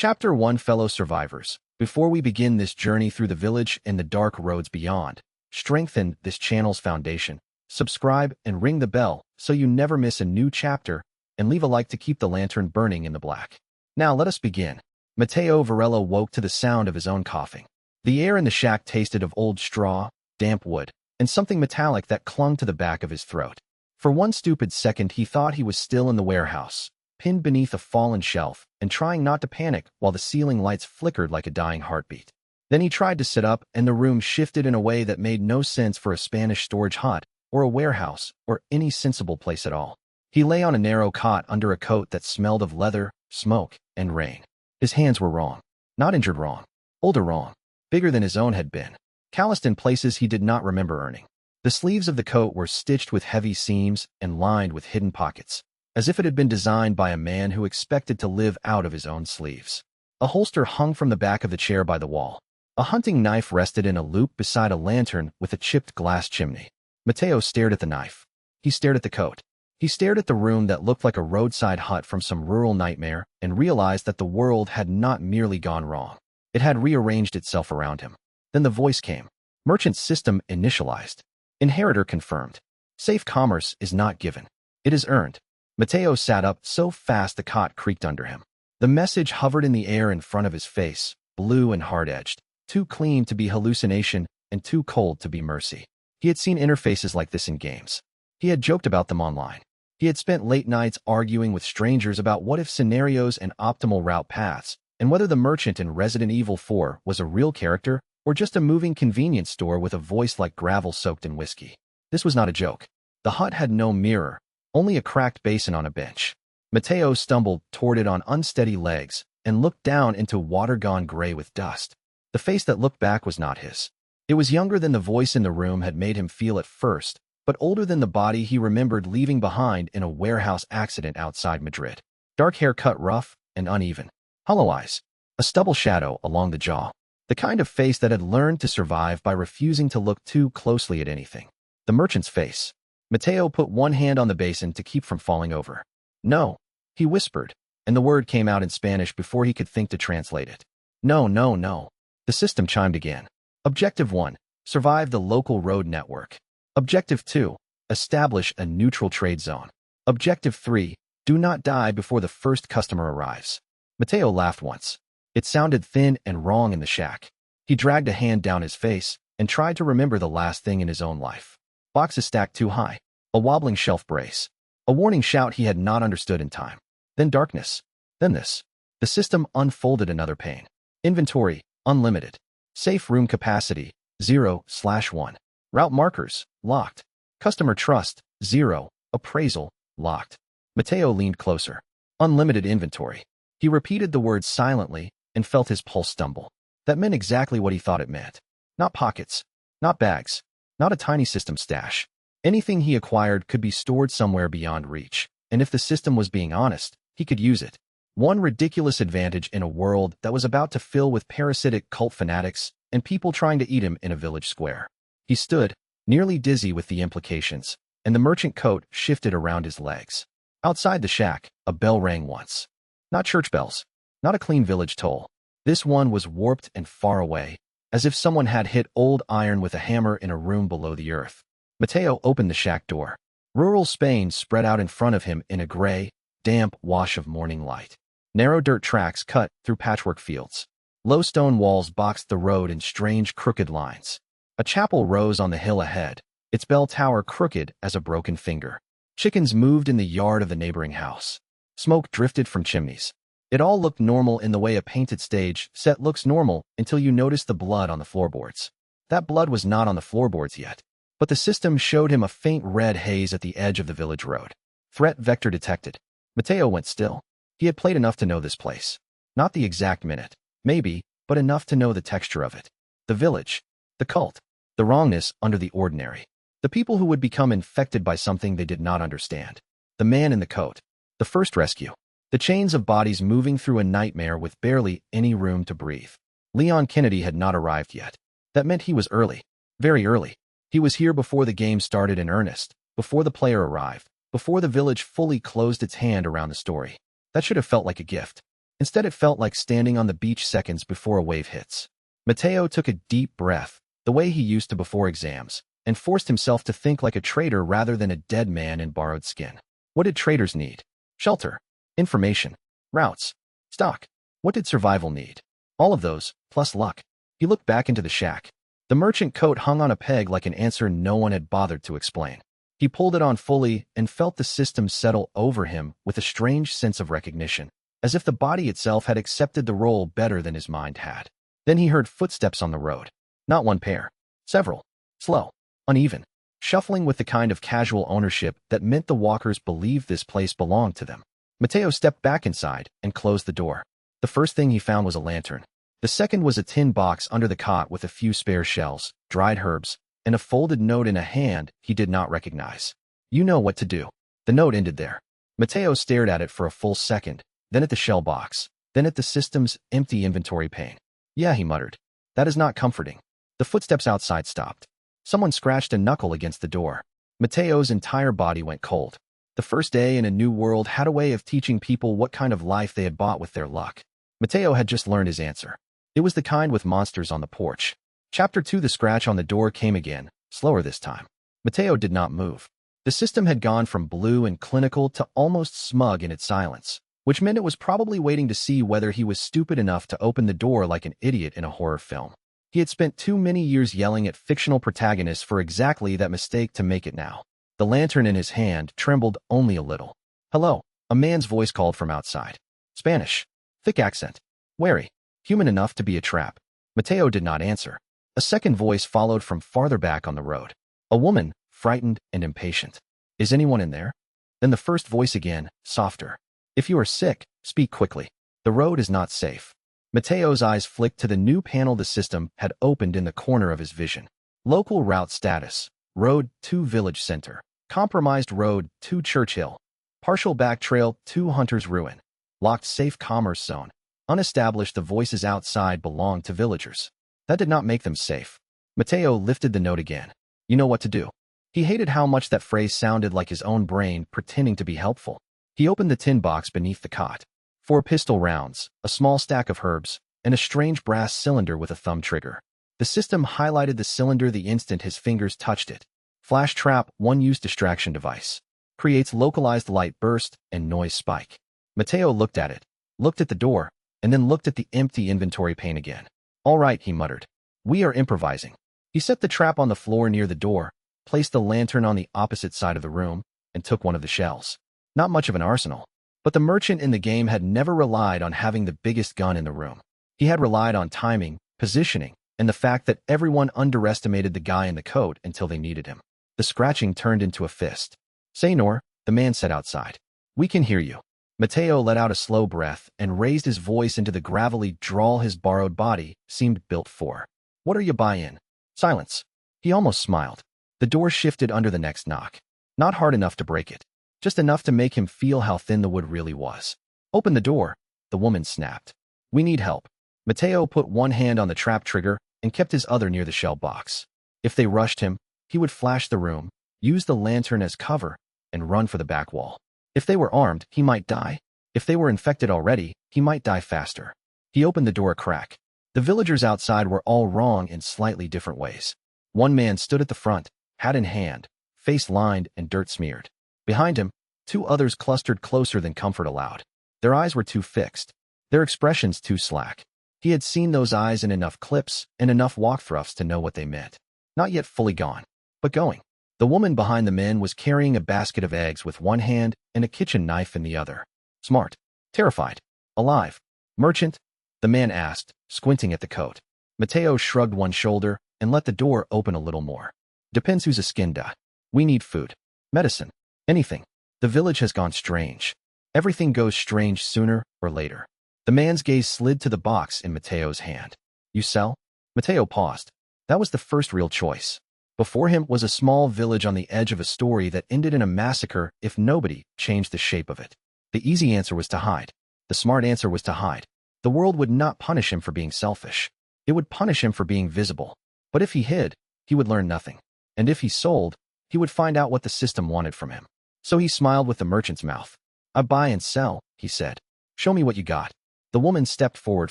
Chapter 1 Fellow Survivors. Before we begin this journey through the village and the dark roads beyond, strengthen this channel's foundation, subscribe and ring the bell so you never miss a new chapter, and leave a like to keep the lantern burning in the black. Now let us begin. Matteo Varela woke to the sound of his own coughing. The air in the shack tasted of old straw, damp wood, and something metallic that clung to the back of his throat. For one stupid second he thought he was still in the warehouse, pinned beneath a fallen shelf, and trying not to panic while the ceiling lights flickered like a dying heartbeat. Then he tried to sit up, and the room shifted in a way that made no sense for a Spanish storage hut, or a warehouse, or any sensible place at all. He lay on a narrow cot under a coat that smelled of leather, smoke, and rain. His hands were wrong. Not injured wrong. Older wrong. Bigger than his own had been. Calloused in places he did not remember earning. The sleeves of the coat were stitched with heavy seams and lined with hidden pockets, as if it had been designed by a man who expected to live out of his own sleeves. A holster hung from the back of the chair by the wall. A hunting knife rested in a loop beside a lantern with a chipped glass chimney. Matteo stared at the knife. He stared at the coat. He stared at the room that looked like a roadside hut from some rural nightmare and realized that the world had not merely gone wrong. It had rearranged itself around him. Then the voice came. Merchant system initialized. Inheritor confirmed. Safe commerce is not given. It is earned. Matteo sat up so fast the cot creaked under him. The message hovered in the air in front of his face, blue and hard-edged, too clean to be hallucination and too cold to be mercy. He had seen interfaces like this in games. He had joked about them online. He had spent late nights arguing with strangers about what-if scenarios and optimal route paths, and whether the merchant in Resident Evil 4 was a real character or just a moving convenience store with a voice like gravel soaked in whiskey. This was not a joke. The hut had no mirror, only a cracked basin on a bench. Matteo stumbled toward it on unsteady legs and looked down into water gone gray with dust. The face that looked back was not his. It was younger than the voice in the room had made him feel at first, but older than the body he remembered leaving behind in a warehouse accident outside Madrid. Dark hair cut rough and uneven. Hollow eyes. A stubble shadow along the jaw. The kind of face that had learned to survive by refusing to look too closely at anything. The merchant's face. Matteo put one hand on the basin to keep from falling over. No, he whispered, and the word came out in Spanish before he could think to translate it. No, no, no. The system chimed again. Objective 1. Survive the local road network. Objective 2. Establish a neutral trade zone. Objective 3. Do not die before the first customer arrives. Matteo laughed once. It sounded thin and wrong in the shack. He dragged a hand down his face and tried to remember the last thing in his own life. Boxes stacked too high. A wobbling shelf brace. A warning shout he had not understood in time. Then darkness. Then this. The system unfolded another pane. Inventory, unlimited. Safe room capacity, 0/1. Route markers, locked. Customer trust, 0. Appraisal, locked. Matteo leaned closer. Unlimited inventory. He repeated the words silently and felt his pulse stumble. That meant exactly what he thought it meant. Not pockets. Not bags. Not a tiny system stash. Anything he acquired could be stored somewhere beyond reach, and if the system was being honest, he could use it. One ridiculous advantage in a world that was about to fill with parasitic cult fanatics and people trying to eat him in a village square. He stood, nearly dizzy with the implications, and the merchant coat shifted around his legs. Outside the shack, a bell rang once. Not church bells. Not a clean village toll. This one was warped and far away, as if someone had hit old iron with a hammer in a room below the earth. Matteo opened the shack door. Rural Spain spread out in front of him in a gray, damp wash of morning light. Narrow dirt tracks cut through patchwork fields. Low stone walls boxed the road in strange, crooked lines. A chapel rose on the hill ahead, its bell tower crooked as a broken finger. Chickens moved in the yard of the neighboring house. Smoke drifted from chimneys. It all looked normal in the way a painted stage set looks normal until you noticed the blood on the floorboards. That blood was not on the floorboards yet, but the system showed him a faint red haze at the edge of the village road. Threat vector detected. Matteo went still. He had played enough to know this place. Not the exact minute, maybe, but enough to know the texture of it. The village. The cult. The wrongness under the ordinary. The people who would become infected by something they did not understand. The man in the coat. The first rescue. The chains of bodies moving through a nightmare with barely any room to breathe. Leon Kennedy had not arrived yet. That meant he was early. Very early. He was here before the game started in earnest, before the player arrived, before the village fully closed its hand around the story. That should have felt like a gift. Instead, it felt like standing on the beach seconds before a wave hits. Mateo took a deep breath, the way he used to before exams, and forced himself to think like a trader rather than a dead man in borrowed skin. What did traders need? Shelter, information, routes, stock. What did survival need? All of those, plus luck. He looked back into the shack. The merchant coat hung on a peg like an answer no one had bothered to explain. He pulled it on fully and felt the system settle over him with a strange sense of recognition, as if the body itself had accepted the role better than his mind had. Then he heard footsteps on the road. Not one pair. Several. Slow. Uneven. Shuffling with the kind of casual ownership that meant the walkers believed this place belonged to them. Mateo stepped back inside and closed the door. The first thing he found was a lantern. The second was a tin box under the cot with a few spare shells, dried herbs, and a folded note in a hand he did not recognize. You know what to do. The note ended there. Mateo stared at it for a full second, then at the shell box, then at the system's empty inventory pane. Yeah, he muttered. That is not comforting. The footsteps outside stopped. Someone scratched a knuckle against the door. Mateo's entire body went cold. The first day in a new world had a way of teaching people what kind of life they had bought with their luck. Mateo had just learned his answer. It was the kind with monsters on the porch. Chapter 2. The scratch on the door came again, slower this time. Mateo did not move. The system had gone from blue and clinical to almost smug in its silence, which meant it was probably waiting to see whether he was stupid enough to open the door like an idiot in a horror film. He had spent too many years yelling at fictional protagonists for exactly that mistake to make it now. The lantern in his hand trembled only a little. Hello, a man's voice called from outside. Spanish. Thick accent. Wary. Human enough to be a trap. Mateo did not answer. A second voice followed from farther back on the road. A woman, frightened and impatient. Is anyone in there? Then the first voice again, softer. If you are sick, speak quickly. The road is not safe. Mateo's eyes flicked to the new panel the system had opened in the corner of his vision. Local route status. Road 2 Village Center. Compromised Road 2 Churchill. Partial back trail 2 Hunter's Ruin. Locked safe commerce zone. Unestablished. The voices outside belonged to villagers. That did not make them safe. Mateo lifted the note again. You know what to do. He hated how much that phrase sounded like his own brain pretending to be helpful. He opened the tin box beneath the cot. 4 pistol rounds, a small stack of herbs, and a strange brass cylinder with a thumb trigger. The system highlighted the cylinder the instant his fingers touched it. Flash trap, one-use distraction device. Creates localized light burst and noise spike. Mateo looked at it, looked at the door, and then looked at the empty inventory pane again. All right, he muttered. We are improvising. He set the trap on the floor near the door, placed the lantern on the opposite side of the room, and took one of the shells. Not much of an arsenal. But the merchant in the game had never relied on having the biggest gun in the room. He had relied on timing, positioning, and the fact that everyone underestimated the guy in the coat until they needed him. The scratching turned into a fist. Señor, the man said outside. We can hear you. Mateo let out a slow breath and raised his voice into the gravelly drawl his borrowed body seemed built for. What are you buying? Silence. He almost smiled. The door shifted under the next knock. Not hard enough to break it. Just enough to make him feel how thin the wood really was. Open the door, the woman snapped. We need help. Mateo put one hand on the trap trigger and kept his other near the shell box. If they rushed him, he would flash the room, use the lantern as cover, and run for the back wall. If they were armed, he might die. If they were infected already, he might die faster. He opened the door a crack. The villagers outside were all wrong in slightly different ways. One man stood at the front, hat in hand, face lined and dirt smeared. Behind him, 2 others clustered closer than comfort allowed. Their eyes were too fixed, their expressions too slack. He had seen those eyes in enough clips and enough walkthroughs to know what they meant. Not yet fully gone, but going. The woman behind the men was carrying a basket of eggs with one hand and a kitchen knife in the other. Smart. Terrified. Alive. Merchant? The man asked, squinting at the coat. Mateo shrugged one shoulder and let the door open a little more. Depends who's a skinda. We need food. Medicine. Anything. The village has gone strange. Everything goes strange sooner or later. The man's gaze slid to the box in Mateo's hand. You sell? Mateo paused. That was the first real choice. Before him was a small village on the edge of a story that ended in a massacre if nobody changed the shape of it. The easy answer was to hide. The smart answer was to hide. The world would not punish him for being selfish. It would punish him for being visible. But if he hid, he would learn nothing. And if he sold, he would find out what the system wanted from him. So he smiled with the merchant's mouth. I buy and sell, he said. Show me what you got. The woman stepped forward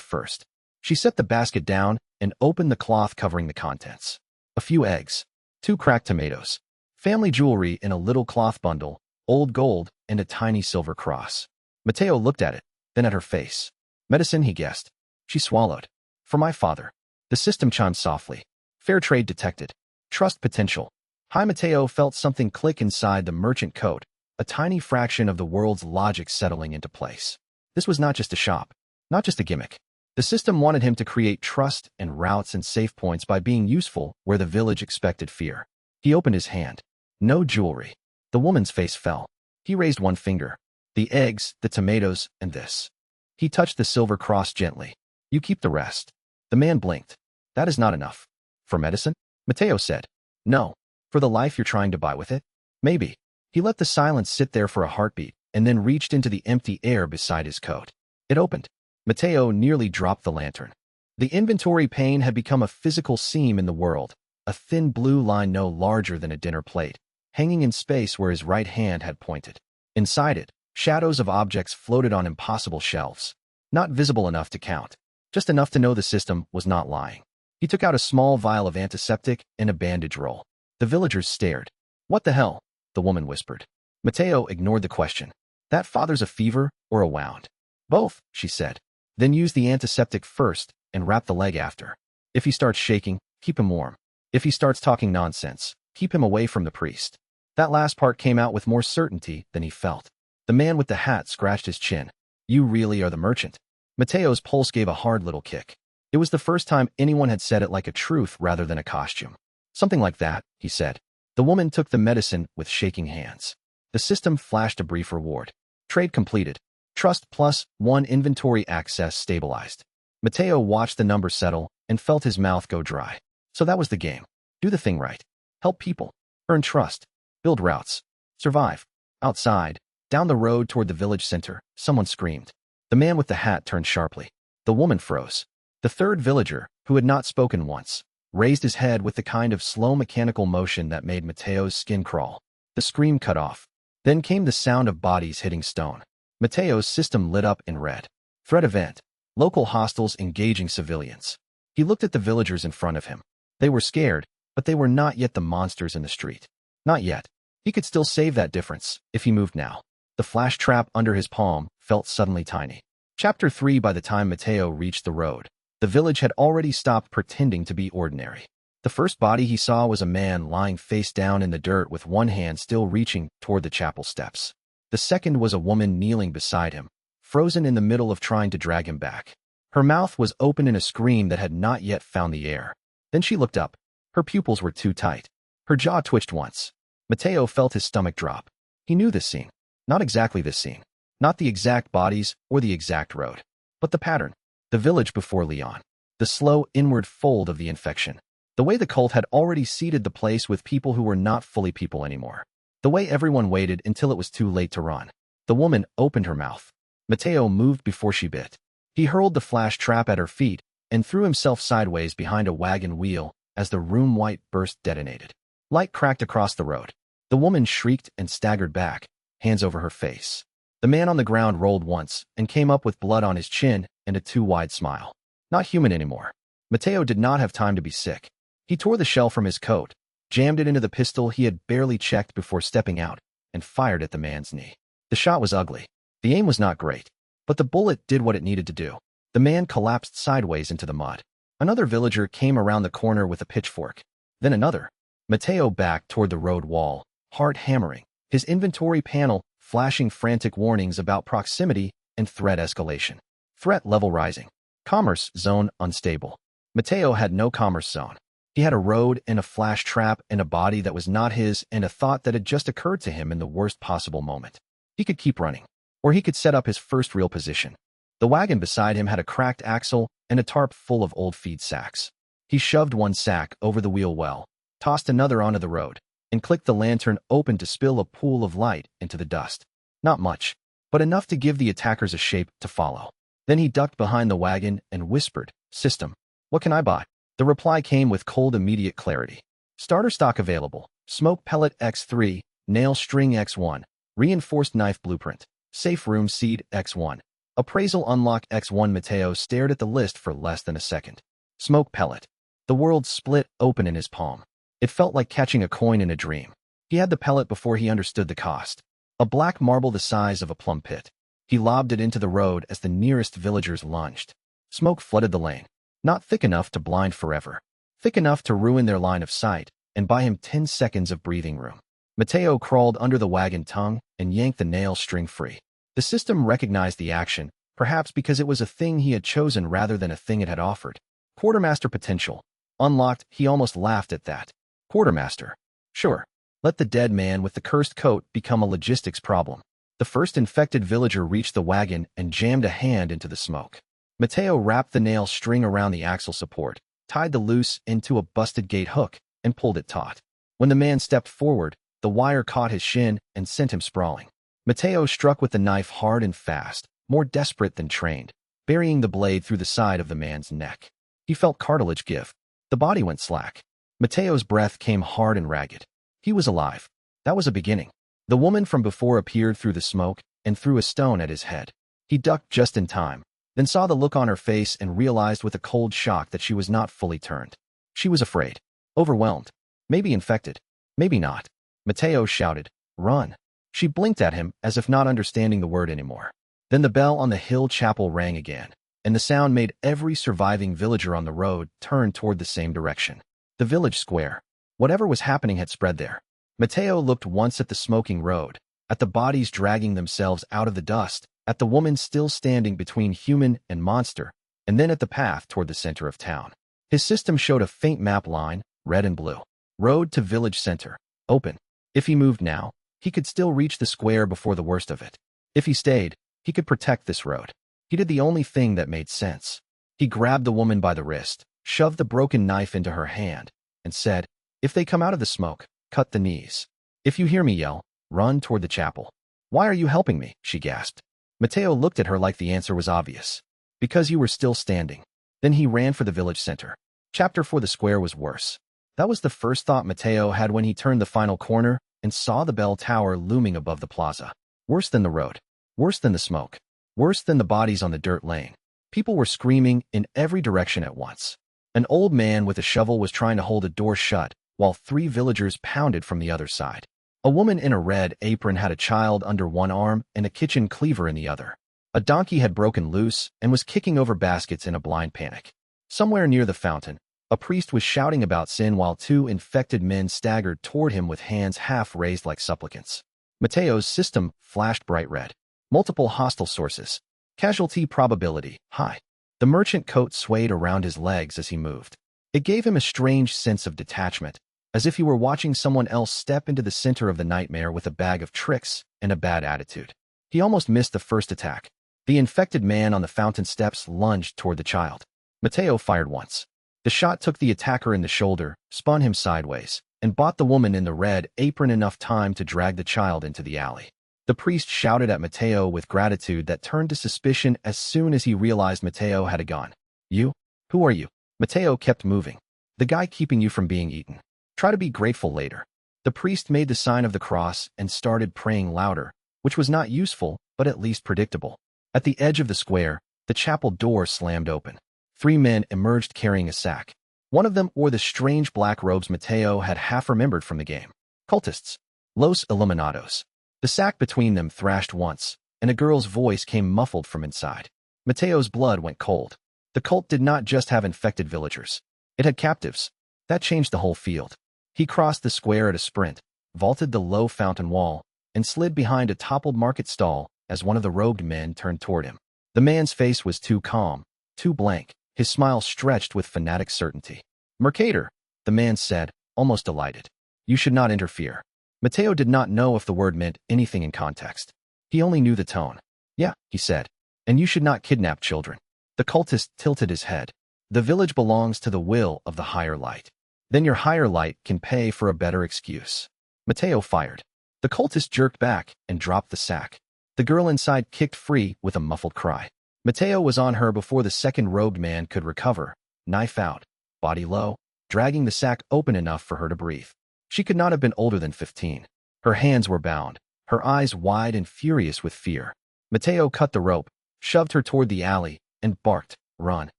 first. She set the basket down and opened the cloth covering the contents. A few eggs, 2 cracked tomatoes, family jewelry in a little cloth bundle, old gold, and a tiny silver cross. Mateo looked at it, then at her face. Medicine, he guessed. She swallowed. For my father. The system chimed softly. Fair trade detected. Trust potential. Hi. Mateo felt something click inside the merchant coat, a tiny fraction of the world's logic settling into place. This was not just a shop, not just a gimmick. The system wanted him to create trust and routes and safe points by being useful where the village expected fear. He opened his hand. No jewelry. The woman's face fell. He raised one finger. The eggs, the tomatoes, and this. He touched the silver cross gently. You keep the rest. The man blinked. That is not enough. For medicine? Mateo said. No. For the life you're trying to buy with it? Maybe. He let the silence sit there for a heartbeat and then reached into the empty air beside his coat. It opened. Mateo nearly dropped the lantern. The inventory pane had become a physical seam in the world, a thin blue line no larger than a dinner plate, hanging in space where his right hand had pointed. Inside it, shadows of objects floated on impossible shelves, not visible enough to count, just enough to know the system was not lying. He took out a small vial of antiseptic and a bandage roll. The villagers stared. What the hell? The woman whispered. Mateo ignored the question. That father's a fever or a wound? Both, she said. Then use the antiseptic first and wrap the leg after. If he starts shaking, keep him warm. If he starts talking nonsense, keep him away from the priest. That last part came out with more certainty than he felt. The man with the hat scratched his chin. You really are the merchant. Mateo's pulse gave a hard little kick. It was the first time anyone had said it like a truth rather than a costume. Something like that, he said. The woman took the medicine with shaking hands. The system flashed a brief reward. Trade completed. Trust +1 inventory access stabilized. Mateo watched the number settle and felt his mouth go dry. So that was the game. Do the thing right. Help people. Earn trust. Build routes. Survive. Outside, down the road toward the village center, someone screamed. The man with the hat turned sharply. The woman froze. The third villager, who had not spoken once, raised his head with the kind of slow mechanical motion that made Mateo's skin crawl. The scream cut off. Then came the sound of bodies hitting stone. Mateo's system lit up in red. Threat event. Local hostiles engaging civilians. He looked at the villagers in front of him. They were scared, but they were not yet the monsters in the street. Not yet. He could still save that difference, if he moved now. The flash trap under his palm felt suddenly tiny. Chapter 3. By the time Mateo reached the road, the village had already stopped pretending to be ordinary. The first body he saw was a man lying face down in the dirt with one hand still reaching toward the chapel steps. The second was a woman kneeling beside him, frozen in the middle of trying to drag him back. Her mouth was open in a scream that had not yet found the air. Then she looked up. Her pupils were too tight. Her jaw twitched once. Mateo felt his stomach drop. He knew this scene. Not exactly this scene. Not the exact bodies or the exact road. But the pattern. The village before Leon. The slow inward fold of the infection. The way the cult had already seeded the place with people who were not fully people anymore. The way everyone waited until it was too late to run. The woman opened her mouth. Mateo moved before she bit. He hurled the flash trap at her feet and threw himself sideways behind a wagon wheel as the room white burst detonated. Light cracked across the road. The woman shrieked and staggered back, hands over her face. The man on the ground rolled once and came up with blood on his chin and a too-wide smile. Not human anymore. Mateo did not have time to be sick. He tore the shell from his coat, jammed it into the pistol he had barely checked before stepping out, and fired at the man's knee. The shot was ugly. The aim was not great, but the bullet did what it needed to do. The man collapsed sideways into the mud. Another villager came around the corner with a pitchfork. Then another. Mateo backed toward the road wall, heart hammering, his inventory panel flashing frantic warnings about proximity and threat escalation. Threat level rising. Commerce zone unstable. Mateo had no commerce zone. He had a road and a flash trap and a body that was not his and a thought that had just occurred to him in the worst possible moment. He could keep running, or he could set up his first real position. The wagon beside him had a cracked axle and a tarp full of old feed sacks. He shoved one sack over the wheel well, tossed another onto the road, and clicked the lantern open to spill a pool of light into the dust. Not much, but enough to give the attackers a shape to follow. Then he ducked behind the wagon and whispered, "System, what can I buy?" The reply came with cold, immediate clarity. Starter stock available. Smoke pellet X3, nail string X1, reinforced knife blueprint, safe room seed X1. Appraisal unlock X1. Mateo stared at the list for less than a second. Smoke pellet. The world split open in his palm. It felt like catching a coin in a dream. He had the pellet before he understood the cost. A black marble the size of a plum pit. He lobbed it into the road as the nearest villagers lunged. Smoke flooded the lane. Not thick enough to blind forever. Thick enough to ruin their line of sight and buy him 10 seconds of breathing room. Mateo crawled under the wagon tongue and yanked the nail string free. The system recognized the action, perhaps because it was a thing he had chosen rather than a thing it had offered. Quartermaster potential. Unlocked, he almost laughed at that. Quartermaster. Sure. Let the dead man with the cursed coat become a logistics problem. The first infected villager reached the wagon and jammed a hand into the smoke. Mateo wrapped the nail string around the axle support, tied the loose into a busted gate hook, and pulled it taut. When the man stepped forward, the wire caught his shin and sent him sprawling. Mateo struck with the knife hard and fast, more desperate than trained, burying the blade through the side of the man's neck. He felt cartilage give. The body went slack. Mateo's breath came hard and ragged. He was alive. That was a beginning. The woman from before appeared through the smoke and threw a stone at his head. He ducked just in time, then saw the look on her face and realized with a cold shock that she was not fully turned. She was afraid. Overwhelmed. Maybe infected. Maybe not. Mateo shouted, "Run." She blinked at him as if not understanding the word anymore. Then the bell on the hill chapel rang again, and the sound made every surviving villager on the road turn toward the same direction. The village square. Whatever was happening had spread there. Mateo looked once at the smoking road, at the bodies dragging themselves out of the dust, at the woman still standing between human and monster, and then at the path toward the center of town. His system showed a faint map line, red and blue. Road to village center. Open. If he moved now, he could still reach the square before the worst of it. If he stayed, he could protect this road. He did the only thing that made sense. He grabbed the woman by the wrist, shoved the broken knife into her hand, and said, "If they come out of the smoke, cut the knees. If you hear me yell, run toward the chapel." "Why are you helping me?" she gasped. Mateo looked at her like the answer was obvious. "Because you were still standing." Then he ran for the village center. Chapter 4. The square was worse. That was the first thought Mateo had when he turned the final corner and saw the bell tower looming above the plaza. Worse than the road. Worse than the smoke. Worse than the bodies on the dirt lane. People were screaming in every direction at once. An old man with a shovel was trying to hold a door shut, while 3 villagers pounded from the other side. A woman in a red apron had a child under one arm and a kitchen cleaver in the other. A donkey had broken loose and was kicking over baskets in a blind panic. Somewhere near the fountain, a priest was shouting about sin while 2 infected men staggered toward him with hands half raised like supplicants. Mateo's system flashed bright red. Multiple hostile sources. Casualty probability, high. The merchant coat swayed around his legs as he moved. It gave him a strange sense of detachment, as if he were watching someone else step into the center of the nightmare with a bag of tricks and a bad attitude. He almost missed the first attack. The infected man on the fountain steps lunged toward the child. Mateo fired once. The shot took the attacker in the shoulder, spun him sideways, and bought the woman in the red apron enough time to drag the child into the alley. The priest shouted at Mateo with gratitude that turned to suspicion as soon as he realized Mateo had a gun. "You? Who are you?" Mateo kept moving. "The guy keeping you from being eaten. Try to be grateful later." The priest made the sign of the cross and started praying louder, which was not useful, but at least predictable. At the edge of the square, the chapel door slammed open. 3 men emerged carrying a sack. One of them wore the strange black robes Mateo had half remembered from the game. Cultists. Los Illuminados. The sack between them thrashed once, and a girl's voice came muffled from inside. Mateo's blood went cold. The cult did not just have infected villagers. It had captives. That changed the whole field. He crossed the square at a sprint, vaulted the low fountain wall, and slid behind a toppled market stall as one of the robed men turned toward him. The man's face was too calm, too blank, his smile stretched with fanatic certainty. "Mercator," the man said, almost delighted. "You should not interfere." Mateo did not know if the word meant anything in context. He only knew the tone. "Yeah," he said, "and you should not kidnap children." The cultist tilted his head. "The village belongs to the will of the higher light. Then your higher light can pay for a better excuse." Mateo fired. The cultist jerked back and dropped the sack. The girl inside kicked free with a muffled cry. Mateo was on her before the second robed man could recover, knife out, body low, dragging the sack open enough for her to breathe. She could not have been older than 15. Her hands were bound, her eyes wide and furious with fear. Mateo cut the rope, shoved her toward the alley, and barked, "Run.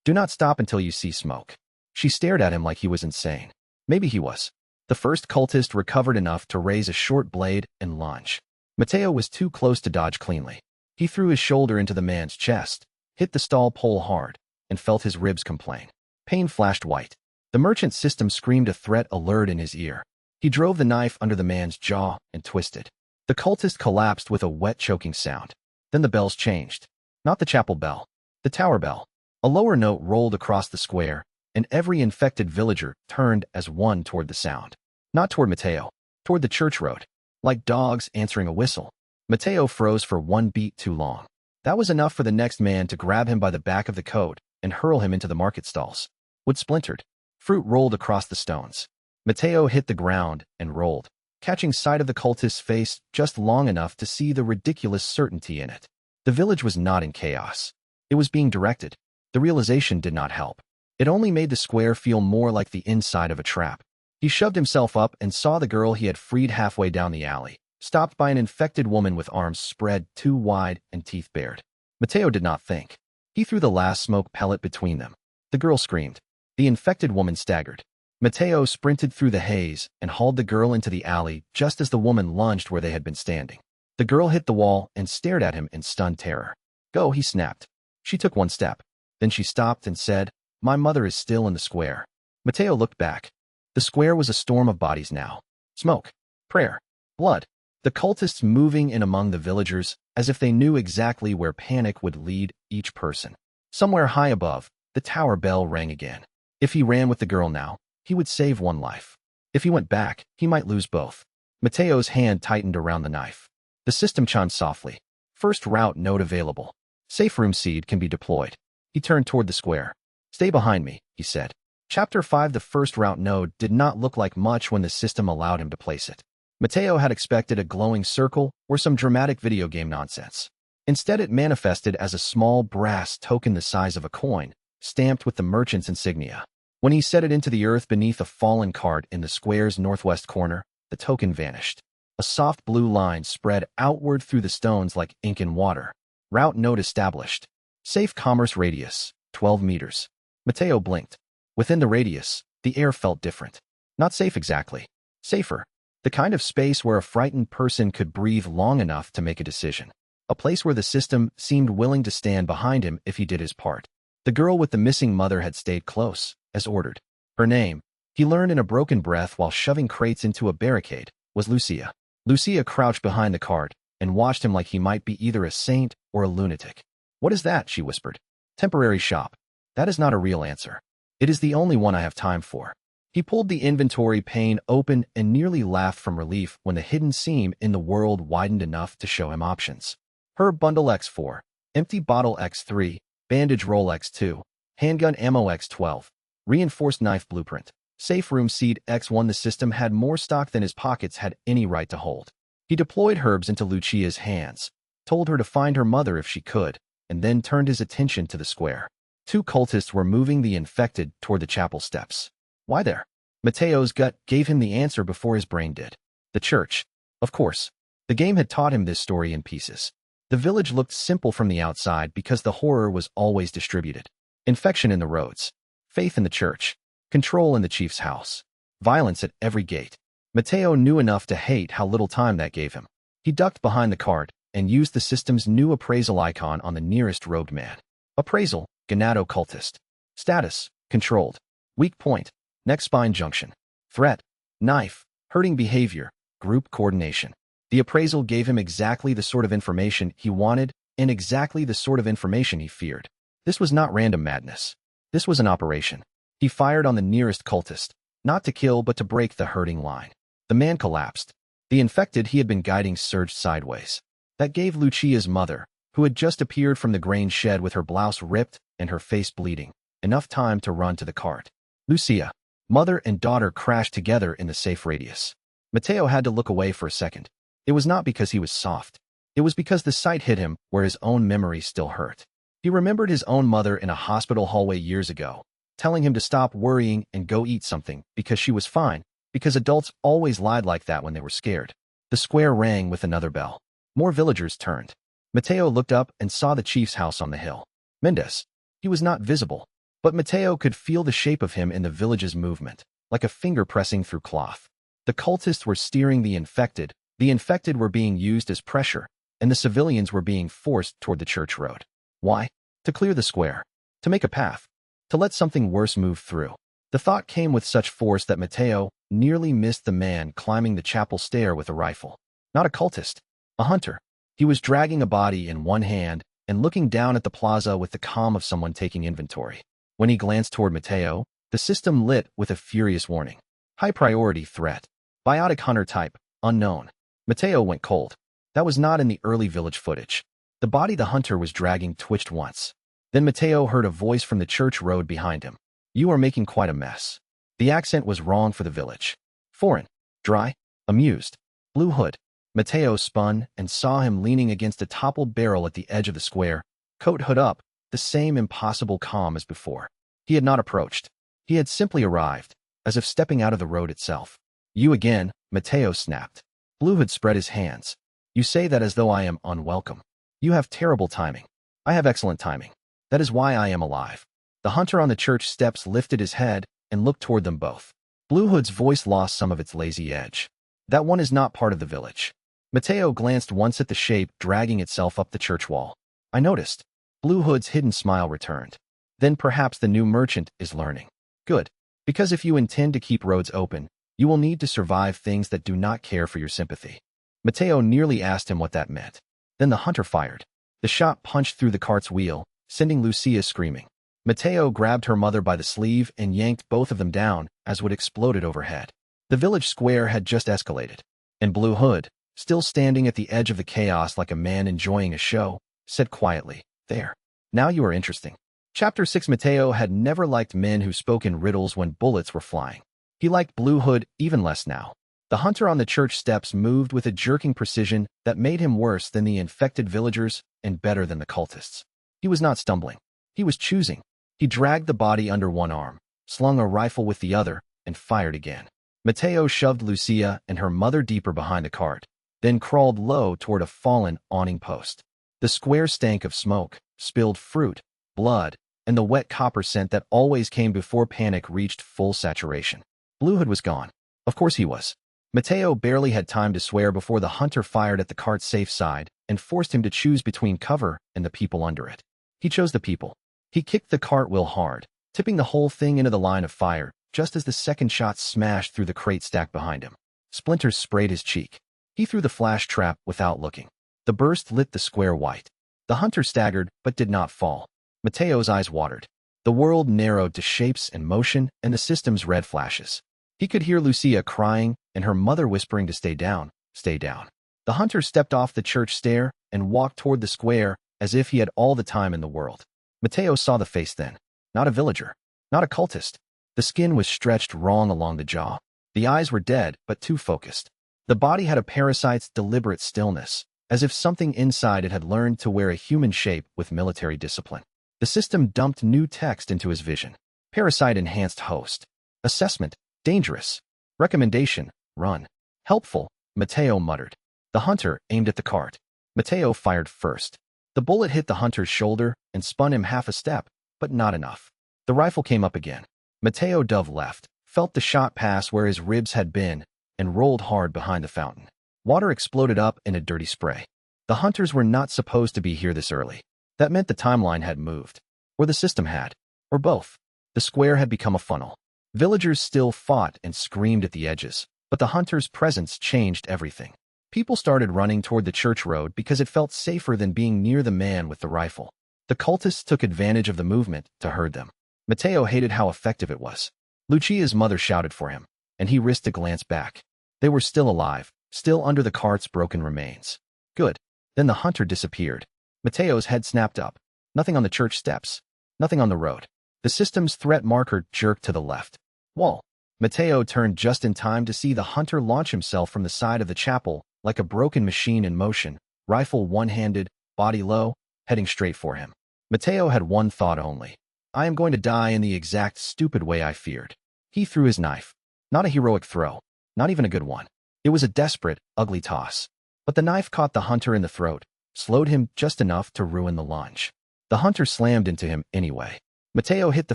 Do not stop until you see smoke." She stared at him like he was insane. Maybe he was. The first cultist recovered enough to raise a short blade and lunge. Mateo was too close to dodge cleanly. He threw his shoulder into the man's chest, hit the stall pole hard, and felt his ribs complain. Pain flashed white. The merchant system screamed a threat alert in his ear. He drove the knife under the man's jaw and twisted. The cultist collapsed with a wet, choking sound. Then the bells changed. Not the chapel bell. The tower bell. A lower note rolled across the square, and every infected villager turned as one toward the sound. Not toward Mateo, toward the church road. Like dogs answering a whistle. Mateo froze for one beat too long. That was enough for the next man to grab him by the back of the coat and hurl him into the market stalls. Wood splintered. Fruit rolled across the stones. Mateo hit the ground and rolled, catching sight of the cultist's face just long enough to see the ridiculous certainty in it. The village was not in chaos. It was being directed. The realization did not help. It only made the square feel more like the inside of a trap. He shoved himself up and saw the girl he had freed halfway down the alley, stopped by an infected woman with arms spread too wide and teeth bared. Mateo did not think. He threw the last smoke pellet between them. The girl screamed. The infected woman staggered. Mateo sprinted through the haze and hauled the girl into the alley just as the woman lunged where they had been standing. The girl hit the wall and stared at him in stunned terror. "Go," he snapped. She took one step. Then she stopped and said, "My mother is still in the square." Mateo looked back. The square was a storm of bodies now. Smoke. Prayer. Blood. The cultists moving in among the villagers as if they knew exactly where panic would lead each person. Somewhere high above, the tower bell rang again. If he ran with the girl now, he would save one life. If he went back, he might lose both. Mateo's hand tightened around the knife. The system chimed softly. First route node available. Safe room seed can be deployed. He turned toward the square. "Stay behind me," he said. Chapter 5. The first route node did not look like much when the system allowed him to place it. Mateo had expected a glowing circle or some dramatic video game nonsense. Instead, it manifested as a small brass token the size of a coin, stamped with the merchant's insignia. When he set it into the earth beneath a fallen cart in the square's northwest corner, the token vanished. A soft blue line spread outward through the stones like ink in water. Route node established. Safe commerce radius, 12 meters. Mateo blinked. Within the radius, the air felt different. Not safe exactly. Safer. The kind of space where a frightened person could breathe long enough to make a decision. A place where the system seemed willing to stand behind him if he did his part. The girl with the missing mother had stayed close, as ordered. Her name, he learned in a broken breath while shoving crates into a barricade, was Lucia. Lucia crouched behind the cart and watched him like he might be either a saint or a lunatic. "What is that?" she whispered. "Temporary shop. That is not a real answer. It is the only one I have time for." He pulled the inventory pane open and nearly laughed from relief when the hidden seam in the world widened enough to show him options. Herb bundle X4, empty bottle X3, bandage roll X2, handgun ammo X12, reinforced knife blueprint, safe room seed X1. The system had more stock than his pockets had any right to hold. He deployed herbs into Lucia's hands, told her to find her mother if she could, and then turned his attention to the square. Two cultists were moving the infected toward the chapel steps. Why there? Mateo's gut gave him the answer before his brain did. The church. Of course. The game had taught him this story in pieces. The village looked simple from the outside because the horror was always distributed. Infection in the roads. Faith in the church. Control in the chief's house. Violence at every gate. Mateo knew enough to hate how little time that gave him. He ducked behind the cart and used the system's new appraisal icon on the nearest robed man. Appraisal, Ganado cultist. Status, controlled. Weak point, neck spine junction. Threat, knife, hurting behavior, group coordination. The appraisal gave him exactly the sort of information he wanted and exactly the sort of information he feared. This was not random madness. This was an operation. He fired on the nearest cultist, not to kill but to break the hurting line. The man collapsed. The infected he had been guiding surged sideways. That gave Lucia's mother, who had just appeared from the grain shed with her blouse ripped and her face bleeding, enough time to run to the cart. Lucia, mother and daughter crashed together in the safe radius. Mateo had to look away for a second. It was not because he was soft. It was because the sight hit him where his own memory still hurt. He remembered his own mother in a hospital hallway years ago, telling him to stop worrying and go eat something because she was fine, because adults always lied like that when they were scared. The square rang with another bell. More villagers turned. Mateo looked up and saw the chief's house on the hill. Mendes. He was not visible, but Mateo could feel the shape of him in the village's movement, like a finger pressing through cloth. The cultists were steering the infected were being used as pressure, and the civilians were being forced toward the church road. Why? To clear the square. To make a path. To let something worse move through. The thought came with such force that Mateo nearly missed the man climbing the chapel stair with a rifle. Not a cultist. A hunter. He was dragging a body in one hand and looking down at the plaza with the calm of someone taking inventory. When he glanced toward Mateo, the system lit with a furious warning. High priority threat. Biotic hunter type, unknown. Mateo went cold. That was not in the early village footage. The body the hunter was dragging twitched once. Then Mateo heard a voice from the church road behind him. You are making quite a mess. The accent was wrong for the village. Foreign. Dry. Amused. Blue hood. Mateo spun and saw him leaning against a toppled barrel at the edge of the square, coat hood up, the same impossible calm as before. He had not approached. He had simply arrived, as if stepping out of the road itself. You again, Mateo snapped. Blue hood spread his hands. You say that as though I am unwelcome. You have terrible timing. I have excellent timing. That is why I am alive. The hunter on the church steps lifted his head and looked toward them both. Blue Hood's voice lost some of its lazy edge. That one is not part of the village. Mateo glanced once at the shape dragging itself up the church wall. I noticed. Blue Hood's hidden smile returned. Then perhaps the new merchant is learning. Good. Because if you intend to keep roads open, you will need to survive things that do not care for your sympathy. Mateo nearly asked him what that meant. Then the hunter fired. The shot punched through the cart's wheel, sending Lucia screaming. Mateo grabbed her mother by the sleeve and yanked both of them down as wood exploded overhead. The village square had just escalated, and Blue Hood, still standing at the edge of the chaos like a man enjoying a show, said quietly, There. Now you are interesting. Chapter 6. Mateo had never liked men who spoke in riddles when bullets were flying. He liked Blue Hood even less now. The hunter on the church steps moved with a jerking precision that made him worse than the infected villagers and better than the cultists. He was not stumbling. He was choosing. He dragged the body under one arm, slung a rifle with the other, and fired again. Mateo shoved Lucia and her mother deeper behind the cart, then crawled low toward a fallen awning post. The square stank of smoke, spilled fruit, blood, and the wet copper scent that always came before panic reached full saturation. Blue Hood was gone. Of course he was. Mateo barely had time to swear before the hunter fired at the cart's safe side and forced him to choose between cover and the people under it. He chose the people. He kicked the cartwheel hard, tipping the whole thing into the line of fire, just as the second shot smashed through the crate stack behind him. Splinters sprayed his cheek. He threw the flash trap without looking. The burst lit the square white. The hunter staggered but did not fall. Mateo's eyes watered. The world narrowed to shapes and motion and the system's red flashes. He could hear Lucia crying and her mother whispering to stay down, stay down. The hunter stepped off the church stair and walked toward the square as if he had all the time in the world. Mateo saw the face then. Not a villager. Not a cultist. The skin was stretched wrong along the jaw. The eyes were dead, but too focused. The body had a parasite's deliberate stillness, as if something inside it had learned to wear a human shape with military discipline. The system dumped new text into his vision. Parasite-enhanced host. Assessment. Dangerous. Recommendation. Run. Helpful. Mateo muttered. The hunter aimed at the cart. Mateo fired first. The bullet hit the hunter's shoulder and spun him half a step, but not enough. The rifle came up again. Mateo dove left, felt the shot pass where his ribs had been, and rolled hard behind the fountain. Water exploded up in a dirty spray. The hunters were not supposed to be here this early. That meant the timeline had moved. Or the system had. Or both. The square had become a funnel. Villagers still fought and screamed at the edges, but the hunter's presence changed everything. People started running toward the church road because it felt safer than being near the man with the rifle. The cultists took advantage of the movement to herd them. Mateo hated how effective it was. Lucia's mother shouted for him, and he risked a glance back. They were still alive, still under the cart's broken remains. Good. Then the hunter disappeared. Mateo's head snapped up. Nothing on the church steps. Nothing on the road. The system's threat marker jerked to the left. Wall. Mateo turned just in time to see the hunter launch himself from the side of the chapel like a broken machine in motion, rifle one-handed, body low, heading straight for him. Mateo had one thought only. I am going to die in the exact stupid way I feared. He threw his knife. Not a heroic throw. Not even a good one. It was a desperate, ugly toss. But the knife caught the hunter in the throat, slowed him just enough to ruin the lunge. The hunter slammed into him anyway. Mateo hit the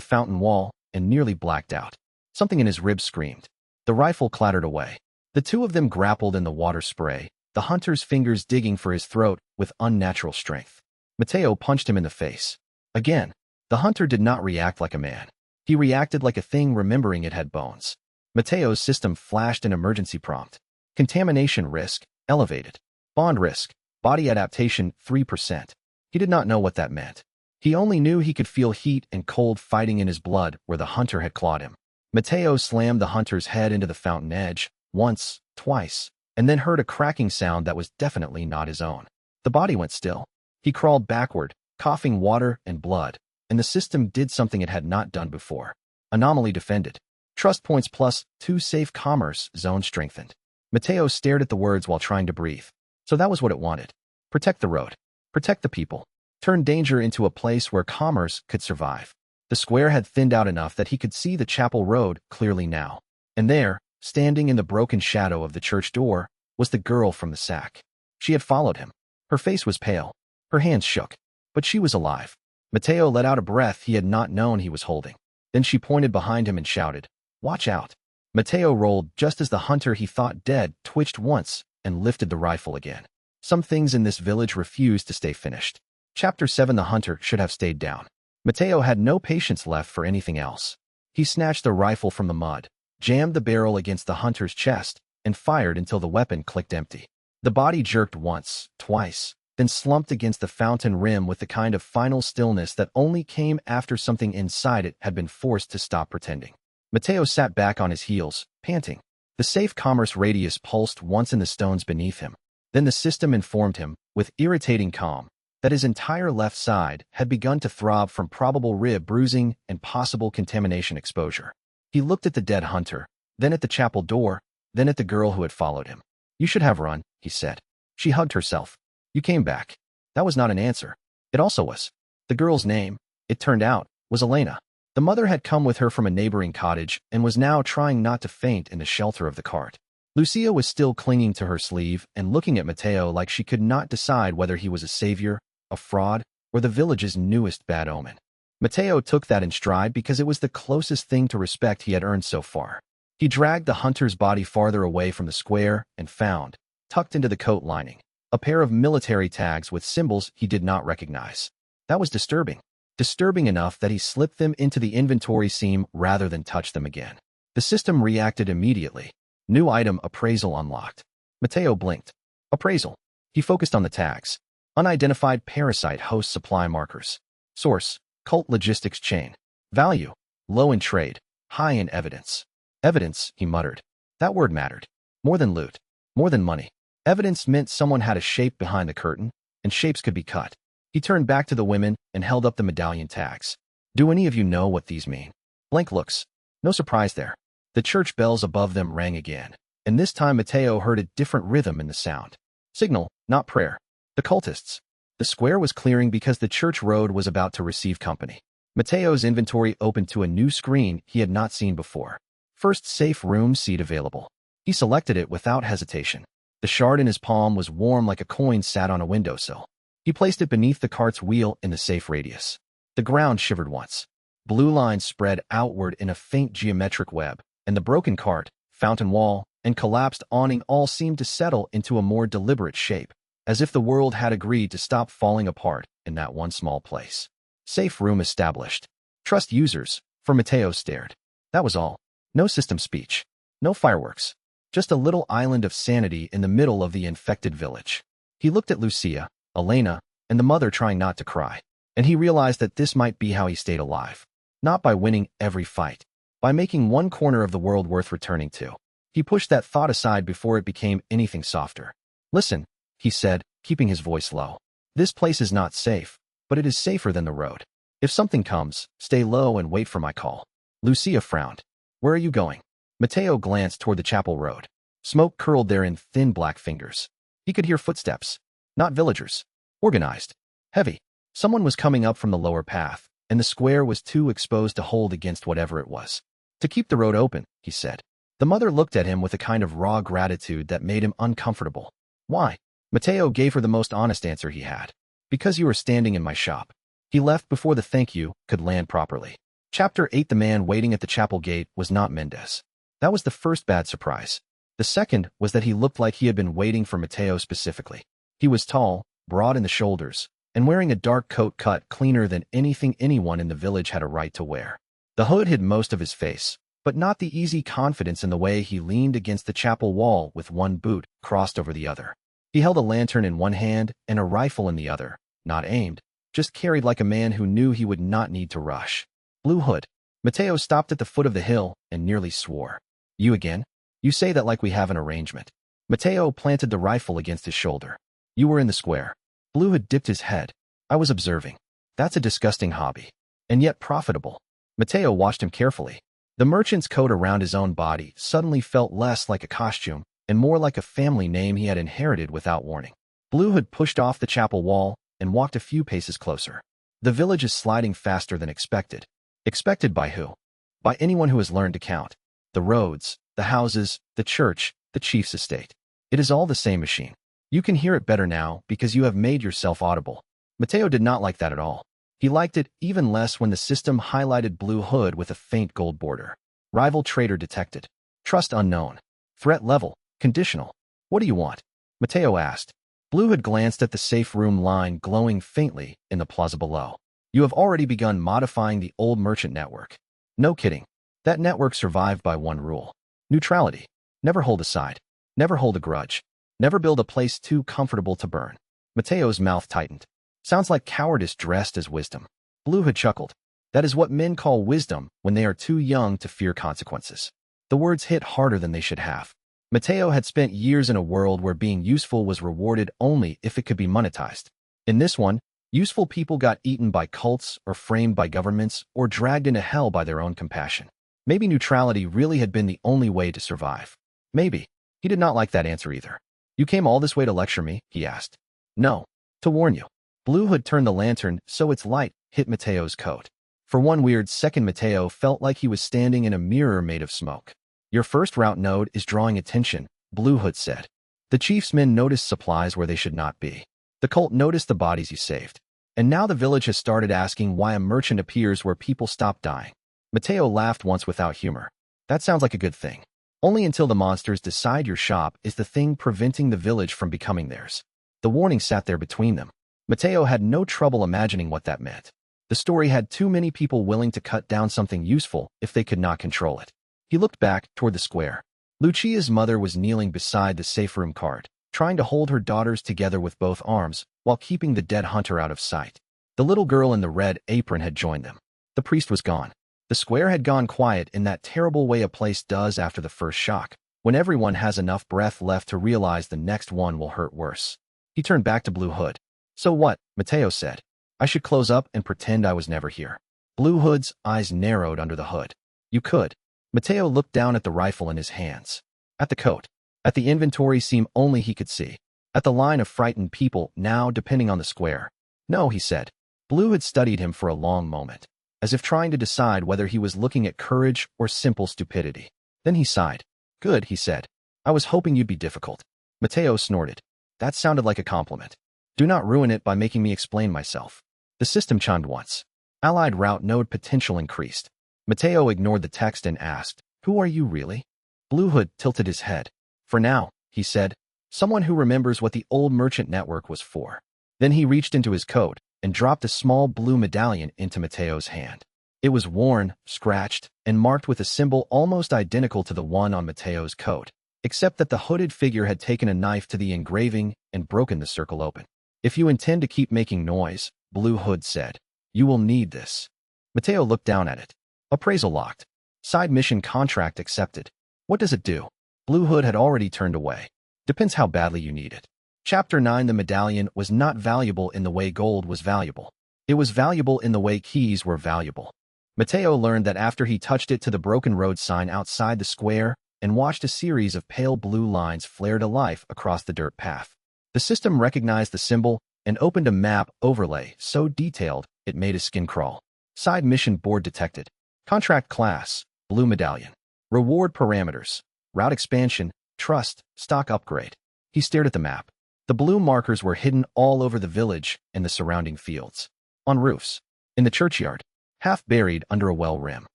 fountain wall and nearly blacked out. Something in his ribs screamed. The rifle clattered away. The two of them grappled in the water spray, the hunter's fingers digging for his throat with unnatural strength. Mateo punched him in the face. Again, the hunter did not react like a man. He reacted like a thing remembering it had bones. Mateo's system flashed an emergency prompt. Contamination risk, elevated. Bond risk, body adaptation, 3%. He did not know what that meant. He only knew he could feel heat and cold fighting in his blood where the hunter had clawed him. Mateo slammed the hunter's head into the fountain edge, once, twice, and then heard a cracking sound that was definitely not his own. The body went still. He crawled backward, coughing water and blood, and the system did something it had not done before. Anomaly defended. Trust points plus 2 safe commerce zone strengthened. Mateo stared at the words while trying to breathe. So that was what it wanted. Protect the road. Protect the people. Turn danger into a place where commerce could survive. The square had thinned out enough that he could see the chapel road clearly now. And there, standing in the broken shadow of the church door, was the girl from the sack. She had followed him. Her face was pale. Her hands shook. But she was alive. Mateo let out a breath he had not known he was holding. Then she pointed behind him and shouted, "Watch out." Mateo rolled just as the hunter he thought dead twitched once and lifted the rifle again. Some things in this village refused to stay finished. Chapter 7. The hunter should have stayed down. Mateo had no patience left for anything else. He snatched the rifle from the mud, jammed the barrel against the hunter's chest, and fired until the weapon clicked empty. The body jerked once, twice, then slumped against the fountain rim with the kind of final stillness that only came after something inside it had been forced to stop pretending. Mateo sat back on his heels, panting. The safe commerce radius pulsed once in the stones beneath him. Then the system informed him, with irritating calm, that his entire left side had begun to throb from probable rib bruising and possible contamination exposure. He looked at the dead hunter, then at the chapel door, then at the girl who had followed him. "You should have run," he said. She hugged herself. "You came back." That was not an answer. It also was. The girl's name, it turned out, was Elena. The mother had come with her from a neighboring cottage and was now trying not to faint in the shelter of the cart. Lucia was still clinging to her sleeve and looking at Mateo like she could not decide whether he was a savior, a fraud, or the village's newest bad omen. Mateo took that in stride because it was the closest thing to respect he had earned so far. He dragged the hunter's body farther away from the square and found, tucked into the coat lining, a pair of military tags with symbols he did not recognize. That was disturbing. Disturbing enough that he slipped them into the inventory seam rather than touch them again. The system reacted immediately. New item appraisal unlocked. Mateo blinked. Appraisal. He focused on the tags. Unidentified parasite host supply markers. Source, cult logistics chain. Value, low in trade, high in evidence. Evidence, he muttered. That word mattered. More than loot. More than money. Evidence meant someone had a shape behind the curtain, and shapes could be cut. He turned back to the women and held up the medallion tags. "Do any of you know what these mean?" Blank looks. No surprise there. The church bells above them rang again, and this time Mateo heard a different rhythm in the sound. Signal, not prayer. The cultists. The square was clearing because the church road was about to receive company. Mateo's inventory opened to a new screen he had not seen before. First safe room seat available. He selected it without hesitation. The shard in his palm was warm like a coin sat on a windowsill. He placed it beneath the cart's wheel in the safe radius. The ground shivered once. Blue lines spread outward in a faint geometric web, and the broken cart, fountain wall, and collapsed awning all seemed to settle into a more deliberate shape, as if the world had agreed to stop falling apart in that one small place. Safe room established. Trust users, for Mateo stared. That was all. No system speech. No fireworks. Just a little island of sanity in the middle of the infected village. He looked at Lucia, Elena, and the mother trying not to cry, and he realized that this might be how he stayed alive. Not by winning every fight, by making one corner of the world worth returning to. He pushed that thought aside before it became anything softer. "Listen," he said, keeping his voice low. "This place is not safe, but it is safer than the road. If something comes, stay low and wait for my call." Lucia frowned. "Where are you going?" Mateo glanced toward the chapel road. Smoke curled there in thin black fingers. He could hear footsteps. Not villagers. Organized. Heavy. Someone was coming up from the lower path, and the square was too exposed to hold against whatever it was. "To keep the road open," he said. The mother looked at him with a kind of raw gratitude that made him uncomfortable. "Why?" Mateo gave her the most honest answer he had. Because you were standing in my shop. He left before the thank you could land properly. Chapter 8. The man waiting at the chapel gate was not Mendez. That was the first bad surprise. The second was that he looked like he had been waiting for Mateo specifically. He was tall, broad in the shoulders, and wearing a dark coat cut cleaner than anything anyone in the village had a right to wear. The hood hid most of his face, but not the easy confidence in the way he leaned against the chapel wall with one boot crossed over the other. He held a lantern in one hand and a rifle in the other, not aimed, just carried like a man who knew he would not need to rush. Blue Hood. Mateo stopped at the foot of the hill and nearly swore. You again? You say that like we have an arrangement. Mateo planted the rifle against his shoulder. You were in the square. Blue Hood dipped his head. I was observing. That's a disgusting hobby. And yet profitable. Mateo watched him carefully. The merchant's coat around his own body suddenly felt less like a costume and more like a family name he had inherited without warning. Blue Hood pushed off the chapel wall and walked a few paces closer. The village is sliding faster than expected. Expected by who? By anyone who has learned to count. The roads, the houses, the church, the chief's estate. It is all the same machine. You can hear it better now because you have made yourself audible. Mateo did not like that at all. He liked it even less when the system highlighted Blue Hood with a faint gold border. Rival trader detected. Trust unknown. Threat level, conditional. What do you want? Mateo asked. Blue Hood glanced at the safe room line glowing faintly in the plaza below. You have already begun modifying the old merchant network. No kidding. That network survived by one rule. Neutrality. Never hold a side. Never hold a grudge. Never build a place too comfortable to burn. Mateo's mouth tightened. Sounds like cowardice dressed as wisdom. Blue Hood chuckled. That is what men call wisdom when they are too young to fear consequences. The words hit harder than they should have. Mateo had spent years in a world where being useful was rewarded only if it could be monetized. In this one, useful people got eaten by cults or framed by governments or dragged into hell by their own compassion. Maybe neutrality really had been the only way to survive. Maybe. He did not like that answer either. You came all this way to lecture me? He asked. No. To warn you. Blue Hood turned the lantern so its light hit Mateo's coat. For one weird second, Mateo felt like he was standing in a mirror made of smoke. Your first route node is drawing attention, Blue Hood said. The chief's men noticed supplies where they should not be. The cult noticed the bodies you saved. And now the village has started asking why a merchant appears where people stop dying. Mateo laughed once without humor. That sounds like a good thing. Only until the monsters decide your shop is the thing preventing the village from becoming theirs. The warning sat there between them. Mateo had no trouble imagining what that meant. The story had too many people willing to cut down something useful if they could not control it. He looked back toward the square. Lucia's mother was kneeling beside the safe room cart, trying to hold her daughters together with both arms while keeping the dead hunter out of sight. The little girl in the red apron had joined them. The priest was gone. The square had gone quiet in that terrible way a place does after the first shock, when everyone has enough breath left to realize the next one will hurt worse. He turned back to Blue Hood. So what? Mateo said. I should close up and pretend I was never here. Blue Hood's eyes narrowed under the hood. You could. Mateo looked down at the rifle in his hands. At the coat. At the inventory seam only he could see. At the line of frightened people now depending on the square. No, he said. Blue Hood studied him for a long moment, as if trying to decide whether he was looking at courage or simple stupidity. Then he sighed. Good, he said. I was hoping you'd be difficult. Mateo snorted. That sounded like a compliment. Do not ruin it by making me explain myself. The system chimed once. Allied route node potential increased. Mateo ignored the text and asked, Who are you really? Blue Hood tilted his head. For now, he said, someone who remembers what the old merchant network was for. Then he reached into his coat and dropped a small blue medallion into Mateo's hand. It was worn, scratched, and marked with a symbol almost identical to the one on Mateo's coat, except that the hooded figure had taken a knife to the engraving and broken the circle open. If you intend to keep making noise, Blue Hood said, you will need this. Mateo looked down at it. Appraisal locked. Side mission contract accepted. What does it do? Blue Hood had already turned away. Depends how badly you need it. Chapter 9. The medallion was not valuable in the way gold was valuable. It was valuable in the way keys were valuable. Mateo learned that after he touched it to the broken road sign outside the square and watched a series of pale blue lines flare to life across the dirt path. The system recognized the symbol and opened a map overlay so detailed it made his skin crawl. Side mission board detected. Contract class, blue medallion. Reward parameters, route expansion, trust, stock upgrade. He stared at the map. The blue markers were hidden all over the village and the surrounding fields. On roofs. In the churchyard. Half buried under a well rim.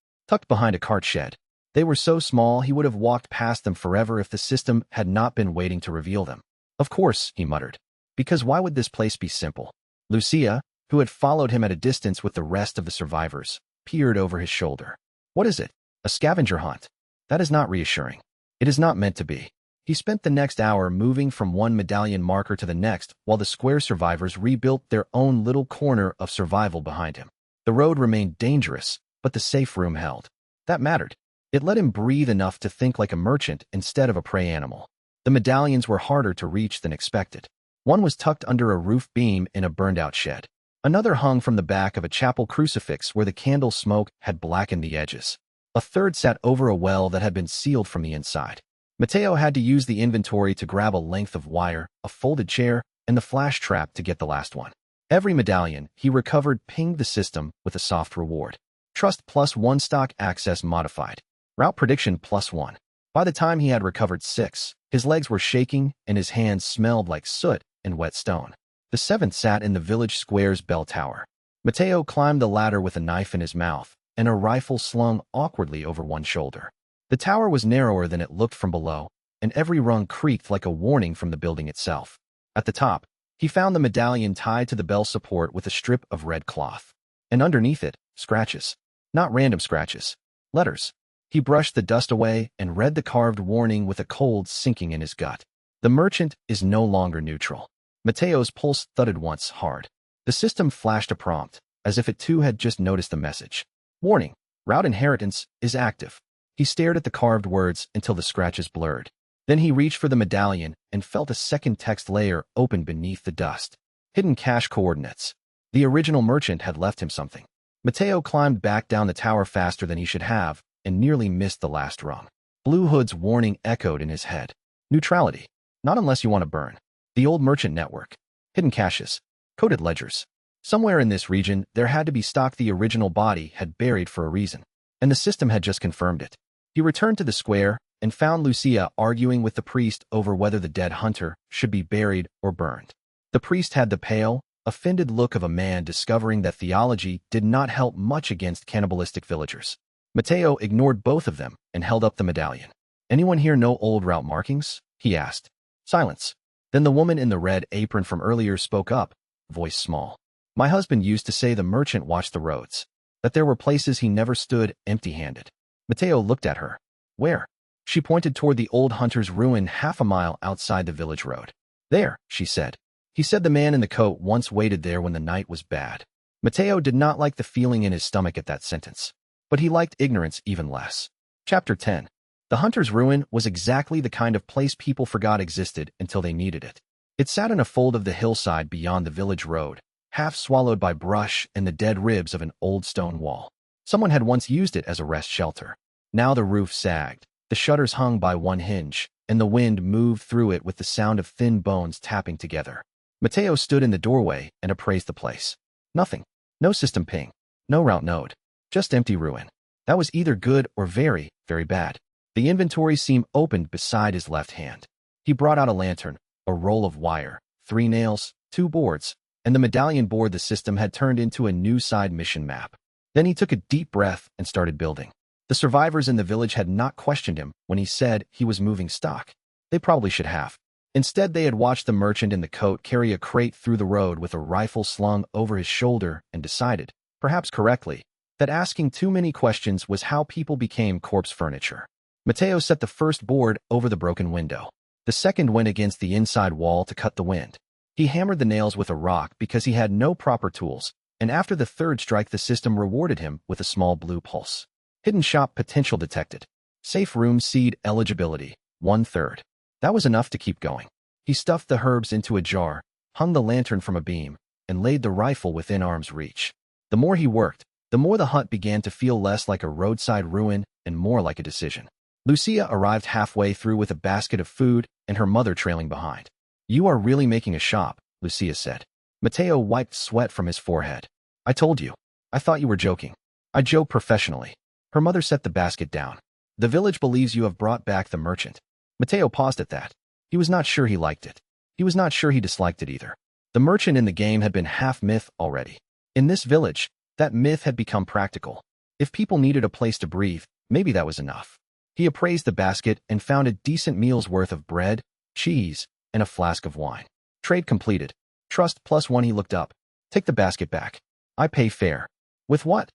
Tucked behind a cart shed. They were so small he would have walked past them forever if the system had not been waiting to reveal them. Of course, he muttered. Because why would this place be simple? Lucia, who had followed him at a distance with the rest of the survivors, peered over his shoulder. What is it? A scavenger hunt? That is not reassuring. It is not meant to be. He spent the next hour moving from one medallion marker to the next while the square survivors rebuilt their own little corner of survival behind him. The road remained dangerous, but the safe room held. That mattered. It let him breathe enough to think like a merchant instead of a prey animal. The medallions were harder to reach than expected. One was tucked under a roof beam in a burned-out shed. Another hung from the back of a chapel crucifix where the candle smoke had blackened the edges. A third sat over a well that had been sealed from the inside. Mateo had to use the inventory to grab a length of wire, a folded chair, and the flash trap to get the last one. Every medallion he recovered pinged the system with a soft reward. Trust +1 stock access modified. Route prediction +1. By the time he had recovered 6, his legs were shaking and his hands smelled like soot and wet stone. The 7th sat in the village square's bell tower. Mateo climbed the ladder with a knife in his mouth and a rifle slung awkwardly over one shoulder. The tower was narrower than it looked from below, and every rung creaked like a warning from the building itself. At the top, he found the medallion tied to the bell support with a strip of red cloth. And underneath it, scratches. Not random scratches. Letters. He brushed the dust away and read the carved warning with a cold sinking in his gut. The merchant is no longer neutral. Mateo's pulse thudded once hard. The system flashed a prompt, as if it too had just noticed the message. Warning, route inheritance is active. He stared at the carved words until the scratches blurred. Then he reached for the medallion and felt a second text layer open beneath the dust. Hidden cache coordinates. The original merchant had left him something. Mateo climbed back down the tower faster than he should have and nearly missed the last rung. Blue Hood's warning echoed in his head. Neutrality. Not unless you want to burn. The old merchant network. Hidden caches. Coded ledgers. Somewhere in this region, there had to be stock the original body had buried for a reason. And the system had just confirmed it. He returned to the square and found Lucia arguing with the priest over whether the dead hunter should be buried or burned. The priest had the pale, offended look of a man discovering that theology did not help much against cannibalistic villagers. Mateo ignored both of them and held up the medallion. Anyone here know old route markings? He asked. Silence. Then the woman in the red apron from earlier spoke up, voice small. My husband used to say the merchant watched the roads, that there were places he never stood empty-handed. Mateo looked at her. Where? She pointed toward the old hunter's ruin half a mile outside the village road. There, she said. He said the man in the coat once waited there when the night was bad. Mateo did not like the feeling in his stomach at that sentence, but he liked ignorance even less. Chapter 10. The hunter's ruin was exactly the kind of place people forgot existed until they needed it. It sat in a fold of the hillside beyond the village road, half swallowed by brush and the dead ribs of an old stone wall. Someone had once used it as a rest shelter. Now the roof sagged, the shutters hung by one hinge, and the wind moved through it with the sound of thin bones tapping together. Mateo stood in the doorway and appraised the place. Nothing. No system ping. No route node. Just empty ruin. That was either good or very, very bad. The inventory seam opened beside his left hand. He brought out a lantern, a roll of wire, 3 nails, 2 boards, and the medallion board the system had turned into a new side mission map. Then he took a deep breath and started building. The survivors in the village had not questioned him when he said he was moving stock. They probably should have. Instead, they had watched the merchant in the coat carry a crate through the road with a rifle slung over his shoulder and decided, perhaps correctly, that asking too many questions was how people became corpse furniture. Mateo set the first board over the broken window. The second went against the inside wall to cut the wind. He hammered the nails with a rock because he had no proper tools, and after the third strike the system rewarded him with a small blue pulse. Hidden shop potential detected. Safe room seed eligibility, 1/3. That was enough to keep going. He stuffed the herbs into a jar, hung the lantern from a beam, and laid the rifle within arm's reach. The more he worked, the more the hunt began to feel less like a roadside ruin and more like a decision. Lucia arrived halfway through with a basket of food and her mother trailing behind. You are really making a shop, Lucia said. Mateo wiped sweat from his forehead. I told you. I thought you were joking. I joke professionally. Her mother set the basket down. The village believes you have brought back the merchant. Mateo paused at that. He was not sure he liked it. He was not sure he disliked it either. The merchant in the game had been half myth already. In this village, that myth had become practical. If people needed a place to breathe, maybe that was enough. He appraised the basket and found a decent meal's worth of bread, cheese, and a flask of wine. Trade completed. Trust +1. He looked up. Take the basket back. I pay fair. With what?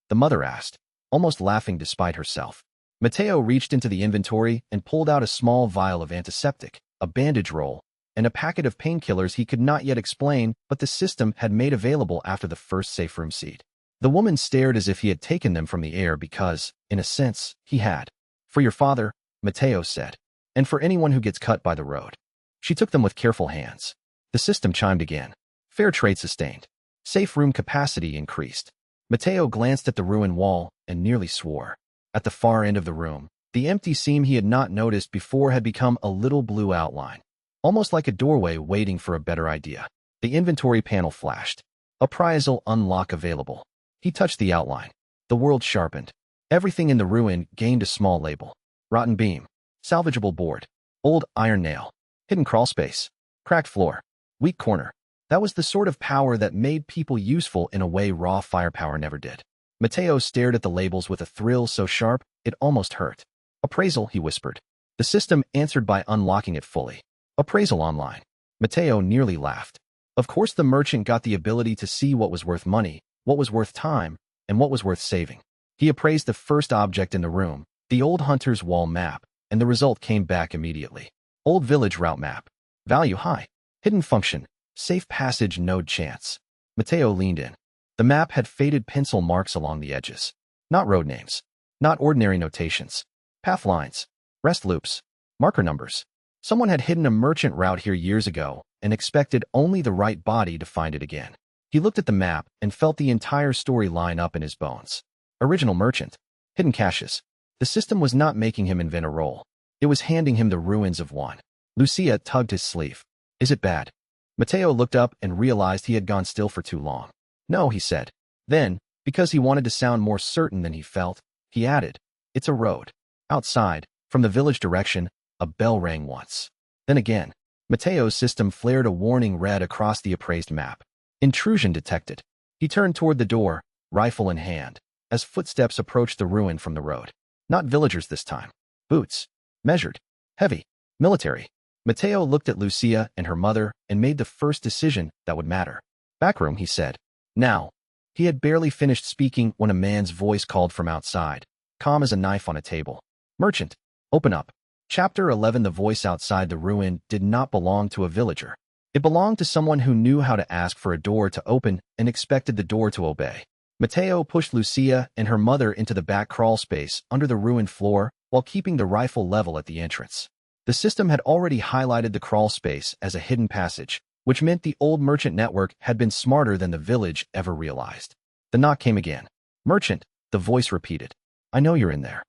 The mother asked, almost laughing despite herself. Mateo reached into the inventory and pulled out a small vial of antiseptic, a bandage roll, and a packet of painkillers he could not yet explain, but the system had made available after the first safe room seed. The woman stared as if he had taken them from the air because, in a sense, he had. For your father, Mateo said, and for anyone who gets cut by the road. She took them with careful hands. The system chimed again. Fair trade sustained. Safe room capacity increased. Mateo glanced at the ruined wall and nearly swore. At the far end of the room, the empty seam he had not noticed before had become a little blue outline, almost like a doorway waiting for a better idea. The inventory panel flashed. Appraisal unlock available. He touched the outline. The world sharpened. Everything in the ruin gained a small label. Rotten beam. Salvageable board. Old iron nail. Hidden crawl space. Cracked floor. Weak corner. That was the sort of power that made people useful in a way raw firepower never did. Mateo stared at the labels with a thrill so sharp, it almost hurt. Appraisal, he whispered. The system answered by unlocking it fully. Appraisal online. Mateo nearly laughed. Of course the merchant got the ability to see what was worth money, what was worth time, and what was worth saving. He appraised the first object in the room, the old hunter's wall map, and the result came back immediately. Old village route map. Value high. Hidden function. Safe passage node chance. Mateo leaned in. The map had faded pencil marks along the edges. Not road names. Not ordinary notations. Path lines. Rest loops. Marker numbers. Someone had hidden a merchant route here years ago and expected only the right body to find it again. He looked at the map and felt the entire story line up in his bones. Original merchant. Hidden caches. The system was not making him invent a role. It was handing him the ruins of one. Lucia tugged his sleeve. Is it bad? Mateo looked up and realized he had gone still for too long. No, he said. Then, because he wanted to sound more certain than he felt, he added, it's a road. Outside, from the village direction, a bell rang once. Then again, Mateo's system flared a warning red across the appraised map. Intrusion detected. He turned toward the door, rifle in hand, as footsteps approached the ruin from the road. Not villagers this time. Boots. Measured. Heavy. Military. Mateo looked at Lucia and her mother and made the first decision that would matter. Backroom, he said. Now. He had barely finished speaking when a man's voice called from outside, calm as a knife on a table. Merchant. Open up. Chapter 11. The voice outside the ruin did not belong to a villager. It belonged to someone who knew how to ask for a door to open and expected the door to obey. Mateo pushed Lucia and her mother into the back crawl space under the ruined floor while keeping the rifle level at the entrance. The system had already highlighted the crawl space as a hidden passage, which meant the old merchant network had been smarter than the village ever realized. The knock came again. Merchant, the voice repeated. I know you're in there.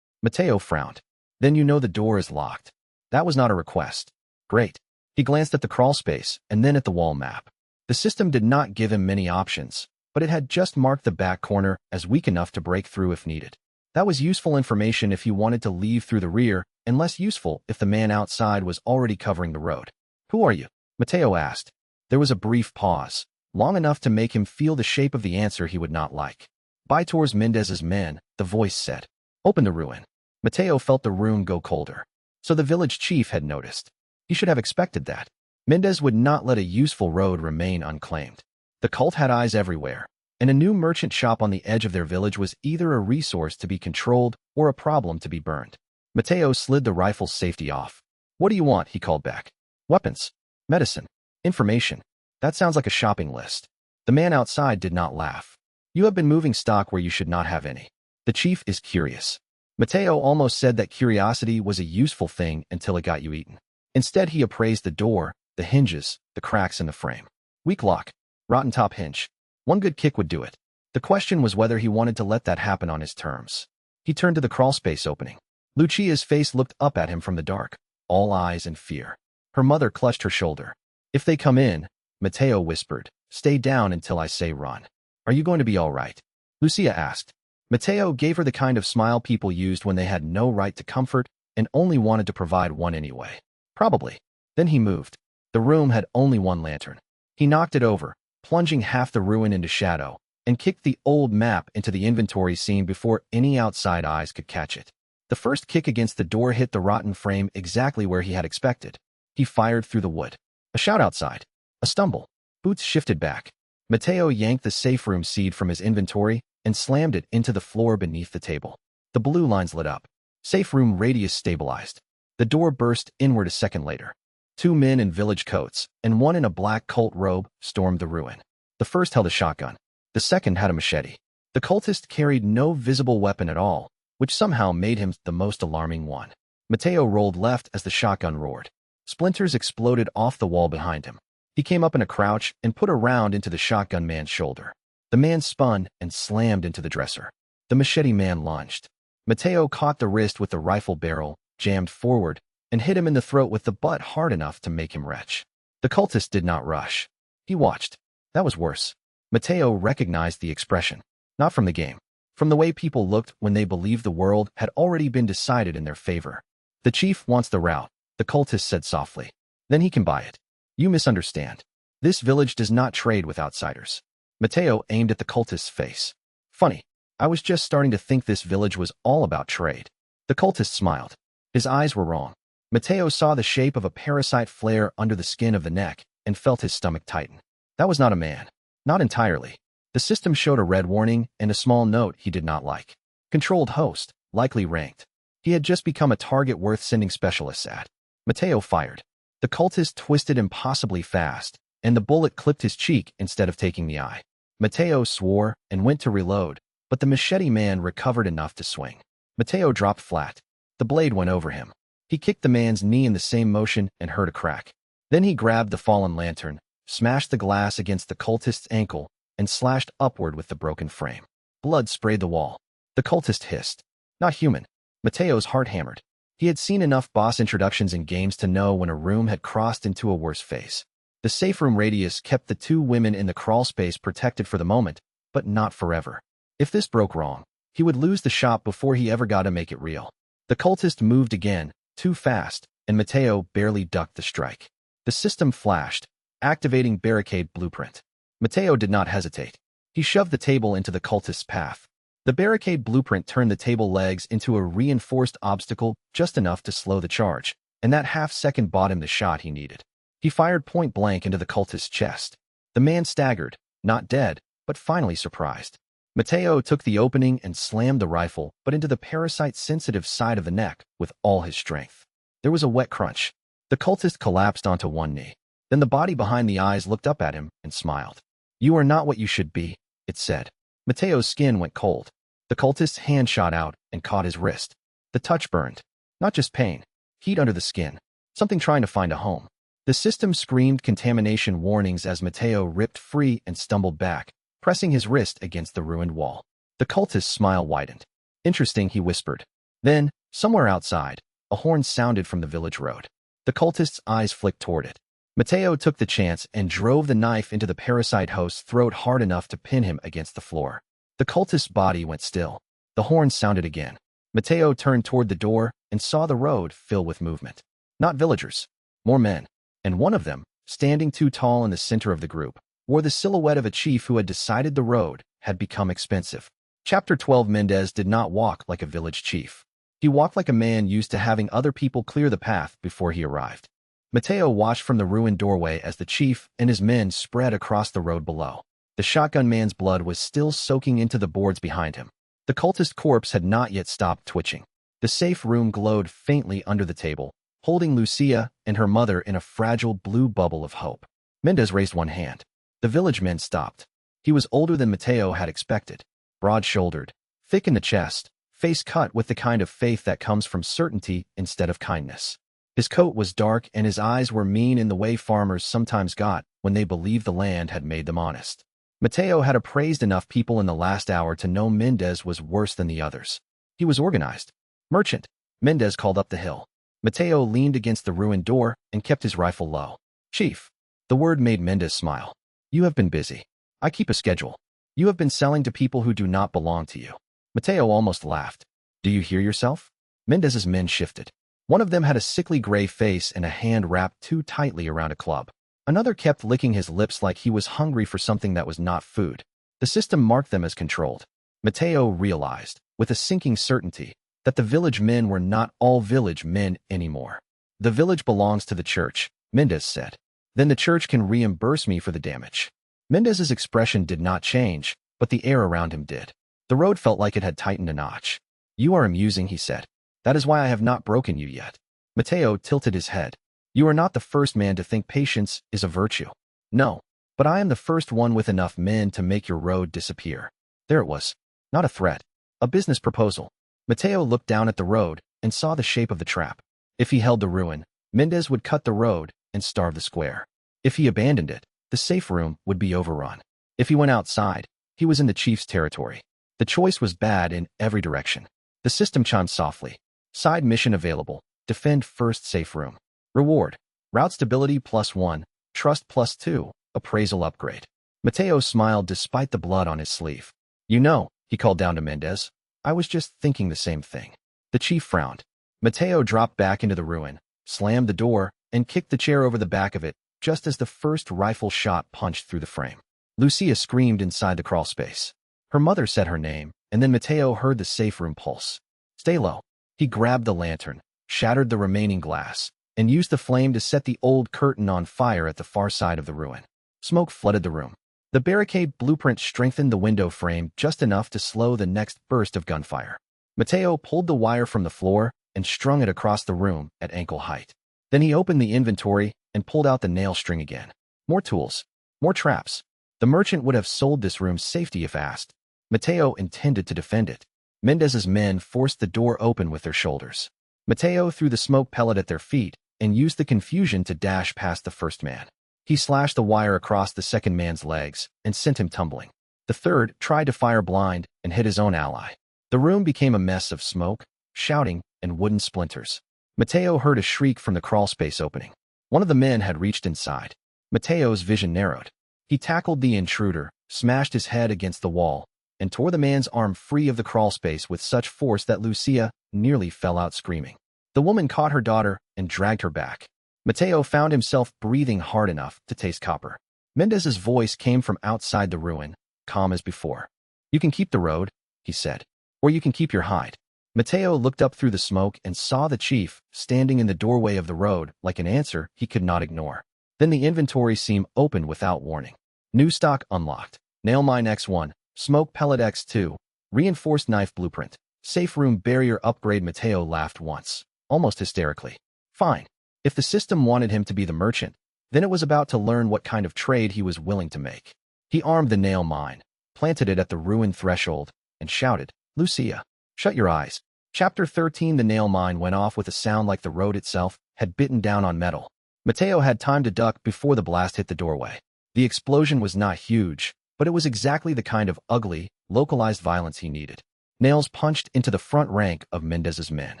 Mateo frowned. Then you know the door is locked. That was not a request. Great. He glanced at the crawl space and then at the wall map. The system did not give him many options, but it had just marked the back corner as weak enough to break through if needed. That was useful information if he wanted to leave through the rear, and less useful if the man outside was already covering the road. Who are you? Mateo asked. There was a brief pause, long enough to make him feel the shape of the answer he would not like. Vitor's Mendez's men, the voice said. Open the ruin. Mateo felt the room go colder. So the village chief had noticed. He should have expected that. Mendez would not let a useful road remain unclaimed. The cult had eyes everywhere, and a new merchant shop on the edge of their village was either a resource to be controlled or a problem to be burned. Mateo slid the rifle's safety off. What do you want? He called back. Weapons. Medicine. Information. That sounds like a shopping list. The man outside did not laugh. You have been moving stock where you should not have any. The chief is curious. Mateo almost said that curiosity was a useful thing until it got you eaten. Instead, he appraised the door, the hinges, the cracks in the frame. Weak lock. Rotten top hinge. One good kick would do it. The question was whether he wanted to let that happen on his terms. He turned to the crawlspace opening. Lucia's face looked up at him from the dark, all eyes and fear. Her mother clutched her shoulder. If they come in, Mateo whispered, stay down until I say run. Are you going to be all right? Lucia asked. Mateo gave her the kind of smile people used when they had no right to comfort and only wanted to provide one anyway. Probably. Then he moved. The room had only one lantern. He knocked it over, plunging half the ruin into shadow, and kicked the old map into the inventory scene before any outside eyes could catch it. The first kick against the door hit the rotten frame exactly where he had expected. He fired through the wood. A shout outside. A stumble. Boots shifted back. Mateo yanked the safe room seed from his inventory and slammed it into the floor beneath the table. The blue lines lit up. Safe room radius stabilized. The door burst inward a second later. 2 men in village coats, and 1 in a black cult robe, stormed the ruin. The first held a shotgun. The second had a machete. The cultist carried no visible weapon at all, which somehow made him the most alarming one. Mateo rolled left as the shotgun roared. Splinters exploded off the wall behind him. He came up in a crouch and put a round into the shotgun man's shoulder. The man spun and slammed into the dresser. The machete man lunged. Mateo caught the wrist with the rifle barrel, jammed forward, and hit him in the throat with the butt hard enough to make him retch. The cultist did not rush. He watched. That was worse. Mateo recognized the expression. Not from the game. From the way people looked when they believed the world had already been decided in their favor. The chief wants the route, the cultist said softly. Then he can buy it. You misunderstand. This village does not trade with outsiders. Mateo aimed at the cultist's face. Funny. I was just starting to think this village was all about trade. The cultist smiled. His eyes were wrong. Mateo saw the shape of a parasite flare under the skin of the neck and felt his stomach tighten. That was not a man. Not entirely. The system showed a red warning and a small note he did not like. Controlled host, likely ranked. He had just become a target worth sending specialists at. Mateo fired. The cultist twisted impossibly fast, and the bullet clipped his cheek instead of taking the eye. Mateo swore and went to reload, but the machete man recovered enough to swing. Mateo dropped flat. The blade went over him. He kicked the man's knee in the same motion and heard a crack. Then he grabbed the fallen lantern, smashed the glass against the cultist's ankle, and slashed upward with the broken frame. Blood sprayed the wall. The cultist hissed. Not human. Mateo's heart hammered. He had seen enough boss introductions in games to know when a room had crossed into a worse phase. The safe room radius kept the 2 women in the crawl space protected for the moment, but not forever. If this broke wrong, he would lose the shop before he ever got to make it real. The cultist moved again, too fast, and Mateo barely ducked the strike. The system flashed, activating barricade blueprint. Mateo did not hesitate. He shoved the table into the cultist's path. The barricade blueprint turned the table legs into a reinforced obstacle just enough to slow the charge, and that half-second bought him the shot he needed. He fired point blank into the cultist's chest. The man staggered, not dead, but finally surprised. Mateo took the opening and slammed the rifle, but into the parasite-sensitive side of the neck with all his strength. There was a wet crunch. The cultist collapsed onto one knee. Then the body behind the eyes looked up at him and smiled. You are not what you should be, it said. Mateo's skin went cold. The cultist's hand shot out and caught his wrist. The touch burned. Not just pain. Heat under the skin. Something trying to find a home. The system screamed contamination warnings as Mateo ripped free and stumbled back, pressing his wrist against the ruined wall. The cultist's smile widened. Interesting, he whispered. Then, somewhere outside, a horn sounded from the village road. The cultist's eyes flicked toward it. Mateo took the chance and drove the knife into the parasite host's throat hard enough to pin him against the floor. The cultist's body went still. The horn sounded again. Mateo turned toward the door and saw the road fill with movement. Not villagers. More men. And one of them, standing too tall in the center of the group, wore the silhouette of a chief who had decided the road had become expensive. Chapter 12. Mendez did not walk like a village chief. He walked like a man used to having other people clear the path before he arrived. Mateo watched from the ruined doorway as the chief and his men spread across the road below. The shotgun man's blood was still soaking into the boards behind him. The cultist corpse had not yet stopped twitching. The safe room glowed faintly under the table, holding Lucia and her mother in a fragile blue bubble of hope. Mendez raised one hand. The village men stopped. He was older than Mateo had expected. Broad-shouldered, thick in the chest, face cut with the kind of faith that comes from certainty instead of kindness. His coat was dark and his eyes were mean in the way farmers sometimes got when they believed the land had made them honest. Mateo had appraised enough people in the last hour to know Mendez was worse than the others. He was organized. Merchant. Mendez called up the hill. Mateo leaned against the ruined door and kept his rifle low. Chief. The word made Mendez smile. You have been busy. I keep a schedule. You have been selling to people who do not belong to you. Mateo almost laughed. Do you hear yourself? Mendez's men shifted. One of them had a sickly gray face and a hand wrapped too tightly around a club. Another kept licking his lips like he was hungry for something that was not food. The system marked them as controlled. Mateo realized, with a sinking certainty, that the village men were not all village men anymore. The village belongs to the church, Mendez said. Then the church can reimburse me for the damage. Mendez's expression did not change, but the air around him did. The road felt like it had tightened a notch. You are amusing, he said. That is why I have not broken you yet. Mateo tilted his head. You are not the first man to think patience is a virtue. No, but I am the first one with enough men to make your road disappear. There it was. Not a threat. A business proposal. Mateo looked down at the road and saw the shape of the trap. If he held the ruin, Mendez would cut the road and starve the square. If he abandoned it, the safe room would be overrun. If he went outside, he was in the chief's territory. The choice was bad in every direction. The system chimed softly. Side mission available. Defend first safe room. Reward. Route stability +1. Trust +2. Appraisal upgrade. Mateo smiled despite the blood on his sleeve. You know, he called down to Mendez. I was just thinking the same thing. The chief frowned. Mateo dropped back into the ruin, slammed the door, and kicked the chair over the back of it, just as the first rifle shot punched through the frame. Lucia screamed inside the crawl space. Her mother said her name, and then Mateo heard the safe room pulse. Stay low. He grabbed the lantern, shattered the remaining glass, and used the flame to set the old curtain on fire at the far side of the ruin. Smoke flooded the room. The barricade blueprint strengthened the window frame just enough to slow the next burst of gunfire. Mateo pulled the wire from the floor and strung it across the room at ankle height. Then he opened the inventory and pulled out the nail string again. More tools. More traps. The merchant would have sold this room's safety if asked. Mateo intended to defend it. Mendez's men forced the door open with their shoulders. Mateo threw the smoke pellet at their feet and used the confusion to dash past the first man. He slashed the wire across the second man's legs and sent him tumbling. The third tried to fire blind and hit his own ally. The room became a mess of smoke, shouting, and wooden splinters. Mateo heard a shriek from the crawlspace opening. One of the men had reached inside. Mateo's vision narrowed. He tackled the intruder, smashed his head against the wall, and tore the man's arm free of the crawlspace with such force that Lucia nearly fell out screaming. The woman caught her daughter and dragged her back. Mateo found himself breathing hard enough to taste copper. Mendez's voice came from outside the ruin, calm as before. You can keep the road, he said, or you can keep your hide. Mateo looked up through the smoke and saw the chief standing in the doorway of the road like an answer he could not ignore. Then the inventory seam opened without warning. New stock unlocked. Nail mine X1, smoke pellet X2, reinforced knife blueprint, safe room barrier upgrade. Mateo laughed once, almost hysterically. Fine. If the system wanted him to be the merchant, then it was about to learn what kind of trade he was willing to make. He armed the nail mine, planted it at the ruined threshold, and shouted, Lucia, shut your eyes. Chapter 13. The nail mine went off with a sound like the road itself had bitten down on metal. Mateo had time to duck before the blast hit the doorway. The explosion was not huge, but it was exactly the kind of ugly, localized violence he needed. Nails punched into the front rank of Mendez's men.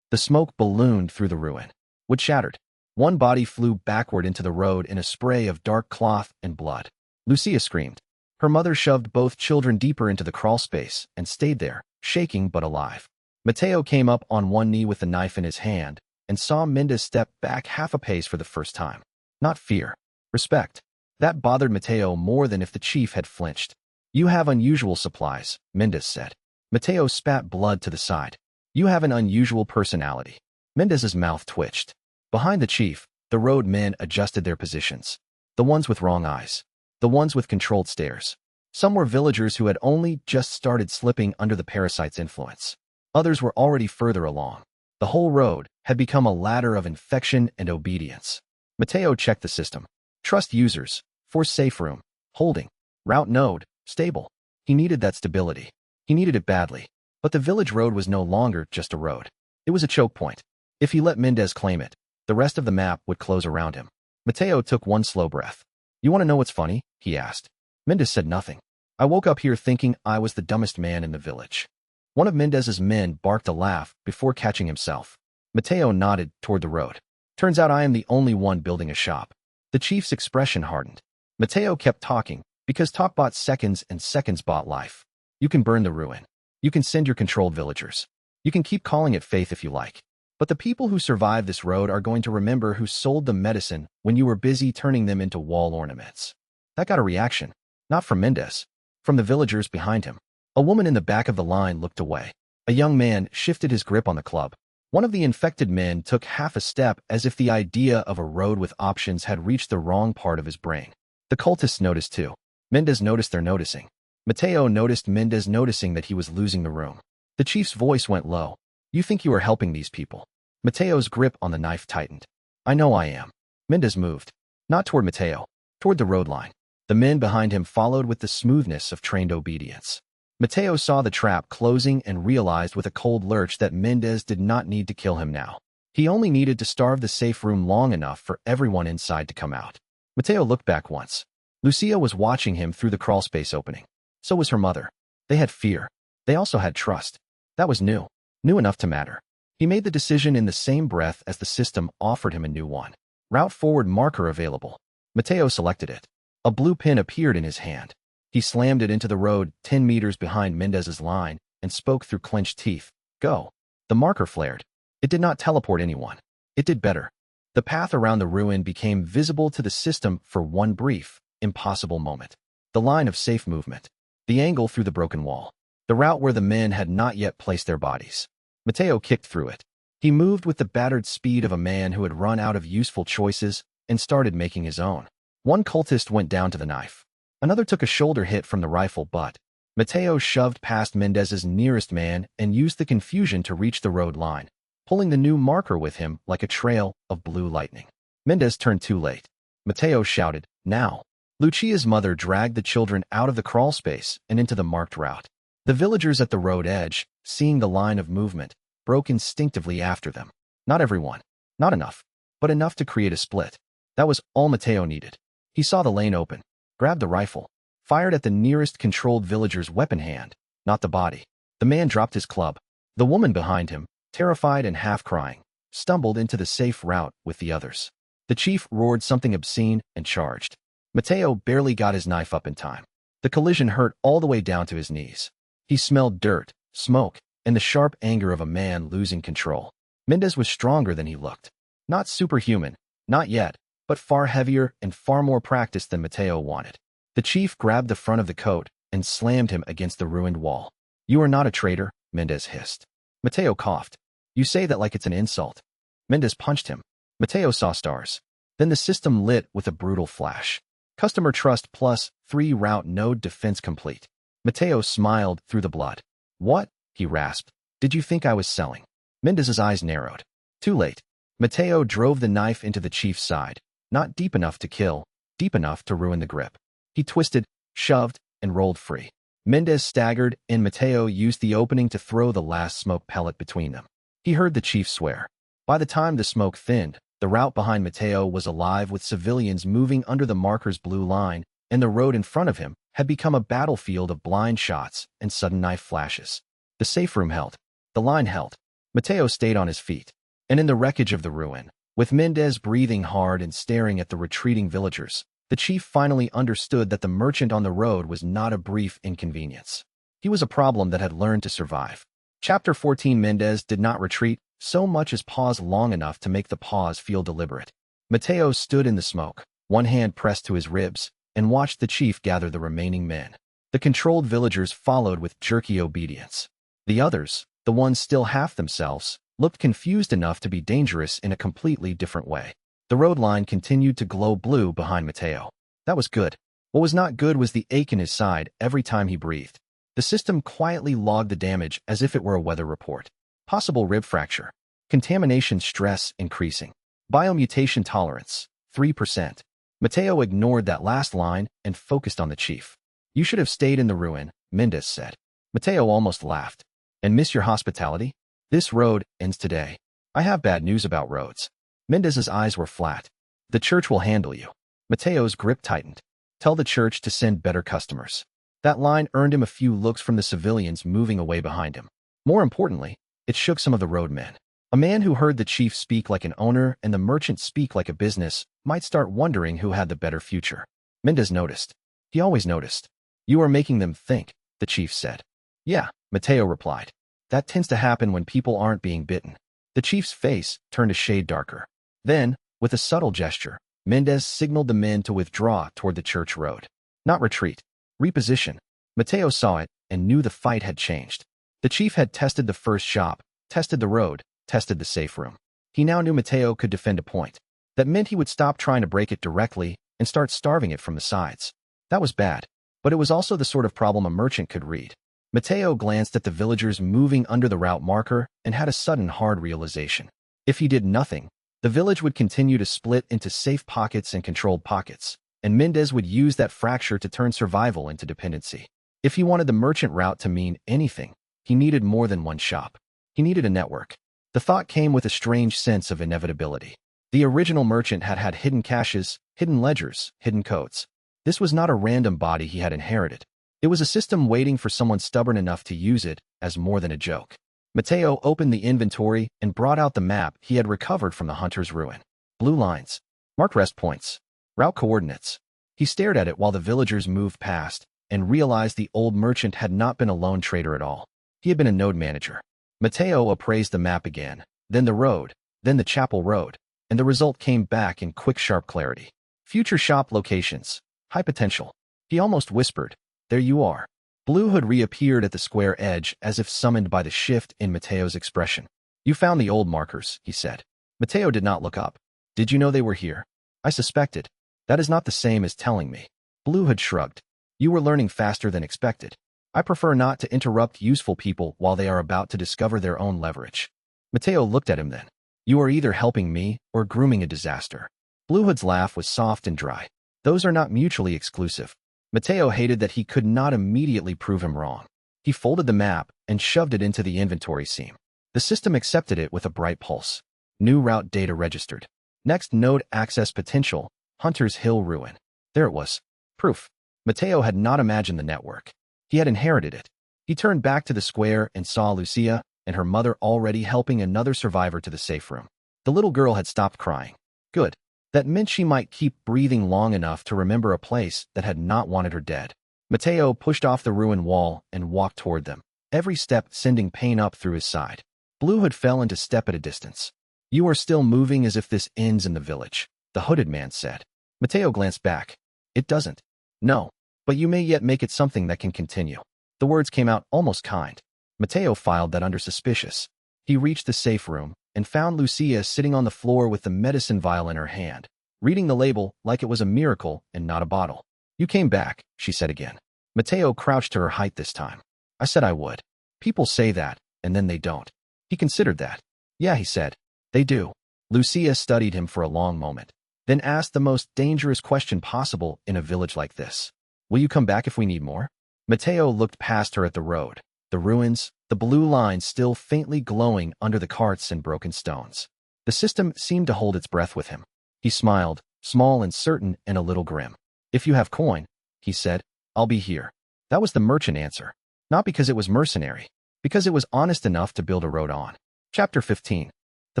The smoke ballooned through the ruin. Wood shattered. One body flew backward into the road in a spray of dark cloth and blood. Lucia screamed. Her mother shoved both children deeper into the crawlspace and stayed there, shaking but alive. Mateo came up on one knee with the knife in his hand and saw Mendez step back half a pace for the first time. Not fear. Respect. That bothered Mateo more than if the chief had flinched. You have unusual supplies, Mendez said. Mateo spat blood to the side. You have an unusual personality. Mendez's mouth twitched. Behind the chief, the road men adjusted their positions. The ones with wrong eyes. The ones with controlled stares. Some were villagers who had only just started slipping under the parasite's influence. Others were already further along. The whole road had become a ladder of infection and obedience. Mateo checked the system. Trust users. Force safe room. Holding. Route node. Stable. He needed that stability. He needed it badly. But the village road was no longer just a road. It was a choke point. If he let Mendez claim it, the rest of the map would close around him. Mateo took one slow breath. You want to know what's funny? He asked. Mendez said nothing. I woke up here thinking I was the dumbest man in the village. One of Mendez's men barked a laugh before catching himself. Mateo nodded toward the road. Turns out I am the only one building a shop. The chief's expression hardened. Mateo kept talking, because talk bought seconds and seconds bought life. You can burn the ruin. You can send your controlled villagers. You can keep calling it faith if you like. But the people who survive this road are going to remember who sold them medicine when you were busy turning them into wall ornaments. That got a reaction, not from Mendez, from the villagers behind him. A woman in the back of the line looked away. A young man shifted his grip on the club. One of the infected men took half a step as if the idea of a road with options had reached the wrong part of his brain. The cultists noticed too. Mendez noticed their noticing. Mateo noticed Mendez noticing that he was losing the room. The chief's voice went low. You think you are helping these people? Mateo's grip on the knife tightened. I know I am. Mendez moved. Not toward Mateo. Toward the road line. The men behind him followed with the smoothness of trained obedience. Mateo saw the trap closing and realized with a cold lurch that Mendez did not need to kill him now. He only needed to starve the safe room long enough for everyone inside to come out. Mateo looked back once. Lucia was watching him through the crawlspace opening. So was her mother. They had fear. They also had trust. That was new. New enough to matter. He made the decision in the same breath as the system offered him a new one. Route forward marker available. Mateo selected it. A blue pin appeared in his hand. He slammed it into the road 10 meters behind Mendez's line and spoke through clenched teeth. Go. The marker flared. It did not teleport anyone. It did better. The path around the ruin became visible to the system for one brief, impossible moment. The line of safe movement. The angle through the broken wall. The route where the men had not yet placed their bodies. Mateo kicked through it. He moved with the battered speed of a man who had run out of useful choices and started making his own. One cultist went down to the knife. Another took a shoulder hit from the rifle butt. Mateo shoved past Mendez's nearest man and used the confusion to reach the road line, pulling the new marker with him like a trail of blue lightning. Mendez turned too late. Mateo shouted, now. Lucia's mother dragged the children out of the crawl space and into the marked route. The villagers at the road edge, seeing the line of movement, broke instinctively after them. Not everyone. Not enough. But enough to create a split. That was all Mateo needed. He saw the lane open. Grabbed the rifle, fired at the nearest controlled villager's weapon hand, not the body. The man dropped his club. The woman behind him, terrified and half crying, stumbled into the safe route with the others. The chief roared something obscene and charged. Mateo barely got his knife up in time. The collision hurt all the way down to his knees. He smelled dirt, smoke, and the sharp anger of a man losing control. Mendez was stronger than he looked. Not superhuman, not yet, but far heavier and far more practiced than Mateo wanted. The chief grabbed the front of the coat and slammed him against the ruined wall. You are not a traitor, Mendez hissed. Mateo coughed. You say that like it's an insult. Mendez punched him. Mateo saw stars. Then the system lit with a brutal flash. Customer trust plus 3 route node defense complete. Mateo smiled through the blood. What? He rasped. Did you think I was selling? Mendez's eyes narrowed. Too late. Mateo drove the knife into the chief's side. Not deep enough to kill, deep enough to ruin the grip. He twisted, shoved, and rolled free. Mendez staggered, and Mateo used the opening to throw the last smoke pellet between them. He heard the chief swear. By the time the smoke thinned, the route behind Mateo was alive with civilians moving under the marker's blue line, and the road in front of him had become a battlefield of blind shots and sudden knife flashes. The safe room held. The line held. Mateo stayed on his feet. And in the wreckage of the ruin, with Mendez breathing hard and staring at the retreating villagers, the chief finally understood that the merchant on the road was not a brief inconvenience. He was a problem that had learned to survive. Chapter 14. Mendez did not retreat so much as pause long enough to make the pause feel deliberate. Mateo stood in the smoke, one hand pressed to his ribs, and watched the chief gather the remaining men. The controlled villagers followed with jerky obedience. The others, the ones still half themselves, looked confused enough to be dangerous in a completely different way. The road line continued to glow blue behind Mateo. That was good. What was not good was the ache in his side every time he breathed. The system quietly logged the damage as if it were a weather report. Possible rib fracture. Contamination stress increasing. Biomutation tolerance, 3%. Mateo ignored that last line and focused on the chief. You should have stayed in the ruin, Mendez said. Mateo almost laughed. And miss your hospitality? This road ends today. I have bad news about roads. Mendez's eyes were flat. The church will handle you. Mateo's grip tightened. Tell the church to send better customers. That line earned him a few looks from the civilians moving away behind him. More importantly, it shook some of the roadmen. A man who heard the chief speak like an owner and the merchant speak like a business might start wondering who had the better future. Mendez noticed. He always noticed. You are making them think, the chief said. Yeah, Mateo replied. That tends to happen when people aren't being bitten. The chief's face turned a shade darker. Then, with a subtle gesture, Mendez signaled the men to withdraw toward the church road. Not retreat. Reposition. Mateo saw it and knew the fight had changed. The chief had tested the first shop, tested the road, tested the safe room. He now knew Mateo could defend a point. That meant he would stop trying to break it directly and start starving it from the sides. That was bad, but it was also the sort of problem a merchant could read. Mateo glanced at the villagers moving under the route marker and had a sudden hard realization. If he did nothing, the village would continue to split into safe pockets and controlled pockets, and Mendez would use that fracture to turn survival into dependency. If he wanted the merchant route to mean anything, he needed more than one shop. He needed a network. The thought came with a strange sense of inevitability. The original merchant had had hidden caches, hidden ledgers, hidden codes. This was not a random body he had inherited. It was a system waiting for someone stubborn enough to use it as more than a joke. Mateo opened the inventory and brought out the map he had recovered from the hunter's ruin. Blue lines. Marked rest points. Route coordinates. He stared at it while the villagers moved past and realized the old merchant had not been a lone trader at all. He had been a node manager. Mateo appraised the map again, then the road, then the chapel road, and the result came back in quick, sharp clarity. Future shop locations. High potential. He almost whispered, "There you are." Blue Hood reappeared at the square edge as if summoned by the shift in Mateo's expression. "You found the old markers," he said. Mateo did not look up. "Did you know they were here?" "I suspected. That is not the same as telling me." Blue Hood shrugged. "You were learning faster than expected. I prefer not to interrupt useful people while they are about to discover their own leverage." Mateo looked at him then. "You are either helping me or grooming a disaster." Blue Hood's laugh was soft and dry. "Those are not mutually exclusive." Mateo hated that he could not immediately prove him wrong. He folded the map and shoved it into the inventory seam. The system accepted it with a bright pulse. New route data registered. Next node access potential, Hunter's Hill Ruin. There it was. Proof. Mateo had not imagined the network. He had inherited it. He turned back to the square and saw Lucia and her mother already helping another survivor to the safe room. The little girl had stopped crying. Good. That meant she might keep breathing long enough to remember a place that had not wanted her dead. Mateo pushed off the ruin wall and walked toward them, every step sending pain up through his side. Blue Hood fell into step at a distance. "You are still moving as if this ends in the village," the hooded man said. Mateo glanced back. "It doesn't." "No, but you may yet make it something that can continue." The words came out almost kind. Mateo filed that under suspicious. He reached the safe room and found Lucia sitting on the floor with the medicine vial in her hand, reading the label like it was a miracle and not a bottle. "You came back," she said again. Mateo crouched to her height this time. "I said I would. People say that, and then they don't." He considered that. "Yeah," he said. "They do." Lucia studied him for a long moment, then asked the most dangerous question possible in a village like this. "Will you come back if we need more?" Mateo looked past her at the road, the ruins, the blue lines still faintly glowing under the carts and broken stones. The system seemed to hold its breath with him. He smiled, small and certain and a little grim. "If you have coin," he said, "I'll be here." That was the merchant answer. Not because it was mercenary, because it was honest enough to build a road on. Chapter 15. The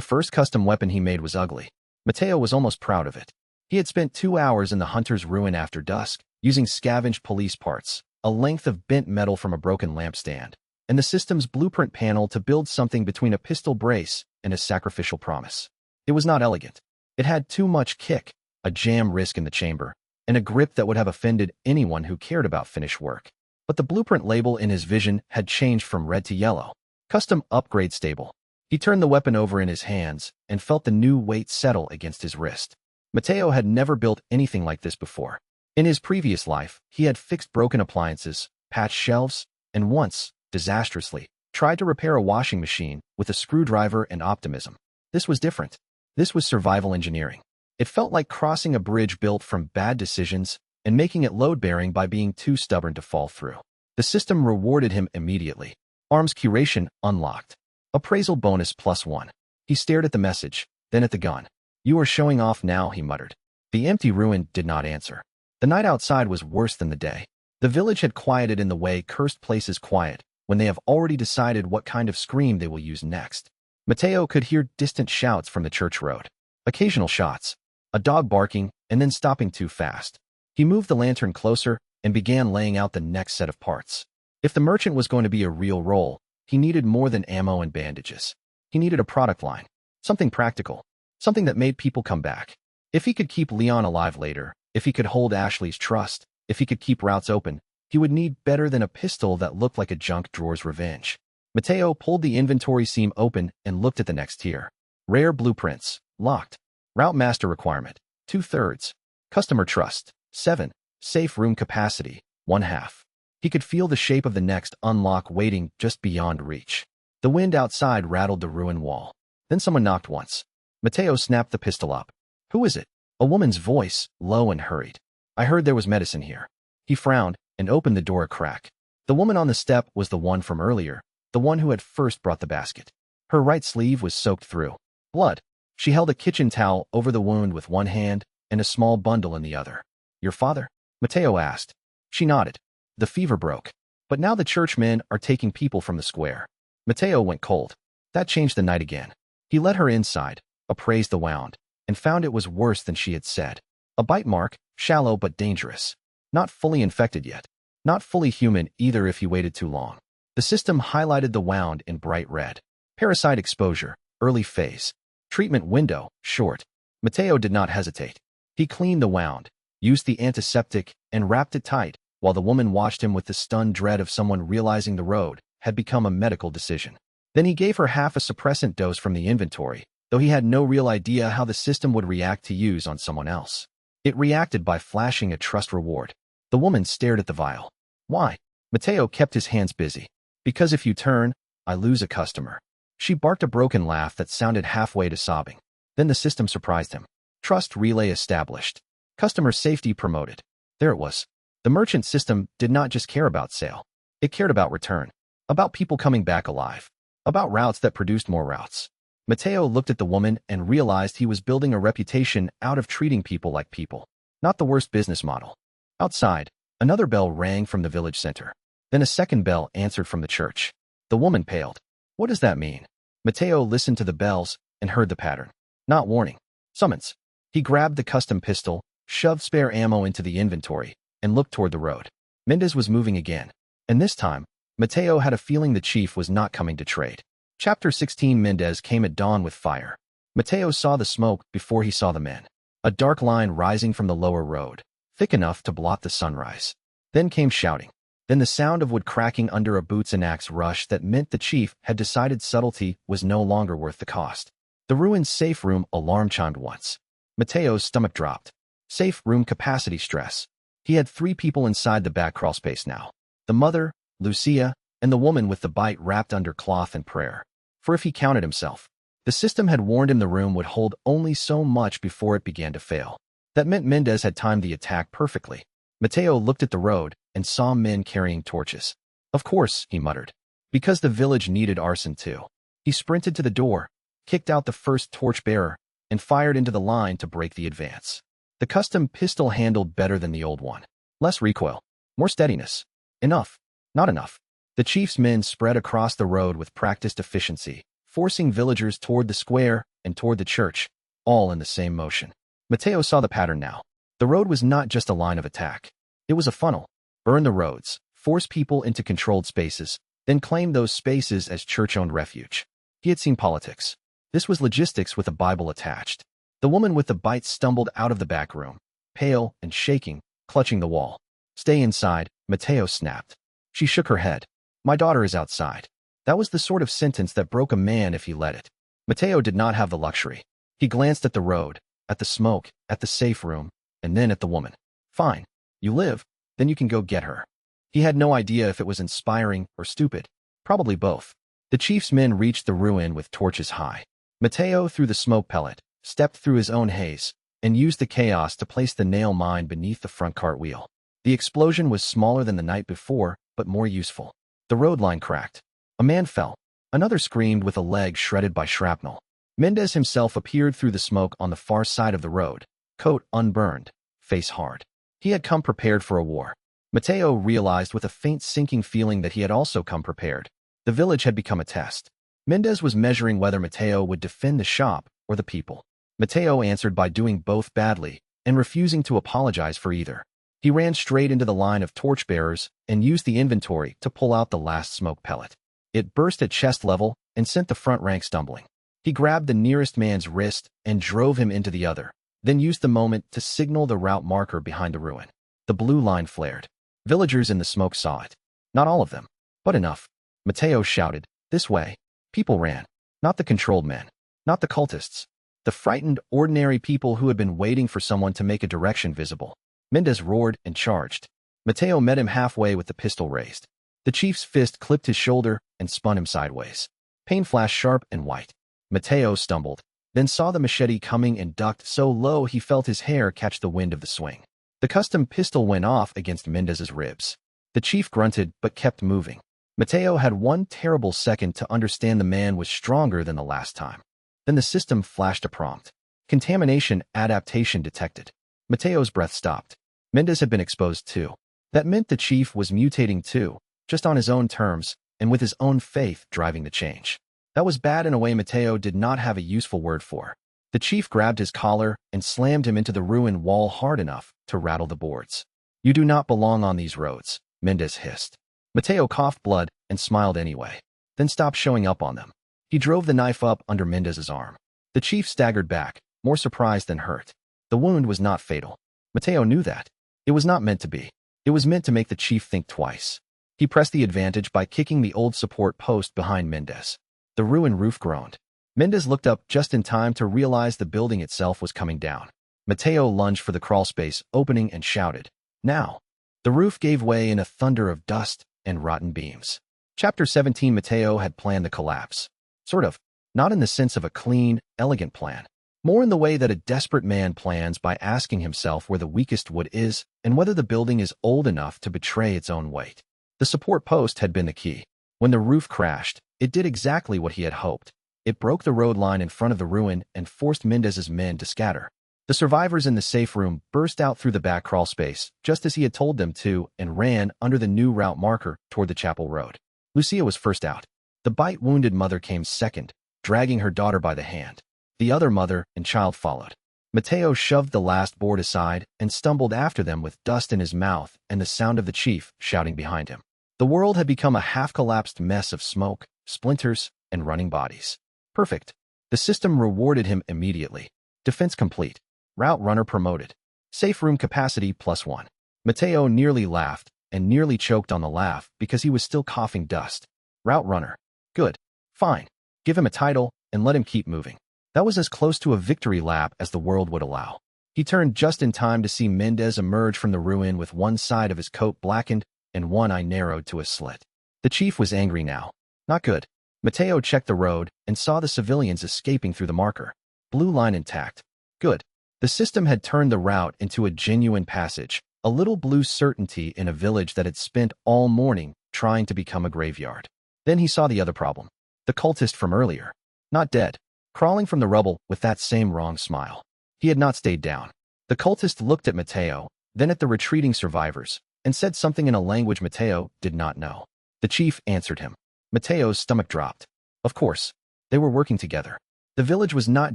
first custom weapon he made was ugly. Mateo was almost proud of it. He had spent 2 hours in the hunter's ruin after dusk, using scavenged police parts, a length of bent metal from a broken lampstand, and the system's blueprint panel to build something between a pistol brace and a sacrificial promise. It was not elegant. It had too much kick, a jam risk in the chamber, and a grip that would have offended anyone who cared about finished work. But the blueprint label in his vision had changed from red to yellow. Custom upgrade stable. He turned the weapon over in his hands and felt the new weight settle against his wrist. Mateo had never built anything like this before. In his previous life, he had fixed broken appliances, patched shelves, and once, disastrously, tried to repair a washing machine with a screwdriver and optimism. This was different. This was survival engineering. It felt like crossing a bridge built from bad decisions and making it load-bearing by being too stubborn to fall through. The system rewarded him immediately. Arms curation unlocked. Appraisal bonus +1. He stared at the message, then at the gun. "You are showing off now," he muttered. The empty ruin did not answer. The night outside was worse than the day. The village had quieted in the way cursed places quiet, when they have already decided what kind of scream they will use next. Mateo could hear distant shouts from the church road. Occasional shots. A dog barking, and then stopping too fast. He moved the lantern closer and began laying out the next set of parts. If the merchant was going to be a real role, he needed more than ammo and bandages. He needed a product line. Something practical. Something that made people come back. If he could keep Leon alive later, if he could hold Ashley's trust, if he could keep routes open, he would need better than a pistol that looked like a junk drawer's revenge. Mateo pulled the inventory seam open and looked at the next tier. Rare blueprints. Locked. Route master requirement. 2/3. Customer trust. 7. Safe room capacity. 1/2. He could feel the shape of the next unlock waiting just beyond reach. The wind outside rattled the ruined wall. Then someone knocked once. Mateo snapped the pistol up. Who is it? A woman's voice, low and hurried. I heard there was medicine here. He frowned and opened the door a crack. The woman on the step was the one from earlier, the one who had first brought the basket. Her right sleeve was soaked through blood. She held a kitchen towel over the wound with one hand and a small bundle in the other. Your father? Mateo asked. She nodded. The fever broke. But now the churchmen are taking people from the square. Mateo went cold. That changed the night again. He led her inside, appraised the wound, and found it was worse than she had said. A bite mark, shallow but dangerous. Not fully infected yet. Not fully human either if he waited too long. The system highlighted the wound in bright red. Parasite exposure, early phase. Treatment window, short. Mateo did not hesitate. He cleaned the wound, used the antiseptic, and wrapped it tight, while the woman watched him with the stunned dread of someone realizing the road had become a medical decision. Then he gave her half a suppressant dose from the inventory, though he had no real idea how the system would react to use on someone else. It reacted by flashing a trust reward. The woman stared at the vial. Why? Mateo kept his hands busy. Because if you turn, I lose a customer. She barked a broken laugh that sounded halfway to sobbing. Then the system surprised him. Trust relay established. Customer safety promoted. There it was. The merchant system did not just care about sale. It cared about return. About people coming back alive. About routes that produced more routes. Mateo looked at the woman and realized he was building a reputation out of treating people like people. Not the worst business model. Outside, another bell rang from the village center. Then a second bell answered from the church. The woman paled. What does that mean? Mateo listened to the bells and heard the pattern. Not warning. Summons. He grabbed the custom pistol, shoved spare ammo into the inventory, and looked toward the road. Mendez was moving again. And this time, Mateo had a feeling the chief was not coming to trade. Chapter 16. Mendez came at dawn with fire. Mateo saw the smoke before he saw the men. A dark line rising from the lower road, thick enough to blot the sunrise. Then came shouting. Then the sound of wood cracking under a boots and axe rush that meant the chief had decided subtlety was no longer worth the cost. The ruined safe room alarm chimed once. Mateo's stomach dropped. Safe room capacity stress. He had 3 people inside the back crawl space now. The mother, Lucia, and the woman with the bite wrapped under cloth and prayer. For if he counted himself, the system had warned him the room would hold only so much before it began to fail. That meant Mendez had timed the attack perfectly. Mateo looked at the road and saw men carrying torches. Of course, he muttered. Because the village needed arson too. He sprinted to the door, kicked out the first torchbearer, and fired into the line to break the advance. The custom pistol handled better than the old one. Less recoil. More steadiness. Enough. Not enough. The chief's men spread across the road with practiced efficiency, forcing villagers toward the square and toward the church, all in the same motion. Mateo saw the pattern now. The road was not just a line of attack. It was a funnel. Burn the roads, force people into controlled spaces, then claim those spaces as church-owned refuge. He had seen politics. This was logistics with a Bible attached. The woman with the bite stumbled out of the back room, pale and shaking, clutching the wall. Stay inside, Mateo snapped. She shook her head. My daughter is outside. That was the sort of sentence that broke a man if he let it. Mateo did not have the luxury. He glanced at the road, at the smoke, at the safe room, and then at the woman. Fine. You live, then you can go get her. He had no idea if it was inspiring or stupid. Probably both. The chief's men reached the ruin with torches high. Mateo threw the smoke pellet, stepped through his own haze, and used the chaos to place the nail mine beneath the front cart wheel. The explosion was smaller than the night before, but more useful. The road line cracked. A man fell. Another screamed with a leg shredded by shrapnel. Mendez himself appeared through the smoke on the far side of the road, coat unburned, face hard. He had come prepared for a war. Mateo realized with a faint sinking feeling that he had also come prepared. The village had become a test. Mendez was measuring whether Mateo would defend the shop or the people. Mateo answered by doing both badly and refusing to apologize for either. He ran straight into the line of torchbearers and used the inventory to pull out the last smoke pellet. It burst at chest level and sent the front rank stumbling. He grabbed the nearest man's wrist and drove him into the other, then used the moment to signal the route marker behind the ruin. The blue line flared. Villagers in the smoke saw it. Not all of them, but enough. Mateo shouted, "This way." People ran. Not the controlled men. Not the cultists. The frightened, ordinary people who had been waiting for someone to make a direction visible. Mendez roared and charged. Mateo met him halfway with the pistol raised. The chief's fist clipped his shoulder and spun him sideways. Pain flashed sharp and white. Mateo stumbled, then saw the machete coming and ducked so low he felt his hair catch the wind of the swing. The custom pistol went off against Mendez's ribs. The chief grunted but kept moving. Mateo had one terrible second to understand the man was stronger than the last time. Then the system flashed a prompt. Contamination adaptation detected. Mateo's breath stopped. Mendez had been exposed too. That meant the chief was mutating too, just on his own terms, and with his own faith driving the change. That was bad in a way Mateo did not have a useful word for. The chief grabbed his collar and slammed him into the ruin wall hard enough to rattle the boards. "You do not belong on these roads," Mendez hissed. Mateo coughed blood and smiled anyway, then stopped showing up on them. He drove the knife up under Mendez's arm. The chief staggered back, more surprised than hurt. The wound was not fatal. Mateo knew that. It was not meant to be. It was meant to make the chief think twice. He pressed the advantage by kicking the old support post behind Mendez. The ruin roof groaned. Mendez looked up just in time to realize the building itself was coming down. Mateo lunged for the crawlspace opening and shouted, "Now!" The roof gave way in a thunder of dust and rotten beams. Chapter 17. Mateo had planned the collapse. Sort of. Not in the sense of a clean, elegant plan. More in the way that a desperate man plans by asking himself where the weakest wood is and whether the building is old enough to betray its own weight. The support post had been the key. When the roof crashed, it did exactly what he had hoped. It broke the road line in front of the ruin and forced Mendez's men to scatter. The survivors in the safe room burst out through the back crawl space, just as he had told them to, and ran under the new route marker toward the chapel road. Lucia was first out. The bite-wounded mother came second, dragging her daughter by the hand. The other mother and child followed. Mateo shoved the last board aside and stumbled after them with dust in his mouth and the sound of the chief shouting behind him. The world had become a half-collapsed mess of smoke, splinters, and running bodies. Perfect. The system rewarded him immediately. Defense complete. Route runner promoted. Safe room capacity +1. Mateo nearly laughed and nearly choked on the laugh because he was still coughing dust. Route runner. Good. Fine. Give him a title and let him keep moving. That was as close to a victory lap as the world would allow. He turned just in time to see Mendez emerge from the ruin with one side of his coat blackened and one eye narrowed to a slit. The chief was angry now. Not good. Mateo checked the road and saw the civilians escaping through the marker. Blue line intact. Good. The system had turned the route into a genuine passage, a little blue certainty in a village that had spent all morning trying to become a graveyard. Then he saw the other problem. The cultist from earlier. Not dead. Crawling from the rubble with that same wrong smile. He had not stayed down. The cultist looked at Mateo, then at the retreating survivors, and said something in a language Mateo did not know. The chief answered him. Mateo's stomach dropped. Of course. They were working together. The village was not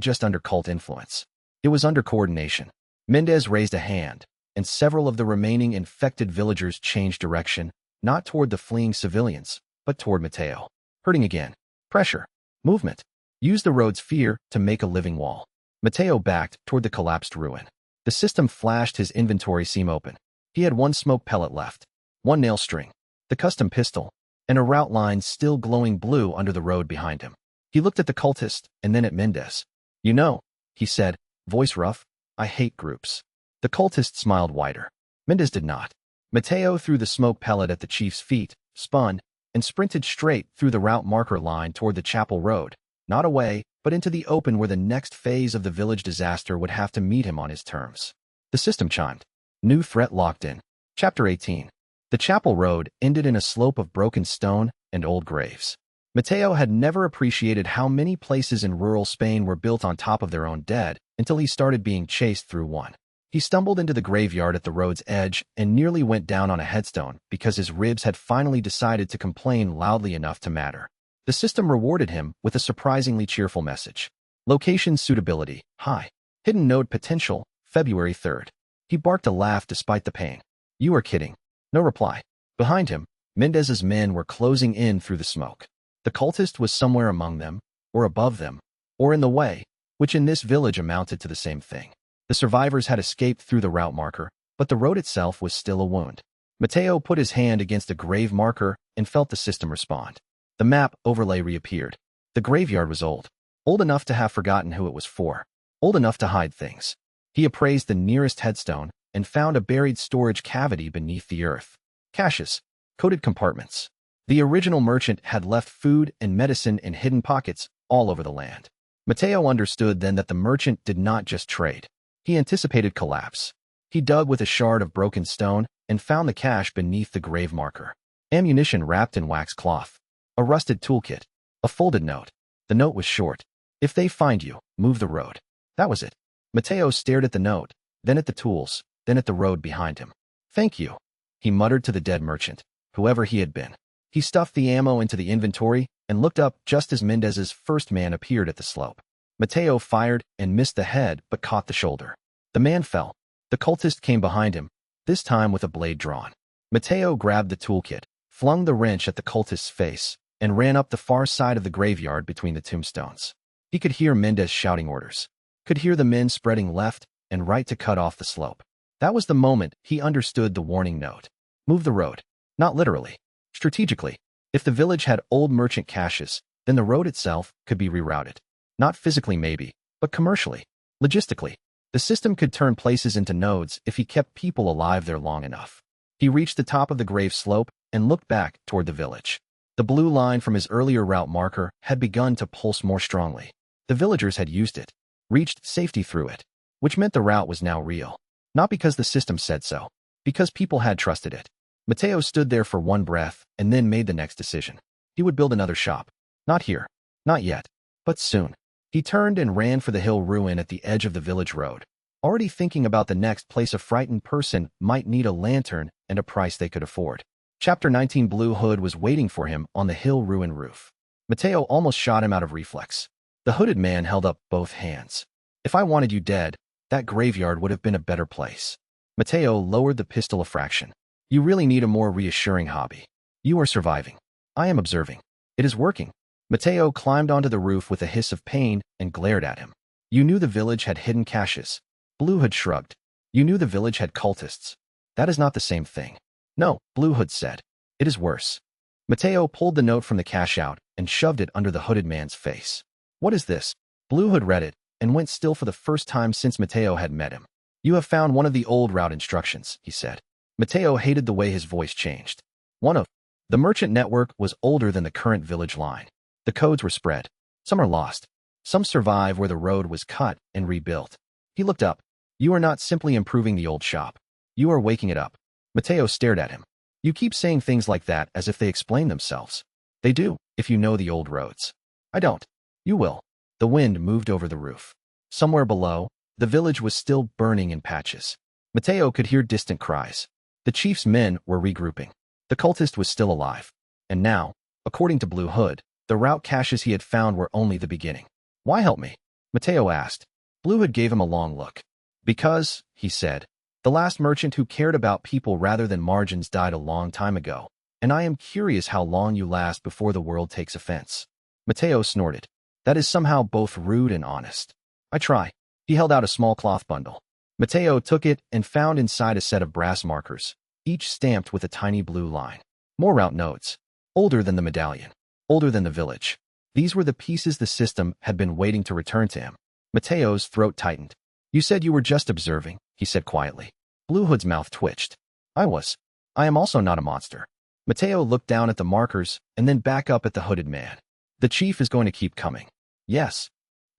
just under cult influence. It was under coordination. Mendez raised a hand, and several of the remaining infected villagers changed direction, not toward the fleeing civilians, but toward Mateo. Hurting again. Pressure. Movement. Use the road's fear to make a living wall. Mateo backed toward the collapsed ruin. The system flashed his inventory seam open. He had one smoke pellet left, one nail string, the custom pistol, and a route line still glowing blue under the road behind him. He looked at the cultist and then at Mendez. "You know," he said, voice rough, "I hate groups." The cultist smiled wider. Mendez did not. Mateo threw the smoke pellet at the chief's feet, spun, and sprinted straight through the route marker line toward the chapel road, not away, but into the open where the next phase of the village disaster would have to meet him on his terms. The system chimed. New threat locked in. Chapter 18. The chapel road ended in a slope of broken stone and old graves. Mateo had never appreciated how many places in rural Spain were built on top of their own dead until he started being chased through one. He stumbled into the graveyard at the road's edge and nearly went down on a headstone because his ribs had finally decided to complain loudly enough to matter. The system rewarded him with a surprisingly cheerful message. Location suitability, high. Hidden node potential, February 3rd. He barked a laugh despite the pain. You are kidding. No reply. Behind him, Mendez's men were closing in through the smoke. The cultist was somewhere among them, or above them, or in the way, which in this village amounted to the same thing. The survivors had escaped through the route marker, but the road itself was still a wound. Matteo put his hand against a grave marker and felt the system respond. The map overlay reappeared. The graveyard was old enough to have forgotten who it was for, old enough to hide things. He appraised the nearest headstone and found a buried storage cavity beneath the earth. Caches, coated compartments. The original merchant had left food and medicine in hidden pockets all over the land. Matteo understood then that the merchant did not just trade. He anticipated collapse. He dug with a shard of broken stone and found the cache beneath the grave marker. Ammunition wrapped in wax cloth. A rusted toolkit. A folded note. The note was short. If they find you, move the road. That was it. Matteo stared at the note, then at the tools, then at the road behind him. Thank you, he muttered to the dead merchant, whoever he had been. He stuffed the ammo into the inventory and looked up just as Mendez's first man appeared at the slope. Matteo fired and missed the head but caught the shoulder. The man fell. The cultist came behind him, this time with a blade drawn. Matteo grabbed the toolkit, flung the wrench at the cultist's face, and ran up the far side of the graveyard between the tombstones. He could hear Mendez shouting orders, could hear the men spreading left and right to cut off the slope. That was the moment he understood the warning note. Move the road. Not literally. Strategically. If the village had old merchant caches, then the road itself could be rerouted. Not physically maybe, but commercially. Logistically. The system could turn places into nodes if he kept people alive there long enough. He reached the top of the grave slope and looked back toward the village. The blue line from his earlier route marker had begun to pulse more strongly. The villagers had used it, reached safety through it, which meant the route was now real. Not because the system said so, because people had trusted it. Matteo stood there for one breath and then made the next decision. He would build another shop. Not here. Not yet. But soon. He turned and ran for the hill ruin at the edge of the village road, already thinking about the next place a frightened person might need a lantern and a price they could afford. Chapter 19. Blue Hood was waiting for him on the hill ruin roof. Matteo almost shot him out of reflex. The hooded man held up both hands. If I wanted you dead, that graveyard would have been a better place. Matteo lowered the pistol a fraction. You really need a more reassuring hobby. You are surviving. I am observing. It is working. Matteo climbed onto the roof with a hiss of pain and glared at him. You knew the village had hidden caches. Blue Hood shrugged. You knew the village had cultists. That is not the same thing. No, Blue Hood said. It is worse. Matteo pulled the note from the cache out and shoved it under the hooded man's face. What is this? Blue Hood read it and went still for the first time since Matteo had met him. You have found one of the old route instructions, he said. Matteo hated the way his voice changed. The merchant network was older than the current village line. The codes were spread. Some are lost. Some survive where the road was cut and rebuilt. He looked up. You are not simply improving the old shop. You are waking it up. Matteo stared at him. You keep saying things like that as if they explain themselves. They do, if you know the old roads. I don't. You will. The wind moved over the roof. Somewhere below, the village was still burning in patches. Matteo could hear distant cries. The chief's men were regrouping. The cultist was still alive. And now, according to Blue Hood, the route caches he had found were only the beginning. Why help me? Matteo asked. Blue Hood gave him a long look. Because, he said, the last merchant who cared about people rather than margins died a long time ago, and I am curious how long you last before the world takes offense. Matteo snorted. That is somehow both rude and honest. I try. He held out a small cloth bundle. Matteo took it and found inside a set of brass markers, each stamped with a tiny blue line. More route nodes. Older than the medallion. Older than the village. These were the pieces the system had been waiting to return to him. Matteo's throat tightened. You said you were just observing, he said quietly. Blue Hood's mouth twitched. I was. I am also not a monster. Matteo looked down at the markers and then back up at the hooded man. The chief is going to keep coming. Yes.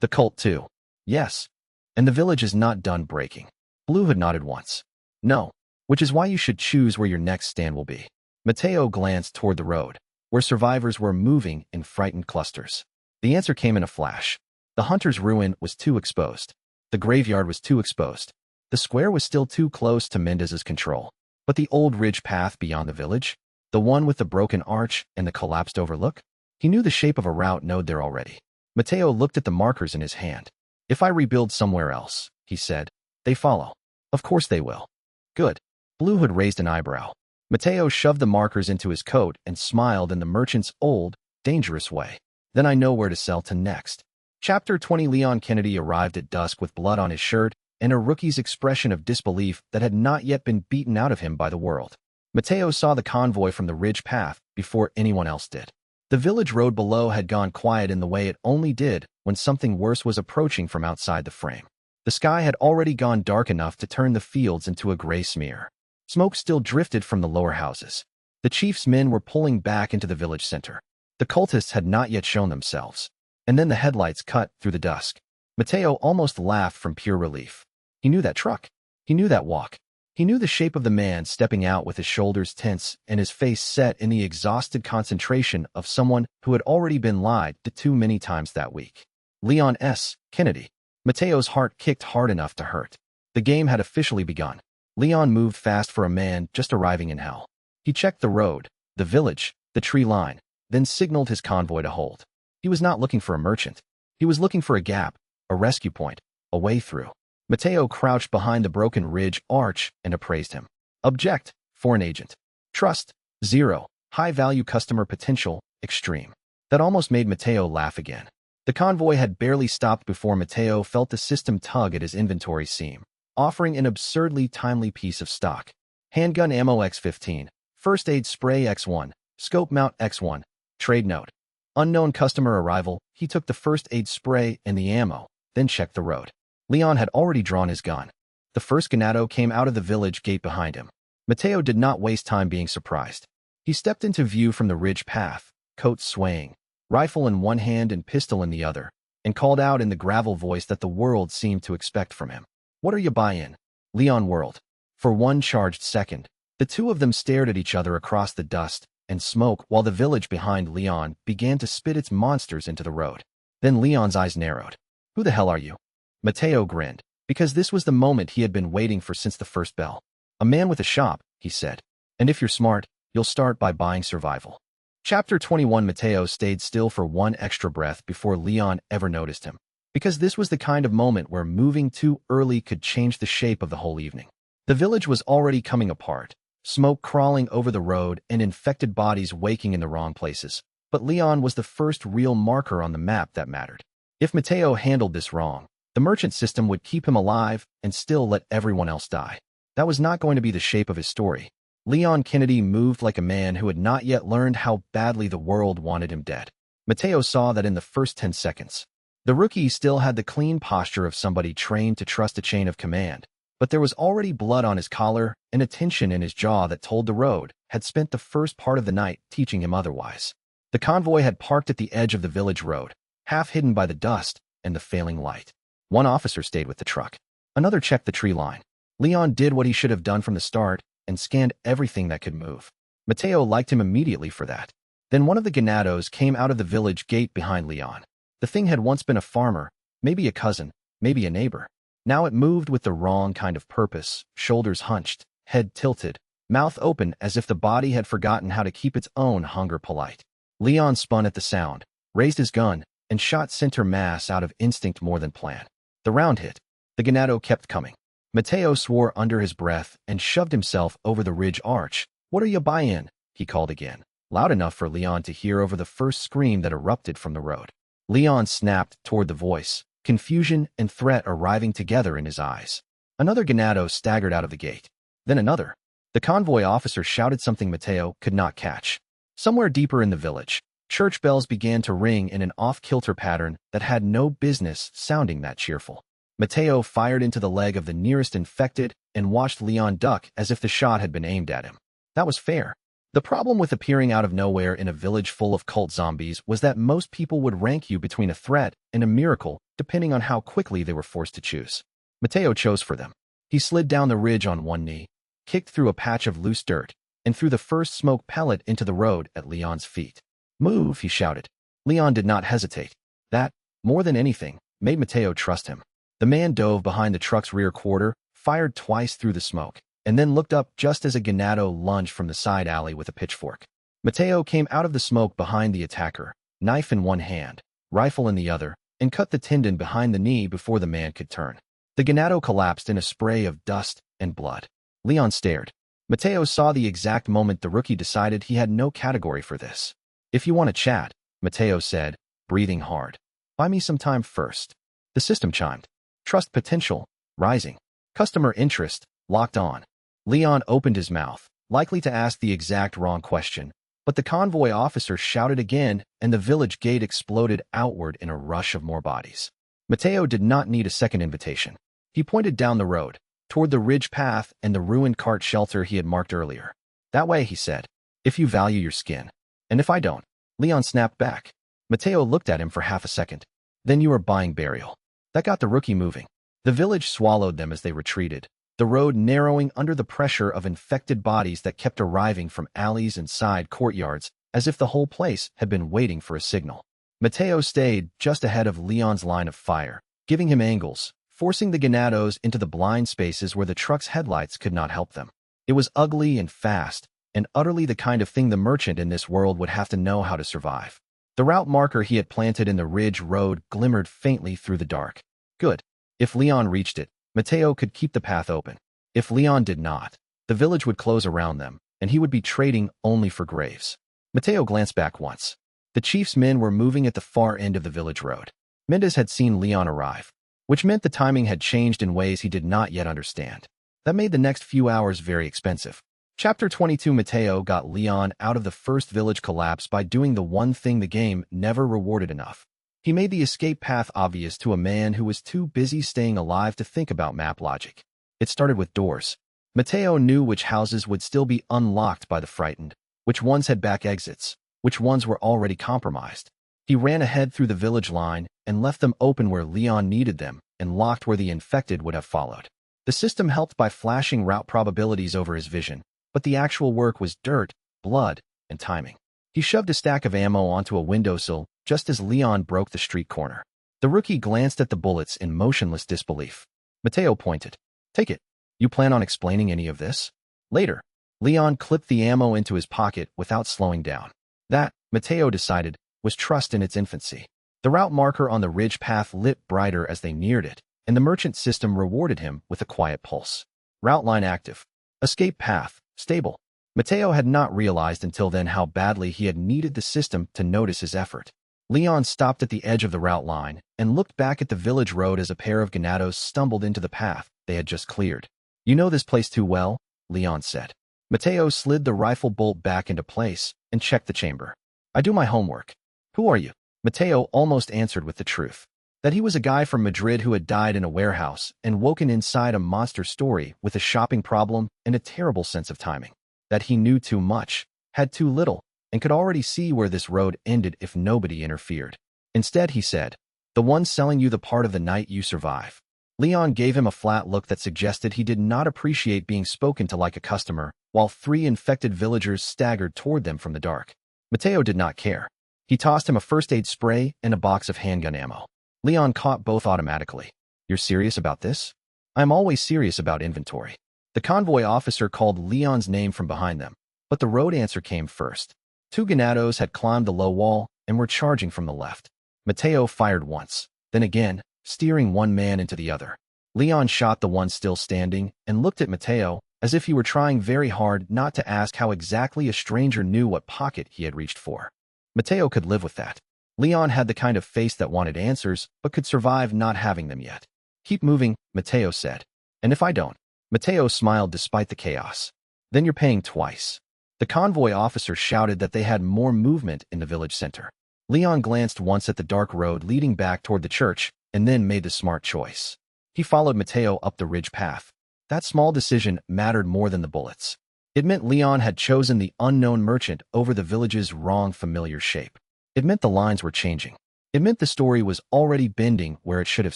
The cult too. Yes. And the village is not done breaking. Blue Hood nodded once. No. Which is why you should choose where your next stand will be. Matteo glanced toward the road, where survivors were moving in frightened clusters. The answer came in a flash. The hunter's ruin was too exposed. The graveyard was too exposed. The square was still too close to Mendez's control. But the old ridge path beyond the village, the one with the broken arch and the collapsed overlook, he knew the shape of a route node there already. Matteo looked at the markers in his hand. If I rebuild somewhere else, he said, they follow. Of course they will. Good. Blue Hood raised an eyebrow. Matteo shoved the markers into his coat and smiled in the merchant's old, dangerous way. Then I know where to sell to next. Chapter 20. Leon Kennedy arrived at dusk with blood on his shirt and a rookie's expression of disbelief that had not yet been beaten out of him by the world. Mateo saw the convoy from the ridge path before anyone else did. The village road below had gone quiet in the way it only did when something worse was approaching from outside the frame. The sky had already gone dark enough to turn the fields into a gray smear. Smoke still drifted from the lower houses. The chief's men were pulling back into the village center. The cultists had not yet shown themselves. And then the headlights cut through the dusk. Mateo almost laughed from pure relief. He knew that truck. He knew that walk. He knew the shape of the man stepping out with his shoulders tense and his face set in the exhausted concentration of someone who had already been lied to too many times that week. Leon S. Kennedy. Mateo's heart kicked hard enough to hurt. The game had officially begun. Leon moved fast for a man just arriving in hell. He checked the road, the village, the tree line, then signaled his convoy to hold. He was not looking for a merchant. He was looking for a gap, a rescue point, a way through. Mateo crouched behind the broken ridge arch and appraised him. Object, foreign agent. Trust, 0. High-value customer potential, extreme. That almost made Mateo laugh again. The convoy had barely stopped before Mateo felt the system tug at his inventory seam, offering an absurdly timely piece of stock. Handgun ammo X15, first aid spray X1, scope mount X1, trade note. Unknown customer arrival. He took the first aid spray and the ammo, then checked the road. Leon had already drawn his gun. The first ganado came out of the village gate behind him. Mateo did not waste time being surprised. He stepped into view from the ridge path, coat swaying, rifle in one hand and pistol in the other, and called out in the gravel voice that the world seemed to expect from him. What are you buying? Leon whirled. For one charged second, the two of them stared at each other across the dust and smoke while the village behind Leon began to spit its monsters into the road. Then Leon's eyes narrowed. Who the hell are you? Mateo grinned, because this was the moment he had been waiting for since the first bell. A man with a shop, he said. And if you're smart, you'll start by buying survival. Chapter 21. Mateo stayed still for one extra breath before Leon ever noticed him, because this was the kind of moment where moving too early could change the shape of the whole evening. The village was already coming apart, smoke crawling over the road and infected bodies waking in the wrong places. But Leon was the first real marker on the map that mattered. If Mateo handled this wrong, the merchant system would keep him alive and still let everyone else die. That was not going to be the shape of his story. Leon Kennedy moved like a man who had not yet learned how badly the world wanted him dead. Mateo saw that in the first 10 seconds. The rookie still had the clean posture of somebody trained to trust a chain of command, but there was already blood on his collar and a tension in his jaw that told the road had spent the first part of the night teaching him otherwise. The convoy had parked at the edge of the village road, half hidden by the dust and the failing light. One officer stayed with the truck. Another checked the tree line. Leon did what he should have done from the start and scanned everything that could move. Mateo liked him immediately for that. Then one of the ganados came out of the village gate behind Leon. The thing had once been a farmer, maybe a cousin, maybe a neighbor. Now it moved with the wrong kind of purpose, shoulders hunched, head tilted, mouth open as if the body had forgotten how to keep its own hunger polite. Leon spun at the sound, raised his gun, and shot center mass out of instinct more than plan. The round hit. The ganado kept coming. Mateo swore under his breath and shoved himself over the ridge arch. What are you buying? He called again, loud enough for Leon to hear over the first scream that erupted from the road. Leon snapped toward the voice, confusion and threat arriving together in his eyes. Another ganado staggered out of the gate. Then another. The convoy officer shouted something Mateo could not catch. Somewhere deeper in the village, church bells began to ring in an off-kilter pattern that had no business sounding that cheerful. Mateo fired into the leg of the nearest infected and watched Leon duck as if the shot had been aimed at him. That was fair. The problem with appearing out of nowhere in a village full of cult zombies was that most people would rank you between a threat and a miracle depending on how quickly they were forced to choose. Mateo chose for them. He slid down the ridge on one knee, kicked through a patch of loose dirt, and threw the first smoke pellet into the road at Leon's feet. Move, he shouted. Leon did not hesitate. That, more than anything, made Mateo trust him. The man dove behind the truck's rear quarter, fired twice through the smoke, and then looked up just as a ganado lunged from the side alley with a pitchfork. Mateo came out of the smoke behind the attacker, knife in one hand, rifle in the other, and cut the tendon behind the knee before the man could turn. The ganado collapsed in a spray of dust and blood. Leon stared. Mateo saw the exact moment the rookie decided he had no category for this. If you want to chat, Mateo said, breathing hard. Buy me some time first. The system chimed. Trust potential, rising. Customer interest, locked on. Leon opened his mouth, likely to ask the exact wrong question, but the convoy officer shouted again, and the village gate exploded outward in a rush of more bodies. Mateo did not need a second invitation. He pointed down the road, toward the ridge path and the ruined cart shelter he had marked earlier. That way, he said, if you value your skin. And if I don't, Leon snapped back. Mateo looked at him for half a second. Then you are buying burial. That got the rookie moving. The village swallowed them as they retreated, the road narrowing under the pressure of infected bodies that kept arriving from alleys and side courtyards, as if the whole place had been waiting for a signal. Mateo stayed just ahead of Leon's line of fire, giving him angles, forcing the ganados into the blind spaces where the truck's headlights could not help them. It was ugly and fast, and utterly the kind of thing the merchant in this world would have to know how to survive. The route marker he had planted in the ridge road glimmered faintly through the dark. Good. If Leon reached it, Mateo could keep the path open. If Leon did not, the village would close around them, and he would be trading only for graves. Mateo glanced back once. The chief's men were moving at the far end of the village road. Mendez had seen Leon arrive, which meant the timing had changed in ways he did not yet understand. That made the next few hours very expensive. Chapter 22. Mateo got Leon out of the first village collapse by doing the one thing the game never rewarded enough. He made the escape path obvious to a man who was too busy staying alive to think about map logic. It started with doors. Mateo knew which houses would still be unlocked by the frightened, which ones had back exits, which ones were already compromised. He ran ahead through the village line and left them open where Leon needed them and locked where the infected would have followed. The system helped by flashing route probabilities over his vision, but the actual work was dirt, blood, and timing. He shoved a stack of ammo onto a windowsill just as Leon broke the street corner. The rookie glanced at the bullets in motionless disbelief. Mateo pointed. Take it. You plan on explaining any of this? Later. Leon clipped the ammo into his pocket without slowing down. That, Mateo decided, was trust in its infancy. The route marker on the ridge path lit brighter as they neared it, and the merchant system rewarded him with a quiet pulse. Route line active. Escape path, stable. Mateo had not realized until then how badly he had needed the system to notice his effort. Leon stopped at the edge of the route line and looked back at the village road as a pair of ganados stumbled into the path they had just cleared. You know this place too well, Leon said. Mateo slid the rifle bolt back into place and checked the chamber. I do my homework. Who are you? Mateo almost answered with the truth. That he was a guy from Madrid who had died in a warehouse and woken inside a monster story with a shopping problem and a terrible sense of timing. That he knew too much, had too little, and could already see where this road ended if nobody interfered. Instead, he said, the one selling you the part of the night you survive. Leon gave him a flat look that suggested he did not appreciate being spoken to like a customer, while 3 infected villagers staggered toward them from the dark. Mateo did not care. He tossed him a first aid spray and a box of handgun ammo. Leon caught both automatically. You're serious about this? I'm always serious about inventory. The convoy officer called Leon's name from behind them, but the road answer came first. 2 ganados had climbed the low wall and were charging from the left. Mateo fired once, then again, steering one man into the other. Leon shot the one still standing and looked at Mateo as if he were trying very hard not to ask how exactly a stranger knew what pocket he had reached for. Mateo could live with that. Leon had the kind of face that wanted answers but could survive not having them yet. Keep moving, Mateo said. And if I don't? Mateo smiled despite the chaos. Then you're paying twice. The convoy officer shouted that they had more movement in the village center. Leon glanced once at the dark road leading back toward the church and then made the smart choice. He followed Mateo up the ridge path. That small decision mattered more than the bullets. It meant Leon had chosen the unknown merchant over the village's wrong familiar shape. It meant the lines were changing. It meant the story was already bending where it should have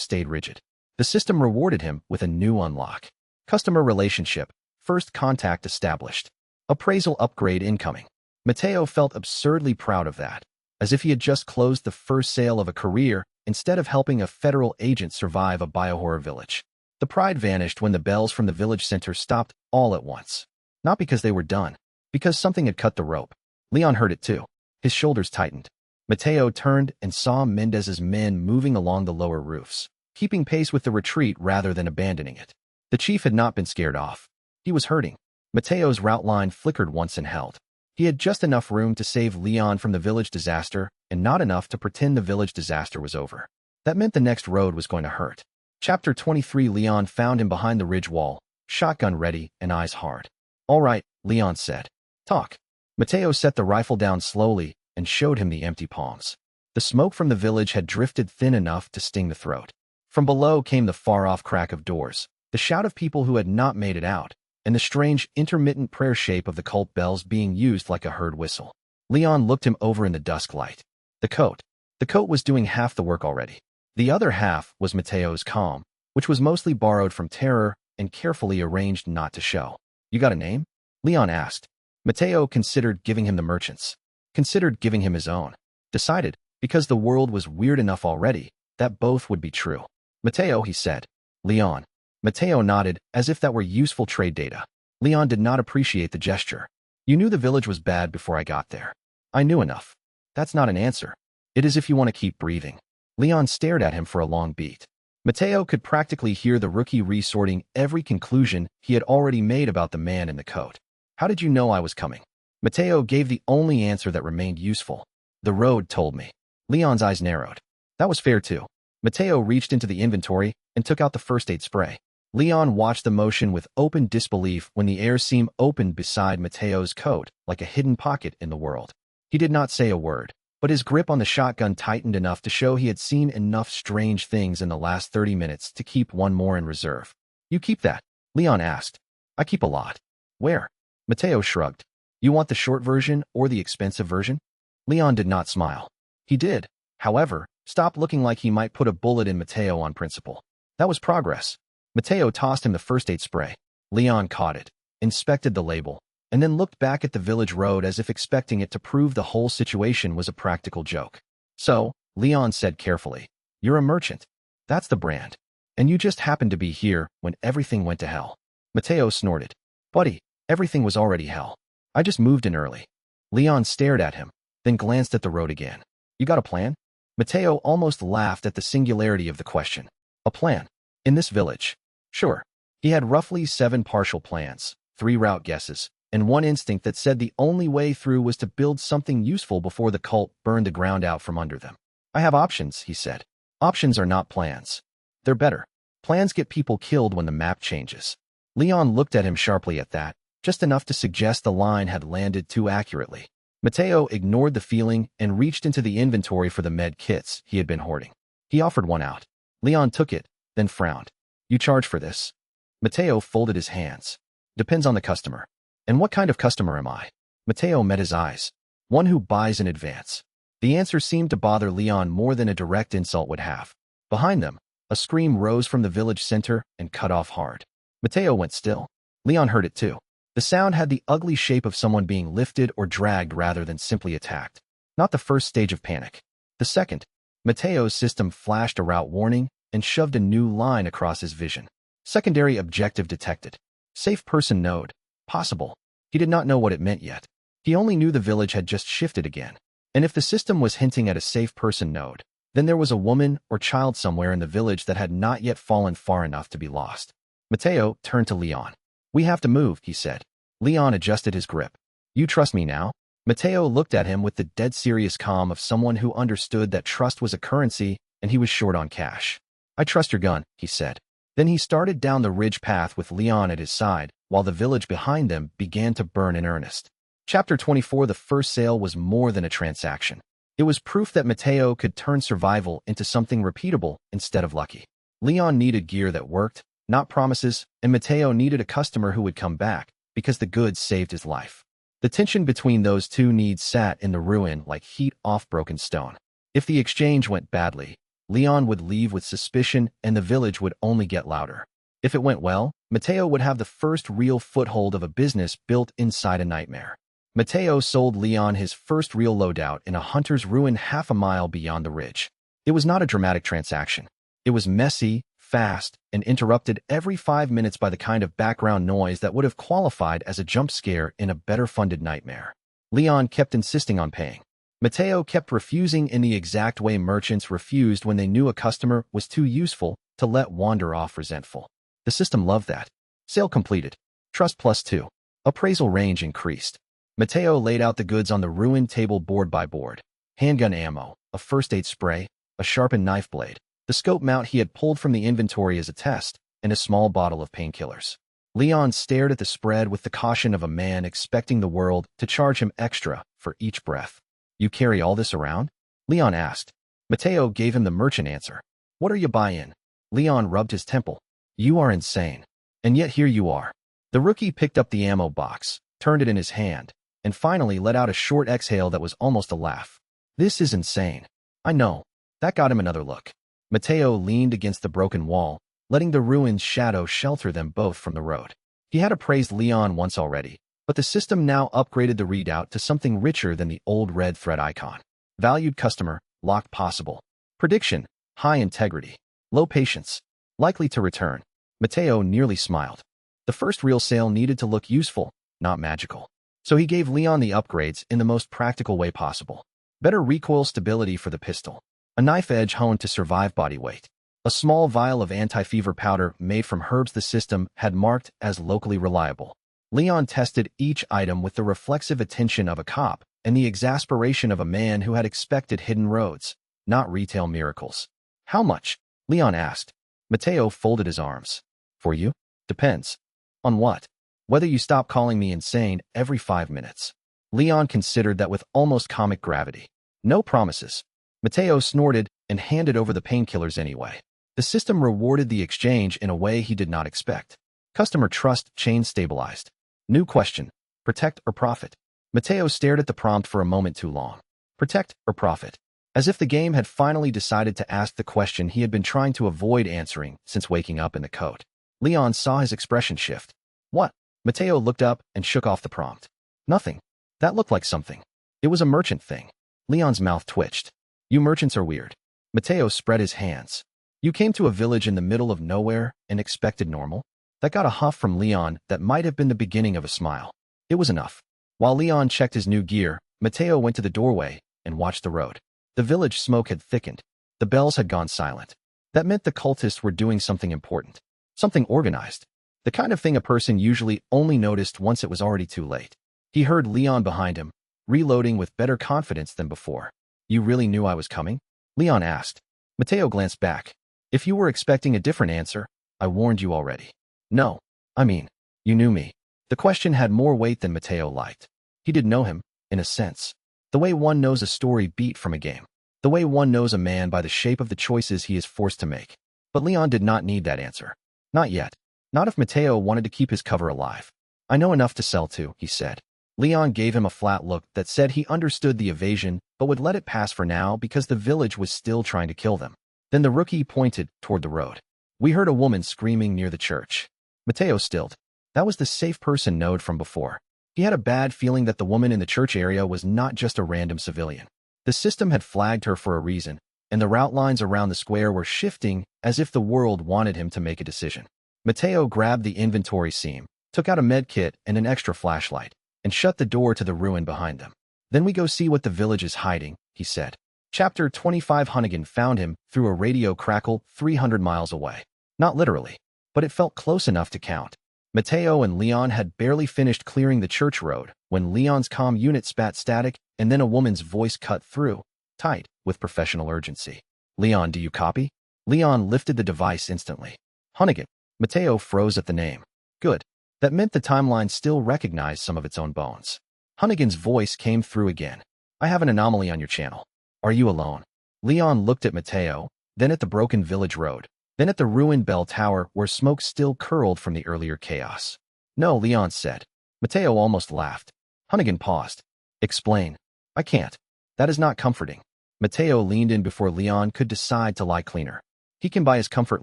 stayed rigid. The system rewarded him with a new unlock. Customer relationship, first contact established. Appraisal upgrade incoming. Mateo felt absurdly proud of that, as if he had just closed the first sale of a career instead of helping a federal agent survive a biohorror village. The pride vanished when the bells from the village center stopped all at once. Not because they were done, because something had cut the rope. Leon heard it too. His shoulders tightened. Mateo turned and saw Mendez's men moving along the lower roofs, keeping pace with the retreat rather than abandoning it. The chief had not been scared off. He was hurting. Mateo's route line flickered once and held. He had just enough room to save Leon from the village disaster and not enough to pretend the village disaster was over. That meant the next road was going to hurt. Chapter 23. Leon found him behind the ridge wall, shotgun ready and eyes hard. "All right," Leon said. "Talk." Mateo set the rifle down slowly and showed him the empty palms. The smoke from the village had drifted thin enough to sting the throat. From below came the far-off crack of doors, the shout of people who had not made it out, and the strange, intermittent prayer shape of the cult bells being used like a herd whistle. Leon looked him over in the dusk light. The coat. The coat was doing half the work already. The other half was Mateo's calm, which was mostly borrowed from terror and carefully arranged not to show. "You got a name?" Leon asked. Mateo considered giving him the merchant's. Considered giving him his own. Decided, because the world was weird enough already, that both would be true. "Mateo," he said. "Leon." Mateo nodded, as if that were useful trade data. Leon did not appreciate the gesture. "You knew the village was bad before I got there." "I knew enough." "That's not an answer. It is if you want to keep breathing." Leon stared at him for a long beat. Mateo could practically hear the rookie resorting every conclusion he had already made about the man in the coat. "How did you know I was coming?" Mateo gave the only answer that remained useful. "The road told me." Leon's eyes narrowed. That was fair too. Mateo reached into the inventory and took out the first aid spray. Leon watched the motion with open disbelief when the air seam opened beside Mateo's coat like a hidden pocket in the world. He did not say a word, but his grip on the shotgun tightened enough to show he had seen enough strange things in the last 30 minutes to keep one more in reserve. "You keep that?" Leon asked. "I keep a lot." "Where?" Mateo shrugged. "You want the short version or the expensive version?" Leon did not smile. He did, however, stop looking like he might put a bullet in Mateo on principle. That was progress. Mateo tossed him the first aid spray. Leon caught it, inspected the label, and then looked back at the village road as if expecting it to prove the whole situation was a practical joke. "So," Leon said carefully, "you're a merchant. That's the brand. And you just happened to be here when everything went to hell." Mateo snorted. "Buddy, everything was already hell. I just moved in early." Leon stared at him, then glanced at the road again. "You got a plan?" Mateo almost laughed at the singularity of the question. "A plan? In this village?" Sure. He had roughly 7 partial plans, 3 route guesses, and 1 instinct that said the only way through was to build something useful before the cult burned the ground out from under them. "I have options," he said. "Options are not plans. They're better. Plans get people killed when the map changes." Leon looked at him sharply at that, just enough to suggest the line had landed too accurately. Mateo ignored the feeling and reached into the inventory for the med kits he had been hoarding. He offered one out. Leon took it, then frowned. "You charge for this?" Mateo folded his hands. "Depends on the customer." "And what kind of customer am I?" Mateo met his eyes. "One who buys in advance." The answer seemed to bother Leon more than a direct insult would have. Behind them, a scream rose from the village center and cut off hard. Mateo went still. Leon heard it too. The sound had the ugly shape of someone being lifted or dragged rather than simply attacked. Not the first stage of panic. The second. Mateo's system flashed a route warning and shoved a new line across his vision. Secondary objective detected. Safe person node. Possible. He did not know what it meant yet. He only knew the village had just shifted again. And if the system was hinting at a safe person node, then there was a woman or child somewhere in the village that had not yet fallen far enough to be lost. Mateo turned to Leon. "We have to move," he said. Leon adjusted his grip. "You trust me now?" Mateo looked at him with the dead serious calm of someone who understood that trust was a currency and he was short on cash. "I trust your gun," he said. Then he started down the ridge path with Leon at his side, while the village behind them began to burn in earnest. Chapter 24. The first sale was more than a transaction. It was proof that Mateo could turn survival into something repeatable instead of lucky. Leon needed gear that worked, not promises, and Mateo needed a customer who would come back, because the goods saved his life. The tension between those two needs sat in the ruin like heat off broken stone. If the exchange went badly, Leon would leave with suspicion and the village would only get louder. If it went well, Mateo would have the first real foothold of a business built inside a nightmare. Mateo sold Leon his first real loadout in a hunter's ruin half a mile beyond the ridge. It was not a dramatic transaction. It was messy, fast, and interrupted every 5 minutes by the kind of background noise that would have qualified as a jump scare in a better-funded nightmare. Leon kept insisting on paying. Mateo kept refusing in the exact way merchants refused when they knew a customer was too useful to let wander off resentful. The system loved that. Sale completed. Trust +2. Appraisal range increased. Mateo laid out the goods on the ruined table board by board. Handgun ammo, a first aid spray, a sharpened knife blade, the scope mount he had pulled from the inventory as a test, and a small bottle of painkillers. Leon stared at the spread with the caution of a man expecting the world to charge him extra for each breath. "You carry all this around?" Leon asked. Mateo gave him the merchant answer. "What are you buying?" Leon rubbed his temple. "You are insane. And yet here you are." The rookie picked up the ammo box, turned it in his hand, and finally let out a short exhale that was almost a laugh. "This is insane." "I know." That got him another look. Mateo leaned against the broken wall, letting the ruined shadow shelter them both from the road. He had appraised Leon once already, but the system now upgraded the readout to something richer than the old red thread icon. Valued customer, locked possible. Prediction, high integrity. Low patience, likely to return. Mateo nearly smiled. The first real sale needed to look useful, not magical. So he gave Leon the upgrades in the most practical way possible. Better recoil stability for the pistol. A knife edge honed to survive body weight. A small vial of anti-fever powder made from herbs the system had marked as locally reliable. Leon tested each item with the reflexive attention of a cop and the exasperation of a man who had expected hidden roads, not retail miracles. "How much?" Leon asked. Mateo folded his arms. "For you? Depends. On what? Whether you stop calling me insane every 5 minutes." Leon considered that with almost comic gravity. "No promises." Mateo snorted and handed over the painkillers anyway. The system rewarded the exchange in a way he did not expect. Customer trust chain stabilized. New question, protect or profit? Mateo stared at the prompt for a moment too long. Protect or profit? As if the game had finally decided to ask the question he had been trying to avoid answering since waking up in the coat. Leon saw his expression shift. "What?" Mateo looked up and shook off the prompt. "Nothing." That looked like something. It was a merchant thing. Leon's mouth twitched. "You merchants are weird." Mateo spread his hands. "You came to a village in the middle of nowhere and expected normal?" That got a huff from Leon that might have been the beginning of a smile. It was enough. While Leon checked his new gear, Mateo went to the doorway and watched the road. The village smoke had thickened. The bells had gone silent. That meant the cultists were doing something important. Something organized. The kind of thing a person usually only noticed once it was already too late. He heard Leon behind him, reloading with better confidence than before. "You really knew I was coming?" Leon asked. Mateo glanced back. "If you were expecting a different answer, I warned you already." "No. I mean, you knew me." The question had more weight than Mateo liked. He did know him, in a sense. The way one knows a story beat from a game. The way one knows a man by the shape of the choices he is forced to make. But Leon did not need that answer. Not yet. Not if Mateo wanted to keep his cover alive. "I know enough to sell to," he said. Leon gave him a flat look that said he understood the evasion but would let it pass for now because the village was still trying to kill them. Then the rookie pointed toward the road. "We heard a woman screaming near the church." Mateo stilled. That was the safe person node from before. He had a bad feeling that the woman in the church area was not just a random civilian. The system had flagged her for a reason, and the route lines around the square were shifting as if the world wanted him to make a decision. Mateo grabbed the inventory seam, took out a med kit and an extra flashlight, and shut the door to the ruin behind them. "Then we go see what the village is hiding," he said. Chapter 25. Hunnigan found him through a radio crackle 300 miles away. Not literally, but it felt close enough to count. Mateo and Leon had barely finished clearing the church road when Leon's comm unit spat static and then a woman's voice cut through, tight, with professional urgency. "Leon, do you copy?" Leon lifted the device instantly. "Hunnigan." Mateo froze at the name. "Good." That meant the timeline still recognized some of its own bones. Hunnigan's voice came through again. "I have an anomaly on your channel. Are you alone?" Leon looked at Mateo, then at the broken village road, then at the ruined bell tower where smoke still curled from the earlier chaos. "No," Leon said. Mateo almost laughed. Hunnigan paused. "Explain." "I can't." "That is not comforting." Mateo leaned in before Leon could decide to lie cleaner. "He can buy his comfort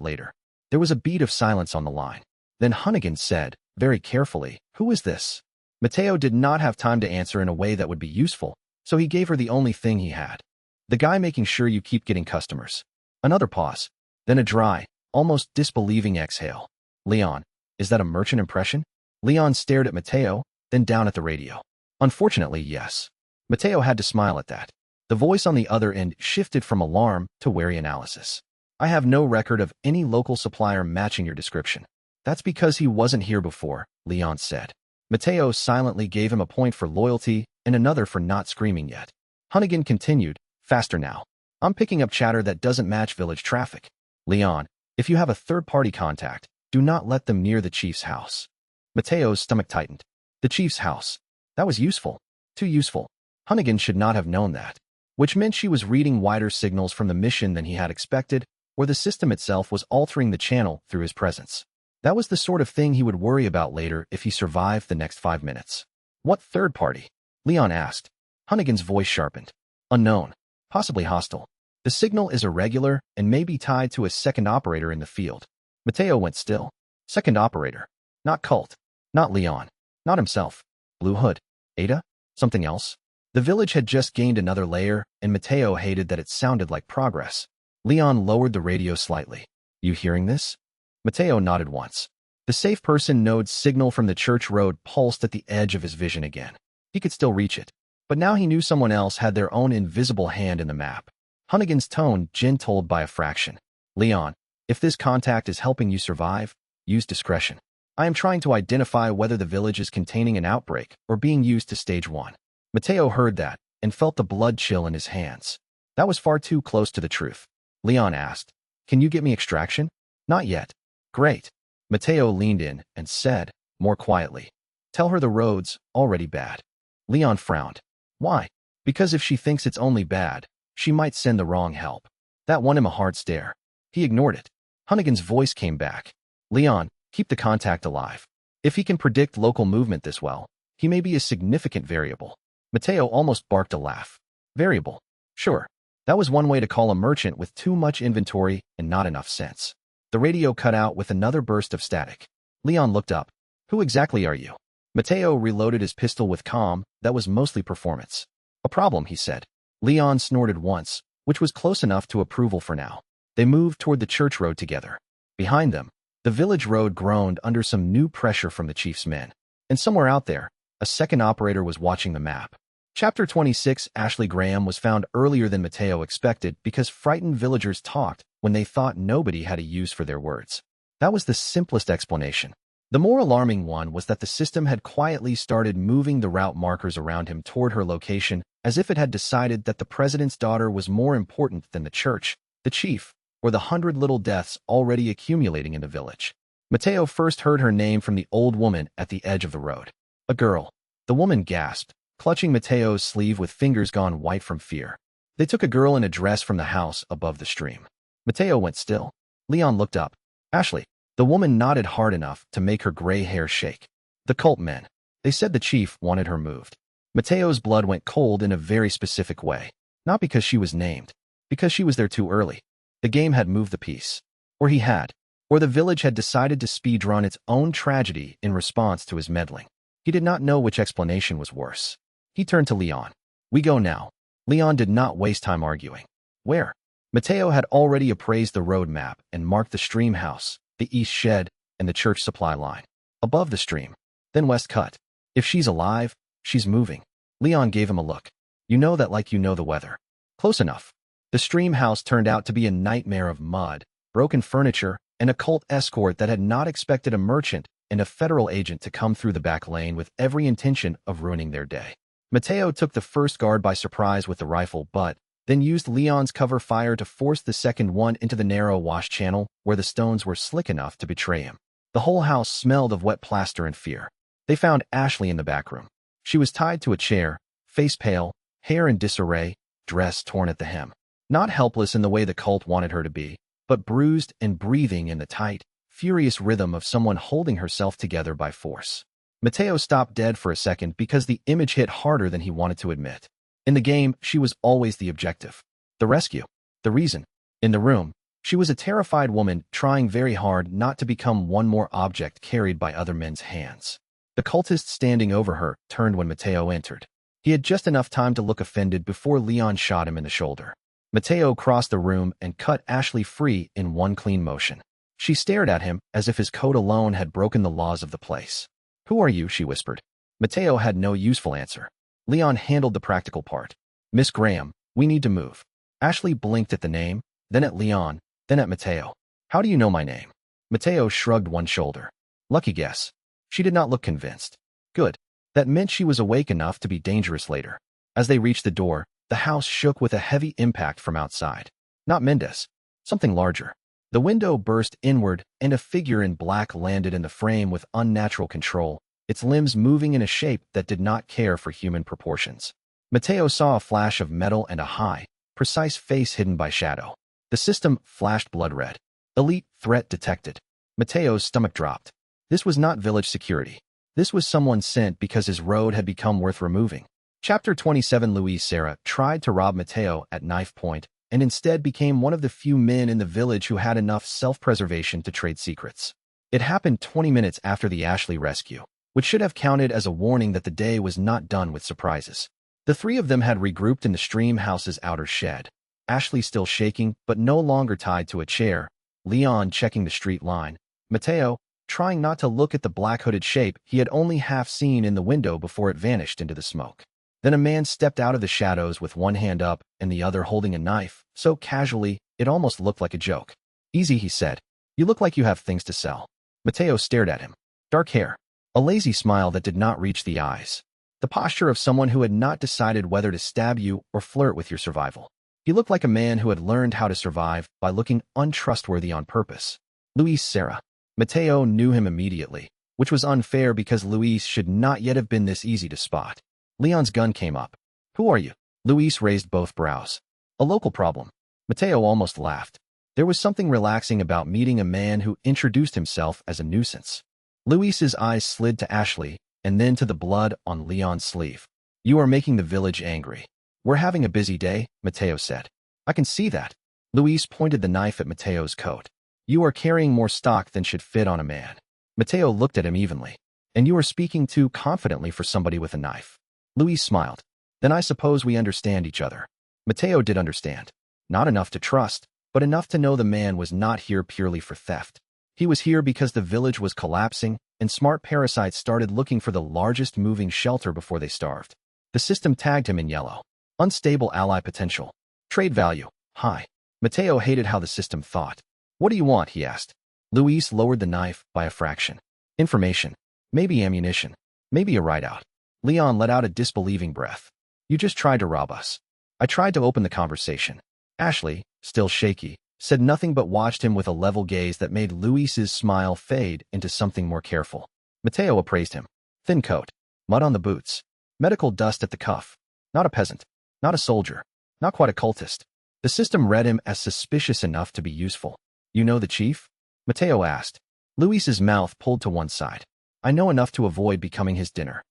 later." There was a beat of silence on the line. Then Hunnigan said, very carefully, "Who is this?" Mateo did not have time to answer in a way that would be useful, so he gave her the only thing he had. "The guy making sure you keep getting customers." Another pause, then a dry, almost disbelieving exhale. "Leon, is that a merchant impression?" Leon stared at Mateo, then down at the radio. "Unfortunately, yes." Mateo had to smile at that. The voice on the other end shifted from alarm to wary analysis. "I have no record of any local supplier matching your description." "That's because he wasn't here before," Leon said. Mateo silently gave him a point for loyalty and another for not screaming yet. Hunnigan continued, faster now. I'm picking up chatter that doesn't match village traffic. Leon, if you have a third-party contact, do not let them near the chief's house. Mateo's stomach tightened. The chief's house. That was useful. Too useful. Hunnigan should not have known that. Which meant she was reading wider signals from the mission than he had expected, or the system itself was altering the channel through his presence. That was the sort of thing he would worry about later if he survived the next 5 minutes. What third party? Leon asked. Hunnigan's voice sharpened. Unknown. Possibly hostile. The signal is irregular and may be tied to a second operator in the field. Mateo went still. Second operator. Not Cult. Not Leon. Not himself. Blue Hood. Ada? Something else? The village had just gained another layer, and Mateo hated that it sounded like progress. Leon lowered the radio slightly. You hearing this? Mateo nodded once. The safe person node's signal from the church road pulsed at the edge of his vision again. He could still reach it, but now he knew someone else had their own invisible hand in the map. Hunnigan's tone gentled by a fraction. Leon, if this contact is helping you survive, use discretion. I am trying to identify whether the village is containing an outbreak or being used to stage 1. Mateo heard that and felt the blood chill in his hands. That was far too close to the truth. Leon asked, can you get me extraction? Not yet. Great. Mateo leaned in and said, more quietly, tell her the road's already bad. Leon frowned. Why? Because if she thinks it's only bad, she might send the wrong help. That won him a hard stare. He ignored it. Hunnigan's voice came back. Leon, keep the contact alive. If he can predict local movement this well, he may be a significant variable. Mateo almost barked a laugh. Variable. Sure. That was one way to call a merchant with too much inventory and not enough sense. The radio cut out with another burst of static. Leon looked up. Who exactly are you? Mateo reloaded his pistol with calm that was mostly performance. A problem, he said. Leon snorted once, which was close enough to approval for now. They moved toward the church road together. Behind them, the village road groaned under some new pressure from the chief's men. And somewhere out there, a second operator was watching the map. Chapter 26. Ashley Graham was found earlier than Mateo expected because frightened villagers talked when they thought nobody had a use for their words. That was the simplest explanation. The more alarming one was that the system had quietly started moving the route markers around him toward her location as if it had decided that the president's daughter was more important than the church, the chief, or the 100 little deaths already accumulating in the village. Mateo first heard her name from the old woman at the edge of the road. A girl. The woman gasped, clutching Mateo's sleeve with fingers gone white from fear. They took a girl in a dress from the house above the stream. Mateo went still. Leon looked up. Ashley. The woman nodded hard enough to make her gray hair shake. The cult men. They said the chief wanted her moved. Mateo's blood went cold in a very specific way. Not because she was named. Because she was there too early. The game had moved the piece. Or he had. Or the village had decided to speedrun its own tragedy in response to his meddling. He did not know which explanation was worse. He turned to Leon. We go now. Leon did not waste time arguing. Where? Mateo had already appraised the road map and marked the stream house, the east shed, and the church supply line. Above the stream. Then west cut. If she's alive, she's moving. Leon gave him a look. You know that like you know the weather. Close enough. The stream house turned out to be a nightmare of mud, broken furniture, and a cult escort that had not expected a merchant and a federal agent to come through the back lane with every intention of ruining their day. Mateo took the first guard by surprise with the rifle but then used Leon's cover fire to force the second one into the narrow wash channel where the stones were slick enough to betray him. The whole house smelled of wet plaster and fear. They found Ashley in the back room. She was tied to a chair, face pale, hair in disarray, dress torn at the hem. Not helpless in the way the cult wanted her to be, but bruised and breathing in the tight, furious rhythm of someone holding herself together by force. Mateo stopped dead for a second because the image hit harder than he wanted to admit. In the game, she was always the objective. The rescue. The reason. In the room, she was a terrified woman trying very hard not to become one more object carried by other men's hands. The cultist standing over her turned when Mateo entered. He had just enough time to look offended before Leon shot him in the shoulder. Mateo crossed the room and cut Ashley free in one clean motion. She stared at him as if his code alone had broken the laws of the place. Who are you? She whispered. Mateo had no useful answer. Leon handled the practical part. Miss Graham, we need to move. Ashley blinked at the name, then at Leon, then at Mateo. How do you know my name? Mateo shrugged one shoulder. Lucky guess. She did not look convinced. Good. That meant she was awake enough to be dangerous later. As they reached the door, the house shook with a heavy impact from outside. Not Mendez. Something larger. The window burst inward, and a figure in black landed in the frame with unnatural control, its limbs moving in a shape that did not care for human proportions. Mateo saw a flash of metal and a high, precise face hidden by shadow. The system flashed blood red. Elite threat detected. Mateo's stomach dropped. This was not village security. This was someone sent because his road had become worth removing. Chapter 27. Luis Serra tried to rob Mateo at knife point, and instead became one of the few men in the village who had enough self-preservation to trade secrets. It happened 20 minutes after the Ashley rescue, which should have counted as a warning that the day was not done with surprises. The three of them had regrouped in the stream house's outer shed. Ashley still shaking, but no longer tied to a chair. Leon checking the street line. Mateo, trying not to look at the black-hooded shape he had only half seen in the window before it vanished into the smoke. Then a man stepped out of the shadows with one hand up and the other holding a knife, so casually, it almost looked like a joke. Easy, he said. You look like you have things to sell. Mateo stared at him. Dark hair. A lazy smile that did not reach the eyes. The posture of someone who had not decided whether to stab you or flirt with your survival. He looked like a man who had learned how to survive by looking untrustworthy on purpose. Luis Serra. Mateo knew him immediately, which was unfair because Luis should not yet have been this easy to spot. Leon's gun came up. Who are you? Luis raised both brows. A local problem. Mateo almost laughed. There was something relaxing about meeting a man who introduced himself as a nuisance. Luis's eyes slid to Ashley, and then to the blood on Leon's sleeve. You are making the village angry. We're having a busy day, Mateo said. I can see that. Luis pointed the knife at Mateo's coat. You are carrying more stock than should fit on a man. Mateo looked at him evenly. And you are speaking too confidently for somebody with a knife. Luis smiled. Then I suppose we understand each other. Mateo did understand. Not enough to trust, but enough to know the man was not here purely for theft. He was here because the village was collapsing, and smart parasites started looking for the largest moving shelter before they starved. The system tagged him in yellow. Unstable ally potential. Trade value. High. Mateo hated how the system thought. What do you want, he asked. Luis lowered the knife by a fraction. Information. Maybe ammunition. Maybe a ride-out. Leon let out a disbelieving breath. You just tried to rob us. I tried to open the conversation. Ashley, still shaky, said nothing but watched him with a level gaze that made Luis's smile fade into something more careful. Mateo appraised him. Thin coat. Mud on the boots. Medical dust at the cuff. Not a peasant. Not a soldier. Not quite a cultist. The system read him as suspicious enough to be useful. You know the chief? Mateo asked. Luis's mouth pulled to one side. I know enough to avoid becoming his dinner.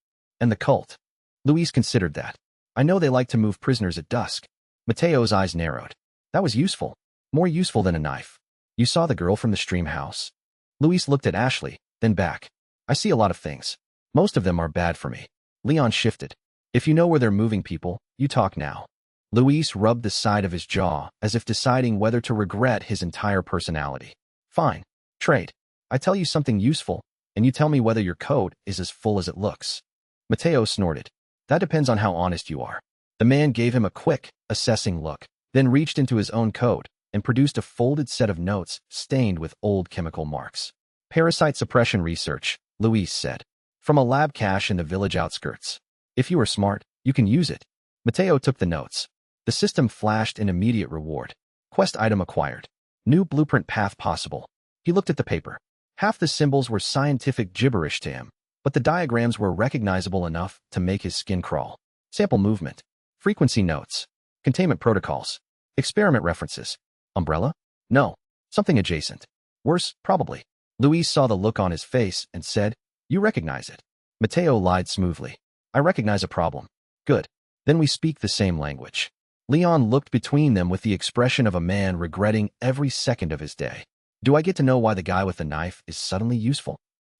And the cult. Luis considered that. I know they like to move prisoners at dusk. Mateo's eyes narrowed. That was useful. More useful than a knife. You saw the girl from the stream house. Luis looked at Ashley, then back. I see a lot of things. Most of them are bad for me. Leon shifted. If you know where they're moving people, you talk now. Luis rubbed the side of his jaw as if deciding whether to regret his entire personality. Fine. Trade. I tell you something useful, and you tell me whether your coat is as full as it looks. Mateo snorted. That depends on how honest you are. The man gave him a quick, assessing look, then reached into his own coat and produced a folded set of notes stained with old chemical marks. Parasite suppression research, Luis said. From a lab cache in the village outskirts. If you are smart, you can use it. Mateo took the notes. The system flashed an immediate reward. Quest item acquired. New blueprint path possible. He looked at the paper. Half the symbols were scientific gibberish to him, but the diagrams were recognizable enough to make his skin crawl. Sample movement. Frequency notes. Containment protocols. Experiment references. Umbrella? No. Something adjacent. Worse, probably. Luis saw the look on his face and said, You recognize it. Mateo lied smoothly. I recognize a problem. Good. Then we speak the same language. Leon looked between them with the expression of a man regretting every second of his day. Do I get to know why the guy with the knife is suddenly useful?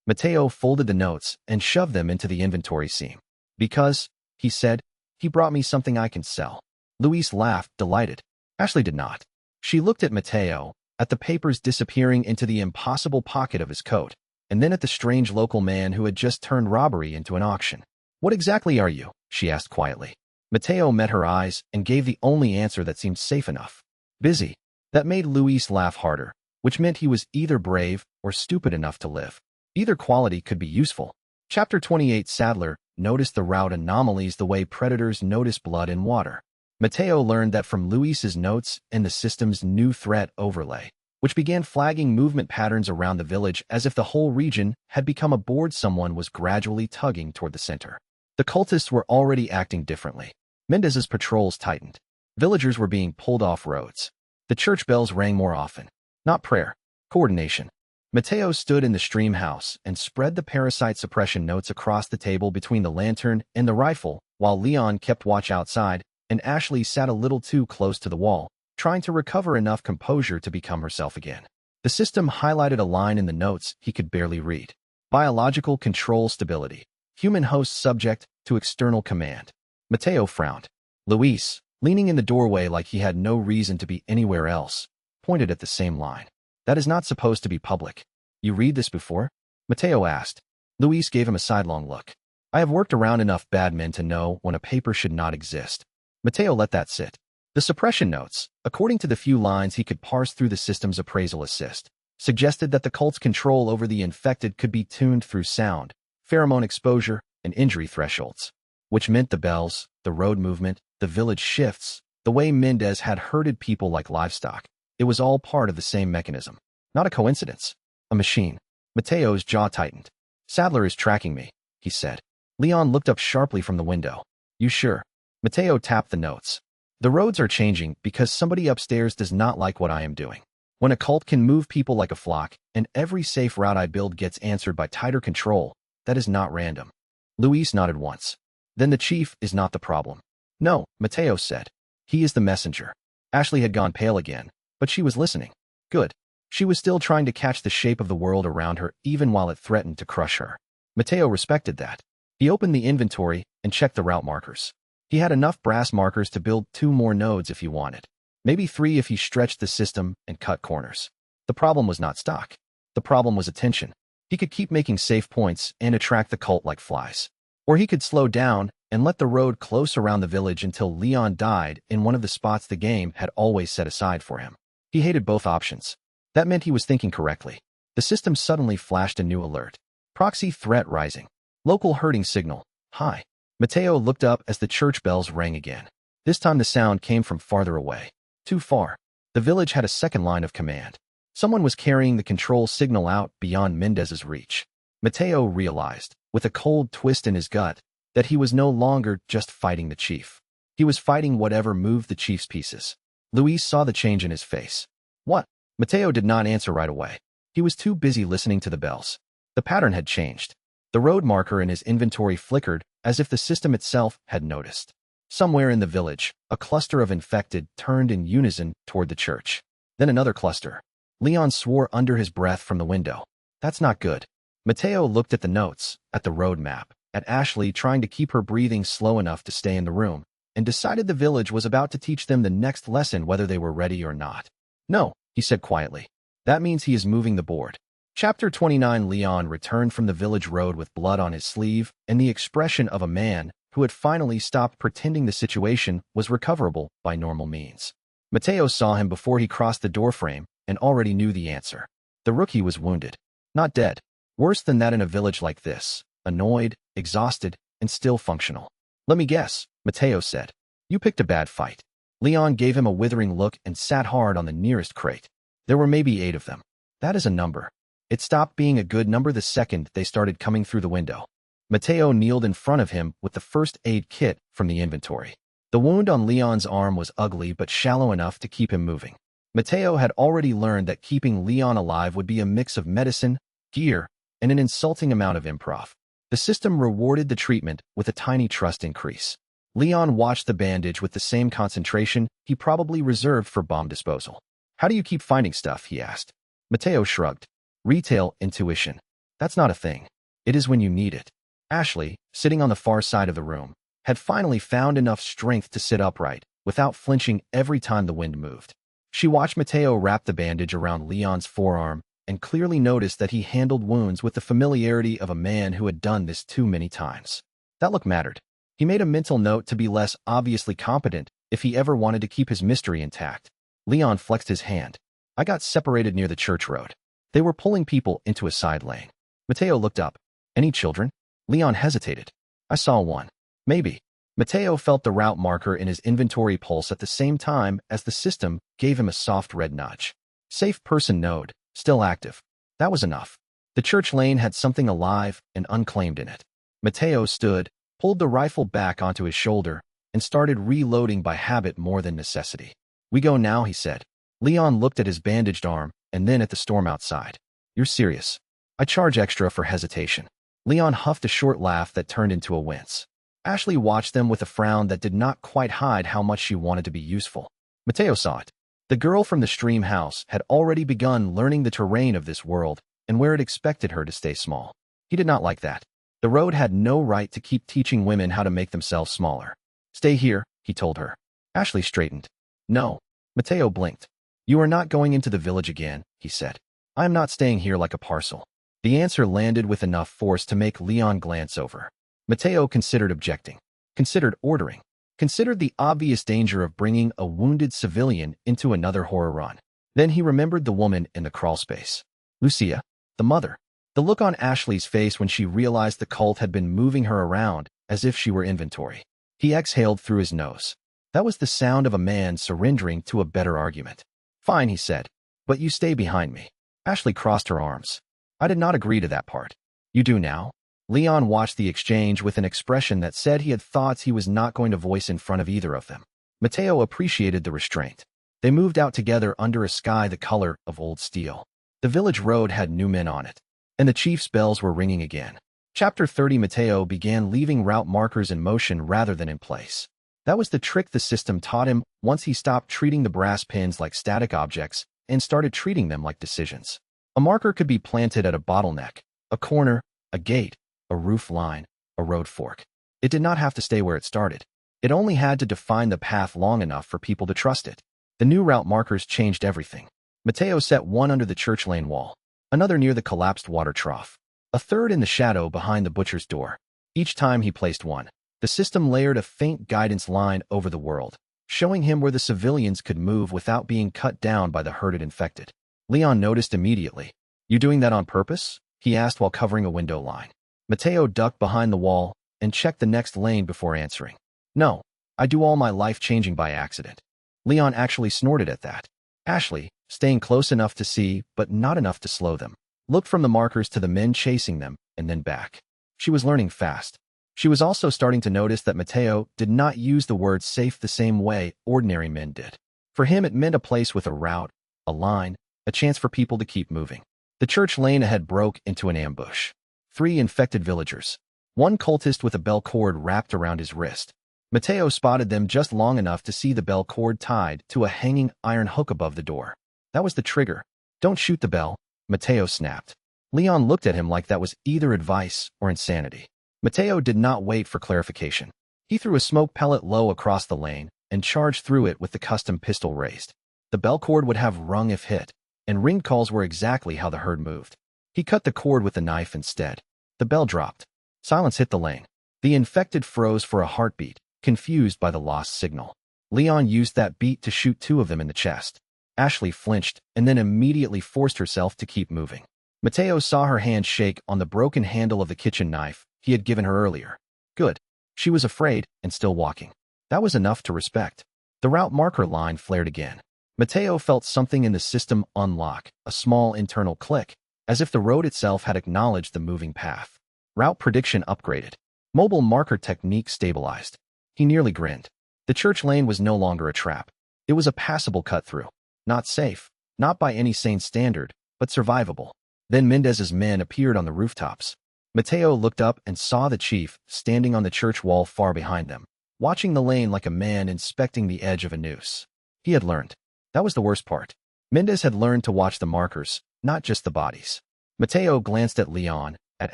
Mateo folded the notes and shoved them into the inventory seam. Because, he said, he brought me something I can sell. Luis laughed, delighted. Ashley did not. She looked at Mateo, at the papers disappearing into the impossible pocket of his coat, and then at the strange local man who had just turned robbery into an auction. What exactly are you? She asked quietly. Mateo met her eyes and gave the only answer that seemed safe enough. Busy. That made Luis laugh harder, which meant he was either brave or stupid enough to live. Either quality could be useful. Chapter 28 Sadler noticed the route anomalies the way predators notice blood in water. Mateo learned that from Luis's notes and the system's new threat overlay, which began flagging movement patterns around the village as if the whole region had become a board someone was gradually tugging toward the center. The cultists were already acting differently. Mendez's patrols tightened. Villagers were being pulled off roads. The church bells rang more often. Not prayer. Coordination. Mateo stood in the stream house and spread the parasite suppression notes across the table between the lantern and the rifle, while Leon kept watch outside, and Ashley sat a little too close to the wall, trying to recover enough composure to become herself again. The system highlighted a line in the notes he could barely read. Biological control stability. Human host subject to external command. Mateo frowned. Luis, leaning in the doorway like he had no reason to be anywhere else, pointed at the same line. That is not supposed to be public. You read this before? Mateo asked. Luis gave him a sidelong look. I have worked around enough bad men to know when a paper should not exist. Mateo let that sit. The suppression notes, according to the few lines he could parse through the system's appraisal assist, suggested that the cult's control over the infected could be tuned through sound, pheromone exposure, and injury thresholds, which meant the bells, the road movement, the village shifts, the way Mendez had herded people like livestock. It was all part of the same mechanism. Not a coincidence. A machine. Mateo's jaw tightened. Sadler is tracking me, he said. Leon looked up sharply from the window. You sure? Mateo tapped the notes. The roads are changing because somebody upstairs does not like what I am doing. When a cult can move people like a flock, and every safe route I build gets answered by tighter control, that is not random. Luis nodded once. Then the chief is not the problem. No, Mateo said. He is the messenger. Ashley had gone pale again, but she was listening. Good. She was still trying to catch the shape of the world around her even while it threatened to crush her. Mateo respected that. He opened the inventory and checked the route markers. He had enough brass markers to build 2 more nodes if he wanted. Maybe 3 if he stretched the system and cut corners. The problem was not stock. The problem was attention. He could keep making safe points and attract the cult like flies. Or he could slow down and let the road close around the village until Leon died in one of the spots the game had always set aside for him. He hated both options. That meant he was thinking correctly. The system suddenly flashed a new alert. Proxy threat rising. Local herding signal. High. Mateo looked up as the church bells rang again. This time the sound came from farther away. Too far. The village had a second line of command. Someone was carrying the control signal out beyond Mendez's reach. Mateo realized, with a cold twist in his gut, that he was no longer just fighting the chief. He was fighting whatever moved the chief's pieces. Luis saw the change in his face. What? Mateo did not answer right away. He was too busy listening to the bells. The pattern had changed. The road marker in his inventory flickered as if the system itself had noticed. Somewhere in the village, a cluster of infected turned in unison toward the church. Then another cluster. Leon swore under his breath from the window. That's not good. Mateo looked at the notes, at the road map, at Ashley trying to keep her breathing slow enough to stay in the room, and decided the village was about to teach them the next lesson whether they were ready or not. No, he said quietly. That means he is moving the board. Chapter 29 Leon returned from the village road with blood on his sleeve and the expression of a man who had finally stopped pretending the situation was recoverable by normal means. Mateo saw him before he crossed the doorframe and already knew the answer. The rookie was wounded. Not dead. Worse than that in a village like this. Annoyed, exhausted, and still functional. Let me guess, Mateo said. You picked a bad fight. Leon gave him a withering look and sat hard on the nearest crate. There were maybe 8 of them. That is a number. It stopped being a good number the second they started coming through the window. Mateo kneeled in front of him with the first aid kit from the inventory. The wound on Leon's arm was ugly but shallow enough to keep him moving. Mateo had already learned that keeping Leon alive would be a mix of medicine, gear, and an insulting amount of improv. The system rewarded the treatment with a tiny trust increase. Leon watched the bandage with the same concentration he probably reserved for bomb disposal. How do you keep finding stuff? He asked. Mateo shrugged. Retail intuition. That's not a thing. It is when you need it. Ashley, sitting on the far side of the room, had finally found enough strength to sit upright, without flinching every time the wind moved. She watched Mateo wrap the bandage around Leon's forearm and clearly noticed that he handled wounds with the familiarity of a man who had done this too many times. That look mattered. He made a mental note to be less obviously competent if he ever wanted to keep his mystery intact. Leon flexed his hand. I got separated near the church road. They were pulling people into a side lane. Mateo looked up. Any children? Leon hesitated. I saw one. Maybe. Mateo felt the route marker in his inventory pulse at the same time as the system gave him a soft red nudge. Safe person node, still active. That was enough. The church lane had something alive and unclaimed in it. Mateo stood, pulled the rifle back onto his shoulder, and started reloading by habit more than necessity. We go now, he said. Leon looked at his bandaged arm and then at the storm outside. You're serious? I charge extra for hesitation. Leon huffed a short laugh that turned into a wince. Ashley watched them with a frown that did not quite hide how much she wanted to be useful. Mateo saw it. The girl from the stream house had already begun learning the terrain of this world and where it expected her to stay small. He did not like that. The road had no right to keep teaching women how to make themselves smaller. Stay here, he told her. Ashley straightened. No. Mateo blinked. You are not going into the village again, he said. I am not staying here like a parcel. The answer landed with enough force to make Leon glance over. Mateo considered objecting, considered ordering, considered the obvious danger of bringing a wounded civilian into another horror run. Then he remembered the woman in the crawlspace. Lucia, the mother. The look on Ashley's face when she realized the cult had been moving her around as if she were inventory. He exhaled through his nose. That was the sound of a man surrendering to a better argument. Fine, he said, but you stay behind me. Ashley crossed her arms. I did not agree to that part. You do now? Leon watched the exchange with an expression that said he had thoughts he was not going to voice in front of either of them. Mateo appreciated the restraint. They moved out together under a sky the color of old steel. The village road had new men on it, and the chief's bells were ringing again. Chapter 30. Mateo began leaving route markers in motion rather than in place. That was the trick the system taught him once he stopped treating the brass pins like static objects and started treating them like decisions. A marker could be planted at a bottleneck, a corner, a gate, a roof line, a road fork. It did not have to stay where it started. It only had to define the path long enough for people to trust it. The new route markers changed everything. Mateo set one under the church lane wall, another near the collapsed water trough, a third in the shadow behind the butcher's door. Each time he placed one, the system layered a faint guidance line over the world, showing him where the civilians could move without being cut down by the herded infected. Leon noticed immediately. You doing that on purpose? He asked while covering a window line. Mateo ducked behind the wall and checked the next lane before answering. No, I do all my life changing by accident. Leon actually snorted at that. Ashley, staying close enough to see but not enough to slow them, looked from the markers to the men chasing them and then back. She was learning fast. She was also starting to notice that Mateo did not use the word safe the same way ordinary men did. For him, it meant a place with a route, a line, a chance for people to keep moving. The church lane ahead broke into an ambush. 3 infected villagers. 1 cultist with a bell cord wrapped around his wrist. Mateo spotted them just long enough to see the bell cord tied to a hanging iron hook above the door. That was the trigger. Don't shoot the bell, Mateo snapped. Leon looked at him like that was either advice or insanity. Mateo did not wait for clarification. He threw a smoke pellet low across the lane and charged through it with the custom pistol raised. The bell cord would have rung if hit, and ring calls were exactly how the herd moved. He cut the cord with the knife instead. The bell dropped. Silence hit the lane. The infected froze for a heartbeat, confused by the lost signal. Leon used that beat to shoot 2 of them in the chest. Ashley flinched and then immediately forced herself to keep moving. Mateo saw her hand shake on the broken handle of the kitchen knife he had given her earlier. Good. She was afraid and still walking. That was enough to respect. The route marker line flared again. Mateo felt something in the system unlock, a small internal click, as if the road itself had acknowledged the moving path. Route prediction upgraded. Mobile marker technique stabilized. He nearly grinned. The church lane was no longer a trap. It was a passable cut-through. Not safe, not by any sane standard, but survivable. Then Mendez's men appeared on the rooftops. Mateo looked up and saw the chief standing on the church wall far behind them, watching the lane like a man inspecting the edge of a noose. He had learned. That was the worst part. Mendez had learned to watch the markers, not just the bodies. Mateo glanced at Leon, at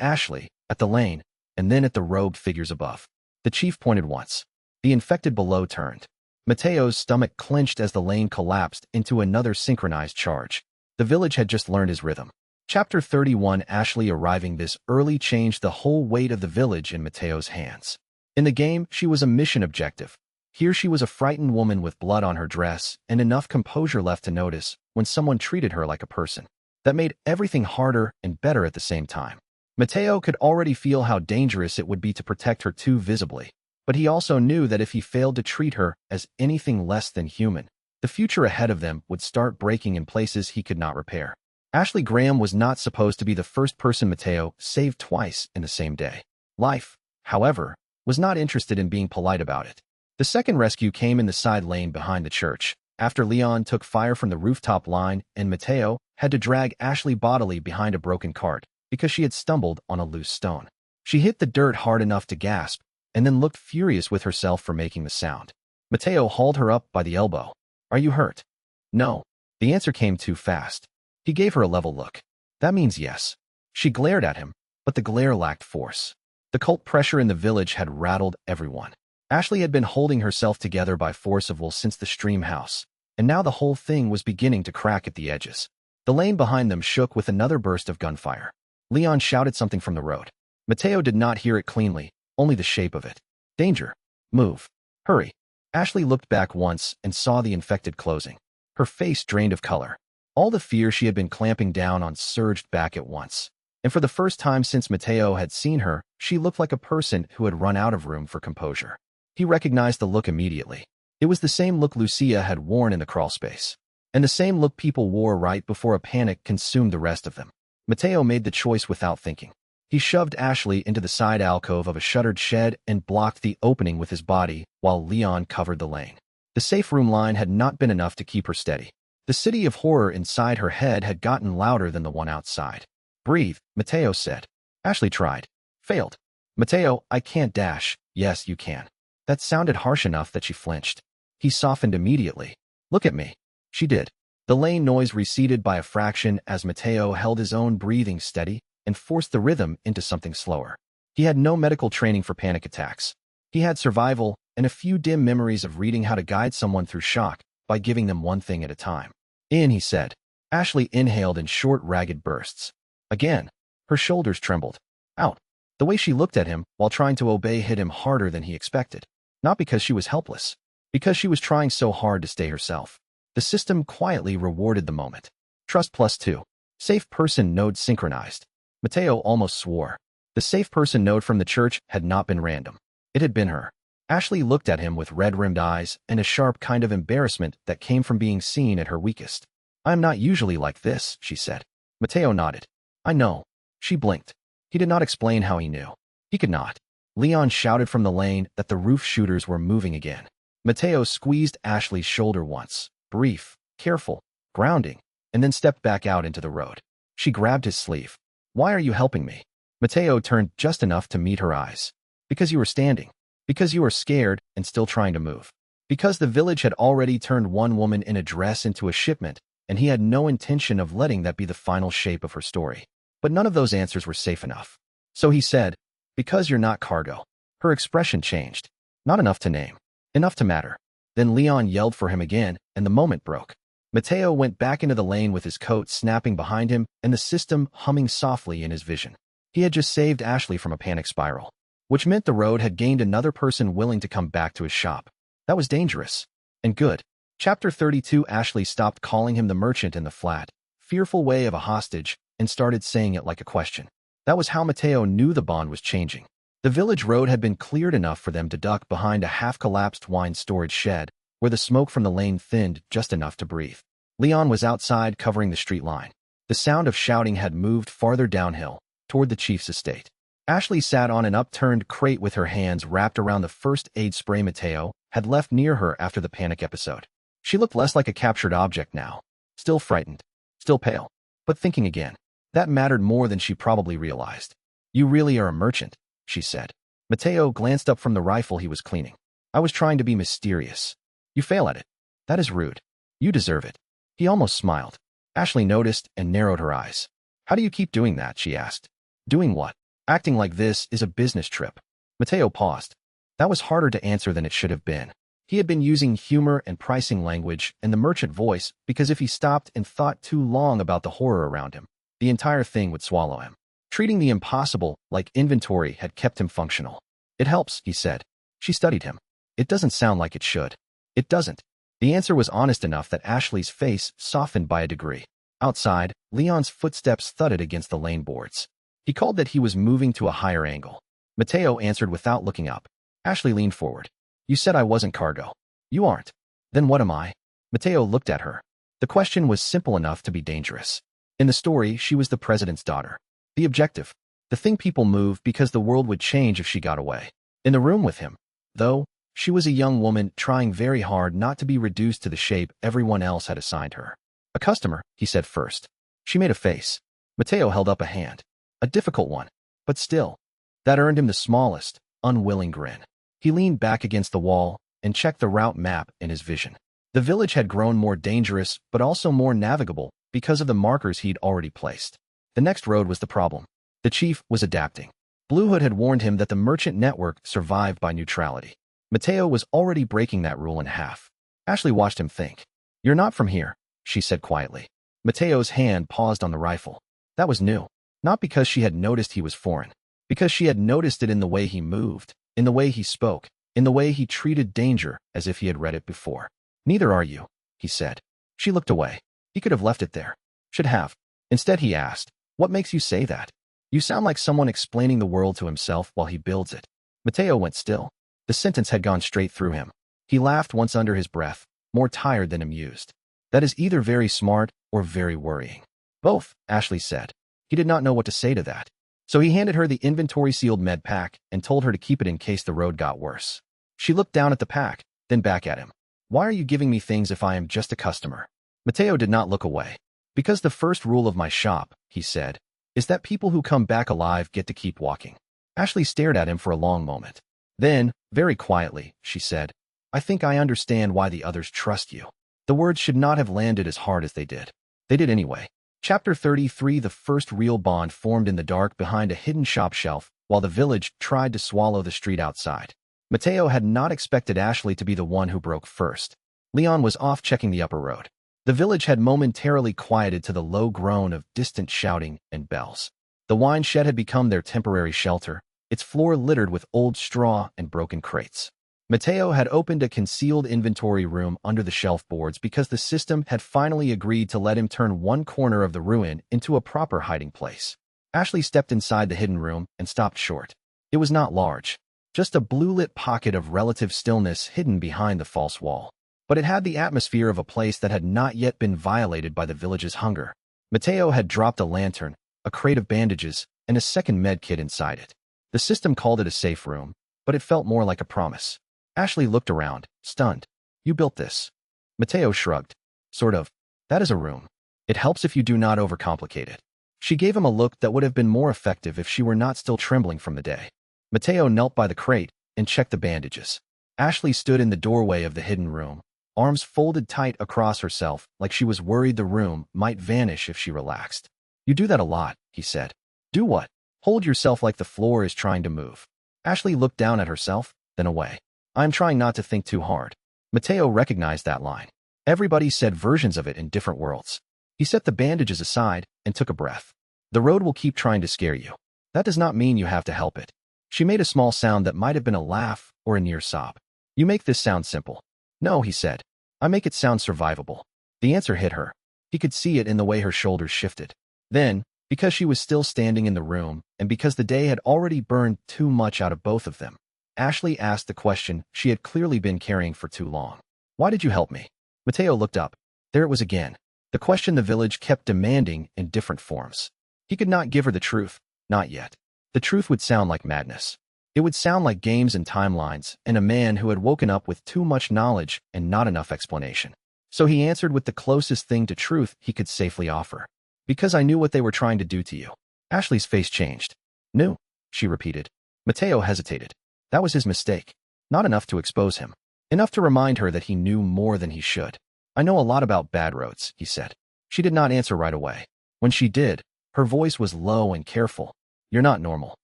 Ashley, at the lane, and then at the robed figures above. The chief pointed once. The infected below turned. Mateo's stomach clenched as the lane collapsed into another synchronized charge. The village had just learned his rhythm. Chapter 31. Ashley arriving this early changed the whole weight of the village in Mateo's hands. In the game, she was a mission objective. Here she was a frightened woman with blood on her dress and enough composure left to notice when someone treated her like a person. That made everything harder and better at the same time. Mateo could already feel how dangerous it would be to protect her too visibly, but he also knew that if he failed to treat her as anything less than human, the future ahead of them would start breaking in places he could not repair. Ashley Graham was not supposed to be the first person Mateo saved twice in the same day. Life, however, was not interested in being polite about it. The second rescue came in the side lane behind the church, after Leon took fire from the rooftop line and Mateo had to drag Ashley bodily behind a broken cart because she had stumbled on a loose stone. She hit the dirt hard enough to gasp and then looked furious with herself for making the sound. Mateo hauled her up by the elbow. "Are you hurt?" "No." The answer came too fast. He gave her a level look. "That means yes." She glared at him, but the glare lacked force. The cult pressure in the village had rattled everyone. Ashley had been holding herself together by force of will since the stream house, and now the whole thing was beginning to crack at the edges. The lane behind them shook with another burst of gunfire. Leon shouted something from the road. Mateo did not hear it cleanly, only the shape of it. "Danger. Move. Hurry." Ashley looked back once and saw the infected closing. Her face drained of color. All the fear she had been clamping down on surged back at once. And for the first time since Mateo had seen her, she looked like a person who had run out of room for composure. He recognized the look immediately. It was the same look Lucia had worn in the crawlspace, and the same look people wore right before a panic consumed the rest of them. Mateo made the choice without thinking. He shoved Ashley into the side alcove of a shuttered shed and blocked the opening with his body while Leon covered the lane. The safe room line had not been enough to keep her steady. The city of horror inside her head had gotten louder than the one outside. "Breathe," Mateo said. Ashley tried. Failed. "Mateo, I can't dash." "Yes, you can." That sounded harsh enough that she flinched. He softened immediately. "Look at me." She did. The lane noise receded by a fraction as Mateo held his own breathing steady and forced the rhythm into something slower. He had no medical training for panic attacks. He had survival and a few dim memories of reading how to guide someone through shock by giving them one thing at a time. "In," he said. Ashley inhaled in short, ragged bursts. Again, her shoulders trembled. "Out." The way she looked at him while trying to obey hit him harder than he expected. Not because she was helpless, because she was trying so hard to stay herself. The system quietly rewarded the moment. Trust +2. Safe person node synchronized. Mateo almost swore. The safe person node from the church had not been random. It had been her. Ashley looked at him with red-rimmed eyes and a sharp kind of embarrassment that came from being seen at her weakest. "I am not usually like this," she said. Mateo nodded. "I know." She blinked. He did not explain how he knew. He could not. Leon shouted from the lane that the roof shooters were moving again. Mateo squeezed Ashley's shoulder once, brief, careful, grounding, and then stepped back out into the road. She grabbed his sleeve. "Why are you helping me?" Mateo turned just enough to meet her eyes. "Because you were standing. Because you were scared and still trying to move. Because the village had already turned one woman in a dress into a shipment, and he had no intention of letting that be the final shape of her story. But none of those answers were safe enough. So he said, "Because you're not cargo." Her expression changed. Not enough to name. Enough to matter. Then Leon yelled for him again, and the moment broke. Mateo went back into the lane with his coat snapping behind him and the system humming softly in his vision. He had just saved Ashley from a panic spiral, which meant the road had gained another person willing to come back to his shop. That was dangerous. And good. Chapter 32. Ashley stopped calling him the merchant in the flat, fearful way of a hostage, and started saying it like a question. That was how Mateo knew the bond was changing. The village road had been cleared enough for them to duck behind a half-collapsed wine storage shed, where the smoke from the lane thinned just enough to breathe. Leon was outside covering the street line. The sound of shouting had moved farther downhill, toward the chief's estate. Ashley sat on an upturned crate with her hands wrapped around the first aid spray Mateo had left near her after the panic episode. She looked less like a captured object now. Still frightened. Still pale. But thinking again. That mattered more than she probably realized. "You really are a merchant," she said. Mateo glanced up from the rifle he was cleaning. "I was trying to be mysterious." "You fail at it. That is rude. You deserve it." He almost smiled. Ashley noticed and narrowed her eyes. "How do you keep doing that?" she asked. "Doing what?" "Acting like this is a business trip." Mateo paused. That was harder to answer than it should have been. He had been using humor and pricing language and the merchant voice because if he stopped and thought too long about the horror around him, the entire thing would swallow him. Treating the impossible like inventory had kept him functional. "It helps," he said. She studied him. "It doesn't sound like it should." "It doesn't." The answer was honest enough that Ashley's face softened by a degree. Outside, Leon's footsteps thudded against the lane boards. He called that he was moving to a higher angle. Mateo answered without looking up. Ashley leaned forward. You said I wasn't cargo. You aren't. Then what am I? Mateo looked at her. The question was simple enough to be dangerous. In the story, she was the president's daughter. The objective. The thing people moved because the world would change if she got away. In the room with him, though, she was a young woman trying very hard not to be reduced to the shape everyone else had assigned her. A customer, he said first. She made a face. Mateo held up a hand. A difficult one, but still. That earned him the smallest, unwilling grin. He leaned back against the wall and checked the route map in his vision. The village had grown more dangerous but also more navigable because of the markers he'd already placed. The next road was the problem. The chief was adapting. Blue Hood had warned him that the merchant network survived by neutrality. Mateo was already breaking that rule in half. Ashley watched him think. You're not from here, she said quietly. Mateo's hand paused on the rifle. That was new. Not because she had noticed he was foreign. Because she had noticed it in the way he moved, in the way he spoke, in the way he treated danger as if he had read it before. Neither are you, he said. She looked away. He could have left it there. Should have. Instead he asked, what makes you say that? You sound like someone explaining the world to himself while he builds it. Mateo went still. The sentence had gone straight through him. He laughed once under his breath, more tired than amused. That is either very smart or very worrying. Both, Ashley said. He did not know what to say to that. So he handed her the inventory-sealed med pack and told her to keep it in case the road got worse. She looked down at the pack, then back at him. Why are you giving me things if I am just a customer? Mateo did not look away. Because the first rule of my shop, he said, is that people who come back alive get to keep walking. Ashley stared at him for a long moment. Then, very quietly, she said, I think I understand why the others trust you. The words should not have landed as hard as they did. They did anyway. Chapter 33. The first real bond formed in the dark behind a hidden shop shelf while the village tried to swallow the street outside. Mateo had not expected Ashley to be the one who broke first. Leon was off checking the upper road. The village had momentarily quieted to the low groan of distant shouting and bells. The wine shed had become their temporary shelter, its floor littered with old straw and broken crates. Mateo had opened a concealed inventory room under the shelf boards because the system had finally agreed to let him turn one corner of the ruin into a proper hiding place. Ashley stepped inside the hidden room and stopped short. It was not large, just a blue-lit pocket of relative stillness hidden behind the false wall. But it had the atmosphere of a place that had not yet been violated by the village's hunger. Mateo had dropped a lantern, a crate of bandages, and a second med kit inside it. The system called it a safe room, but it felt more like a promise. Ashley looked around, stunned. You built this? Mateo shrugged. Sort of. That is a room. It helps if you do not overcomplicate it. She gave him a look that would have been more effective if she were not still trembling from the day. Mateo knelt by the crate and checked the bandages. Ashley stood in the doorway of the hidden room, arms folded tight across herself like she was worried the room might vanish if she relaxed. You do that a lot, he said. Do what? Hold yourself like the floor is trying to move. Ashley looked down at herself, then away. I'm trying not to think too hard. Mateo recognized that line. Everybody said versions of it in different worlds. He set the bandages aside and took a breath. The road will keep trying to scare you. That does not mean you have to help it. She made a small sound that might have been a laugh or a near sob. You make this sound simple. No, he said. I make it sound survivable. The answer hit her. He could see it in the way her shoulders shifted. Then, because she was still standing in the room, and because the day had already burned too much out of both of them, Ashley asked the question she had clearly been carrying for too long. Why did you help me? Mateo looked up. There it was again. The question the village kept demanding in different forms. He could not give her the truth, not yet. The truth would sound like madness. It would sound like games and timelines and a man who had woken up with too much knowledge and not enough explanation. So he answered with the closest thing to truth he could safely offer. Because I knew what they were trying to do to you. Ashley's face changed. Knew, she repeated. Mateo hesitated. That was his mistake. Not enough to expose him. Enough to remind her that he knew more than he should. I know a lot about bad roads, he said. She did not answer right away. When she did, her voice was low and careful. You're not normal.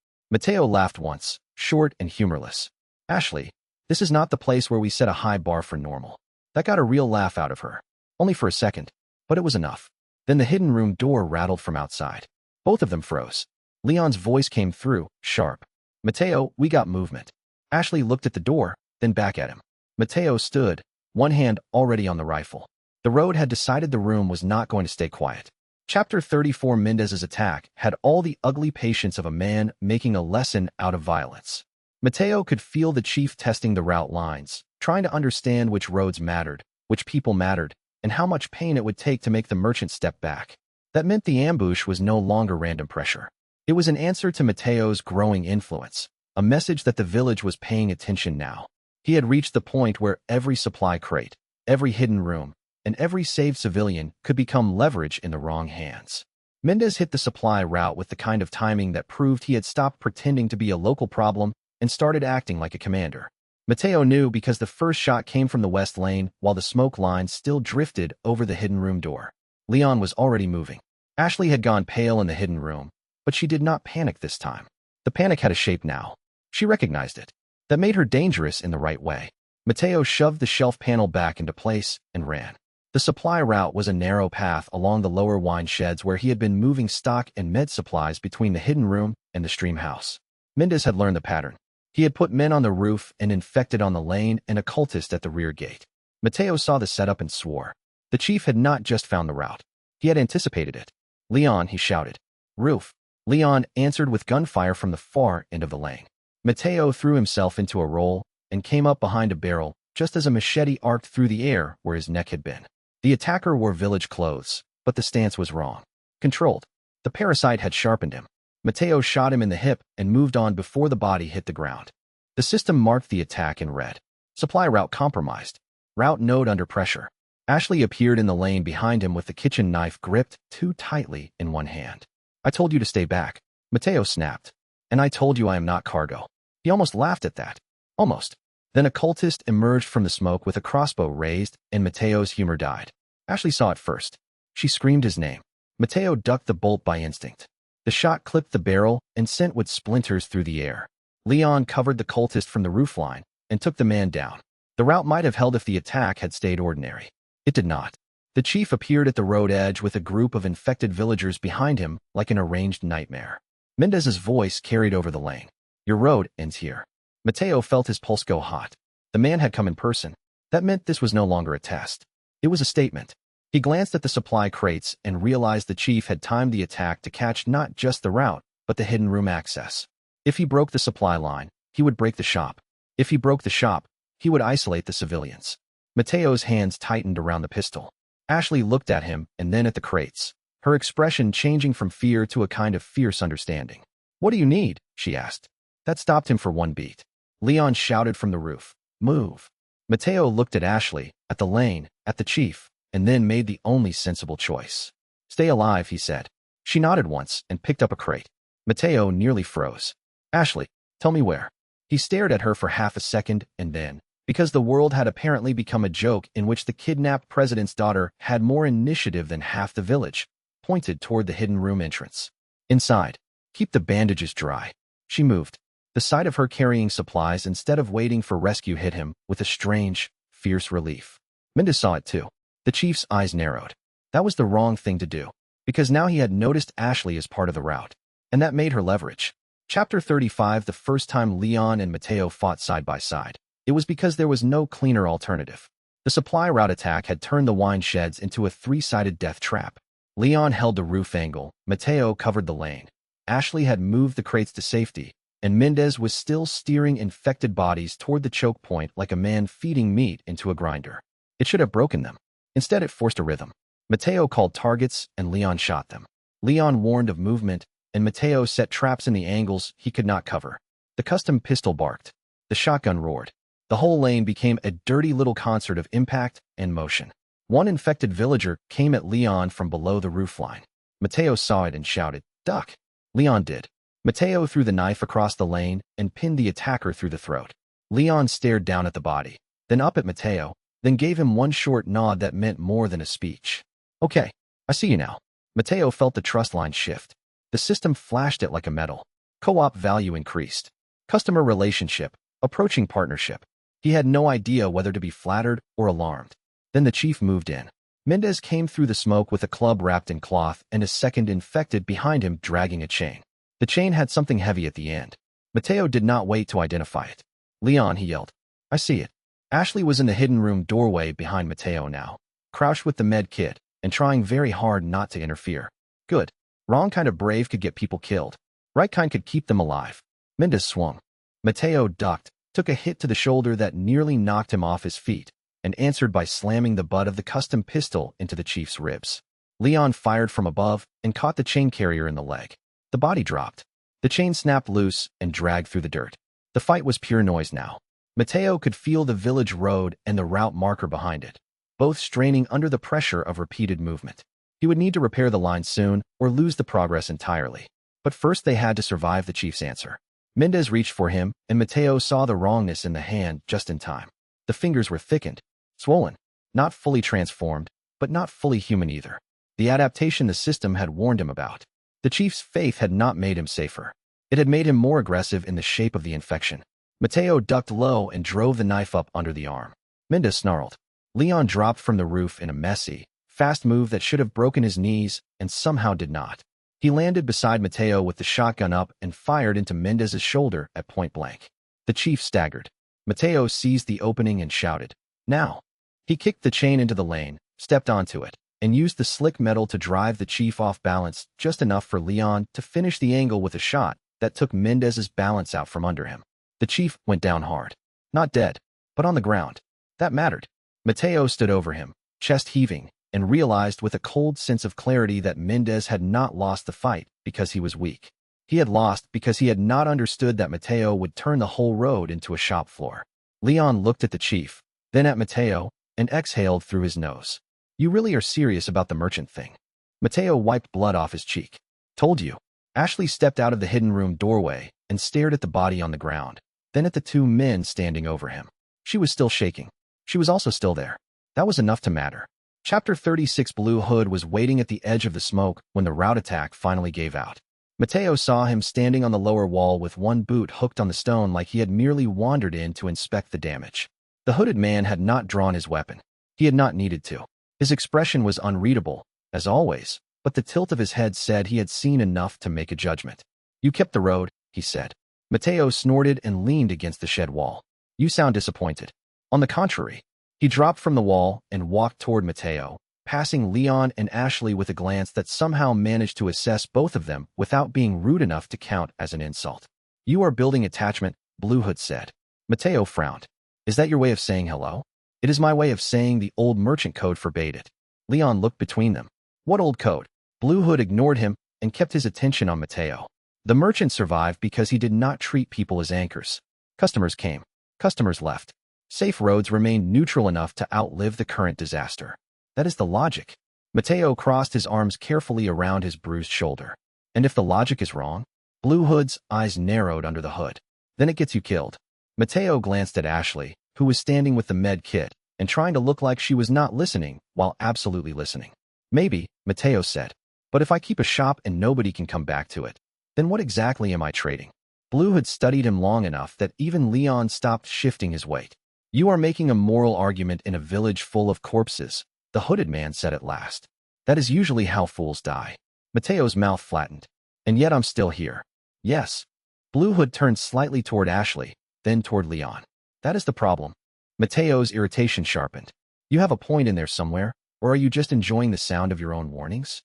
Mateo laughed once, short and humorless. Ashley, this is not the place where we set a high bar for normal. That got a real laugh out of her. Only for a second, but it was enough. Then the hidden room door rattled from outside. Both of them froze. Leon's voice came through, sharp. Mateo, we got movement. Ashley looked at the door, then back at him. Mateo stood, one hand already on the rifle. The road had decided the room was not going to stay quiet. Chapter 34. Mendez's attack had all the ugly patience of a man making a lesson out of violence. Mateo could feel the chief testing the route lines, trying to understand which roads mattered, which people mattered, and how much pain it would take to make the merchant step back. That meant the ambush was no longer random pressure. It was an answer to Mateo's growing influence, a message that the village was paying attention now. He had reached the point where every supply crate, every hidden room, and every saved civilian could become leverage in the wrong hands. Mendez hit the supply route with the kind of timing that proved he had stopped pretending to be a local problem and started acting like a commander. Mateo knew because the first shot came from the west lane while the smoke line still drifted over the hidden room door. Leon was already moving. Ashley had gone pale in the hidden room, but she did not panic this time. The panic had a shape now. She recognized it. That made her dangerous in the right way. Mateo shoved the shelf panel back into place and ran. The supply route was a narrow path along the lower wine sheds where he had been moving stock and med supplies between the hidden room and the stream house. Mendez had learned the pattern. He had put men on the roof and infected on the lane and a cultist at the rear gate. Mateo saw the setup and swore. The chief had not just found the route. He had anticipated it. "Leon," he shouted. "Roof." Leon answered with gunfire from the far end of the lane. Mateo threw himself into a roll and came up behind a barrel just as a machete arced through the air where his neck had been. The attacker wore village clothes, but the stance was wrong. Controlled. The parasite had sharpened him. Mateo shot him in the hip and moved on before the body hit the ground. The system marked the attack in red. Supply route compromised. Route node under pressure. Ashley appeared in the lane behind him with the kitchen knife gripped too tightly in one hand. "I told you to stay back," Mateo snapped. "And I told you I am not cargo." He almost laughed at that. Almost. Then a cultist emerged from the smoke with a crossbow raised, and Mateo's humor died. Ashley saw it first. She screamed his name. Mateo ducked the bolt by instinct. The shot clipped the barrel and sent with splinters through the air. Leon covered the cultist from the roofline and took the man down. The route might have held if the attack had stayed ordinary. It did not. The chief appeared at the road edge with a group of infected villagers behind him like an arranged nightmare. Mendez's voice carried over the lane. "Your road ends here." Mateo felt his pulse go hot. The man had come in person. That meant this was no longer a test. It was a statement. He glanced at the supply crates and realized the chief had timed the attack to catch not just the route, but the hidden room access. If he broke the supply line, he would break the shop. If he broke the shop, he would isolate the civilians. Mateo's hands tightened around the pistol. Ashley looked at him and then at the crates, her expression changing from fear to a kind of fierce understanding. "What do you need?" she asked. That stopped him for one beat. Leon shouted from the roof, "Move." Mateo looked at Ashley, at the lane, at the chief, and then made the only sensible choice. "Stay alive," he said. She nodded once and picked up a crate. Mateo nearly froze. "Ashley, tell me where." He stared at her for half a second and then, because the world had apparently become a joke in which the kidnapped president's daughter had more initiative than half the village, pointed toward the hidden room entrance. "Inside. Keep the bandages dry." She moved. The sight of her carrying supplies instead of waiting for rescue hit him with a strange, fierce relief. Mendez saw it too. The chief's eyes narrowed. That was the wrong thing to do, because now he had noticed Ashley as part of the route, and that made her leverage. Chapter 35. The first time Leon and Mateo fought side by side, it was because there was no cleaner alternative. The supply route attack had turned the wine sheds into a three-sided death trap. Leon held the roof angle, Mateo covered the lane. Ashley had moved the crates to safety, and Mendez was still steering infected bodies toward the choke point like a man feeding meat into a grinder. It should have broken them. Instead, it forced a rhythm. Mateo called targets, and Leon shot them. Leon warned of movement, and Mateo set traps in the angles he could not cover. The custom pistol barked. The shotgun roared. The whole lane became a dirty little concert of impact and motion. One infected villager came at Leon from below the roofline. Mateo saw it and shouted, "Duck!" Leon did. Mateo threw the knife across the lane and pinned the attacker through the throat. Leon stared down at the body, then up at Mateo, then gave him one short nod that meant more than a speech. "Okay, I see you now." Mateo felt the trust line shift. The system flashed it like a medal. Co-op value increased. Customer relationship, approaching partnership. He had no idea whether to be flattered or alarmed. Then the chief moved in. Mendez came through the smoke with a club wrapped in cloth and a second infected behind him dragging a chain. The chain had something heavy at the end. Mateo did not wait to identify it. "Leon," he yelled. "I see it." Ashley was in the hidden room doorway behind Mateo now, crouched with the med kit and trying very hard not to interfere. Good. Wrong kind of brave could get people killed. Right kind could keep them alive. Mendez swung. Mateo ducked, took a hit to the shoulder that nearly knocked him off his feet, and answered by slamming the butt of the custom pistol into the chief's ribs. Leon fired from above and caught the chain carrier in the leg. The body dropped. The chain snapped loose and dragged through the dirt. The fight was pure noise now. Mateo could feel the village road and the route marker behind it, both straining under the pressure of repeated movement. He would need to repair the line soon or lose the progress entirely. But first they had to survive the chief's answer. Mendez reached for him, and Mateo saw the wrongness in the hand just in time. The fingers were thickened, swollen, not fully transformed, but not fully human either. The adaptation the system had warned him about. The chief's faith had not made him safer. It had made him more aggressive in the shape of the infection. Mateo ducked low and drove the knife up under the arm. Mendez snarled. Leon dropped from the roof in a messy, fast move that should have broken his knees and somehow did not. He landed beside Mateo with the shotgun up and fired into Mendez's shoulder at point blank. The chief staggered. Mateo seized the opening and shouted, "Now!" He kicked the chain into the lane, stepped onto it, and used the slick metal to drive the chief off balance just enough for Leon to finish the angle with a shot that took Mendez's balance out from under him. The chief went down hard. Not dead, but on the ground. That mattered. Mateo stood over him, chest heaving, and realized with a cold sense of clarity that Mendez had not lost the fight because he was weak. He had lost because he had not understood that Mateo would turn the whole road into a shop floor. Leon looked at the chief, then at Mateo, and exhaled through his nose. "You really are serious about the merchant thing?" Mateo wiped blood off his cheek. "Told you." Ashley stepped out of the hidden room doorway and stared at the body on the ground, then at the two men standing over him. She was still shaking. She was also still there. That was enough to matter. Chapter 36. Blue Hood was waiting at the edge of the smoke when the rout attack finally gave out. Mateo saw him standing on the lower wall with one boot hooked on the stone like he had merely wandered in to inspect the damage. The hooded man had not drawn his weapon. He had not needed to. His expression was unreadable, as always, but the tilt of his head said he had seen enough to make a judgment. "You kept the road," he said. Mateo snorted and leaned against the shed wall. "You sound disappointed." On the contrary. He dropped from the wall and walked toward Mateo, passing Leon and Ashley with a glance that somehow managed to assess both of them without being rude enough to count as an insult. "You are building attachment," Blue Hood said. Mateo frowned. "Is that your way of saying hello?" "It is my way of saying the old merchant code forbade it." Leon looked between them. "What old code?" Blue Hood ignored him and kept his attention on Mateo. The merchant survived because he did not treat people as anchors. Customers came. Customers left. Safe roads remained neutral enough to outlive the current disaster. That is the logic. Mateo crossed his arms carefully around his bruised shoulder. And if the logic is wrong? Blue Hood's eyes narrowed under the hood. Then it gets you killed. Mateo glanced at Ashley, who was standing with the med kit and trying to look like she was not listening while absolutely listening. "Maybe," Mateo said. "But if I keep a shop and nobody can come back to it, then what exactly am I trading?" Blue had studied him long enough that even Leon stopped shifting his weight. "You are making a moral argument in a village full of corpses," the hooded man said at last. "That is usually how fools die." Mateo's mouth flattened. "And yet I'm still here." "Yes." Blue Hood turned slightly toward Ashley, then toward Leon. "That is the problem." Mateo's irritation sharpened. "You have a point in there somewhere, or are you just enjoying the sound of your own warnings?"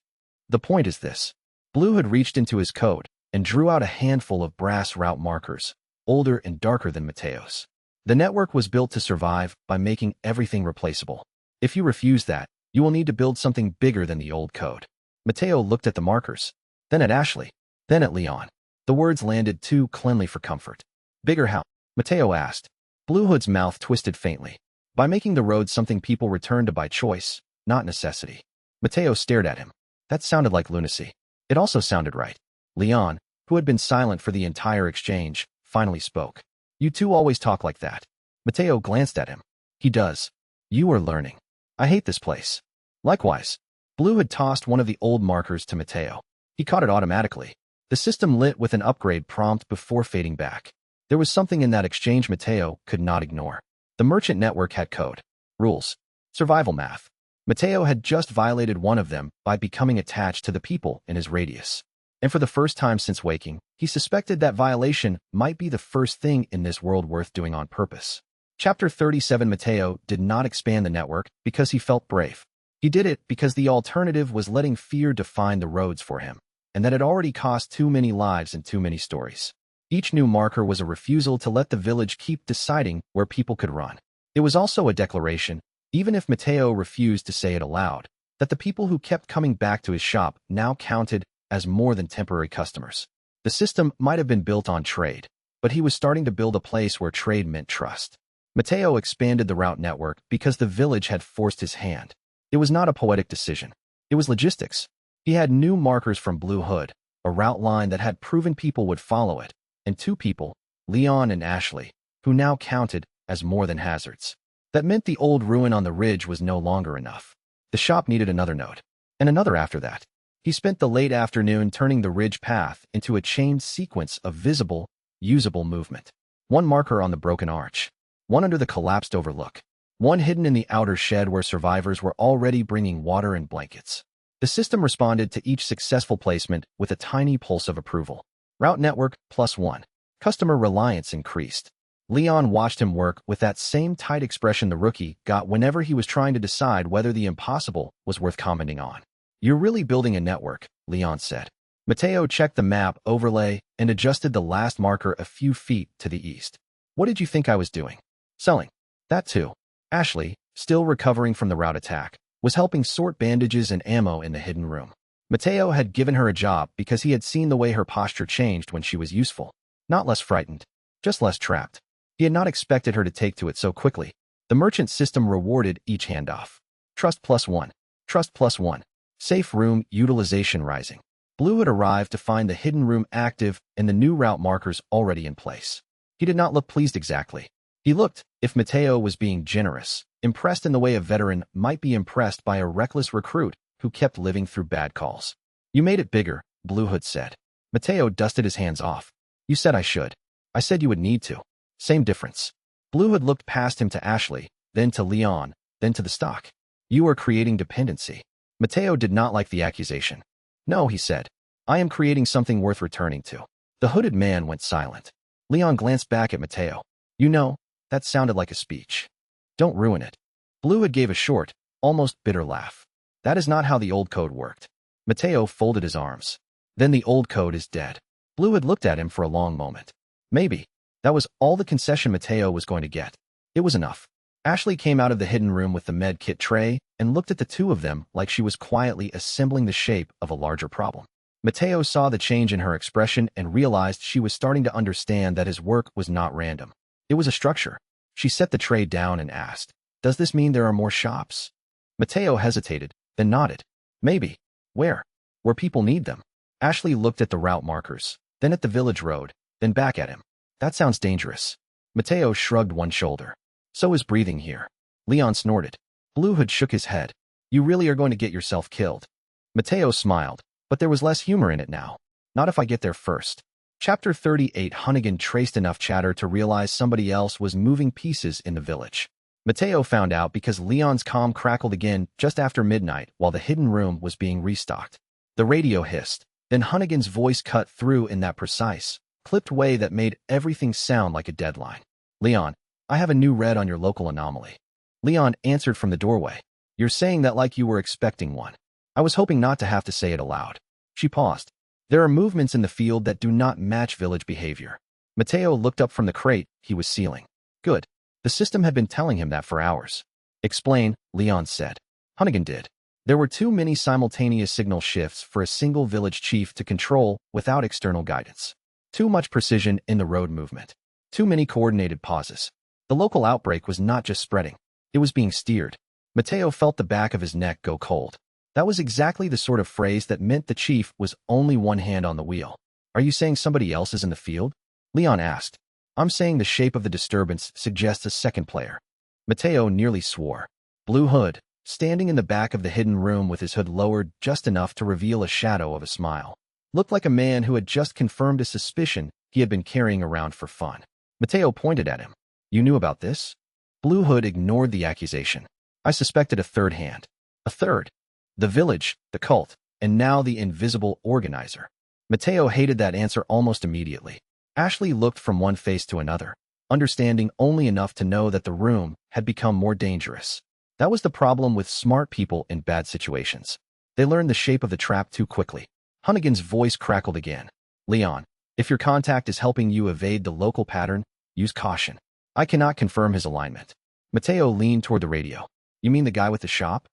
"The point is this." Blue Hood reached into his coat and drew out a handful of brass route markers, older and darker than Mateo's. The network was built to survive by making everything replaceable. If you refuse that, you will need to build something bigger than the old code. Mateo looked at the markers, then at Ashley, then at Leon. The words landed too cleanly for comfort. "Bigger how?" Mateo asked. Blue Hood's mouth twisted faintly. "By making the road something people return to by choice, not necessity." Mateo stared at him. That sounded like lunacy. It also sounded right. Leon, who had been silent for the entire exchange, finally spoke. "You two always talk like that." Mateo glanced at him. "He does. You are learning. I hate this place." Likewise. Blue had tossed one of the old markers to Mateo. He caught it automatically. The system lit with an upgrade prompt before fading back. There was something in that exchange Mateo could not ignore. The merchant network had code, rules, survival math. Mateo had just violated one of them by becoming attached to the people in his radius. And for the first time since waking, he suspected that violation might be the first thing in this world worth doing on purpose. Chapter 37. Mateo did not expand the network because he felt brave. He did it because the alternative was letting fear define the roads for him, and that it already cost too many lives and too many stories. Each new marker was a refusal to let the village keep deciding where people could run. It was also a declaration, even if Mateo refused to say it aloud, that the people who kept coming back to his shop now counted as more than temporary customers. The system might have been built on trade, but he was starting to build a place where trade meant trust. Mateo expanded the route network because the village had forced his hand. It was not a poetic decision. It was logistics. He had new markers from Blue Hood, a route line that had proven people would follow it, and two people, Leon and Ashley, who now counted as more than hazards. That meant the old ruin on the ridge was no longer enough. The shop needed another node, and another after that. He spent the late afternoon turning the ridge path into a chained sequence of visible, usable movement. One marker on the broken arch, one under the collapsed overlook, one hidden in the outer shed where survivors were already bringing water and blankets. The system responded to each successful placement with a tiny pulse of approval. Route network +1. Customer reliance increased. Leon watched him work with that same tight expression the rookie got whenever he was trying to decide whether the impossible was worth commenting on. "You're really building a network," Leon said. Mateo checked the map overlay and adjusted the last marker a few feet to the east. "What did you think I was doing?" "Selling." "That too." Ashley, still recovering from the route attack, was helping sort bandages and ammo in the hidden room. Mateo had given her a job because he had seen the way her posture changed when she was useful. Not less frightened, just less trapped. He had not expected her to take to it so quickly. The merchant system rewarded each handoff. Trust +1. Trust +1. Safe room utilization rising. Blue had arrived to find the hidden room active and the new route markers already in place. He did not look pleased exactly. He looked, if Mateo was being generous, impressed in the way a veteran might be impressed by a reckless recruit who kept living through bad calls. "You made it bigger," Blue Hood said. Mateo dusted his hands off. "You said I should. I said you would need to. Same difference." Blue Hood looked past him to Ashley, then to Leon, then to the stock. "You are creating dependency." Mateo did not like the accusation. "No," he said. "I am creating something worth returning to." The hooded man went silent. Leon glanced back at Mateo. "You know, that sounded like a speech. Don't ruin it." Blue Hood gave a short, almost bitter laugh. "That is not how the old code worked." Mateo folded his arms. "Then the old code is dead." Blue Hood looked at him for a long moment. Maybe. That was all the concession Mateo was going to get. It was enough. Ashley came out of the hidden room with the med kit tray and looked at the two of them like she was quietly assembling the shape of a larger problem. Mateo saw the change in her expression and realized she was starting to understand that his work was not random. It was a structure. She set the tray down and asked, "Does this mean there are more shops?" Mateo hesitated, then nodded. "Maybe. Where?" "Where people need them." Ashley looked at the route markers, then at the village road, then back at him. "That sounds dangerous." Mateo shrugged one shoulder. "So is breathing here." Leon snorted. Blue Hood shook his head. "You really are going to get yourself killed." Mateo smiled, but there was less humor in it now. "Not if I get there first." Chapter 38. Hunnigan traced enough chatter to realize somebody else was moving pieces in the village. Mateo found out because Leon's comm crackled again just after midnight while the hidden room was being restocked. The radio hissed, then Hunnigan's voice cut through in that precise, clipped way that made everything sound like a deadline. "Leon, I have a new read on your local anomaly." Leon answered from the doorway. "You're saying that like you were expecting one." "I was hoping not to have to say it aloud." She paused. "There are movements in the field that do not match village behavior." Mateo looked up from the crate he was sealing. "Good. The system had been telling him that for hours." "Explain," Leon said. Hunnigan did. There were too many simultaneous signal shifts for a single village chief to control without external guidance. Too much precision in the road movement. Too many coordinated pauses. The local outbreak was not just spreading. It was being steered. Mateo felt the back of his neck go cold. That was exactly the sort of phrase that meant the chief was only one hand on the wheel. "Are you saying somebody else is in the field?" Leon asked. "I'm saying the shape of the disturbance suggests a second player." Mateo nearly swore. Blue Hood, standing in the back of the hidden room with his hood lowered just enough to reveal a shadow of a smile, looked like a man who had just confirmed a suspicion he had been carrying around for fun. Mateo pointed at him. "You knew about this?" Blue Hood ignored the accusation. "I suspected a third hand." "A third?" "The village, the cult, and now the invisible organizer." Mateo hated that answer almost immediately. Ashley looked from one face to another, understanding only enough to know that the room had become more dangerous. That was the problem with smart people in bad situations. They learned the shape of the trap too quickly. Hunnigan's voice crackled again. Leon, if your contact is helping you evade the local pattern, use caution. I cannot confirm his alignment. Mateo leaned toward the radio. You mean the guy with the shop?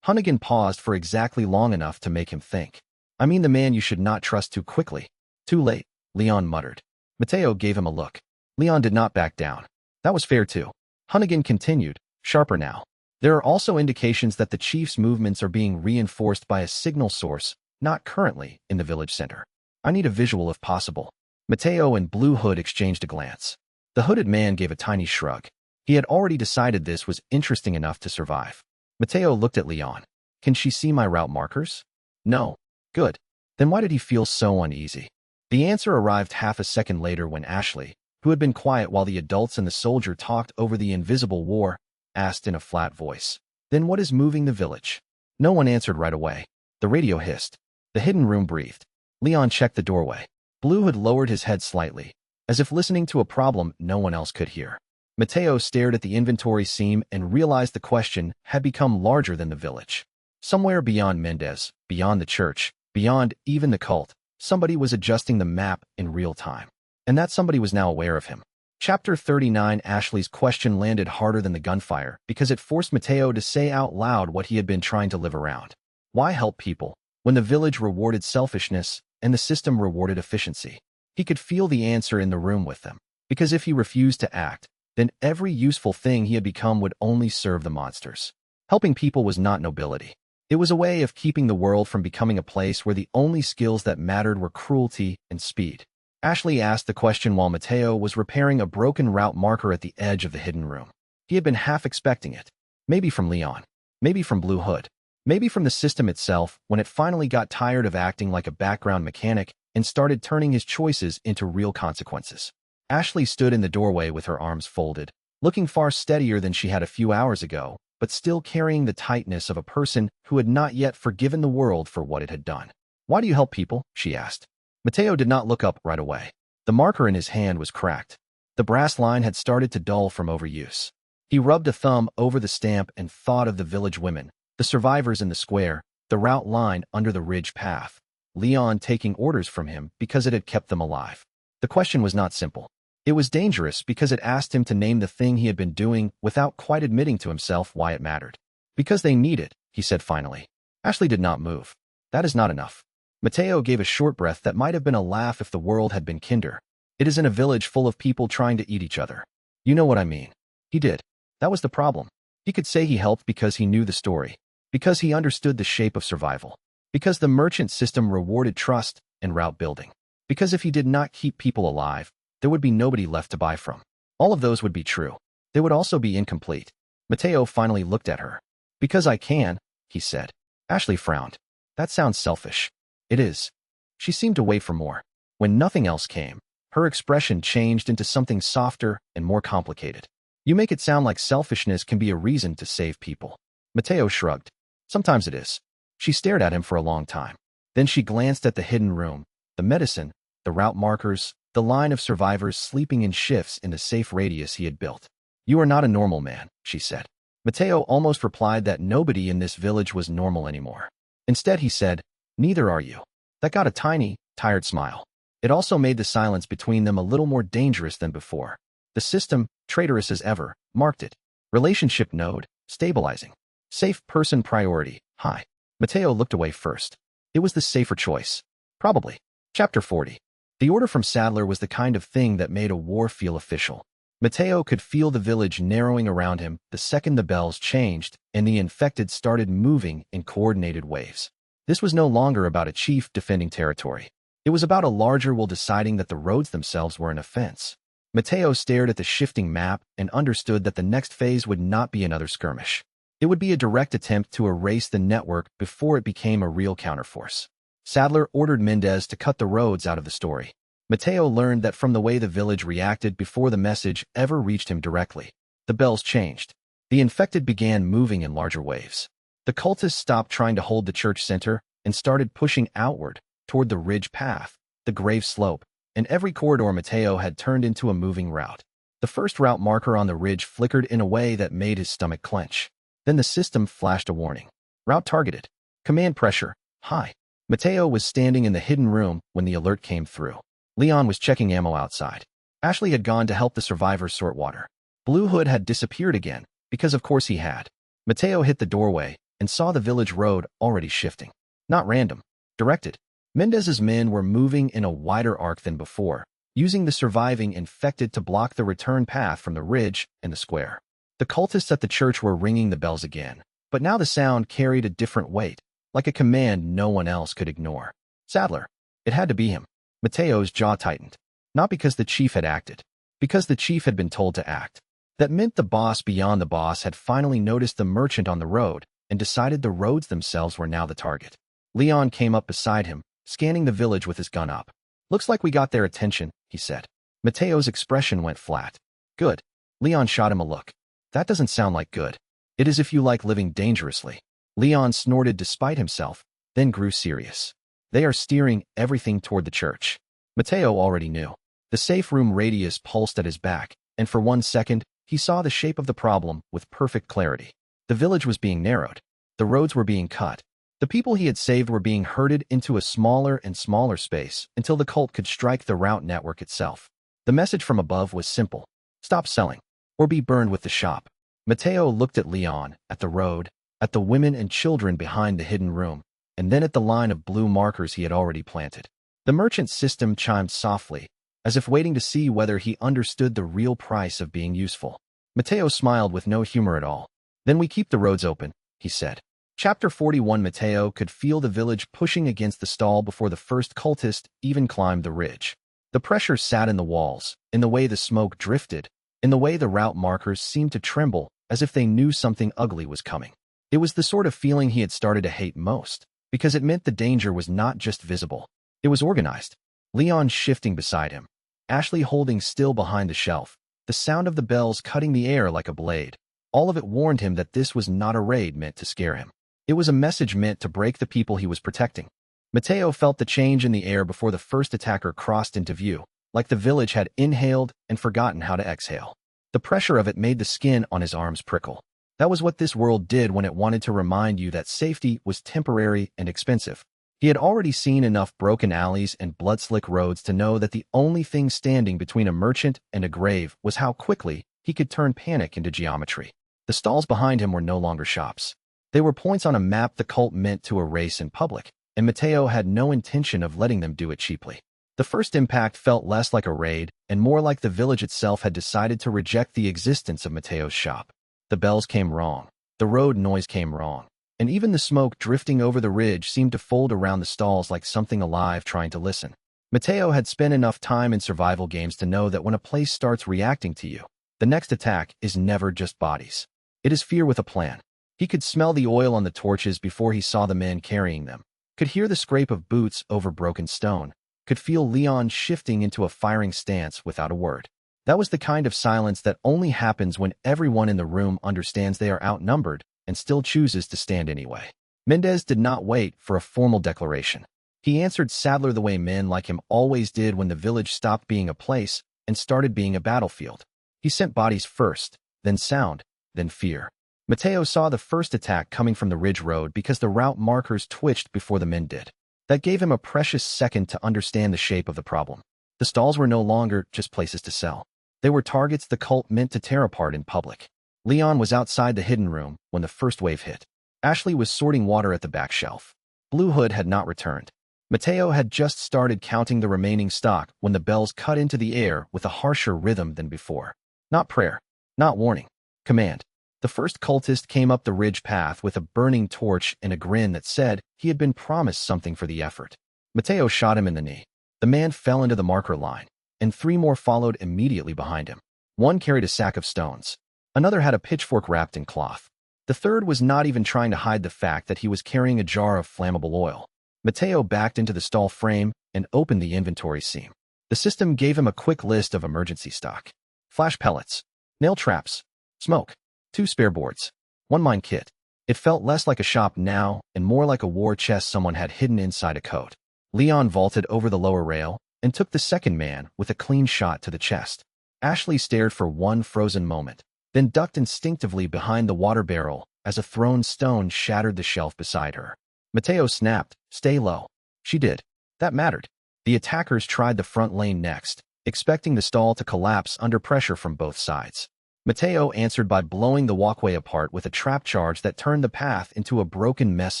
Hunnigan paused for exactly long enough to make him think. I mean the man you should not trust too quickly. Too late, Leon muttered. Mateo gave him a look. Leon did not back down. That was fair too. Hunnigan continued, sharper now. There are also indications that the chief's movements are being reinforced by a signal source, not currently in the village center. I need a visual if possible. Mateo and Blue Hood exchanged a glance. The hooded man gave a tiny shrug. He had already decided this was interesting enough to survive. Mateo looked at Leon. Can she see my route markers? No. Good. Then why did he feel so uneasy? The answer arrived half a second later when Ashley, who had been quiet while the adults and the soldier talked over the invisible war, asked in a flat voice. Then what is moving the village? No one answered right away. The radio hissed. The hidden room breathed. Leon checked the doorway. Blue had lowered his head slightly, as if listening to a problem no one else could hear. Mateo stared at the inventory seam and realized the question had become larger than the village. Somewhere beyond Mendez, beyond the church, beyond even the cult, somebody was adjusting the map in real time. And that somebody was now aware of him. Chapter 39. Ashley's question landed harder than the gunfire because it forced Mateo to say out loud what he had been trying to live around. Why help people when the village rewarded selfishness and the system rewarded efficiency? He could feel the answer in the room with them. Because if he refused to act, then every useful thing he had become would only serve the monsters. Helping people was not nobility. It was a way of keeping the world from becoming a place where the only skills that mattered were cruelty and speed. Ashley asked the question while Mateo was repairing a broken route marker at the edge of the hidden room. He had been half expecting it. Maybe from Leon. Maybe from Blue Hood. Maybe from the system itself when it finally got tired of acting like a background mechanic and started turning his choices into real consequences. Ashley stood in the doorway with her arms folded, looking far steadier than she had a few hours ago, but still carrying the tightness of a person who had not yet forgiven the world for what it had done. Why do you help people? She asked. Mateo did not look up right away. The marker in his hand was cracked. The brass line had started to dull from overuse. He rubbed a thumb over the stamp and thought of the village women, the survivors in the square, the route line under the ridge path. Leon taking orders from him because it had kept them alive. The question was not simple. It was dangerous because it asked him to name the thing he had been doing without quite admitting to himself why it mattered. Because they need it, he said finally. Ashley did not move. That is not enough. Mateo gave a short breath that might have been a laugh if the world had been kinder. It is in a village full of people trying to eat each other. You know what I mean. He did. That was the problem. He could say he helped because he knew the story, because he understood the shape of survival, because the merchant system rewarded trust and route building, because if he did not keep people alive, there would be nobody left to buy from. All of those would be true. They would also be incomplete. Mateo finally looked at her. Because I can, he said. Ashley frowned. That sounds selfish. It is. She seemed to wait for more. When nothing else came, her expression changed into something softer and more complicated. You make it sound like selfishness can be a reason to save people. Mateo shrugged. Sometimes it is. She stared at him for a long time. Then she glanced at the hidden room, the medicine, the route markers, the line of survivors sleeping in shifts in the safe radius he had built. You are not a normal man, she said. Mateo almost replied that nobody in this village was normal anymore. Instead he said, neither are you. That got a tiny, tired smile. It also made the silence between them a little more dangerous than before. The system, traitorous as ever, marked it. Relationship node, stabilizing. Safe person priority, high. Mateo looked away first. It was the safer choice. Probably. Chapter 40. The order from Sadler was the kind of thing that made a war feel official. Mateo could feel the village narrowing around him the second the bells changed and the infected started moving in coordinated waves. This was no longer about a chief defending territory. It was about a larger will deciding that the roads themselves were an offense. Mateo stared at the shifting map and understood that the next phase would not be another skirmish. It would be a direct attempt to erase the network before it became a real counterforce. Sadler ordered Mendez to cut the roads out of the story. Mateo learned that from the way the village reacted before the message ever reached him directly. The bells changed. The infected began moving in larger waves. The cultists stopped trying to hold the church center and started pushing outward toward the ridge path, the grave slope, and every corridor Mateo had turned into a moving route. The first route marker on the ridge flickered in a way that made his stomach clench. Then the system flashed a warning. Route targeted. Command pressure, high. Mateo was standing in the hidden room when the alert came through. Leon was checking ammo outside. Ashley had gone to help the survivors sort water. Blue Hood had disappeared again, because of course he had. Mateo hit the doorway and saw the village road already shifting. Not random. Directed. Mendez's men were moving in a wider arc than before, using the surviving infected to block the return path from the ridge and the square. The cultists at the church were ringing the bells again, but now the sound carried a different weight, like a command no one else could ignore. Sadler. It had to be him. Mateo's jaw tightened. Not because the chief had acted, because the chief had been told to act. That meant the boss beyond the boss had finally noticed the merchant on the road and decided the roads themselves were now the target. Leon came up beside him, scanning the village with his gun up. Looks like we got their attention, he said. Mateo's expression went flat. Good. Leon shot him a look. That doesn't sound like good. It is if you like living dangerously. Leon snorted despite himself, then grew serious. They are steering everything toward the church. Mateo already knew. The safe room radius pulsed at his back, and for 1 second, he saw the shape of the problem with perfect clarity. The village was being narrowed. The roads were being cut. The people he had saved were being herded into a smaller and smaller space until the cult could strike the route network itself. The message from above was simple. Stop selling, or be burned with the shop. Mateo looked at Leon, at the road, at the women and children behind the hidden room, and then at the line of blue markers he had already planted. The merchant system chimed softly, as if waiting to see whether he understood the real price of being useful. Mateo smiled with no humor at all. Then we keep the roads open, he said. Chapter 41. Mateo could feel the village pushing against the stall before the first cultist even climbed the ridge. The pressure sat in the walls, in the way the smoke drifted, in the way the route markers seemed to tremble, as if they knew something ugly was coming. It was the sort of feeling he had started to hate most, because it meant the danger was not just visible. It was organized. Leon shifting beside him. Ashley holding still behind the shelf, the sound of the bells cutting the air like a blade. All of it warned him that this was not a raid meant to scare him. It was a message meant to break the people he was protecting. Mateo felt the change in the air before the first attacker crossed into view, like the village had inhaled and forgotten how to exhale. The pressure of it made the skin on his arms prickle. That was what this world did when it wanted to remind you that safety was temporary and expensive. He had already seen enough broken alleys and blood-slick roads to know that the only thing standing between a merchant and a grave was how quickly he could turn panic into geometry. The stalls behind him were no longer shops. They were points on a map the cult meant to erase in public, and Mateo had no intention of letting them do it cheaply. The first impact felt less like a raid and more like the village itself had decided to reject the existence of Mateo's shop. The bells came wrong. The road noise came wrong. And even the smoke drifting over the ridge seemed to fold around the stalls like something alive trying to listen. Mateo had spent enough time in survival games to know that when a place starts reacting to you, the next attack is never just bodies. It is fear with a plan. He could smell the oil on the torches before he saw the men carrying them, could hear the scrape of boots over broken stone, could feel Leon shifting into a firing stance without a word. That was the kind of silence that only happens when everyone in the room understands they are outnumbered and still chooses to stand anyway. Mendez did not wait for a formal declaration. He answered Sadler the way men like him always did when the village stopped being a place and started being a battlefield. He sent bodies first, then sound, then fear. Mateo saw the first attack coming from the ridge road because the route markers twitched before the men did. That gave him a precious second to understand the shape of the problem. The stalls were no longer just places to sell. They were targets the cult meant to tear apart in public. Leon was outside the hidden room when the first wave hit. Ashley was sorting water at the back shelf. Blue Hood had not returned. Mateo had just started counting the remaining stock when the bells cut into the air with a harsher rhythm than before. Not prayer. Not warning. Command. The first cultist came up the ridge path with a burning torch and a grin that said he had been promised something for the effort. Mateo shot him in the knee. The man fell into the marker line, and 3 more followed immediately behind him. One carried a sack of stones. Another had a pitchfork wrapped in cloth. The third was not even trying to hide the fact that he was carrying a jar of flammable oil. Mateo backed into the stall frame and opened the inventory seam. The system gave him a quick list of emergency stock. Flash pellets, nail traps, smoke, 2 spare boards, 1 mine kit. It felt less like a shop now and more like a war chest someone had hidden inside a coat. Leon vaulted over the lower rail and took the second man with a clean shot to the chest. Ashley stared for one frozen moment, then ducked instinctively behind the water barrel as a thrown stone shattered the shelf beside her. Mateo snapped, "Stay low." She did. That mattered. The attackers tried the front lane next, expecting the stall to collapse under pressure from both sides. Mateo answered by blowing the walkway apart with a trap charge that turned the path into a broken mess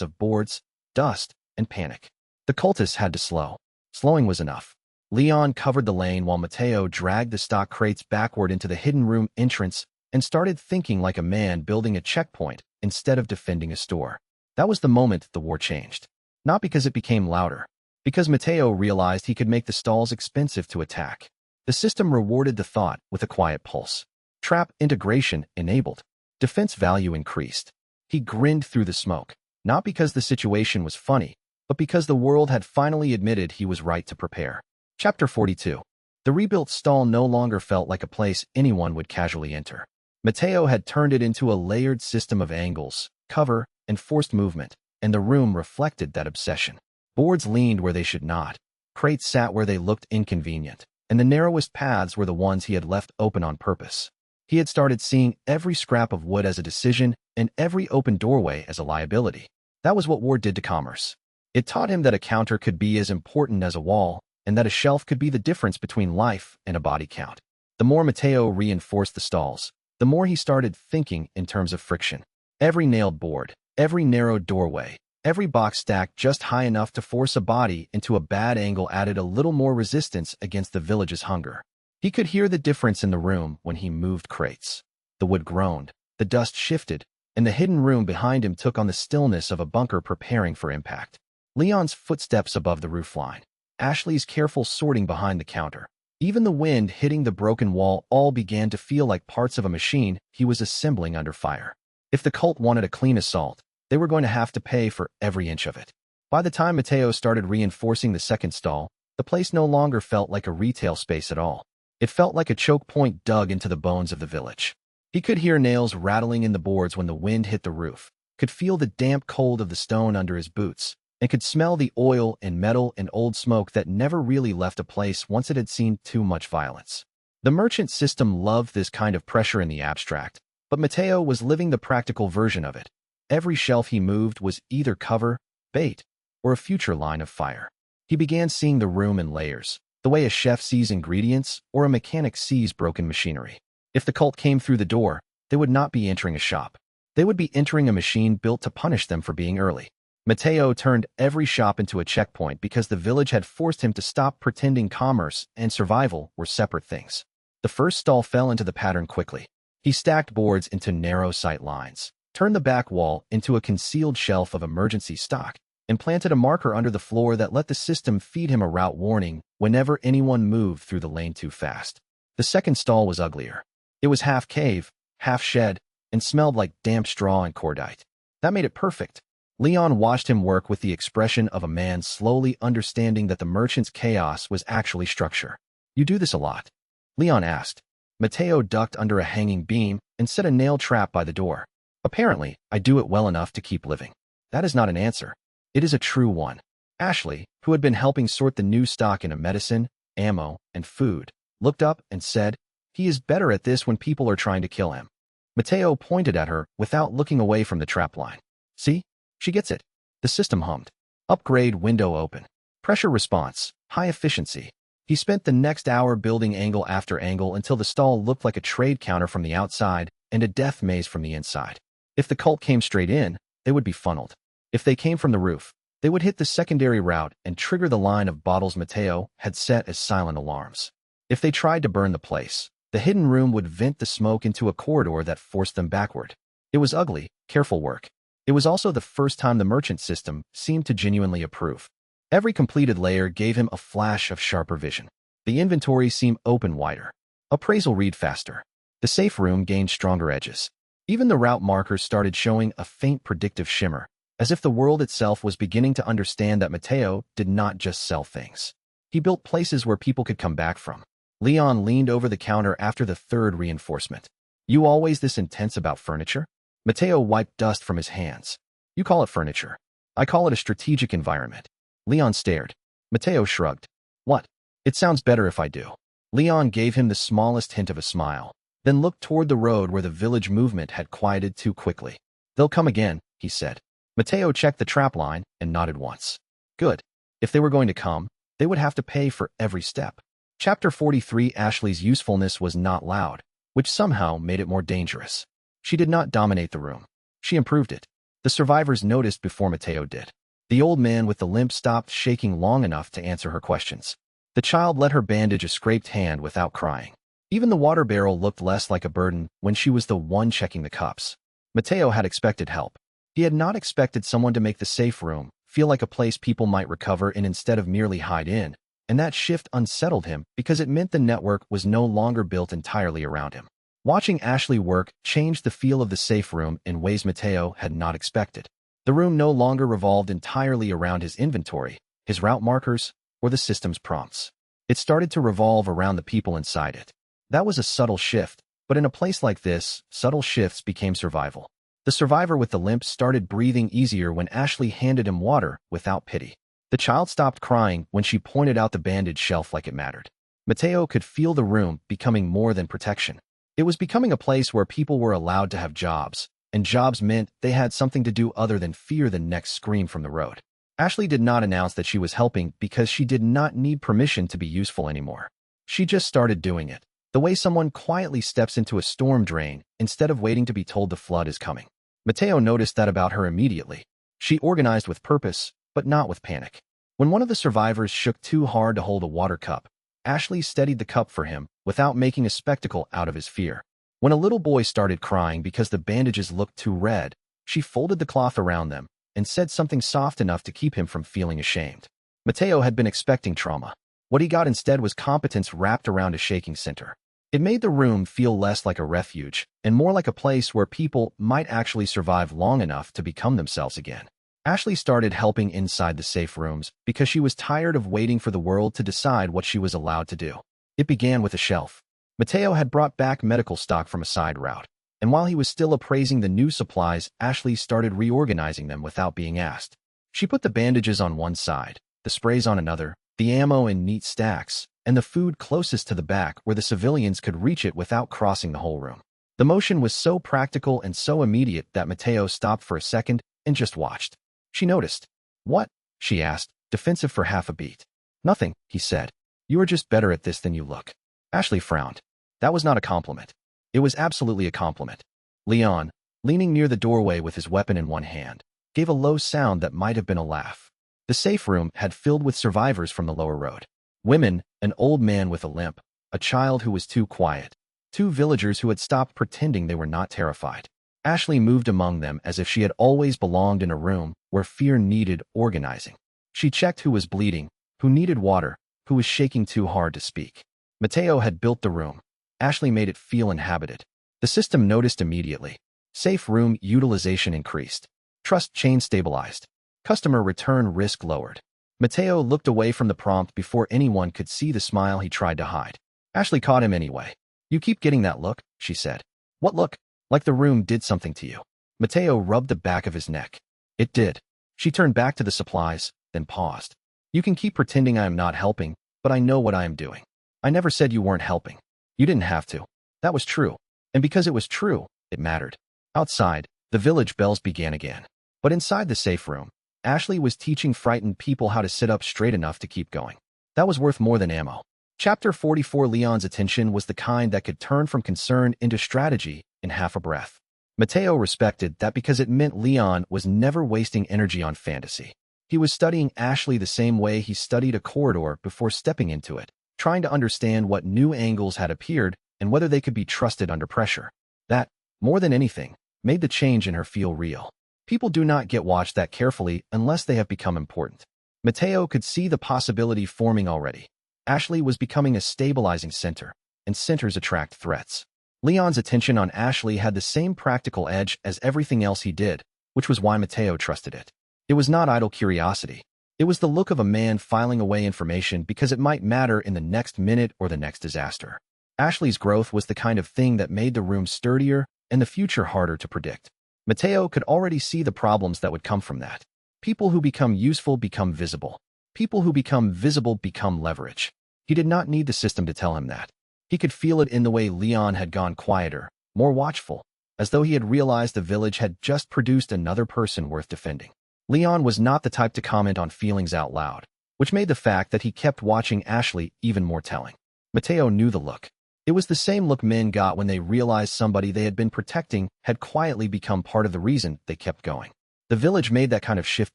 of boards, dust, and panic. The cultists had to slow. Slowing was enough. Leon covered the lane while Mateo dragged the stock crates backward into the hidden room entrance and started thinking like a man building a checkpoint instead of defending a store. That was the moment the war changed. Not because it became louder, because Mateo realized he could make the stalls expensive to attack. The system rewarded the thought with a quiet pulse. Trap integration enabled. Defense value increased. He grinned through the smoke, not because the situation was funny, but because the world had finally admitted he was right to prepare. Chapter 42. The rebuilt stall no longer felt like a place anyone would casually enter. Mateo had turned it into a layered system of angles, cover, and forced movement, and the room reflected that obsession. Boards leaned where they should not, crates sat where they looked inconvenient, and the narrowest paths were the ones he had left open on purpose. He had started seeing every scrap of wood as a decision and every open doorway as a liability. That was what war did to commerce. It taught him that a counter could be as important as a wall, and that a shelf could be the difference between life and a body count. The more Mateo reinforced the stalls, the more he started thinking in terms of friction. Every nailed board, every narrowed doorway, every box stacked just high enough to force a body into a bad angle added a little more resistance against the village's hunger. He could hear the difference in the room when he moved crates. The wood groaned, the dust shifted, and the hidden room behind him took on the stillness of a bunker preparing for impact. Leon's footsteps above the roofline. Ashley's careful sorting behind the counter. Even the wind hitting the broken wall all began to feel like parts of a machine he was assembling under fire. If the cult wanted a clean assault, they were going to have to pay for every inch of it. By the time Mateo started reinforcing the second stall, the place no longer felt like a retail space at all. It felt like a choke point dug into the bones of the village. He could hear nails rattling in the boards when the wind hit the roof, could feel the damp cold of the stone under his boots, and could smell the oil and metal and old smoke that never really left a place once it had seen too much violence. The merchant system loved this kind of pressure in the abstract, but Mateo was living the practical version of it. Every shelf he moved was either cover, bait, or a future line of fire. He began seeing the room in layers, the way a chef sees ingredients or a mechanic sees broken machinery. If the cult came through the door, they would not be entering a shop. They would be entering a machine built to punish them for being early. Mateo turned every shop into a checkpoint because the village had forced him to stop pretending commerce and survival were separate things. The first stall fell into the pattern quickly. He stacked boards into narrow sight lines, turned the back wall into a concealed shelf of emergency stock, and planted a marker under the floor that let the system feed him a route warning whenever anyone moved through the lane too fast. The second stall was uglier. It was half cave, half shed, and smelled like damp straw and cordite. That made it perfect. Leon watched him work with the expression of a man slowly understanding that the merchant's chaos was actually structure. "You do this a lot?" Leon asked. Mateo ducked under a hanging beam and set a nail trap by the door. "Apparently, I do it well enough to keep living." That is not an answer. It is a true one. Ashley, who had been helping sort the new stock into medicine, ammo, and food, looked up and said, "He is better at this when people are trying to kill him." Mateo pointed at her without looking away from the trap line. "See? She gets it." The system hummed. Upgrade window open. Pressure response. High efficiency. He spent the next hour building angle after angle until the stall looked like a trade counter from the outside and a death maze from the inside. If the cult came straight in, they would be funneled. If they came from the roof, they would hit the secondary route and trigger the line of bottles Mateo had set as silent alarms. If they tried to burn the place, the hidden room would vent the smoke into a corridor that forced them backward. It was ugly, careful work. It was also the first time the merchant system seemed to genuinely approve. Every completed layer gave him a flash of sharper vision. The inventory seemed open wider. Appraisal read faster. The safe room gained stronger edges. Even the route markers started showing a faint predictive shimmer, as if the world itself was beginning to understand that Mateo did not just sell things. He built places where people could come back from. Leon leaned over the counter after the third reinforcement. "You always this intense about furniture?" Mateo wiped dust from his hands. "You call it furniture. I call it a strategic environment." Leon stared. Mateo shrugged. "What? It sounds better if I do." Leon gave him the smallest hint of a smile, then looked toward the road where the village movement had quieted too quickly. They'll come again, he said. Mateo checked the trap line and nodded once. Good. If they were going to come, they would have to pay for every step. Chapter 43. Ashley's usefulness was not loud, which somehow made it more dangerous. She did not dominate the room. She improved it. The survivors noticed before Mateo did. The old man with the limp stopped shaking long enough to answer her questions. The child let her bandage a scraped hand without crying. Even the water barrel looked less like a burden when she was the one checking the cups. Mateo had expected help. He had not expected someone to make the safe room feel like a place people might recover in instead of merely hide in, and that shift unsettled him because it meant the network was no longer built entirely around him. Watching Ashley work changed the feel of the safe room in ways Mateo had not expected. The room no longer revolved entirely around his inventory, his route markers, or the system's prompts. It started to revolve around the people inside it. That was a subtle shift, but in a place like this, subtle shifts became survival. The survivor with the limp started breathing easier when Ashley handed him water without pity. The child stopped crying when she pointed out the bandage shelf like it mattered. Mateo could feel the room becoming more than protection. It was becoming a place where people were allowed to have jobs, and jobs meant they had something to do other than fear the next scream from the road. Ashley did not announce that she was helping because she did not need permission to be useful anymore. She just started doing it, the way someone quietly steps into a storm drain instead of waiting to be told the flood is coming. Mateo noticed that about her immediately. She organized with purpose, but not with panic. When one of the survivors shook too hard to hold a water cup, Ashley steadied the cup for him without making a spectacle out of his fear. When a little boy started crying because the bandages looked too red, she folded the cloth around them and said something soft enough to keep him from feeling ashamed. Mateo had been expecting trauma. What he got instead was competence wrapped around a shaking center. It made the room feel less like a refuge and more like a place where people might actually survive long enough to become themselves again. Ashley started helping inside the safe rooms because she was tired of waiting for the world to decide what she was allowed to do. It began with a shelf. Mateo had brought back medical stock from a side route, and while he was still appraising the new supplies, Ashley started reorganizing them without being asked. She put the bandages on one side, the sprays on another, the ammo in neat stacks, and the food closest to the back where the civilians could reach it without crossing the whole room. The motion was so practical and so immediate that Mateo stopped for a second and just watched. She noticed. What? She asked, defensive for half a beat. Nothing, he said. You are just better at this than you look. Ashley frowned. That was not a compliment. It was absolutely a compliment. Leon, leaning near the doorway with his weapon in one hand, gave a low sound that might have been a laugh. The safe room had filled with survivors from the lower road. Women, an old man with a limp, a child who was too quiet, two villagers who had stopped pretending they were not terrified. Ashley moved among them as if she had always belonged in a room where fear needed organizing. She checked who was bleeding, who needed water, who was shaking too hard to speak. Mateo had built the room. Ashley made it feel inhabited. The system noticed immediately. Safe room utilization increased. Trust chain stabilized. Customer return risk lowered. Mateo looked away from the prompt before anyone could see the smile he tried to hide. Ashley caught him anyway. You keep getting that look, she said. What look? Like the room did something to you. Mateo rubbed the back of his neck. It did. She turned back to the supplies, then paused. You can keep pretending I am not helping, but I know what I am doing. I never said you weren't helping. You didn't have to. That was true. And because it was true, it mattered. Outside, the village bells began again. But inside the safe room, Ashley was teaching frightened people how to sit up straight enough to keep going. That was worth more than ammo. Chapter 44. Leon's attention was the kind that could turn from concern into strategy in half a breath. Mateo respected that because it meant Leon was never wasting energy on fantasy. He was studying Ashley the same way he studied a corridor before stepping into it, trying to understand what new angles had appeared and whether they could be trusted under pressure. That, more than anything, made the change in her feel real. People do not get watched that carefully unless they have become important. Mateo could see the possibility forming already. Ashley was becoming a stabilizing center, and centers attract threats. Leon's attention on Ashley had the same practical edge as everything else he did, which was why Mateo trusted it. It was not idle curiosity. It was the look of a man filing away information because it might matter in the next minute or the next disaster. Ashley's growth was the kind of thing that made the room sturdier and the future harder to predict. Mateo could already see the problems that would come from that. People who become useful become visible. People who become visible become leverage. He did not need the system to tell him that. He could feel it in the way Leon had gone quieter, more watchful, as though he had realized the village had just produced another person worth defending. Leon was not the type to comment on feelings out loud, which made the fact that he kept watching Ashley even more telling. Mateo knew the look. It was the same look men got when they realized somebody they had been protecting had quietly become part of the reason they kept going. The village made that kind of shift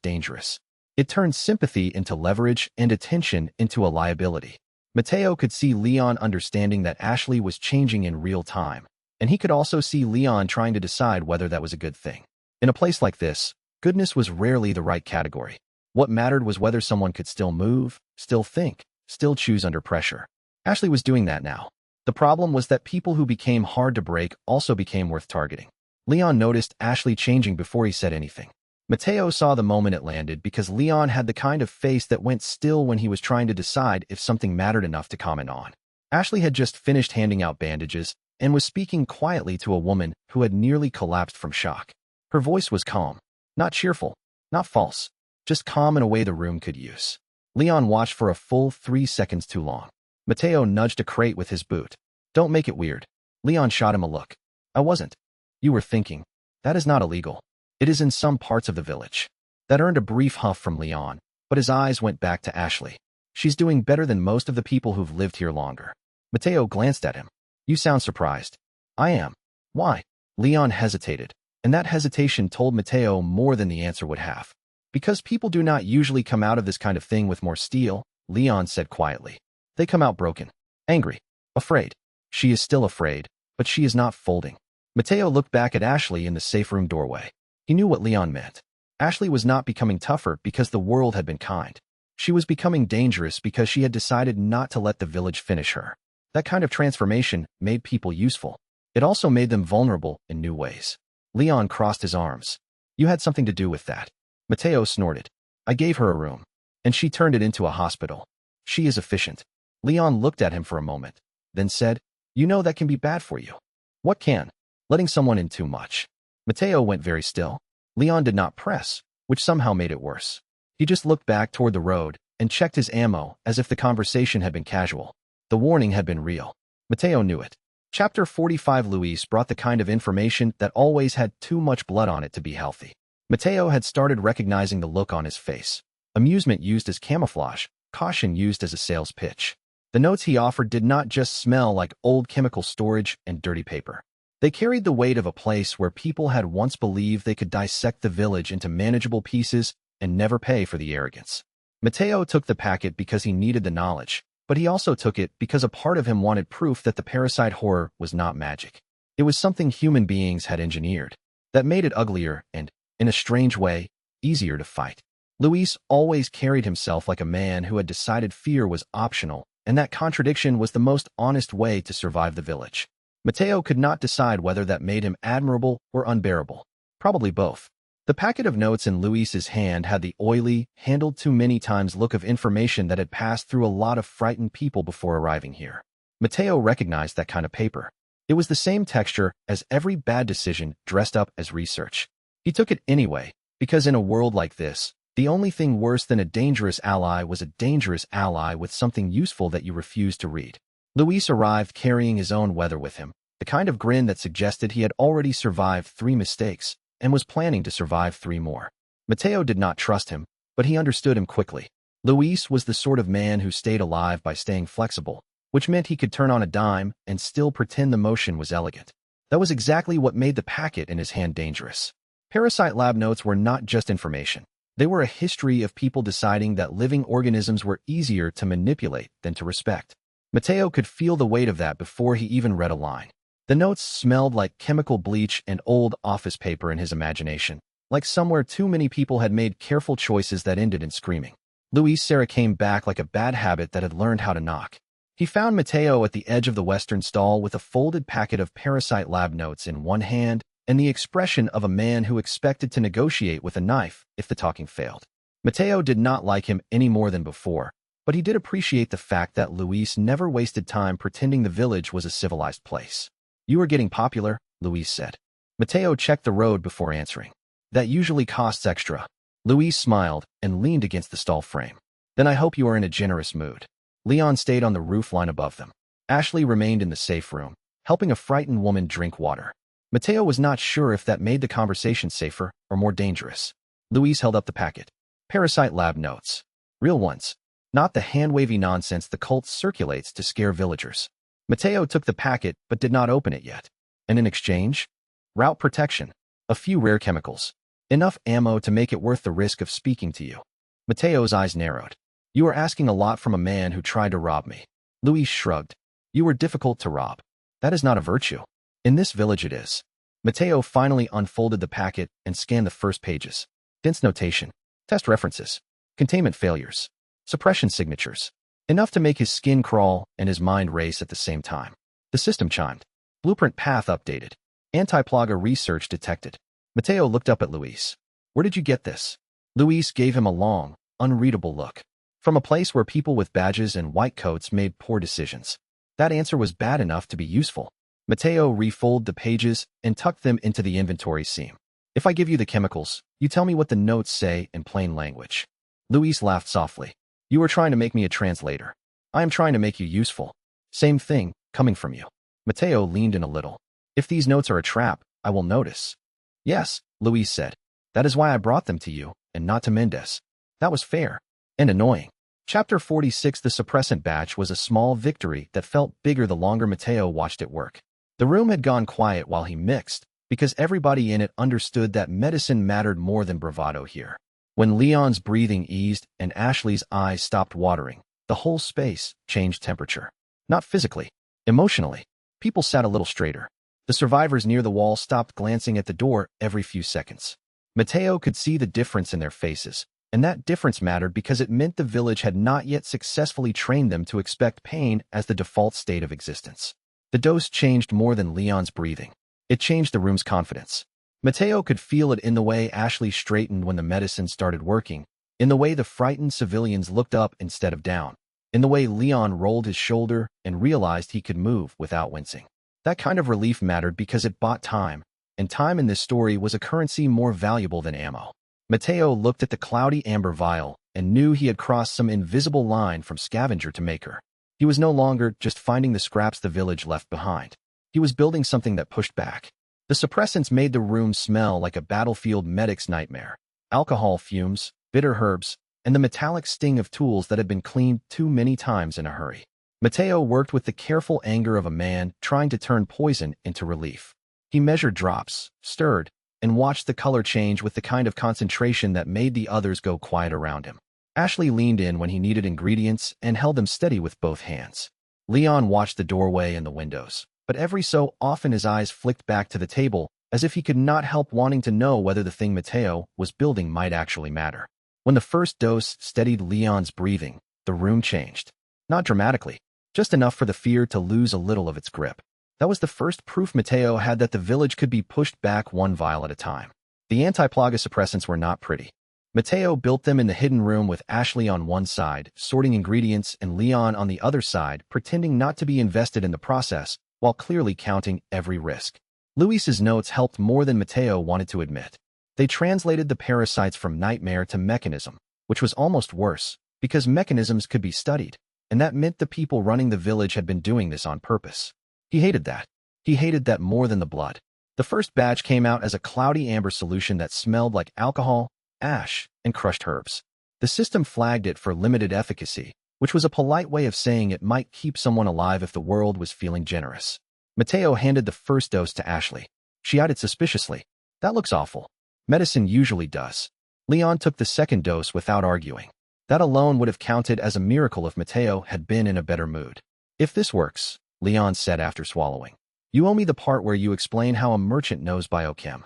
dangerous. It turned sympathy into leverage and attention into a liability. Mateo could see Leon understanding that Ashley was changing in real time, and he could also see Leon trying to decide whether that was a good thing. In a place like this, goodness was rarely the right category. What mattered was whether someone could still move, still think, still choose under pressure. Ashley was doing that now. The problem was that people who became hard to break also became worth targeting. Leon noticed Ashley changing before he said anything. Mateo saw the moment it landed because Leon had the kind of face that went still when he was trying to decide if something mattered enough to comment on. Ashley had just finished handing out bandages and was speaking quietly to a woman who had nearly collapsed from shock. Her voice was calm, not cheerful, not false, just calm in a way the room could use. Leon watched for a full 3 seconds too long. Mateo nudged a crate with his boot. "Don't make it weird." Leon shot him a look. "I wasn't." "You were thinking. That is not illegal. It is in some parts of the village." That earned a brief huff from Leon, but his eyes went back to Ashley. "She's doing better than most of the people who've lived here longer." Mateo glanced at him. "You sound surprised." "I am." "Why?" Leon hesitated, and that hesitation told Mateo more than the answer would have. "Because people do not usually come out of this kind of thing with more steel," Leon said quietly. "They come out broken, angry, afraid." "She is still afraid, but she is not folding." Mateo looked back at Ashley in the safe room doorway. He knew what Leon meant. Ashley was not becoming tougher because the world had been kind. She was becoming dangerous because she had decided not to let the village finish her. That kind of transformation made people useful. It also made them vulnerable in new ways. Leon crossed his arms. "You had something to do with that." Mateo snorted. "I gave her a room, and she turned it into a hospital. She is efficient." Leon looked at him for a moment, then said, "You know that can be bad for you." "What can?" "Letting someone in too much." Mateo went very still. Leon did not press, which somehow made it worse. He just looked back toward the road and checked his ammo as if the conversation had been casual. The warning had been real. Mateo knew it. Chapter 45. Luis brought the kind of information that always had too much blood on it to be healthy. Mateo had started recognizing the look on his face. Amusement used as camouflage, caution used as a sales pitch. The notes he offered did not just smell like old chemical storage and dirty paper. They carried the weight of a place where people had once believed they could dissect the village into manageable pieces and never pay for the arrogance. Mateo took the packet because he needed the knowledge, but he also took it because a part of him wanted proof that the parasite horror was not magic. It was something human beings had engineered that made it uglier and, in a strange way, easier to fight. Luis always carried himself like a man who had decided fear was optional, and that contradiction was the most honest way to survive the village. Mateo could not decide whether that made him admirable or unbearable. Probably both. The packet of notes in Luis's hand had the oily, handled too many times look of information that had passed through a lot of frightened people before arriving here. Mateo recognized that kind of paper. It was the same texture as every bad decision dressed up as research. He took it anyway, because in a world like this, the only thing worse than a dangerous ally was a dangerous ally with something useful that you refused to read. Luis arrived carrying his own weather with him, the kind of grin that suggested he had already survived 3 mistakes and was planning to survive 3 more. Mateo did not trust him, but he understood him quickly. Luis was the sort of man who stayed alive by staying flexible, which meant he could turn on a dime and still pretend the motion was elegant. That was exactly what made the packet in his hand dangerous. Parasite lab notes were not just information. They were a history of people deciding that living organisms were easier to manipulate than to respect. Mateo could feel the weight of that before he even read a line. The notes smelled like chemical bleach and old office paper in his imagination, like somewhere too many people had made careful choices that ended in screaming. Luis Serra came back like a bad habit that had learned how to knock. He found Mateo at the edge of the western stall with a folded packet of parasite lab notes in one hand and the expression of a man who expected to negotiate with a knife if the talking failed. Mateo did not like him any more than before, but he did appreciate the fact that Luis never wasted time pretending the village was a civilized place. "You are getting popular," Luis said. Mateo checked the road before answering. "That usually costs extra." Luis smiled and leaned against the stall frame. "Then I hope you are in a generous mood." Leon stayed on the roof line above them. Ashley remained in the safe room, helping a frightened woman drink water. Mateo was not sure if that made the conversation safer or more dangerous. Luis held up the packet. Parasite lab notes. Real ones. Not the hand-wavy nonsense the cult circulates to scare villagers. Mateo took the packet but did not open it yet. And in exchange? Route protection. A few rare chemicals. Enough ammo to make it worth the risk of speaking to you. Mateo's eyes narrowed. You are asking a lot from a man who tried to rob me. Luis shrugged. You were difficult to rob. That is not a virtue. In this village it is. Mateo finally unfolded the packet and scanned the first pages. Dense notation. Test references. Containment failures. Suppression signatures. Enough to make his skin crawl and his mind race at the same time. The system chimed. Blueprint path updated. Anti-plaga research detected. Mateo looked up at Luis. Where did you get this? Luis gave him a long, unreadable look. From a place where people with badges and white coats made poor decisions. That answer was bad enough to be useful. Mateo refolded the pages and tucked them into the inventory seam. If I give you the chemicals, you tell me what the notes say in plain language. Luis laughed softly. You are trying to make me a translator. I am trying to make you useful. Same thing, coming from you. Mateo leaned in a little. If these notes are a trap, I will notice. Yes, Luis said. That is why I brought them to you, and not to Mendez. That was fair. And annoying. Chapter 46. The suppressant batch was a small victory that felt bigger the longer Mateo watched it work. The room had gone quiet while he mixed, because everybody in it understood that medicine mattered more than bravado here. When Leon's breathing eased and Ashley's eyes stopped watering, the whole space changed temperature. Not physically, emotionally. People sat a little straighter. The survivors near the wall stopped glancing at the door every few seconds. Mateo could see the difference in their faces, and that difference mattered because it meant the village had not yet successfully trained them to expect pain as the default state of existence. The dose changed more than Leon's breathing. It changed the room's confidence. Mateo could feel it in the way Ashley straightened when the medicine started working, in the way the frightened civilians looked up instead of down, in the way Leon rolled his shoulder and realized he could move without wincing. That kind of relief mattered because it bought time, and time in this story was a currency more valuable than ammo. Mateo looked at the cloudy amber vial and knew he had crossed some invisible line from scavenger to maker. He was no longer just finding the scraps the village left behind. He was building something that pushed back. The suppressants made the room smell like a battlefield medic's nightmare. Alcohol fumes, bitter herbs, and the metallic sting of tools that had been cleaned too many times in a hurry. Mateo worked with the careful anger of a man trying to turn poison into relief. He measured drops, stirred, and watched the color change with the kind of concentration that made the others go quiet around him. Ashley leaned in when he needed ingredients and held them steady with both hands. Leon watched the doorway and the windows, but every so often his eyes flicked back to the table as if he could not help wanting to know whether the thing Mateo was building might actually matter. When the first dose steadied Leon's breathing, the room changed. Not dramatically, just enough for the fear to lose a little of its grip. That was the first proof Mateo had that the village could be pushed back one vial at a time. The anti-plaga suppressants were not pretty. Mateo built them in the hidden room with Ashley on one side, sorting ingredients, and Leon on the other side, pretending not to be invested in the process, while clearly counting every risk. Luis's notes helped more than Mateo wanted to admit. They translated the parasites from nightmare to mechanism, which was almost worse, because mechanisms could be studied, and that meant the people running the village had been doing this on purpose. He hated that. He hated that more than the blood. The first batch came out as a cloudy amber solution that smelled like alcohol, ash, and crushed herbs. The system flagged it for limited efficacy, which was a polite way of saying it might keep someone alive if the world was feeling generous. Mateo handed the first dose to Ashley. She eyed it suspiciously. That looks awful. Medicine usually does. Leon took the second dose without arguing. That alone would have counted as a miracle if Mateo had been in a better mood. If this works, Leon said after swallowing, you owe me the part where you explain how a merchant knows biochem.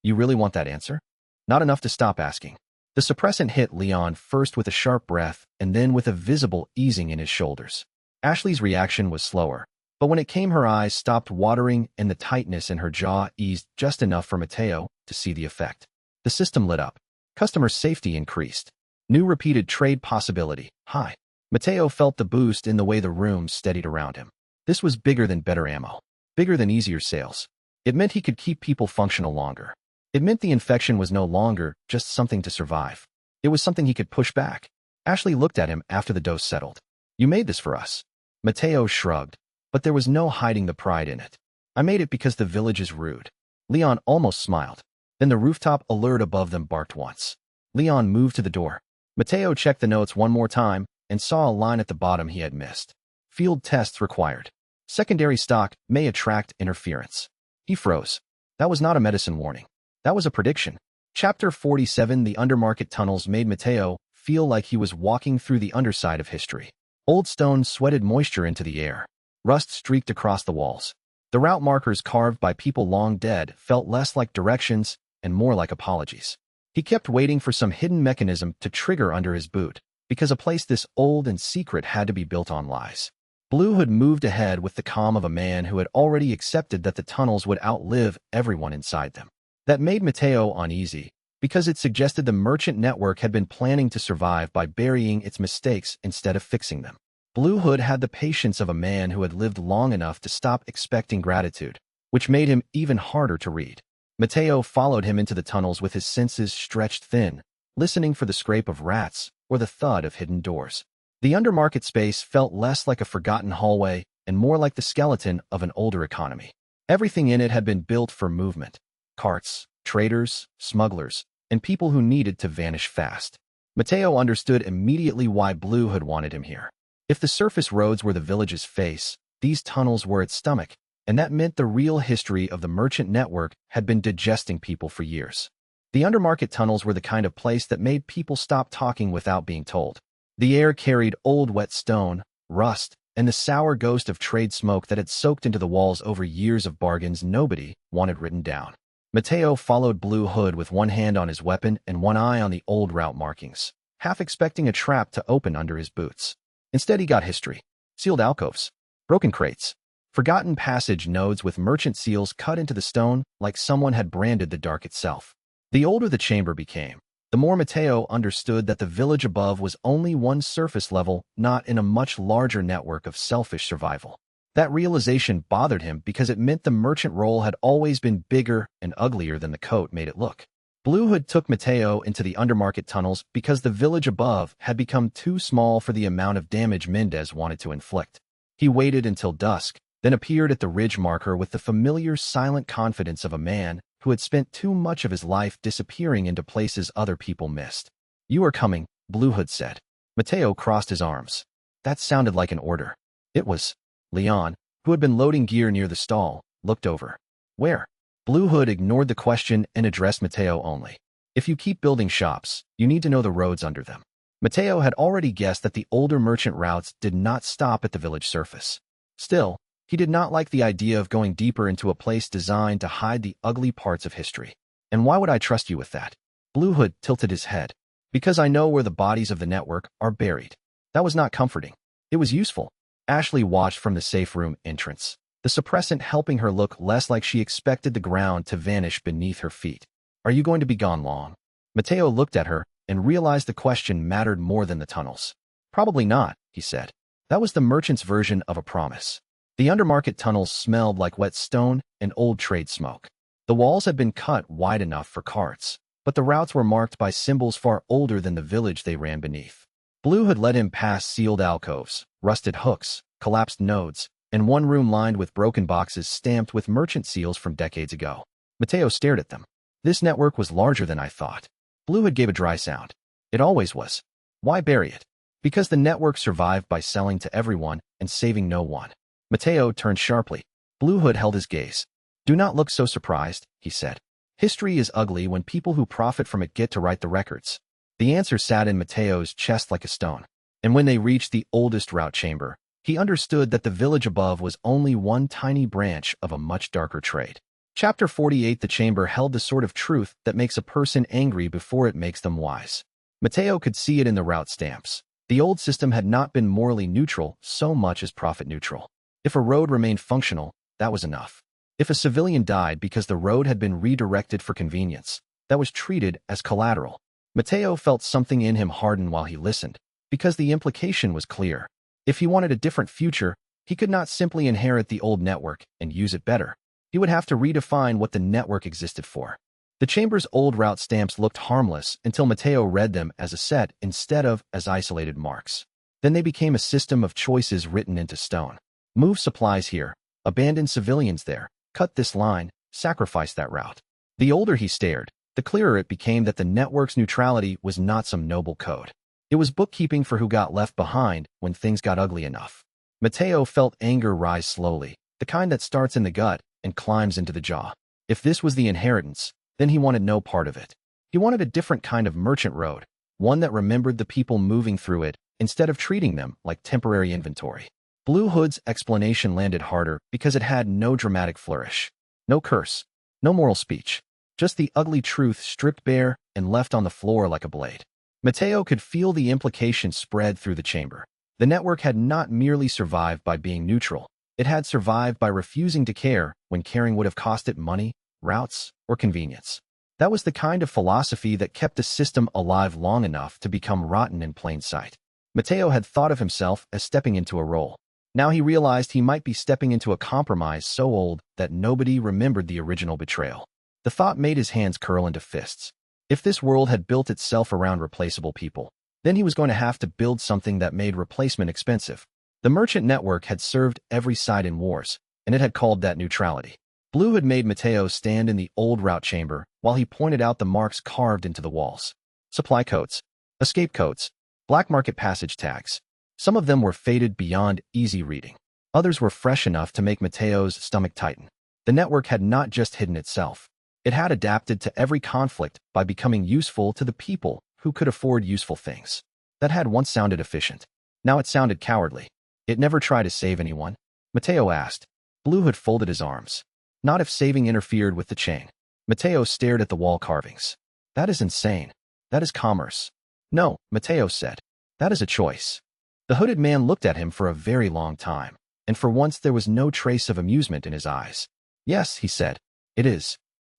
You really want that answer? Not enough to stop asking. The suppressant hit Leon first with a sharp breath and then with a visible easing in his shoulders. Ashley's reaction was slower, but when it came her eyes stopped watering and the tightness in her jaw eased just enough for Mateo to see the effect. The system lit up. Customer safety increased. New repeated trade possibility, high. Mateo felt the boost in the way the room steadied around him. This was bigger than better ammo. Bigger than easier sales. It meant he could keep people functional longer. It meant the infection was no longer just something to survive. It was something he could push back. Ashley looked at him after the dose settled. You made this for us. Mateo shrugged, but there was no hiding the pride in it. I made it because the village is rude. Leon almost smiled. Then the rooftop alert above them barked once. Leon moved to the door. Mateo checked the notes one more time and saw a line at the bottom he had missed. Field tests required. Secondary stock may attract interference. He froze. That was not a medicine warning. That was a prediction. Chapter 47. The undermarket tunnels made Mateo feel like he was walking through the underside of history. Old stone sweated moisture into the air. Rust streaked across the walls. The route markers carved by people long dead felt less like directions and more like apologies. He kept waiting for some hidden mechanism to trigger under his boot, because a place this old and secret had to be built on lies. Blue Hood moved ahead with the calm of a man who had already accepted that the tunnels would outlive everyone inside them. That made Mateo uneasy, because it suggested the merchant network had been planning to survive by burying its mistakes instead of fixing them. Blue Hood had the patience of a man who had lived long enough to stop expecting gratitude, which made him even harder to read. Mateo followed him into the tunnels with his senses stretched thin, listening for the scrape of rats or the thud of hidden doors. The undermarket space felt less like a forgotten hallway and more like the skeleton of an older economy. Everything in it had been built for movement: carts, traders, smugglers, and people who needed to vanish fast. Mateo understood immediately why Blue Hood wanted him here. If the surface roads were the village's face, these tunnels were its stomach, and that meant the real history of the merchant network had been digesting people for years. The undermarket tunnels were the kind of place that made people stop talking without being told. The air carried old wet stone, rust, and the sour ghost of trade smoke that had soaked into the walls over years of bargains nobody wanted written down. Mateo followed Blue Hood with one hand on his weapon and one eye on the old route markings, half expecting a trap to open under his boots. Instead, he got history: sealed alcoves, broken crates, forgotten passage nodes with merchant seals cut into the stone like someone had branded the dark itself. The older the chamber became, the more Mateo understood that the village above was only one surface level, not in a much larger network of selfish survival. That realization bothered him because it meant the merchant role had always been bigger and uglier than the coat made it look. Blue Hood took Mateo into the undermarket tunnels because the village above had become too small for the amount of damage Mendez wanted to inflict. He waited until dusk, then appeared at the ridge marker with the familiar silent confidence of a man who had spent too much of his life disappearing into places other people missed. "You are coming," Blue Hood said. Mateo crossed his arms. That sounded like an order. It was. Leon, who had been loading gear near the stall, looked over. "Where?" Blue Hood ignored the question and addressed Mateo only. "If you keep building shops, you need to know the roads under them." Mateo had already guessed that the older merchant routes did not stop at the village surface. Still, he did not like the idea of going deeper into a place designed to hide the ugly parts of history. "And why would I trust you with that?" Blue Hood tilted his head. "Because I know where the bodies of the network are buried." That was not comforting. It was useful. Ashley watched from the safe room entrance, the suppressant helping her look less like she expected the ground to vanish beneath her feet. "Are you going to be gone long?" Mateo looked at her and realized the question mattered more than the tunnels. "Probably not," he said. That was the merchant's version of a promise. The undermarket tunnels smelled like wet stone and old trade smoke. The walls had been cut wide enough for carts, but the routes were marked by symbols far older than the village they ran beneath. Blue had led him past sealed alcoves, rusted hooks, collapsed nodes, and one room lined with broken boxes stamped with merchant seals from decades ago. Mateo stared at them. "This network was larger than I thought." Blue Hood gave a dry sound. "It always was. Why bury it?" "Because the network survived by selling to everyone and saving no one." Mateo turned sharply. Blue Hood held his gaze. "Do not look so surprised," he said. "History is ugly when people who profit from it get to write the records." The answer sat in Mateo's chest like a stone. And when they reached the oldest route chamber, he understood that the village above was only one tiny branch of a much darker trade. Chapter 48. The chamber held the sort of truth that makes a person angry before it makes them wise. Mateo could see it in the route stamps. The old system had not been morally neutral so much as profit neutral. If a road remained functional, that was enough. If a civilian died because the road had been redirected for convenience, that was treated as collateral. Mateo felt something in him harden while he listened, because the implication was clear. If he wanted a different future, he could not simply inherit the old network and use it better. He would have to redefine what the network existed for. The chamber's old route stamps looked harmless until Mateo read them as a set instead of as isolated marks. Then they became a system of choices written into stone. Move supplies here, abandon civilians there, cut this line, sacrifice that route. The older he stared, the clearer it became that the network's neutrality was not some noble code. It was bookkeeping for who got left behind when things got ugly enough. Mateo felt anger rise slowly, the kind that starts in the gut and climbs into the jaw. If this was the inheritance, then he wanted no part of it. He wanted a different kind of merchant road, one that remembered the people moving through it instead of treating them like temporary inventory. Blue Hood's explanation landed harder because it had no dramatic flourish. No curse, no moral speech, just the ugly truth stripped bare and left on the floor like a blade. Mateo could feel the implication spread through the chamber. The network had not merely survived by being neutral. It had survived by refusing to care when caring would have cost it money, routes, or convenience. That was the kind of philosophy that kept the system alive long enough to become rotten in plain sight. Mateo had thought of himself as stepping into a role. Now he realized he might be stepping into a compromise so old that nobody remembered the original betrayal. The thought made his hands curl into fists. If this world had built itself around replaceable people, then he was going to have to build something that made replacement expensive. The merchant network had served every side in wars, and it had called that neutrality. Blue had made Mateo stand in the old route chamber while he pointed out the marks carved into the walls. Supply codes, escape codes, black market passage tags. Some of them were faded beyond easy reading. Others were fresh enough to make Mateo's stomach tighten. The network had not just hidden itself. It had adapted to every conflict by becoming useful to the people who could afford useful things. That had once sounded efficient. Now it sounded cowardly. It never tried to save anyone. Mateo asked. Blue Hood folded his arms. Not if saving interfered with the chain. Mateo stared at the wall carvings. That is insane. That is commerce. No, Mateo said. That is a choice. The hooded man looked at him for a very long time, and for once there was no trace of amusement in his eyes. Yes, he said. It is.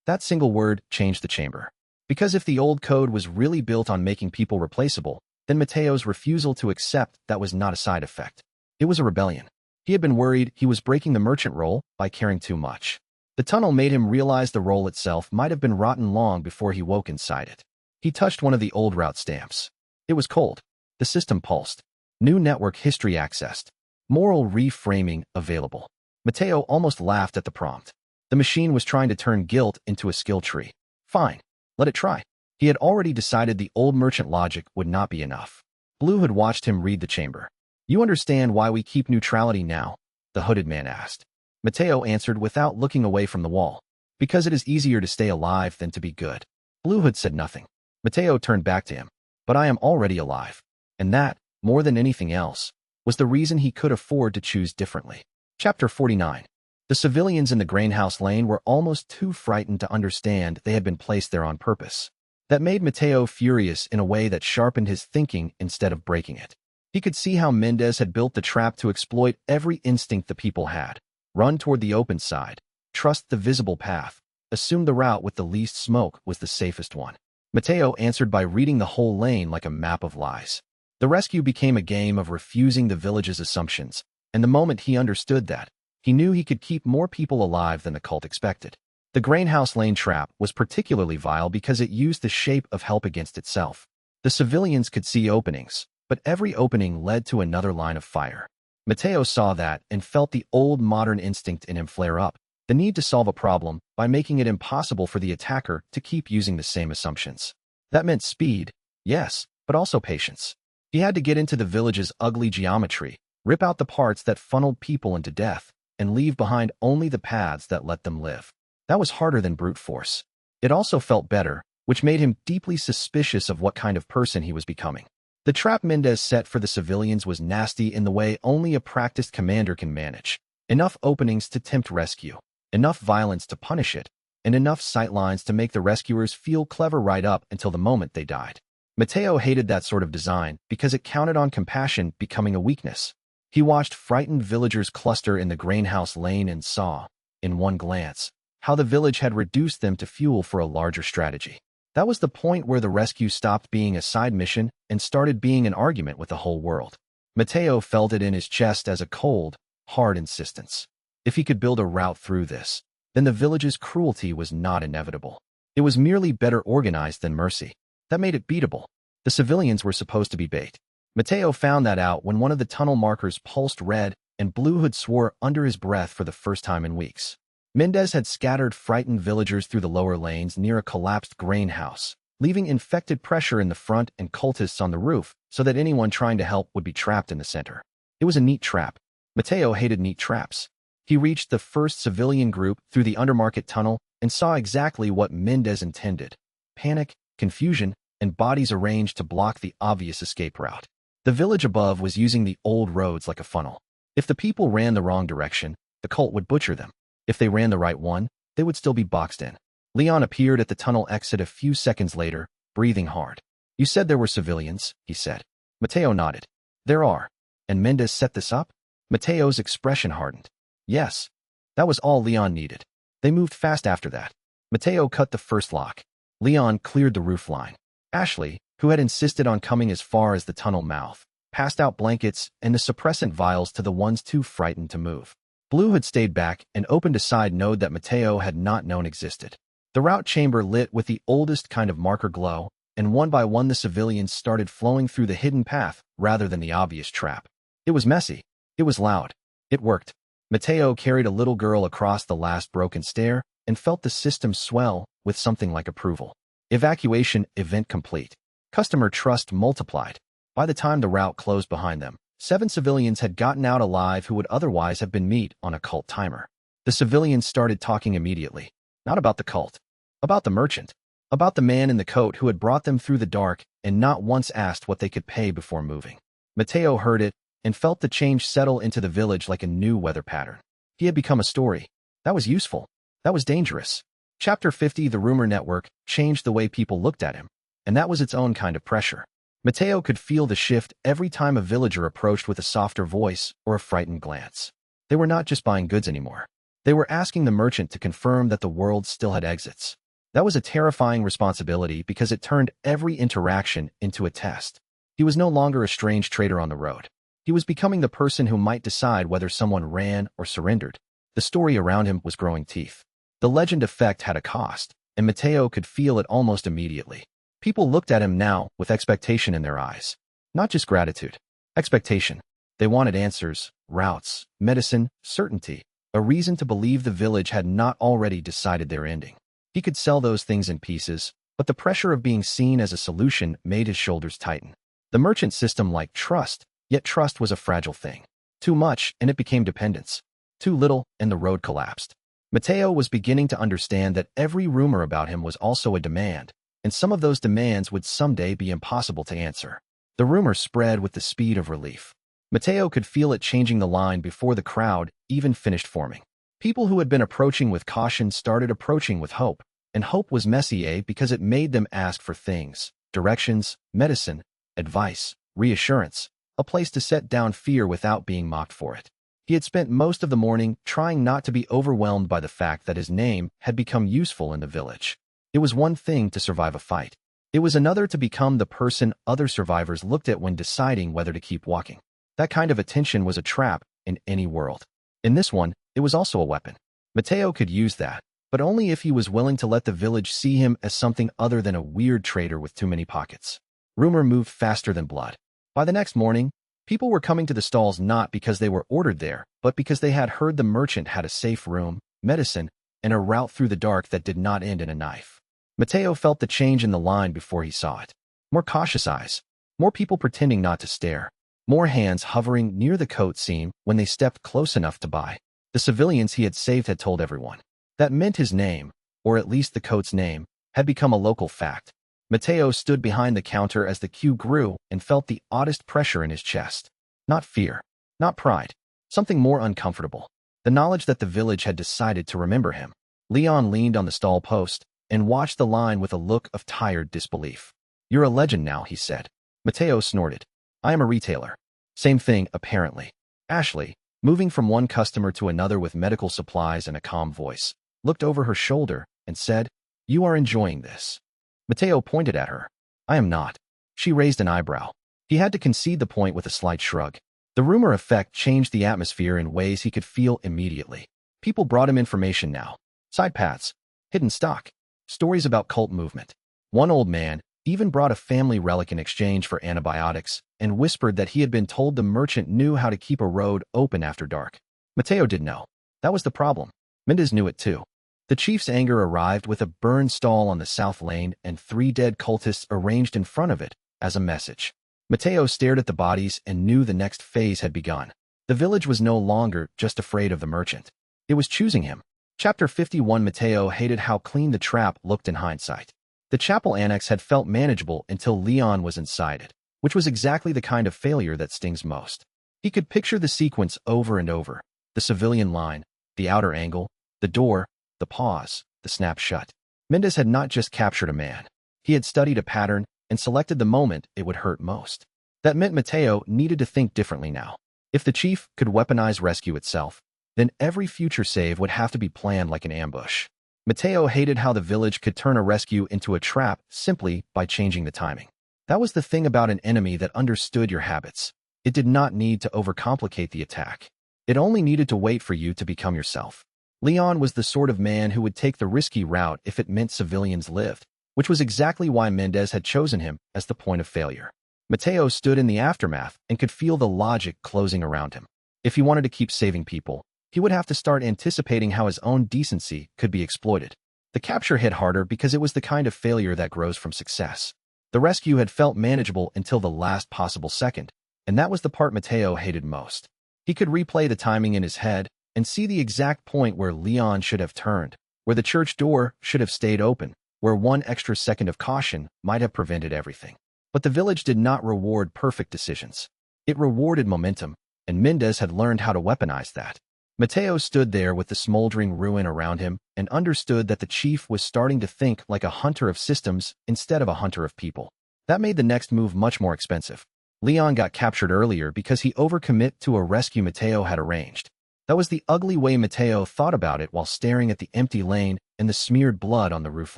That single word changed the chamber. Because if the old code was really built on making people replaceable, then Mateo's refusal to accept that was not a side effect. It was a rebellion. He had been worried he was breaking the merchant role by caring too much. The tunnel made him realize the role itself might have been rotten long before he woke inside it. He touched one of the old route stamps. It was cold. The system pulsed. New network history accessed. Moral reframing available. Mateo almost laughed at the prompt. The machine was trying to turn guilt into a skill tree. Fine. Let it try. He had already decided the old merchant logic would not be enough. Blue had watched him read the chamber. You understand why we keep neutrality now? The hooded man asked. Mateo answered without looking away from the wall. Because it is easier to stay alive than to be good. Blue Hood said nothing. Mateo turned back to him. But I am already alive. And that, more than anything else, was the reason he could afford to choose differently. Chapter 49. The civilians in the grainhouse lane were almost too frightened to understand they had been placed there on purpose. That made Mateo furious in a way that sharpened his thinking instead of breaking it. He could see how Mendez had built the trap to exploit every instinct the people had. Run toward the open side. Trust the visible path. Assume the route with the least smoke was the safest one. Mateo answered by reading the whole lane like a map of lies. The rescue became a game of refusing the village's assumptions, and the moment he understood that, he knew he could keep more people alive than the cult expected. The grainhouse lane trap was particularly vile because it used the shape of help against itself. The civilians could see openings, but every opening led to another line of fire. Mateo saw that and felt the old modern instinct in him flare up, the need to solve a problem by making it impossible for the attacker to keep using the same assumptions. That meant speed, yes, but also patience. He had to get into the village's ugly geometry, rip out the parts that funneled people into death, and leave behind only the paths that let them live. That was harder than brute force. It also felt better, which made him deeply suspicious of what kind of person he was becoming. The trap Mendez set for the civilians was nasty in the way only a practiced commander can manage. Enough openings to tempt rescue, enough violence to punish it, and enough sightlines to make the rescuers feel clever right up until the moment they died. Mateo hated that sort of design because it counted on compassion becoming a weakness. He watched frightened villagers cluster in the grainhouse lane and saw, in one glance, how the village had reduced them to fuel for a larger strategy. That was the point where the rescue stopped being a side mission and started being an argument with the whole world. Mateo felt it in his chest as a cold, hard insistence. If he could build a route through this, then the village's cruelty was not inevitable. It was merely better organized than mercy. That made it beatable. The civilians were supposed to be bait. Mateo found that out when one of the tunnel markers pulsed red and Blue Hood swore under his breath for the first time in weeks. Mendez had scattered frightened villagers through the lower lanes near a collapsed grain house, leaving infected pressure in the front and cultists on the roof so that anyone trying to help would be trapped in the center. It was a neat trap. Mateo hated neat traps. He reached the first civilian group through the undermarket tunnel and saw exactly what Mendez intended. Panic, confusion, and bodies arranged to block the obvious escape route. The village above was using the old roads like a funnel. If the people ran the wrong direction, the cult would butcher them. If they ran the right one, they would still be boxed in. Leon appeared at the tunnel exit a few seconds later, breathing hard. "You said there were civilians," he said. Mateo nodded. "There are. And Mendez set this up?" Mateo's expression hardened. "Yes." That was all Leon needed. They moved fast after that. Mateo cut the first lock. Leon cleared the roof line. Ashley, who had insisted on coming as far as the tunnel mouth, passed out blankets and the suppressant vials to the ones too frightened to move. Blue had stayed back and opened a side node that Mateo had not known existed. The route chamber lit with the oldest kind of marker glow, and one by one the civilians started flowing through the hidden path rather than the obvious trap. It was messy. It was loud. It worked. Mateo carried a little girl across the last broken stair and felt the system swell with something like approval. Evacuation event complete. Customer trust multiplied. By the time the route closed behind them, 7 civilians had gotten out alive who would otherwise have been meat on a cult timer. The civilians started talking immediately. Not about the cult. About the merchant. About the man in the coat who had brought them through the dark and not once asked what they could pay before moving. Mateo heard it and felt the change settle into the village like a new weather pattern. He had become a story. That was useful. That was dangerous. Chapter 50, The Rumor Network, changed the way people looked at him, and that was its own kind of pressure. Mateo could feel the shift every time a villager approached with a softer voice or a frightened glance. They were not just buying goods anymore. They were asking the merchant to confirm that the world still had exits. That was a terrifying responsibility because it turned every interaction into a test. He was no longer a strange trader on the road. He was becoming the person who might decide whether someone ran or surrendered. The story around him was growing teeth. The legend effect had a cost, and Mateo could feel it almost immediately. People looked at him now with expectation in their eyes. Not just gratitude. Expectation. They wanted answers, routes, medicine, certainty, a reason to believe the village had not already decided their ending. He could sell those things in pieces, but the pressure of being seen as a solution made his shoulders tighten. The merchant system liked trust, yet trust was a fragile thing. Too much, and it became dependence. Too little, and the road collapsed. Mateo was beginning to understand that every rumor about him was also a demand, and some of those demands would someday be impossible to answer. The rumor spread with the speed of relief. Mateo could feel it changing the line before the crowd even finished forming. People who had been approaching with caution started approaching with hope, and hope was messy because it made them ask for things, directions, medicine, advice, reassurance, a place to set down fear without being mocked for it. He had spent most of the morning trying not to be overwhelmed by the fact that his name had become useful in the village. It was one thing to survive a fight. It was another to become the person other survivors looked at when deciding whether to keep walking. That kind of attention was a trap in any world. In this one, it was also a weapon. Mateo could use that, but only if he was willing to let the village see him as something other than a weird trader with too many pockets. Rumor moved faster than blood. By the next morning, people were coming to the stalls not because they were ordered there, but because they had heard the merchant had a safe room, medicine, and a route through the dark that did not end in a knife. Mateo felt the change in the line before he saw it. More cautious eyes. More people pretending not to stare. More hands hovering near the coat seam when they stepped close enough to buy. The civilians he had saved had told everyone. That meant his name, or at least the coat's name, had become a local fact. Mateo stood behind the counter as the queue grew and felt the oddest pressure in his chest. Not fear. Not pride. Something more uncomfortable. The knowledge that the village had decided to remember him. Leon leaned on the stall post and watched the line with a look of tired disbelief. "You're a legend now," he said. Mateo snorted. "I am a retailer." Same thing, apparently. Ashley, moving from one customer to another with medical supplies and a calm voice, looked over her shoulder and said, "You are enjoying this." Mateo pointed at her. "I am not." She raised an eyebrow. He had to concede the point with a slight shrug. The rumor effect changed the atmosphere in ways he could feel immediately. People brought him information now. Side paths. Hidden stock. Stories about cult movement. One old man even brought a family relic in exchange for antibiotics and whispered that he had been told the merchant knew how to keep a road open after dark. Mateo didn't know. That was the problem. Mendez knew it too. The chief's anger arrived with a burned stall on the south lane and 3 dead cultists arranged in front of it as a message. Mateo stared at the bodies and knew the next phase had begun. The village was no longer just afraid of the merchant. It was choosing him. Chapter 51. Mateo hated how clean the trap looked in hindsight. The chapel annex had felt manageable until Leon was inside it, which was exactly the kind of failure that stings most. He could picture the sequence over and over. The civilian line, the outer angle, the door, the pause, the snap shut. Mendez had not just captured a man. He had studied a pattern and selected the moment it would hurt most. That meant Mateo needed to think differently now. If the chief could weaponize rescue itself, then every future save would have to be planned like an ambush. Mateo hated how the village could turn a rescue into a trap simply by changing the timing. That was the thing about an enemy that understood your habits. It did not need to overcomplicate the attack. It only needed to wait for you to become yourself. Leon was the sort of man who would take the risky route if it meant civilians lived, which was exactly why Mendez had chosen him as the point of failure. Mateo stood in the aftermath and could feel the logic closing around him. If he wanted to keep saving people, he would have to start anticipating how his own decency could be exploited. The capture hit harder because it was the kind of failure that grows from success. The rescue had felt manageable until the last possible second, and that was the part Mateo hated most. He could replay the timing in his head and see the exact point where Leon should have turned, where the church door should have stayed open, where one extra second of caution might have prevented everything. But the village did not reward perfect decisions. It rewarded momentum, and Mendez had learned how to weaponize that. Mateo stood there with the smoldering ruin around him and understood that the chief was starting to think like a hunter of systems instead of a hunter of people. That made the next move much more expensive. Leon got captured earlier because he overcommit to a rescue Mateo had arranged. That was the ugly way Mateo thought about it while staring at the empty lane and the smeared blood on the roof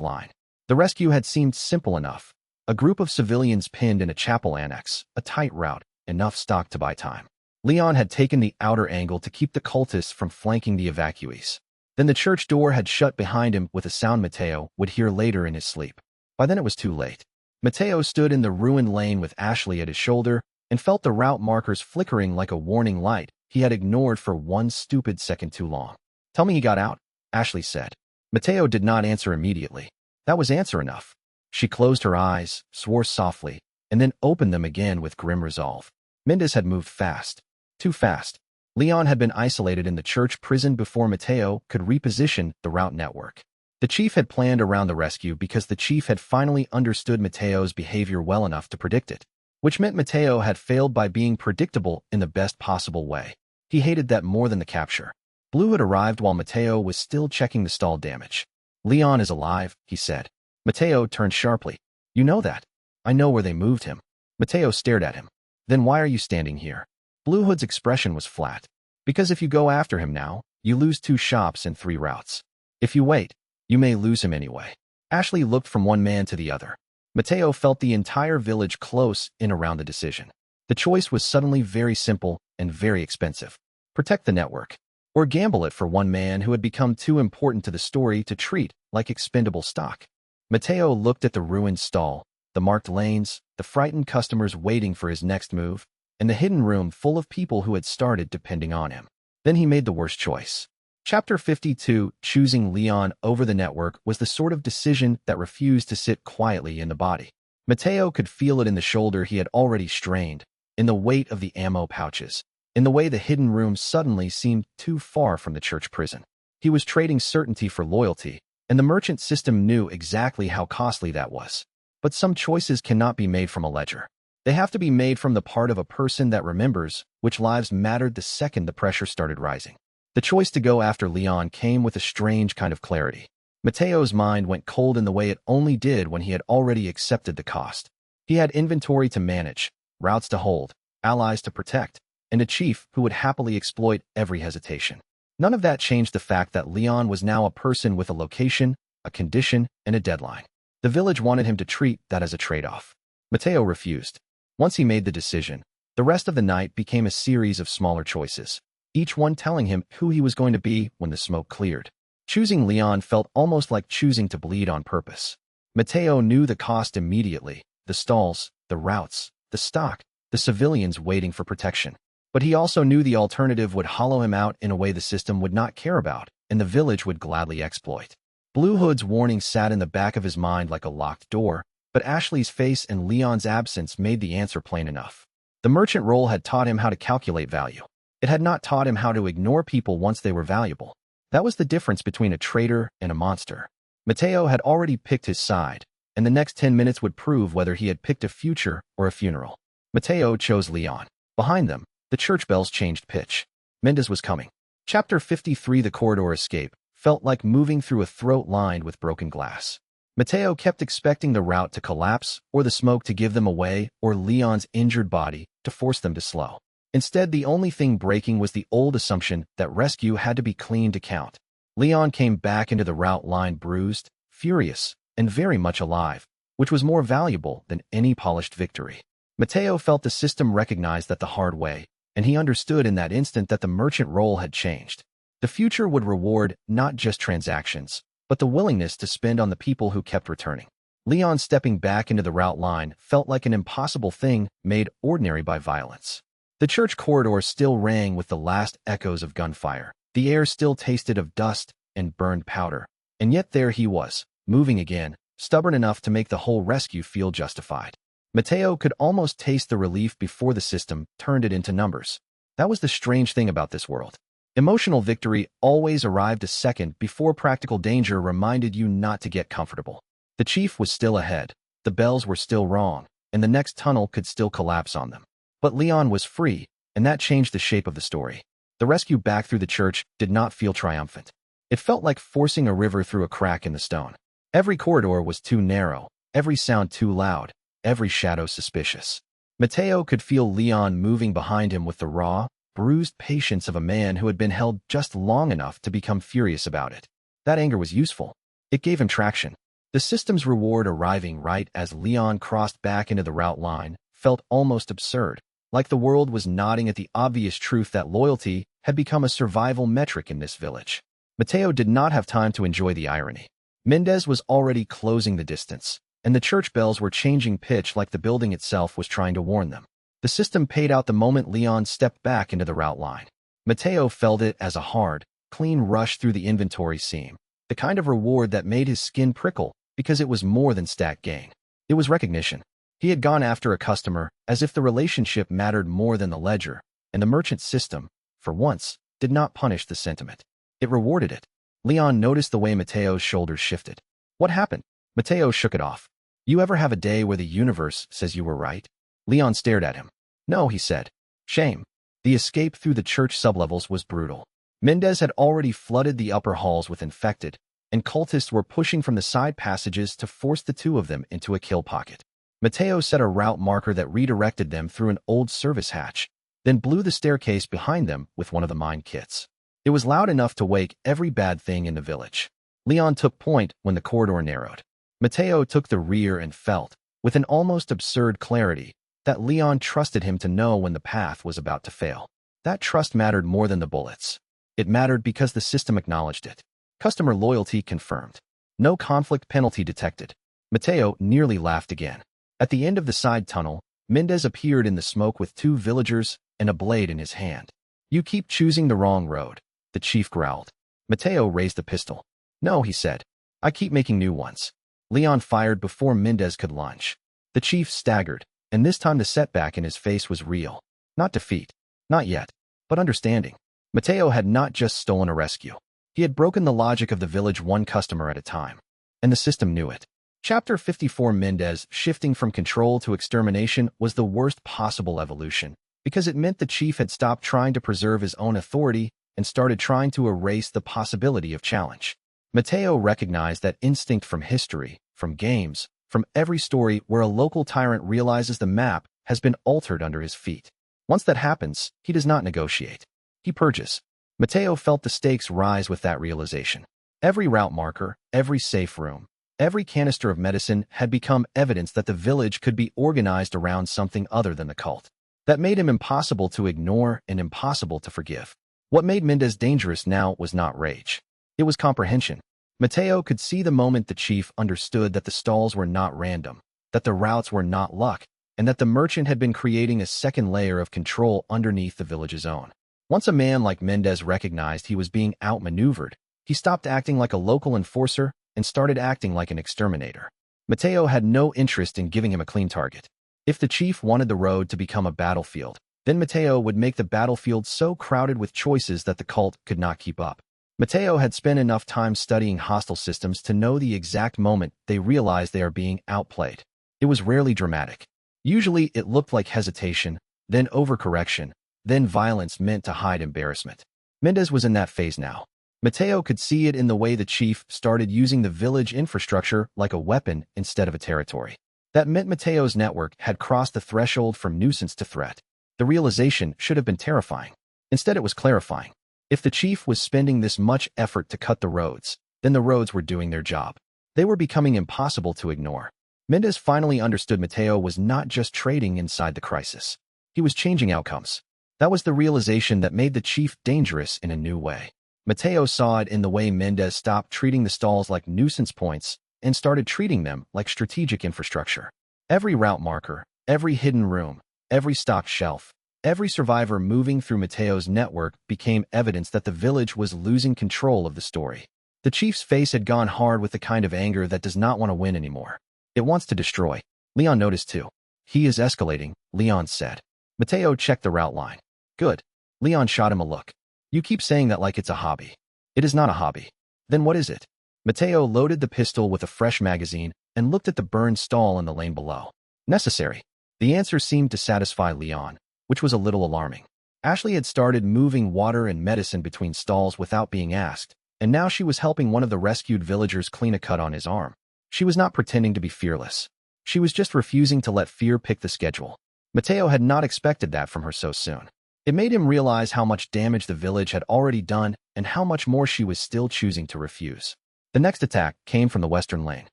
line. The rescue had seemed simple enough. A group of civilians pinned in a chapel annex, a tight route, enough stock to buy time. Leon had taken the outer angle to keep the cultists from flanking the evacuees. Then the church door had shut behind him with a sound Mateo would hear later in his sleep. By then it was too late. Mateo stood in the ruined lane with Ashley at his shoulder and felt the route markers flickering like a warning light he had ignored for one stupid second too long. "Tell me he got out," Ashley said. Mateo did not answer immediately. That was answer enough. She closed her eyes, swore softly, and then opened them again with grim resolve. Mendez had moved fast. Too fast. Leon had been isolated in the church prison before Mateo could reposition the route network. The chief had planned around the rescue because the chief had finally understood Mateo's behavior well enough to predict it, which meant Mateo had failed by being predictable in the best possible way. He hated that more than the capture. Blue had arrived while Mateo was still checking the stall damage. "Leon is alive," he said. Mateo turned sharply. "You know that." "I know where they moved him." Mateo stared at him. "Then why are you standing here?" Blue Hood's expression was flat. "Because if you go after him now, you lose 2 shops and 3 routes. If you wait, you may lose him anyway." Ashley looked from one man to the other. Mateo felt the entire village close in around the decision. The choice was suddenly very simple and very expensive. Protect the network, or gamble it for one man who had become too important to the story to treat like expendable stock. Mateo looked at the ruined stall, the marked lanes, the frightened customers waiting for his next move, and the hidden room full of people who had started depending on him. Then he made the worst choice. Chapter 52, choosing Leon over the network, was the sort of decision that refused to sit quietly in the body. Mateo could feel it in the shoulder he had already strained, in the weight of the ammo pouches, in the way the hidden room suddenly seemed too far from the church prison. He was trading certainty for loyalty, and the merchant system knew exactly how costly that was. But some choices cannot be made from a ledger. They have to be made from the part of a person that remembers which lives mattered the second the pressure started rising. The choice to go after Leon came with a strange kind of clarity. Mateo's mind went cold in the way it only did when he had already accepted the cost. He had inventory to manage, routes to hold, allies to protect, and a chief who would happily exploit every hesitation. None of that changed the fact that Leon was now a person with a location, a condition, and a deadline. The village wanted him to treat that as a trade-off. Mateo refused. Once he made the decision, the rest of the night became a series of smaller choices, each one telling him who he was going to be when the smoke cleared. Choosing Leon felt almost like choosing to bleed on purpose. Mateo knew the cost immediately: the stalls, the routes, the stock, the civilians waiting for protection. But he also knew the alternative would hollow him out in a way the system would not care about, and the village would gladly exploit. Blue Hood's warning sat in the back of his mind like a locked door, but Ashley's face and Leon's absence made the answer plain enough. The merchant role had taught him how to calculate value. It had not taught him how to ignore people once they were valuable. That was the difference between a traitor and a monster. Mateo had already picked his side, and the next 10 minutes would prove whether he had picked a future or a funeral. Mateo chose Leon. Behind them, the church bells changed pitch. Mendez was coming. Chapter 53. The corridor escape felt like moving through a throat lined with broken glass. Mateo kept expecting the route to collapse, or the smoke to give them away, or Leon's injured body to force them to slow. Instead, the only thing breaking was the old assumption that rescue had to be clean to count. Leon came back into the route line bruised, furious, and very much alive, which was more valuable than any polished victory. Mateo felt the system recognized that the hard way, and he understood in that instant that the merchant role had changed. The future would reward not just transactions, but the willingness to spend on the people who kept returning. Leon stepping back into the route line felt like an impossible thing made ordinary by violence. The church corridor still rang with the last echoes of gunfire. The air still tasted of dust and burned powder. And yet there he was, moving again, stubborn enough to make the whole rescue feel justified. Mateo could almost taste the relief before the system turned it into numbers. That was the strange thing about this world. Emotional victory always arrived a second before practical danger reminded you not to get comfortable. The chief was still ahead, the bells were still wrong, and the next tunnel could still collapse on them. But Leon was free, and that changed the shape of the story. The rescue back through the church did not feel triumphant. It felt like forcing a river through a crack in the stone. Every corridor was too narrow, every sound too loud, every shadow suspicious. Mateo could feel Leon moving behind him with the raw, bruised patience of a man who had been held just long enough to become furious about it. That anger was useful. It gave him traction. The system's reward arriving right as Leon crossed back into the route line felt almost absurd, like the world was nodding at the obvious truth that loyalty had become a survival metric in this village. Mateo did not have time to enjoy the irony. Mendez was already closing the distance, and the church bells were changing pitch like the building itself was trying to warn them. The system paid out the moment Leon stepped back into the route line. Mateo felt it as a hard, clean rush through the inventory seam, the kind of reward that made his skin prickle because it was more than stat gain. It was recognition. He had gone after a customer as if the relationship mattered more than the ledger, and the merchant system, for once, did not punish the sentiment. It rewarded it. Leon noticed the way Mateo's shoulders shifted. What happened? Mateo shook it off. You ever have a day where the universe says you were right? Leon stared at him. No, he said. Shame. The escape through the church sublevels was brutal. Mendez had already flooded the upper halls with infected, and cultists were pushing from the side passages to force the two of them into a kill pocket. Mateo set a route marker that redirected them through an old service hatch, then blew the staircase behind them with one of the mine kits. It was loud enough to wake every bad thing in the village. Leon took point when the corridor narrowed. Mateo took the rear and felt, with an almost absurd clarity, that Leon trusted him to know when the path was about to fail. That trust mattered more than the bullets. It mattered because the system acknowledged it. Customer loyalty confirmed. No conflict penalty detected. Mateo nearly laughed again. At the end of the side tunnel, Mendez appeared in the smoke with two villagers and a blade in his hand. You keep choosing the wrong road, the chief growled. Mateo raised the pistol. No, he said. I keep making new ones. Leon fired before Mendez could launch. The chief staggered, and this time the setback in his face was real. Not defeat. Not yet. But understanding. Mateo had not just stolen a rescue. He had broken the logic of the village one customer at a time. And the system knew it. Chapter 54. Mendez shifting from control to extermination was the worst possible evolution, because it meant the chief had stopped trying to preserve his own authority and started trying to erase the possibility of challenge. Mateo recognized that instinct from history, from games, from every story where a local tyrant realizes the map has been altered under his feet. Once that happens, he does not negotiate. He purges. Mateo felt the stakes rise with that realization. Every route marker, every safe room, every canister of medicine had become evidence that the village could be organized around something other than the cult. That made him impossible to ignore and impossible to forgive. What made Mendez dangerous now was not rage. It was comprehension. Mateo could see the moment the chief understood that the stalls were not random, that the routes were not luck, and that the merchant had been creating a second layer of control underneath the village's own. Once a man like Mendez recognized he was being outmaneuvered, he stopped acting like a local enforcer and started acting like an exterminator. Mateo had no interest in giving him a clean target. If the chief wanted the road to become a battlefield, then Mateo would make the battlefield so crowded with choices that the cult could not keep up. Mateo had spent enough time studying hostile systems to know the exact moment they realized they are being outplayed. It was rarely dramatic. Usually it looked like hesitation, then overcorrection, then violence meant to hide embarrassment. Mendez was in that phase now. Mateo could see it in the way the chief started using the village infrastructure like a weapon instead of a territory. That meant Mateo's network had crossed the threshold from nuisance to threat. The realization should have been terrifying. Instead, it was clarifying. If the chief was spending this much effort to cut the roads, then the roads were doing their job. They were becoming impossible to ignore. Mendez finally understood Mateo was not just trading inside the crisis. He was changing outcomes. That was the realization that made the chief dangerous in a new way. Mateo saw it in the way Mendez stopped treating the stalls like nuisance points and started treating them like strategic infrastructure. Every route marker, every hidden room, every stocked shelf, every survivor moving through Mateo's network became evidence that the village was losing control of the story. The chief's face had gone hard with the kind of anger that does not want to win anymore. It wants to destroy. Leon noticed too. He is escalating, Leon said. Mateo checked the route line. Good. Leon shot him a look. You keep saying that like it's a hobby. It is not a hobby. Then what is it? Mateo loaded the pistol with a fresh magazine and looked at the burned stall in the lane below. Necessary. The answer seemed to satisfy Leon, which was a little alarming. Ashley had started moving water and medicine between stalls without being asked, and now she was helping one of the rescued villagers clean a cut on his arm. She was not pretending to be fearless. She was just refusing to let fear pick the schedule. Mateo had not expected that from her so soon. It made him realize how much damage the village had already done and how much more she was still choosing to refuse. The next attack came from the western lane.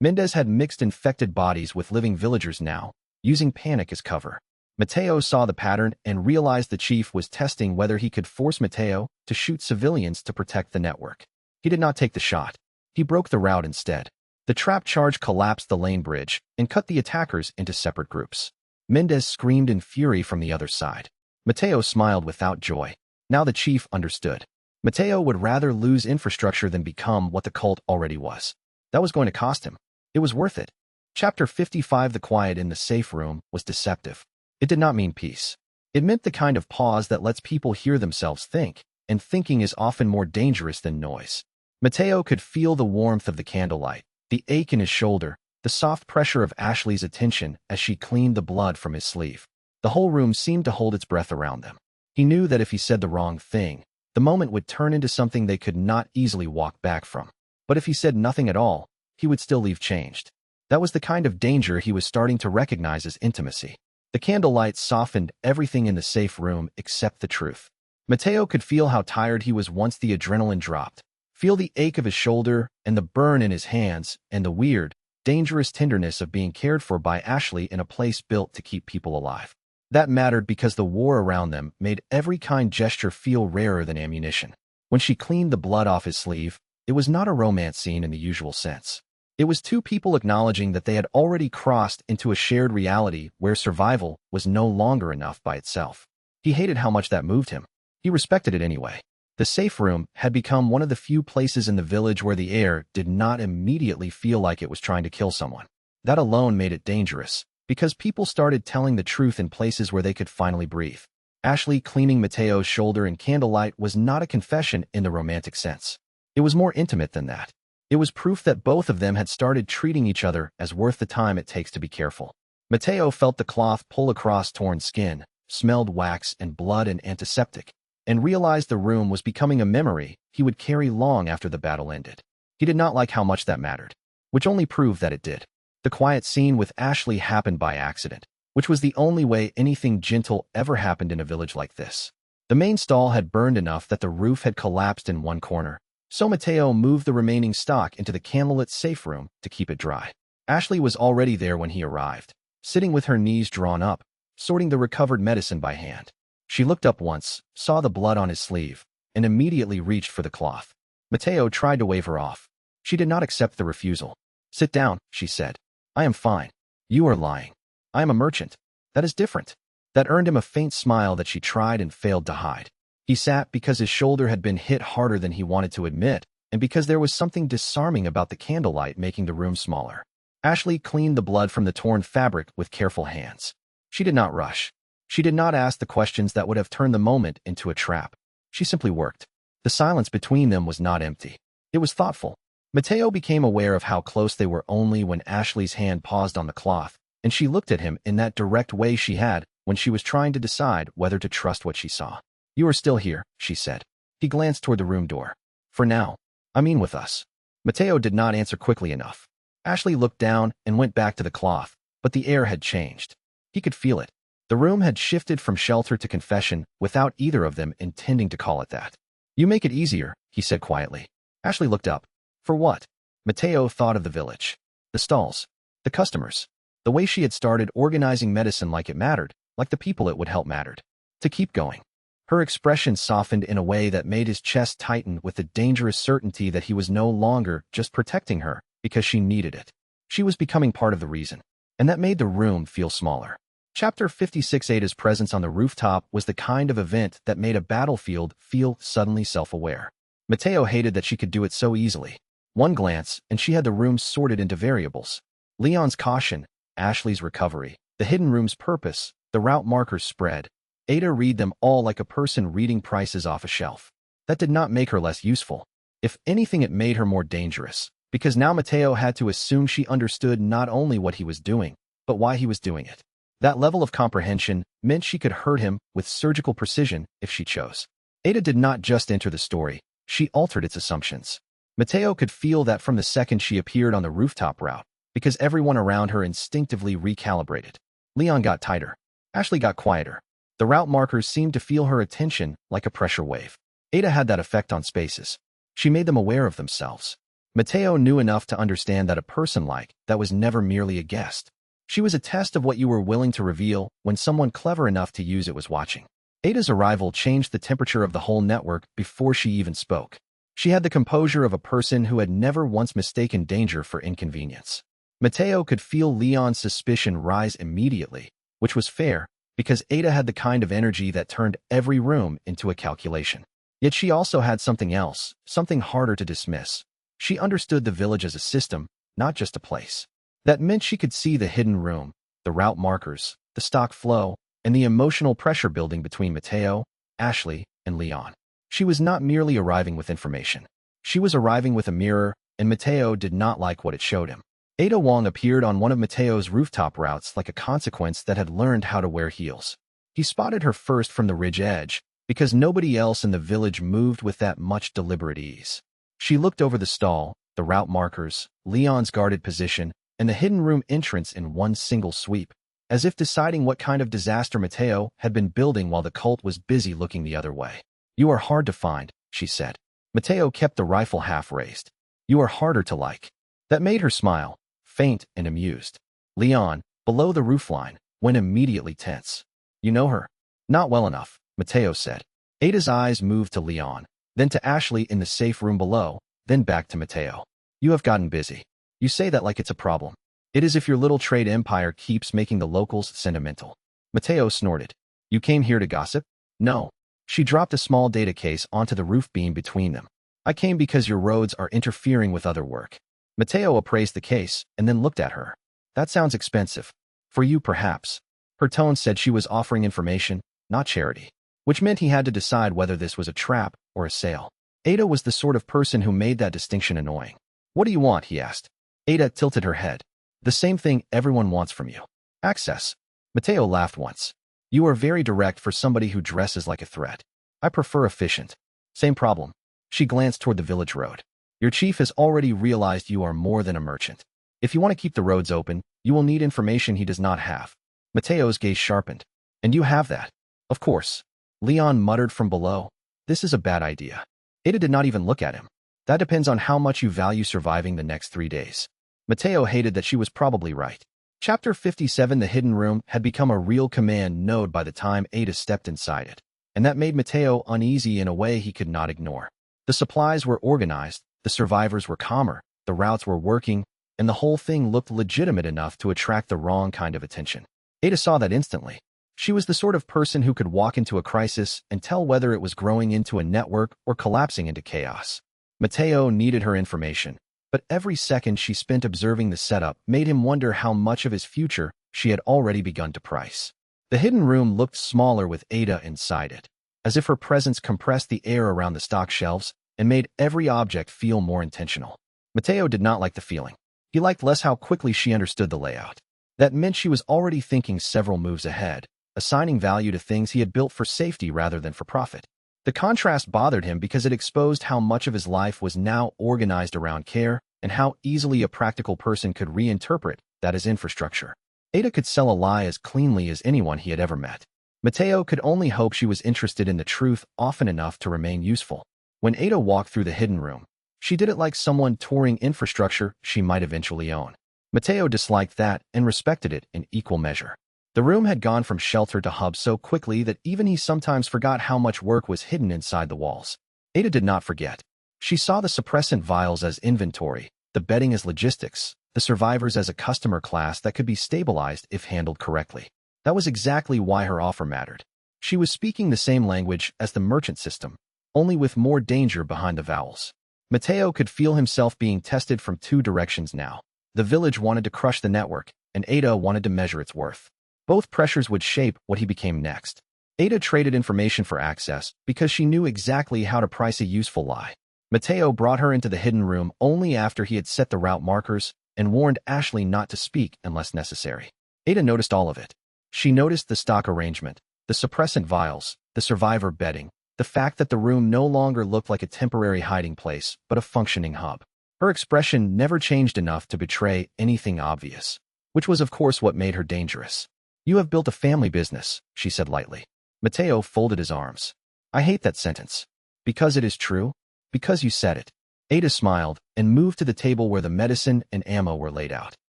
Mendez had mixed infected bodies with living villagers now, using panic as cover. Mateo saw the pattern and realized the chief was testing whether he could force Mateo to shoot civilians to protect the network. He did not take the shot. He broke the route instead. The trap charge collapsed the lane bridge and cut the attackers into separate groups. Mendez screamed in fury from the other side. Mateo smiled without joy. Now the chief understood. Mateo would rather lose infrastructure than become what the cult already was. That was going to cost him. It was worth it. Chapter 55. The quiet in the safe room was deceptive. It did not mean peace. It meant the kind of pause that lets people hear themselves think, and thinking is often more dangerous than noise. Mateo could feel the warmth of the candlelight, the ache in his shoulder, the soft pressure of Ashley's attention as she cleaned the blood from his sleeve. The whole room seemed to hold its breath around them. He knew that if he said the wrong thing, the moment would turn into something they could not easily walk back from. But if he said nothing at all, he would still leave changed. That was the kind of danger he was starting to recognize as intimacy. The candlelight softened everything in the safe room except the truth. Mateo could feel how tired he was once the adrenaline dropped, feel the ache of his shoulder and the burn in his hands and the weird, dangerous tenderness of being cared for by Ashley in a place built to keep people alive. That mattered because the war around them made every kind gesture feel rarer than ammunition. When she cleaned the blood off his sleeve, it was not a romance scene in the usual sense. It was two people acknowledging that they had already crossed into a shared reality where survival was no longer enough by itself. He hated how much that moved him. He respected it anyway. The safe room had become one of the few places in the village where the air did not immediately feel like it was trying to kill someone. That alone made it dangerous, because people started telling the truth in places where they could finally breathe. Ashley cleaning Mateo's shoulder in candlelight was not a confession in the romantic sense. It was more intimate than that. It was proof that both of them had started treating each other as worth the time it takes to be careful. Mateo felt the cloth pull across torn skin, smelled wax and blood and antiseptic, and realized the room was becoming a memory he would carry long after the battle ended. He did not like how much that mattered, which only proved that it did. The quiet scene with Ashley happened by accident, which was the only way anything gentle ever happened in a village like this. The main stall had burned enough that the roof had collapsed in one corner, so Mateo moved the remaining stock into the candlelit safe room to keep it dry. Ashley was already there when he arrived, sitting with her knees drawn up, sorting the recovered medicine by hand. She looked up once, saw the blood on his sleeve, and immediately reached for the cloth. Mateo tried to wave her off. She did not accept the refusal. "Sit down," she said. "I am fine." "You are lying." I am a merchant. That is different. That earned him a faint smile that she tried and failed to hide. He sat because his shoulder had been hit harder than he wanted to admit, and because there was something disarming about the candlelight making the room smaller. Ashley cleaned the blood from the torn fabric with careful hands. She did not rush. She did not ask the questions that would have turned the moment into a trap. She simply worked. The silence between them was not empty. It was thoughtful. Mateo became aware of how close they were only when Ashley's hand paused on the cloth, and she looked at him in that direct way she had when she was trying to decide whether to trust what she saw. You are still here, she said. He glanced toward the room door. For now. I mean with us. Mateo did not answer quickly enough. Ashley looked down and went back to the cloth, but the air had changed. He could feel it. The room had shifted from shelter to confession without either of them intending to call it that. You make it easier, he said quietly. Ashley looked up. For what? Mateo thought of the village. The stalls. The customers. The way she had started organizing medicine like it mattered, like the people it would help mattered. To keep going. Her expression softened in a way that made his chest tighten with the dangerous certainty that he was no longer just protecting her because she needed it. She was becoming part of the reason, and that made the room feel smaller. Chapter 56. Ada's presence on the rooftop was the kind of event that made a battlefield feel suddenly self-aware. Mateo hated that she could do it so easily. One glance, and she had the room sorted into variables. Leon's caution, Ashley's recovery, the hidden room's purpose, the route markers spread. Ada read them all like a person reading prices off a shelf. That did not make her less useful. If anything, it made her more dangerous, because now Mateo had to assume she understood not only what he was doing, but why he was doing it. That level of comprehension meant she could hurt him with surgical precision if she chose. Ada did not just enter the story, she altered its assumptions. Mateo could feel that from the second she appeared on the rooftop route, because everyone around her instinctively recalibrated. Leon got tighter. Ashley got quieter. The route markers seemed to feel her attention like a pressure wave. Ada had that effect on spaces. She made them aware of themselves. Mateo knew enough to understand that a person like that was never merely a guest. She was a test of what you were willing to reveal when someone clever enough to use it was watching. Ada's arrival changed the temperature of the whole network before she even spoke. She had the composure of a person who had never once mistaken danger for inconvenience. Mateo could feel Leon's suspicion rise immediately, which was fair, because Ada had the kind of energy that turned every room into a calculation. Yet she also had something else, something harder to dismiss. She understood the village as a system, not just a place. That meant she could see the hidden room, the route markers, the stock flow, and the emotional pressure building between Mateo, Ashley, and Leon. She was not merely arriving with information. She was arriving with a mirror, and Mateo did not like what it showed him. Ada Wong appeared on one of Mateo's rooftop routes like a consequence that had learned how to wear heels. He spotted her first from the ridge edge, because nobody else in the village moved with that much deliberate ease. She looked over the stall, the route markers, Leon's guarded position, and the hidden room entrance in one single sweep, as if deciding what kind of disaster Mateo had been building while the cult was busy looking the other way. You are hard to find, she said. Mateo kept the rifle half raised. You are harder to like. That made her smile, faint and amused. Leon, below the roofline, went immediately tense. You know her? Not well enough, Mateo said. Ada's eyes moved to Leon, then to Ashley in the safe room below, then back to Mateo. You have gotten busy. You say that like it's a problem. It is if your little trade empire keeps making the locals sentimental. Mateo snorted. You came here to gossip? No. She dropped a small data case onto the roof beam between them. I came because your roads are interfering with other work. Mateo appraised the case and then looked at her. That sounds expensive. For you, perhaps. Her tone said she was offering information, not charity, which meant he had to decide whether this was a trap or a sale. Ada was the sort of person who made that distinction annoying. What do you want? He asked. Ada tilted her head. The same thing everyone wants from you. Access. Mateo laughed once. You are very direct for somebody who dresses like a threat. I prefer efficient. Same problem. She glanced toward the village road. Your chief has already realized you are more than a merchant. If you want to keep the roads open, you will need information he does not have. Mateo's gaze sharpened. And you have that. Of course. Leon muttered from below. This is a bad idea. Ada did not even look at him. That depends on how much you value surviving the next 3 days. Mateo hated that she was probably right. Chapter 57. The hidden room had become a real command node by the time Ada stepped inside it, and that made Mateo uneasy in a way he could not ignore. The supplies were organized, the survivors were calmer, the routes were working, and the whole thing looked legitimate enough to attract the wrong kind of attention. Ada saw that instantly. She was the sort of person who could walk into a crisis and tell whether it was growing into a network or collapsing into chaos. Mateo needed her information, but every second she spent observing the setup made him wonder how much of his future she had already begun to price. The hidden room looked smaller with Ada inside it, as if her presence compressed the air around the stock shelves and made every object feel more intentional. Mateo did not like the feeling. He liked less how quickly she understood the layout. That meant she was already thinking several moves ahead, assigning value to things he had built for safety rather than for profit. The contrast bothered him because it exposed how much of his life was now organized around care and how easily a practical person could reinterpret that as infrastructure. Ada could sell a lie as cleanly as anyone he had ever met. Mateo could only hope she was interested in the truth often enough to remain useful. When Ada walked through the hidden room, she did it like someone touring infrastructure she might eventually own. Mateo disliked that and respected it in equal measure. The room had gone from shelter to hub so quickly that even he sometimes forgot how much work was hidden inside the walls. Ada did not forget. She saw the suppressant vials as inventory, the bedding as logistics, the survivors as a customer class that could be stabilized if handled correctly. That was exactly why her offer mattered. She was speaking the same language as the merchant system, only with more danger behind the vowels. Mateo could feel himself being tested from two directions now. The village wanted to crush the network, and Ada wanted to measure its worth. Both pressures would shape what he became next. Ada traded information for access because she knew exactly how to price a useful lie. Mateo brought her into the hidden room only after he had set the route markers and warned Ashley not to speak unless necessary. Ada noticed all of it. She noticed the stock arrangement, the suppressant vials, the survivor bedding, the fact that the room no longer looked like a temporary hiding place, but a functioning hub. Her expression never changed enough to betray anything obvious, which was of course what made her dangerous. "You have built a family business," she said lightly. Mateo folded his arms. "I hate that sentence. Because it is true? Because you said it." Ada smiled and moved to the table where the medicine and ammo were laid out.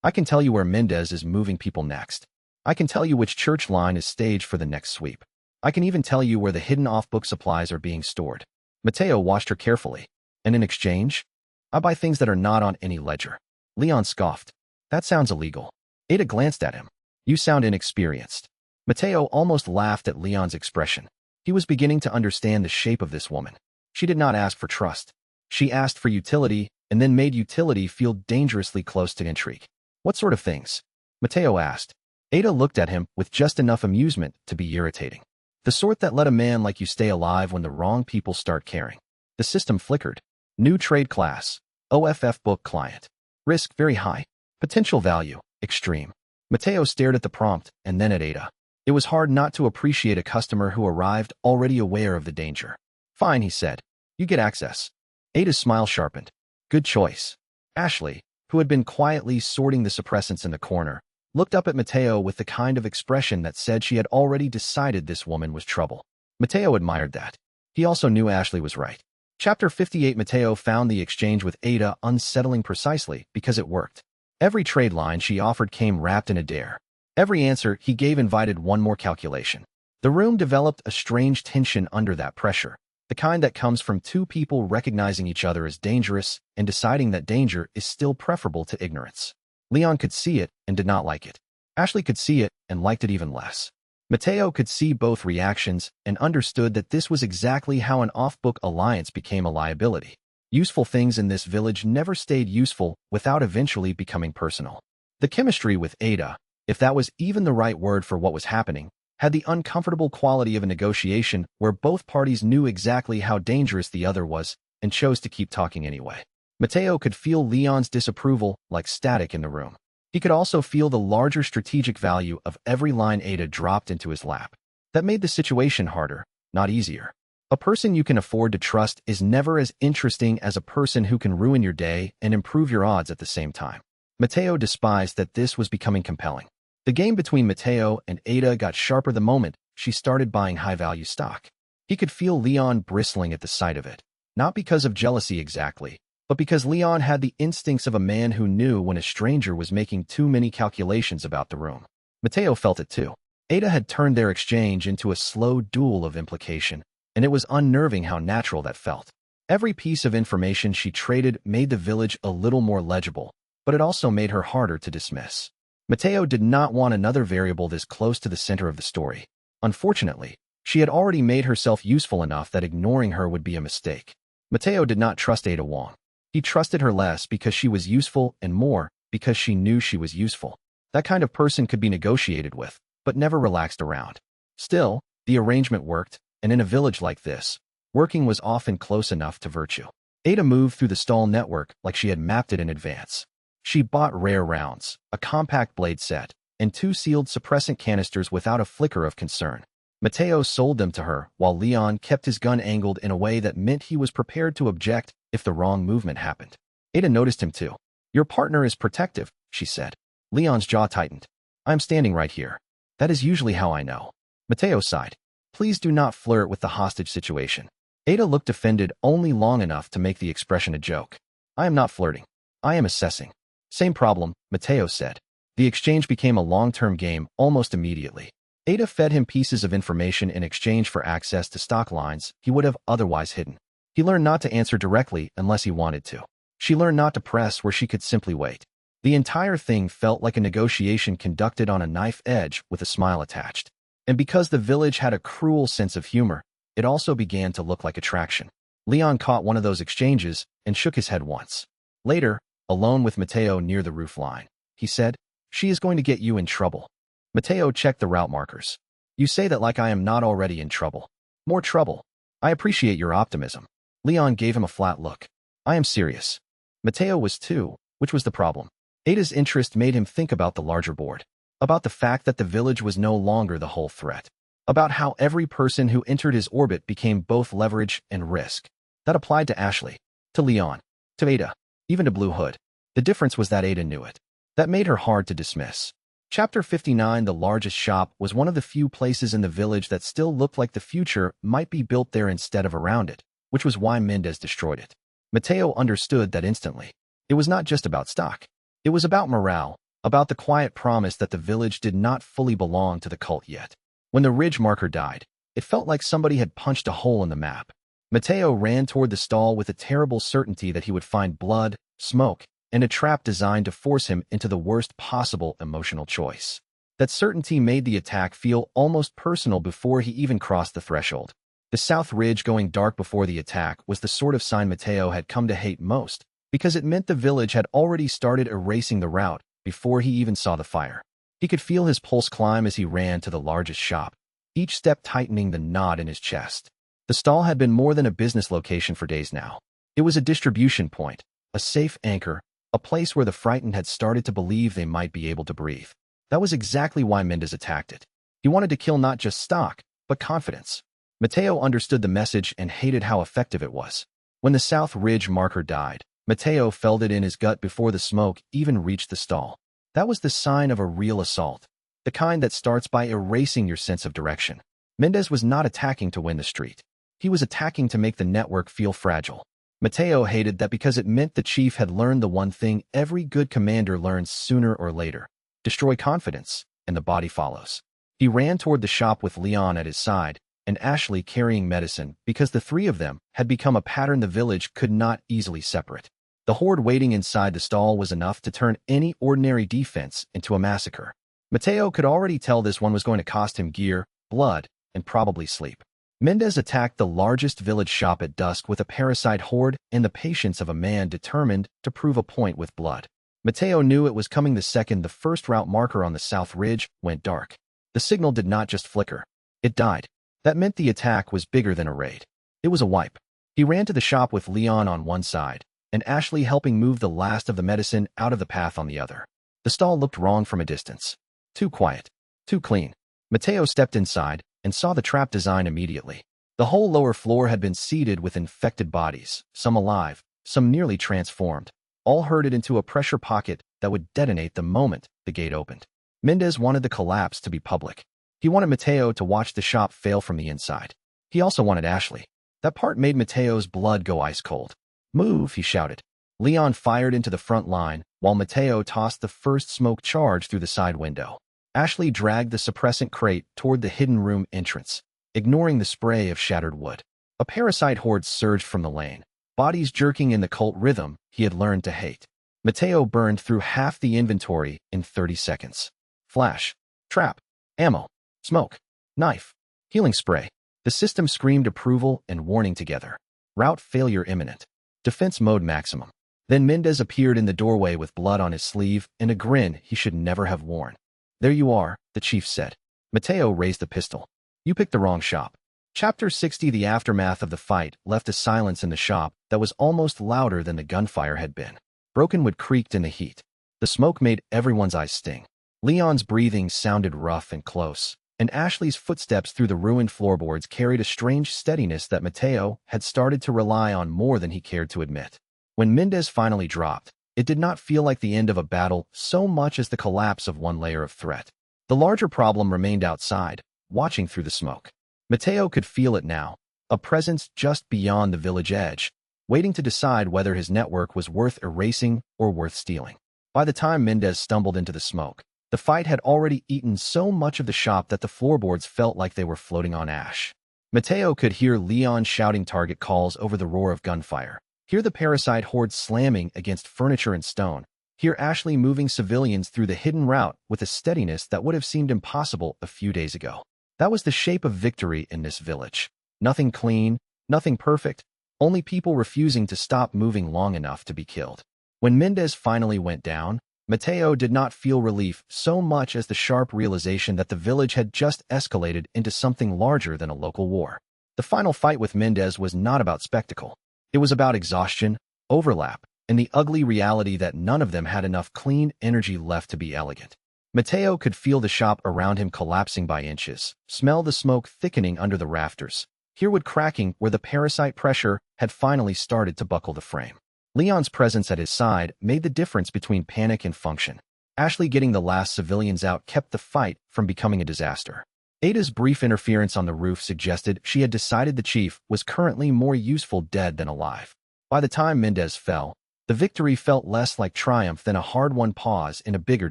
"I can tell you where Mendez is moving people next. I can tell you which church line is staged for the next sweep. I can even tell you where the hidden off-book supplies are being stored." Mateo watched her carefully. "And in exchange? I buy things that are not on any ledger." Leon scoffed. "That sounds illegal." Ada glanced at him. "You sound inexperienced." Mateo almost laughed at Leon's expression. He was beginning to understand the shape of this woman. She did not ask for trust. She asked for utility and then made utility feel dangerously close to intrigue. "What sort of things?" Mateo asked. Ada looked at him with just enough amusement to be irritating. "The sort that let a man like you stay alive when the wrong people start caring." The system flickered. "New trade class. OFF book client. Risk very high. Potential value extreme." Mateo stared at the prompt and then at Ada. It was hard not to appreciate a customer who arrived already aware of the danger. "Fine," he said. "You get access." Ada's smile sharpened. "Good choice." Ashley, who had been quietly sorting the suppressants in the corner, looked up at Mateo with the kind of expression that said she had already decided this woman was trouble. Mateo admired that. He also knew Ashley was right. Chapter 58. Mateo found the exchange with Ada unsettling precisely because it worked. Every trade line she offered came wrapped in a dare. Every answer he gave invited one more calculation. The room developed a strange tension under that pressure, the kind that comes from two people recognizing each other as dangerous and deciding that danger is still preferable to ignorance. Leon could see it and did not like it. Ashley could see it and liked it even less. Mateo could see both reactions and understood that this was exactly how an off-book alliance became a liability. Useful things in this village never stayed useful without eventually becoming personal. The chemistry with Ada, if that was even the right word for what was happening, had the uncomfortable quality of a negotiation where both parties knew exactly how dangerous the other was and chose to keep talking anyway. Mateo could feel Leon's disapproval like static in the room. He could also feel the larger strategic value of every line Ada dropped into his lap. That made the situation harder, not easier. A person you can afford to trust is never as interesting as a person who can ruin your day and improve your odds at the same time. Mateo despised that this was becoming compelling. The game between Mateo and Ada got sharper the moment she started buying high-value stock. He could feel Leon bristling at the sight of it, not because of jealousy exactly, but because Leon had the instincts of a man who knew when a stranger was making too many calculations about the room. Mateo felt it too. Ada had turned their exchange into a slow duel of implication, and it was unnerving how natural that felt. Every piece of information she traded made the village a little more legible, but it also made her harder to dismiss. Mateo did not want another variable this close to the center of the story. Unfortunately, she had already made herself useful enough that ignoring her would be a mistake. Mateo did not trust Ada Wong. He trusted her less because she was useful and more because she knew she was useful. That kind of person could be negotiated with, but never relaxed around. Still, the arrangement worked, and in a village like this, working was often close enough to virtue. Ada moved through the stall network like she had mapped it in advance. She bought rare rounds, a compact blade set, and 2 sealed suppressant canisters without a flicker of concern. Mateo sold them to her, while Leon kept his gun angled in a way that meant he was prepared to object if the wrong movement happened. Ada noticed him too. "Your partner is protective," she said. Leon's jaw tightened. "I am standing right here. That is usually how I know." Mateo sighed. "Please do not flirt with the hostage situation." Ada looked offended only long enough to make the expression a joke. "I am not flirting. I am assessing." "Same problem," Mateo said. The exchange became a long-term game almost immediately. Ada fed him pieces of information in exchange for access to stock lines he would have otherwise hidden. He learned not to answer directly unless he wanted to. She learned not to press where she could simply wait. The entire thing felt like a negotiation conducted on a knife edge with a smile attached. And because the village had a cruel sense of humor, it also began to look like attraction. Leon caught one of those exchanges and shook his head once. Later, alone with Mateo near the roof line, he said, "She is going to get you in trouble." Mateo checked the route markers. "You say that like I am not already in trouble." "More trouble." "I appreciate your optimism." Leon gave him a flat look. "I am serious." Mateo was too, which was the problem. Ada's interest made him think about the larger board, about the fact that the village was no longer the whole threat, about how every person who entered his orbit became both leverage and risk. That applied to Ashley, to Leon, to Ada, even to Blue Hood. The difference was that Ada knew it. That made her hard to dismiss. Chapter 59. The largest shop was one of the few places in the village that still looked like the future might be built there instead of around it, which was why Mendez destroyed it. Mateo understood that instantly. It was not just about stock. It was about morale, about the quiet promise that the village did not fully belong to the cult yet. When the ridge marker died, it felt like somebody had punched a hole in the map. Mateo ran toward the stall with a terrible certainty that he would find blood, smoke, and a trap designed to force him into the worst possible emotional choice. That certainty made the attack feel almost personal before he even crossed the threshold. The south ridge going dark before the attack was the sort of sign Mateo had come to hate most, because it meant the village had already started erasing the route before he even saw the fire. He could feel his pulse climb as he ran to the largest shop, each step tightening the knot in his chest. The stall had been more than a business location for days now. It was a distribution point, a safe anchor, a place where the frightened had started to believe they might be able to breathe. That was exactly why Mendez attacked it. He wanted to kill not just stock, but confidence. Mateo understood the message and hated how effective it was. When the South Ridge marker died, Mateo felt it in his gut before the smoke even reached the stall. That was the sign of a real assault, the kind that starts by erasing your sense of direction. Mendez was not attacking to win the street. He was attacking to make the network feel fragile. Mateo hated that because it meant the chief had learned the one thing every good commander learns sooner or later. Destroy confidence, and the body follows. He ran toward the shop with Leon at his side, and Ashley carrying medicine, because the three of them had become a pattern the village could not easily separate. The horde waiting inside the stall was enough to turn any ordinary defense into a massacre. Mateo could already tell this one was going to cost him gear, blood, and probably sleep. Mendez attacked the largest village shop at dusk with a parasite horde and the patience of a man determined to prove a point with blood. Mateo knew it was coming the second the first route marker on the South Ridge went dark. The signal did not just flicker. It died. That meant the attack was bigger than a raid. It was a wipe. He ran to the shop with Leon on one side, and Ashley helping move the last of the medicine out of the path on the other. The stall looked wrong from a distance. Too quiet. Too clean. Mateo stepped inside and saw the trap design immediately. The whole lower floor had been seeded with infected bodies, some alive, some nearly transformed, all herded into a pressure pocket that would detonate the moment the gate opened. Mendez wanted the collapse to be public. He wanted Mateo to watch the shop fail from the inside. He also wanted Ashley. That part made Mateo's blood go ice cold. "Move," he shouted. Leon fired into the front line, while Mateo tossed the first smoke charge through the side window. Ashley dragged the suppressant crate toward the hidden room entrance, ignoring the spray of shattered wood. A parasite horde surged from the lane, bodies jerking in the cult rhythm he had learned to hate. Mateo burned through half the inventory in 30 seconds. Flash, trap, ammo, smoke, knife, healing spray. The system screamed approval and warning together. Route failure imminent. Defense mode maximum. Then Mendez appeared in the doorway with blood on his sleeve and a grin he should never have worn. "There you are," the chief said. Mateo raised the pistol. "You picked the wrong shop." Chapter 60. The aftermath of the fight left a silence in the shop that was almost louder than the gunfire had been. Broken wood creaked in the heat. The smoke made everyone's eyes sting. Leon's breathing sounded rough and close, and Ashley's footsteps through the ruined floorboards carried a strange steadiness that Mateo had started to rely on more than he cared to admit. When Mendez finally dropped, it did not feel like the end of a battle so much as the collapse of one layer of threat. The larger problem remained outside, watching through the smoke. Mateo could feel it now, a presence just beyond the village edge, waiting to decide whether his network was worth erasing or worth stealing. By the time Mendez stumbled into the smoke, the fight had already eaten so much of the shop that the floorboards felt like they were floating on ash. Mateo could hear Leon shouting target calls over the roar of gunfire, hear the parasite horde slamming against furniture and stone, hear Ashley moving civilians through the hidden route with a steadiness that would have seemed impossible a few days ago. That was the shape of victory in this village. Nothing clean, nothing perfect, only people refusing to stop moving long enough to be killed. When Mendez finally went down, Mateo did not feel relief so much as the sharp realization that the village had just escalated into something larger than a local war. The final fight with Mendez was not about spectacle. It was about exhaustion, overlap, and the ugly reality that none of them had enough clean energy left to be elegant. Mateo could feel the shop around him collapsing by inches, smell the smoke thickening under the rafters, hear wood cracking where the parasite pressure had finally started to buckle the frame. Leon's presence at his side made the difference between panic and function. Ashley getting the last civilians out kept the fight from becoming a disaster. Ada's brief interference on the roof suggested she had decided the chief was currently more useful dead than alive. By the time Mendez fell, the victory felt less like triumph than a hard-won pause in a bigger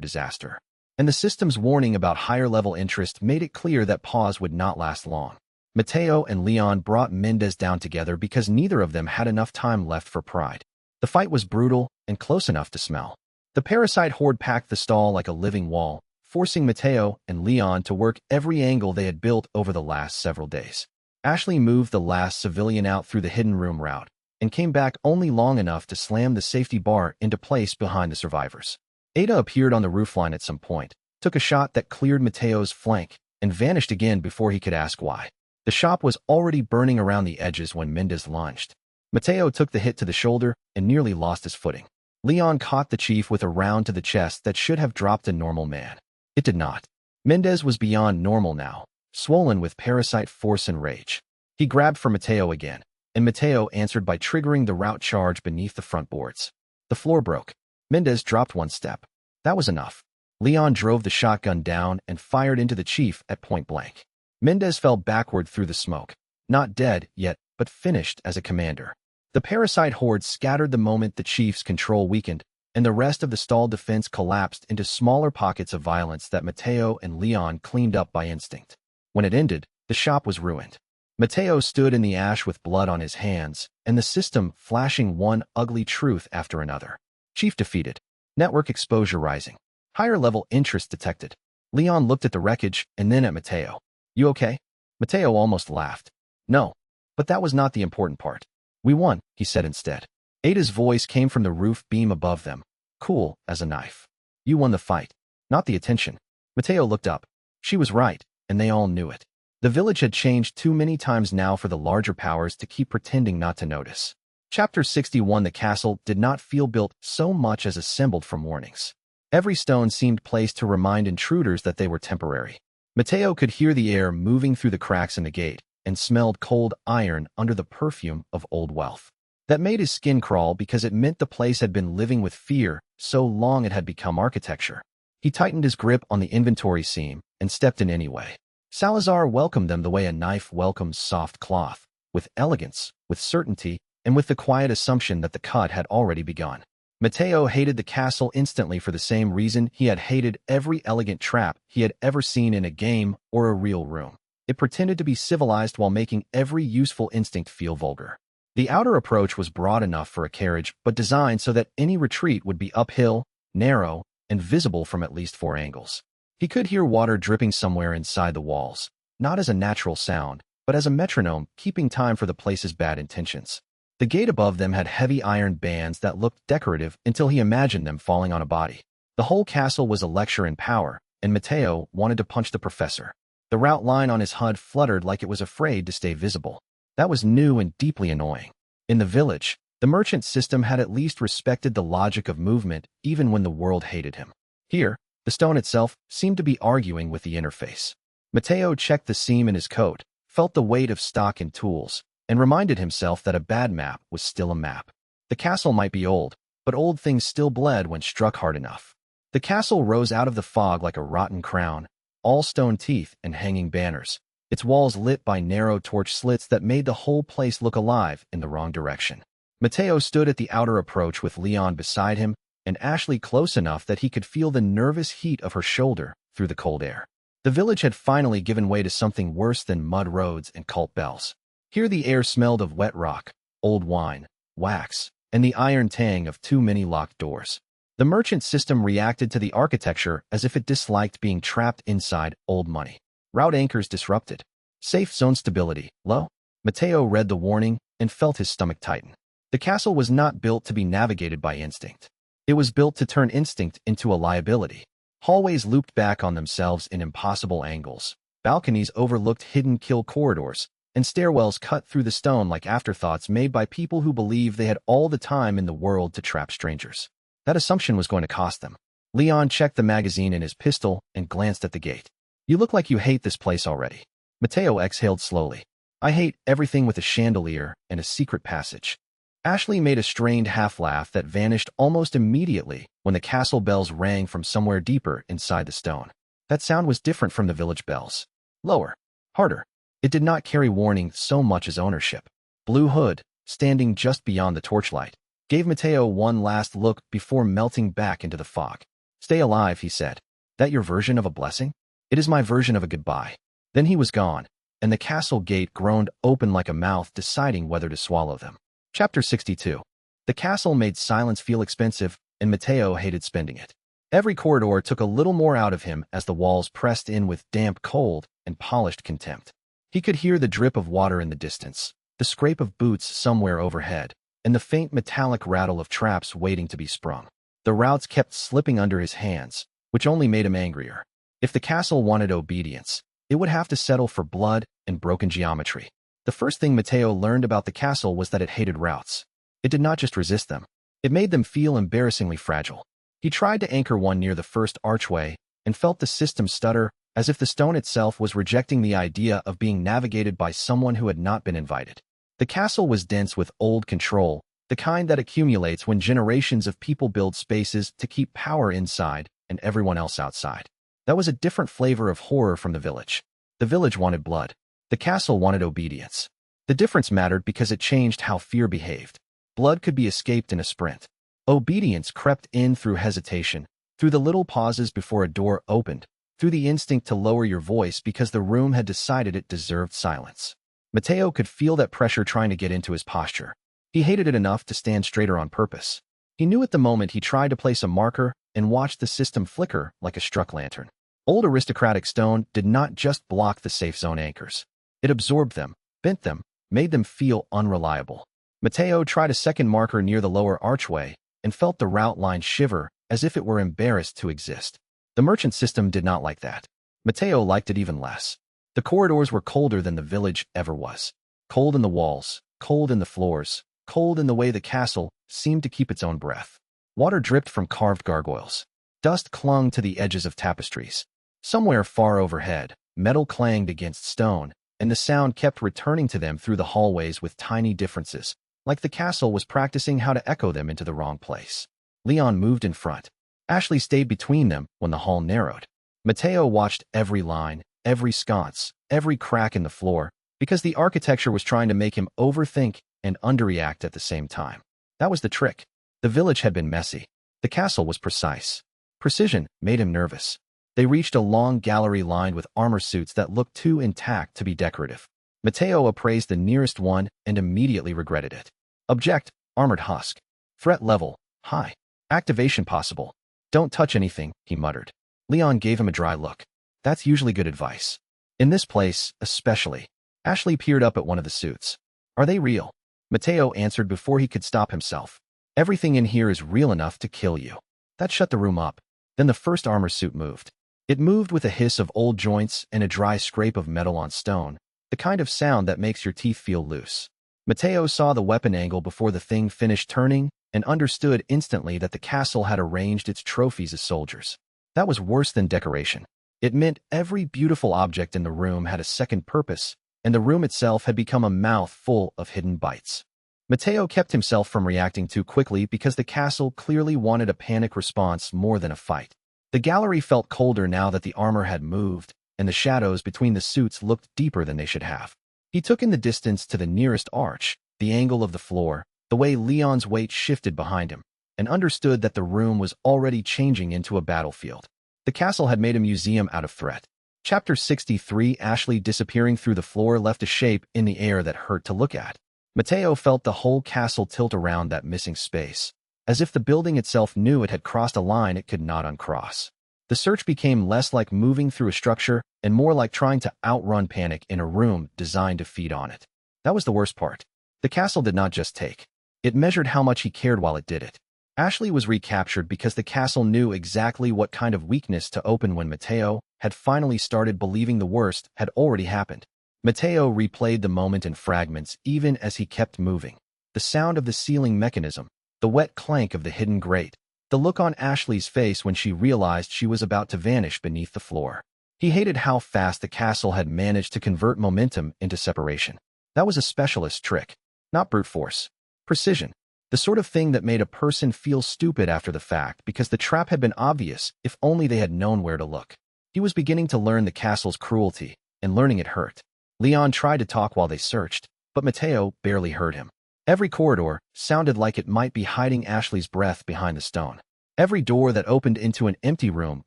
disaster. And the system's warning about higher-level interest made it clear that pause would not last long. Mateo and Leon brought Mendez down together because neither of them had enough time left for pride. The fight was brutal and close enough to smell. The parasite horde packed the stall like a living wall, forcing Mateo and Leon to work every angle they had built over the last several days. Ashley moved the last civilian out through the hidden room route and came back only long enough to slam the safety bar into place behind the survivors. Ada appeared on the roofline at some point, took a shot that cleared Mateo's flank, and vanished again before he could ask why. The shop was already burning around the edges when Mendez lunged. Mateo took the hit to the shoulder and nearly lost his footing. Leon caught the chief with a round to the chest that should have dropped a normal man. It did not. Mendez was beyond normal now, swollen with parasite force and rage. He grabbed for Mateo again, and Mateo answered by triggering the route charge beneath the front boards. The floor broke. Mendez dropped one step. That was enough. Leon drove the shotgun down and fired into the chief at point blank. Mendez fell backward through the smoke, not dead yet, but finished as a commander. The parasite horde scattered the moment the chief's control weakened, and the rest of the stalled defense collapsed into smaller pockets of violence that Mateo and Leon cleaned up by instinct. When it ended, the shop was ruined. Mateo stood in the ash with blood on his hands, and the system flashing one ugly truth after another. Chief defeated. Network exposure rising. Higher-level interest detected. Leon looked at the wreckage and then at Mateo. "You okay?" Mateo almost laughed. "No. But that was not the important part. We won," he said instead. Ada's voice came from the roof beam above them, cool as a knife. "You won the fight, not the attention." Mateo looked up. She was right, and they all knew it. The village had changed too many times now for the larger powers to keep pretending not to notice. Chapter 61. The castle did not feel built so much as assembled from warnings. Every stone seemed placed to remind intruders that they were temporary. Mateo could hear the air moving through the cracks in the gate, and smelled cold iron under the perfume of old wealth. That made his skin crawl because it meant the place had been living with fear so long it had become architecture. He tightened his grip on the inventory seam and stepped in anyway. Salazar welcomed them the way a knife welcomes soft cloth, with elegance, with certainty, and with the quiet assumption that the cut had already begun. Mateo hated the castle instantly for the same reason he had hated every elegant trap he had ever seen in a game or a real room. It pretended to be civilized while making every useful instinct feel vulgar. The outer approach was broad enough for a carriage, but designed so that any retreat would be uphill, narrow, and visible from at least 4 angles. He could hear water dripping somewhere inside the walls, not as a natural sound, but as a metronome keeping time for the place's bad intentions. The gate above them had heavy iron bands that looked decorative until he imagined them falling on a body. The whole castle was a lecture in power, and Matteo wanted to punch the professor. The route line on his HUD fluttered like it was afraid to stay visible. That was new and deeply annoying. In the village, the merchant system had at least respected the logic of movement even when the world hated him. Here, the stone itself seemed to be arguing with the interface. Matteo checked the seam in his coat, felt the weight of stock and tools, and reminded himself that a bad map was still a map. The castle might be old, but old things still bled when struck hard enough. The castle rose out of the fog like a rotten crown, all stone teeth and hanging banners, its walls lit by narrow torch slits that made the whole place look alive in the wrong direction. Matteo stood at the outer approach with Leon beside him and Ashley close enough that he could feel the nervous heat of her shoulder through the cold air. The village had finally given way to something worse than mud roads and cult bells. Here the air smelled of wet rock, old wine, wax, and the iron tang of too many locked doors. The merchant system reacted to the architecture as if it disliked being trapped inside old money. Route anchors disrupted. Safe zone stability, low. Matteo read the warning and felt his stomach tighten. The castle was not built to be navigated by instinct. It was built to turn instinct into a liability. Hallways looped back on themselves in impossible angles. Balconies overlooked hidden kill corridors, and stairwells cut through the stone like afterthoughts made by people who believed they had all the time in the world to trap strangers. That assumption was going to cost them. Leon checked the magazine in his pistol and glanced at the gate. You look like you hate this place already. Matteo exhaled slowly. I hate everything with a chandelier and a secret passage. Ashley made a strained half-laugh that vanished almost immediately when the castle bells rang from somewhere deeper inside the stone. That sound was different from the village bells. Lower. Harder. It did not carry warning so much as ownership. Blue Hood, standing just beyond the torchlight, gave Matteo one last look before melting back into the fog. Stay alive, he said. That your version of a blessing? It is my version of a goodbye. Then he was gone, and the castle gate groaned open like a mouth deciding whether to swallow them. Chapter 62. The castle made silence feel expensive, and Matteo hated spending it. Every corridor took a little more out of him as the walls pressed in with damp cold and polished contempt. He could hear the drip of water in the distance, the scrape of boots somewhere overhead, and the faint metallic rattle of traps waiting to be sprung. The routes kept slipping under his hands, which only made him angrier. If the castle wanted obedience, it would have to settle for blood and broken geometry. The first thing Matteo learned about the castle was that it hated routes. It did not just resist them. It made them feel embarrassingly fragile. He tried to anchor one near the first archway and felt the system stutter as if the stone itself was rejecting the idea of being navigated by someone who had not been invited. The castle was dense with old control, the kind that accumulates when generations of people build spaces to keep power inside and everyone else outside. That was a different flavor of horror from the village. The village wanted blood. The castle wanted obedience. The difference mattered because it changed how fear behaved. Blood could be escaped in a sprint. Obedience crept in through hesitation, through the little pauses before a door opened, through the instinct to lower your voice because the room had decided it deserved silence. Matteo could feel that pressure trying to get into his posture. He hated it enough to stand straighter on purpose. He knew at the moment he tried to place a marker and watched the system flicker like a struck lantern. Old aristocratic stone did not just block the safe zone anchors. It absorbed them, bent them, made them feel unreliable. Matteo tried a second marker near the lower archway and felt the route line shiver as if it were embarrassed to exist. The merchant system did not like that. Matteo liked it even less. The corridors were colder than the village ever was. Cold in the walls, cold in the floors, cold in the way the castle seemed to keep its own breath. Water dripped from carved gargoyles. Dust clung to the edges of tapestries. Somewhere far overhead, metal clanged against stone, and the sound kept returning to them through the hallways with tiny differences, like the castle was practicing how to echo them into the wrong place. Leon moved in front. Ashley stayed between them when the hall narrowed. Matteo watched every line, every sconce, every crack in the floor, because the architecture was trying to make him overthink and underreact at the same time. That was the trick. The village had been messy. The castle was precise. Precision made him nervous. They reached a long gallery lined with armor suits that looked too intact to be decorative. Mateo appraised the nearest one and immediately regretted it. Object, armored husk. Threat level, high. Activation possible. Don't touch anything, he muttered. Leon gave him a dry look. That's usually good advice. In this place, especially. Ashley peered up at one of the suits. Are they real? Mateo answered before he could stop himself. Everything in here is real enough to kill you. That shut the room up. Then the first armor suit moved. It moved with a hiss of old joints and a dry scrape of metal on stone, the kind of sound that makes your teeth feel loose. Mateo saw the weapon angle before the thing finished turning and understood instantly that the castle had arranged its trophies as soldiers. That was worse than decoration. It meant every beautiful object in the room had a second purpose, and the room itself had become a mouth full of hidden bites. Mateo kept himself from reacting too quickly because the castle clearly wanted a panic response more than a fight. The gallery felt colder now that the armor had moved, and the shadows between the suits looked deeper than they should have. He took in the distance to the nearest arch, the angle of the floor, the way Leon's weight shifted behind him, and understood that the room was already changing into a battlefield. The castle had made a museum out of threat. Chapter 63. Ashley disappearing through the floor left a shape in the air that hurt to look at. Mateo felt the whole castle tilt around that missing space, as if the building itself knew it had crossed a line it could not uncross. The search became less like moving through a structure and more like trying to outrun panic in a room designed to feed on it. That was the worst part. The castle did not just take. It measured how much he cared while it did it. Ashley was recaptured because the castle knew exactly what kind of weakness to open when Mateo had finally started believing the worst had already happened. Mateo replayed the moment in fragments even as he kept moving. The sound of the sealing mechanism, the wet clank of the hidden grate, the look on Ashley's face when she realized she was about to vanish beneath the floor. He hated how fast the castle had managed to convert momentum into separation. That was a specialist trick, not brute force. Precision. The sort of thing that made a person feel stupid after the fact because the trap had been obvious if only they had known where to look. He was beginning to learn the castle's cruelty, and learning it hurt. Leon tried to talk while they searched, but Mateo barely heard him. Every corridor sounded like it might be hiding Ashley's breath behind the stone. Every door that opened into an empty room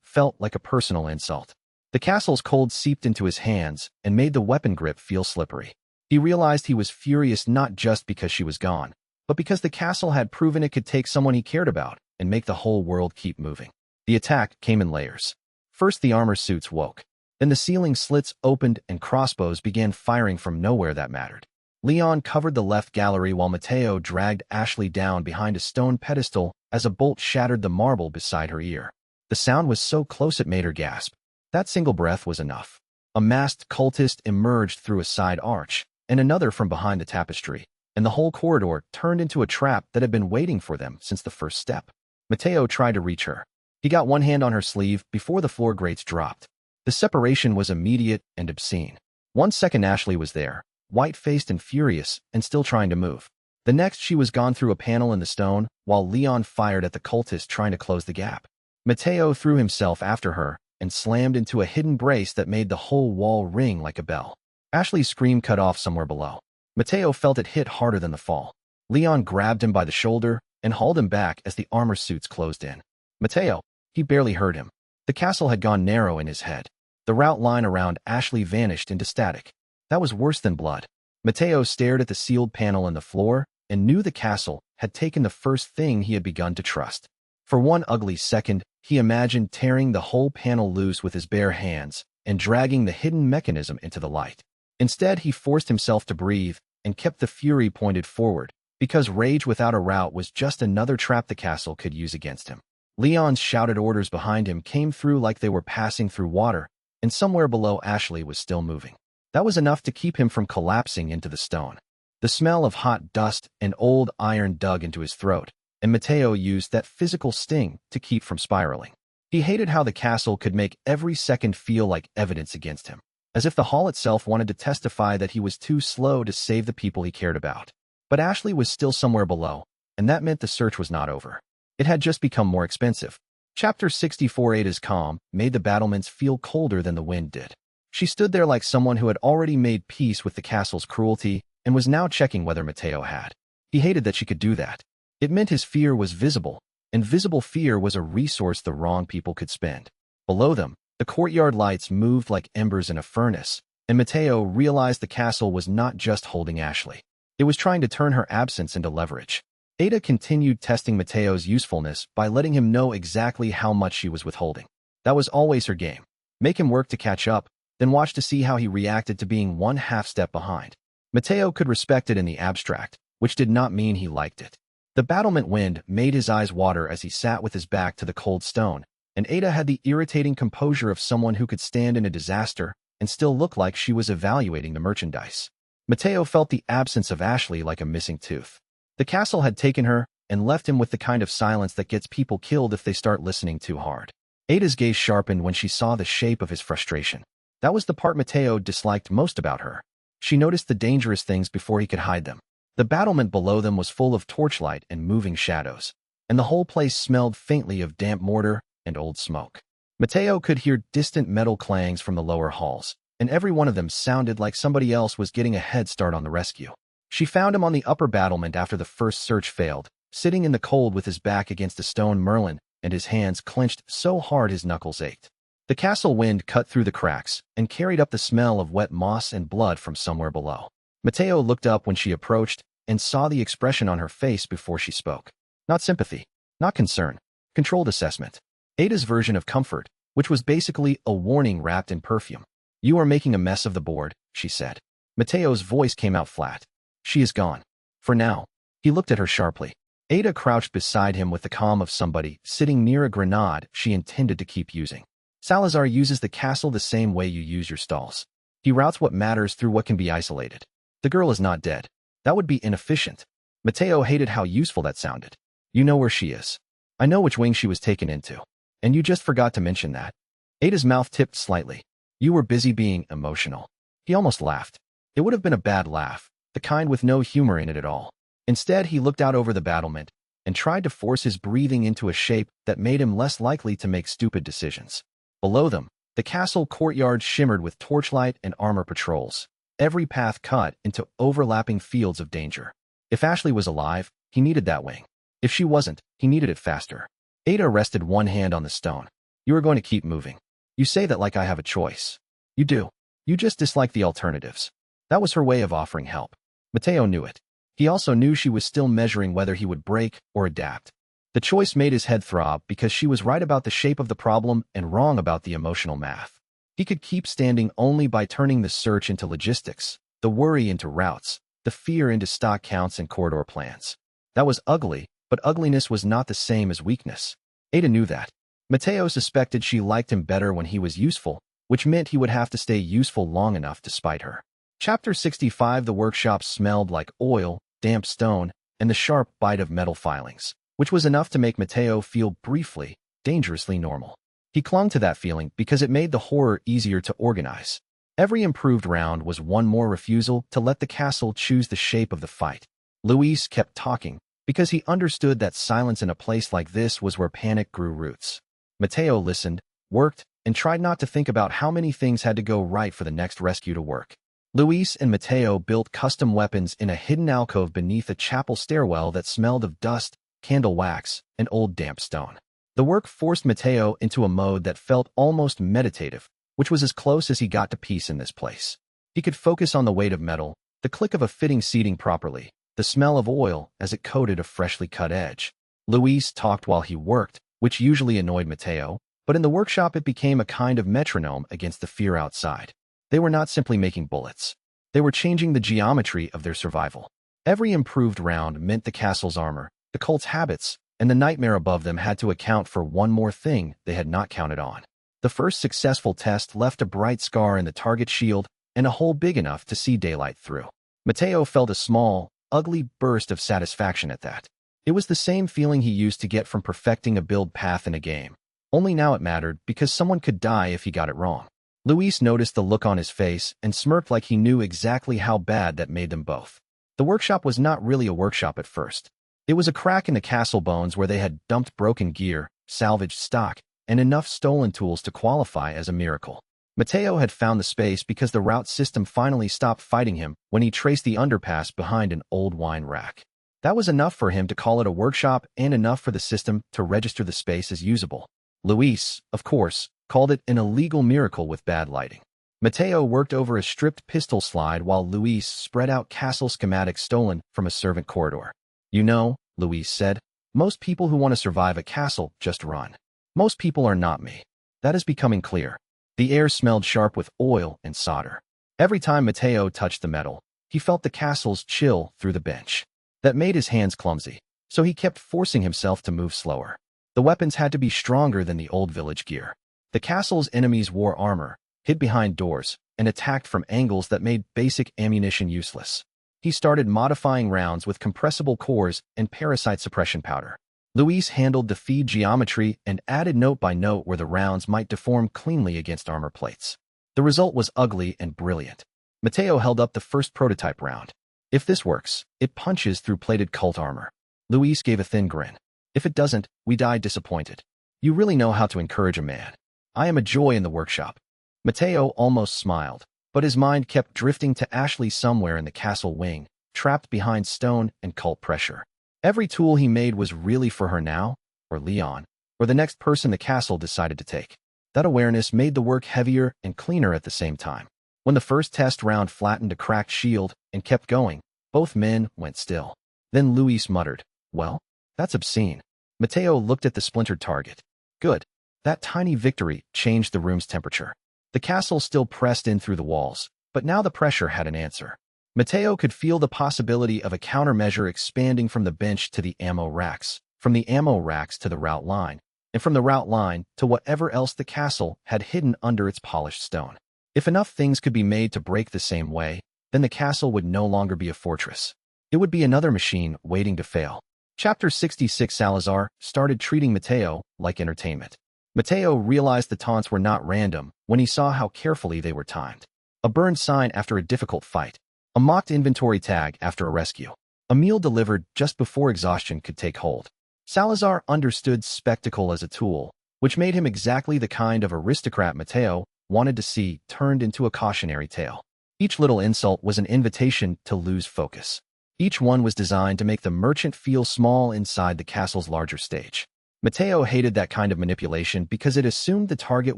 felt like a personal insult. The castle's cold seeped into his hands and made the weapon grip feel slippery. He realized he was furious not just because she was gone, but because the castle had proven it could take someone he cared about and make the whole world keep moving. The attack came in layers. First, the armor suits woke. Then the ceiling slits opened and crossbows began firing from nowhere that mattered. Leon covered the left gallery while Mateo dragged Ashley down behind a stone pedestal as a bolt shattered the marble beside her ear. The sound was so close it made her gasp. That single breath was enough. A masked cultist emerged through a side arch, and another from behind the tapestry, and the whole corridor turned into a trap that had been waiting for them since the first step. Mateo tried to reach her. He got one hand on her sleeve before the floor grates dropped. The separation was immediate and obscene. 1 second Ashley was there, white-faced and furious, and still trying to move. The next she was gone through a panel in the stone, while Leon fired at the cultist trying to close the gap. Mateo threw himself after her and slammed into a hidden brace that made the whole wall ring like a bell. Ashley's scream cut off somewhere below. Mateo felt it hit harder than the fall. Leon grabbed him by the shoulder and hauled him back as the armor suits closed in. Mateo, he barely heard him. The castle had gone narrow in his head. The route line around Ashley vanished into static. That was worse than blood. Mateo stared at the sealed panel in the floor and knew the castle had taken the first thing he had begun to trust. For one ugly second, he imagined tearing the whole panel loose with his bare hands and dragging the hidden mechanism into the light. Instead, he forced himself to breathe and kept the fury pointed forward, because rage without a route was just another trap the castle could use against him. Leon's shouted orders behind him came through like they were passing through water, and somewhere below Ashley was still moving. That was enough to keep him from collapsing into the stone. The smell of hot dust and old iron dug into his throat, and Mateo used that physical sting to keep from spiraling. He hated how the castle could make every second feel like evidence against him, as if the hall itself wanted to testify that he was too slow to save the people he cared about. But Ashley was still somewhere below, and that meant the search was not over. It had just become more expensive. Chapter 64. Ada's calm made the battlements feel colder than the wind did. She stood there like someone who had already made peace with the castle's cruelty and was now checking whether Mateo had. He hated that she could do that. It meant his fear was visible, and visible fear was a resource the wrong people could spend. Below them, the courtyard lights moved like embers in a furnace, and Mateo realized the castle was not just holding Ashley. It was trying to turn her absence into leverage. Ada continued testing Mateo's usefulness by letting him know exactly how much she was withholding. That was always her game. Make him work to catch up, then watch to see how he reacted to being one half step behind. Mateo could respect it in the abstract, which did not mean he liked it. The battlement wind made his eyes water as he sat with his back to the cold stone, and Ada had the irritating composure of someone who could stand in a disaster and still look like she was evaluating the merchandise. Mateo felt the absence of Ashley like a missing tooth. The castle had taken her and left him with the kind of silence that gets people killed if they start listening too hard. Ada's gaze sharpened when she saw the shape of his frustration. That was the part Mateo disliked most about her. She noticed the dangerous things before he could hide them. The battlement below them was full of torchlight and moving shadows, and the whole place smelled faintly of damp mortar and old smoke. Mateo could hear distant metal clangs from the lower halls, and every one of them sounded like somebody else was getting a head start on the rescue. She found him on the upper battlement after the first search failed, sitting in the cold with his back against a stone merlin and his hands clenched so hard his knuckles ached. The castle wind cut through the cracks and carried up the smell of wet moss and blood from somewhere below. Mateo looked up when she approached and saw the expression on her face before she spoke. Not sympathy, not concern, controlled assessment. Ada's version of comfort, which was basically a warning wrapped in perfume. "You are making a mess of the board," she said. Mateo's voice came out flat. "She is gone. For now." He looked at her sharply. Ada crouched beside him with the calm of somebody sitting near a grenade she intended to keep using. Salazar uses the castle the same way you use your stalls. He routes what matters through what can be isolated. The girl is not dead. That would be inefficient. Mateo hated how useful that sounded. "You know where she is. I know which wing she was taken into. And you just forgot to mention that." Ada's mouth tipped slightly. "You were busy being emotional." He almost laughed. It would have been a bad laugh, the kind with no humor in it at all. Instead, he looked out over the battlement and tried to force his breathing into a shape that made him less likely to make stupid decisions. Below them, the castle courtyard shimmered with torchlight and armor patrols, every path cut into overlapping fields of danger. If Ashley was alive, he needed that wing. If she wasn't, he needed it faster. Ada rested one hand on the stone. "You are going to keep moving. You say that like I have a choice. You do. You just dislike the alternatives." That was her way of offering help. Mateo knew it. He also knew she was still measuring whether he would break or adapt. The choice made his head throb because she was right about the shape of the problem and wrong about the emotional math. He could keep standing only by turning the search into logistics, the worry into routes, the fear into stock counts and corridor plans. That was ugly, but ugliness was not the same as weakness. Ada knew that. Mateo suspected she liked him better when he was useful, which meant he would have to stay useful long enough to spite her. Chapter 65. The workshop smelled like oil, damp stone, and the sharp bite of metal filings, which was enough to make Mateo feel briefly, dangerously normal. He clung to that feeling because it made the horror easier to organize. Every improved round was one more refusal to let the castle choose the shape of the fight. Luis kept talking because he understood that silence in a place like this was where panic grew roots. Mateo listened, worked, and tried not to think about how many things had to go right for the next rescue to work. Luis and Mateo built custom weapons in a hidden alcove beneath a chapel stairwell that smelled of dust, candle wax, and old damp stone. The work forced Mateo into a mode that felt almost meditative, which was as close as he got to peace in this place. He could focus on the weight of metal, the click of a fitting seating properly, the smell of oil as it coated a freshly cut edge. Luis talked while he worked, which usually annoyed Mateo, but in the workshop it became a kind of metronome against the fear outside. They were not simply making bullets. They were changing the geometry of their survival. Every improved round meant the castle's armor, the cult's habits, and the nightmare above them had to account for one more thing they had not counted on. The first successful test left a bright scar in the target shield and a hole big enough to see daylight through. Mateo felt a small, ugly burst of satisfaction at that. It was the same feeling he used to get from perfecting a build path in a game. Only now it mattered because someone could die if he got it wrong. Luis noticed the look on his face and smirked like he knew exactly how bad that made them both. The workshop was not really a workshop at first. It was a crack in the castle bones where they had dumped broken gear, salvaged stock, and enough stolen tools to qualify as a miracle. Mateo had found the space because the route system finally stopped fighting him when he traced the underpass behind an old wine rack. That was enough for him to call it a workshop and enough for the system to register the space as usable. Luis, of course, called it an illegal miracle with bad lighting. Mateo worked over a stripped pistol slide while Luis spread out castle schematics stolen from a servant corridor. You know, Luis said, most people who want to survive a castle just run. Most people are not me. That is becoming clear. The air smelled sharp with oil and solder. Every time Mateo touched the metal, he felt the castle's chill through the bench. That made his hands clumsy, so he kept forcing himself to move slower. The weapons had to be stronger than the old village gear. The castle's enemies wore armor, hid behind doors, and attacked from angles that made basic ammunition useless. He started modifying rounds with compressible cores and parasite suppression powder. Luis handled the feed geometry and added note by note where the rounds might deform cleanly against armor plates. The result was ugly and brilliant. Mateo held up the first prototype round. If this works, it punches through plated cult armor. Luis gave a thin grin. If it doesn't, we die disappointed. You really know how to encourage a man. I am a joy in the workshop. Mateo almost smiled, but his mind kept drifting to Ashley somewhere in the castle wing, trapped behind stone and cult pressure. Every tool he made was really for her now, or Leon, or the next person the castle decided to take. That awareness made the work heavier and cleaner at the same time. When the first test round flattened a cracked shield and kept going, both men went still. Then Luis muttered, "Well, that's obscene." Mateo looked at the splintered target. Good. That tiny victory changed the room's temperature. The castle still pressed in through the walls, but now the pressure had an answer. Mateo could feel the possibility of a countermeasure expanding from the bench to the ammo racks, from the ammo racks to the route line, and from the route line to whatever else the castle had hidden under its polished stone. If enough things could be made to break the same way, then the castle would no longer be a fortress. It would be another machine waiting to fail. Chapter 66. Salazar started treating Mateo like entertainment. Mateo realized the taunts were not random when he saw how carefully they were timed. A burned sign after a difficult fight. A mocked inventory tag after a rescue. A meal delivered just before exhaustion could take hold. Salazar understood spectacle as a tool, which made him exactly the kind of aristocrat Mateo wanted to see turned into a cautionary tale. Each little insult was an invitation to lose focus. Each one was designed to make the merchant feel small inside the castle's larger stage. Mateo hated that kind of manipulation because it assumed the target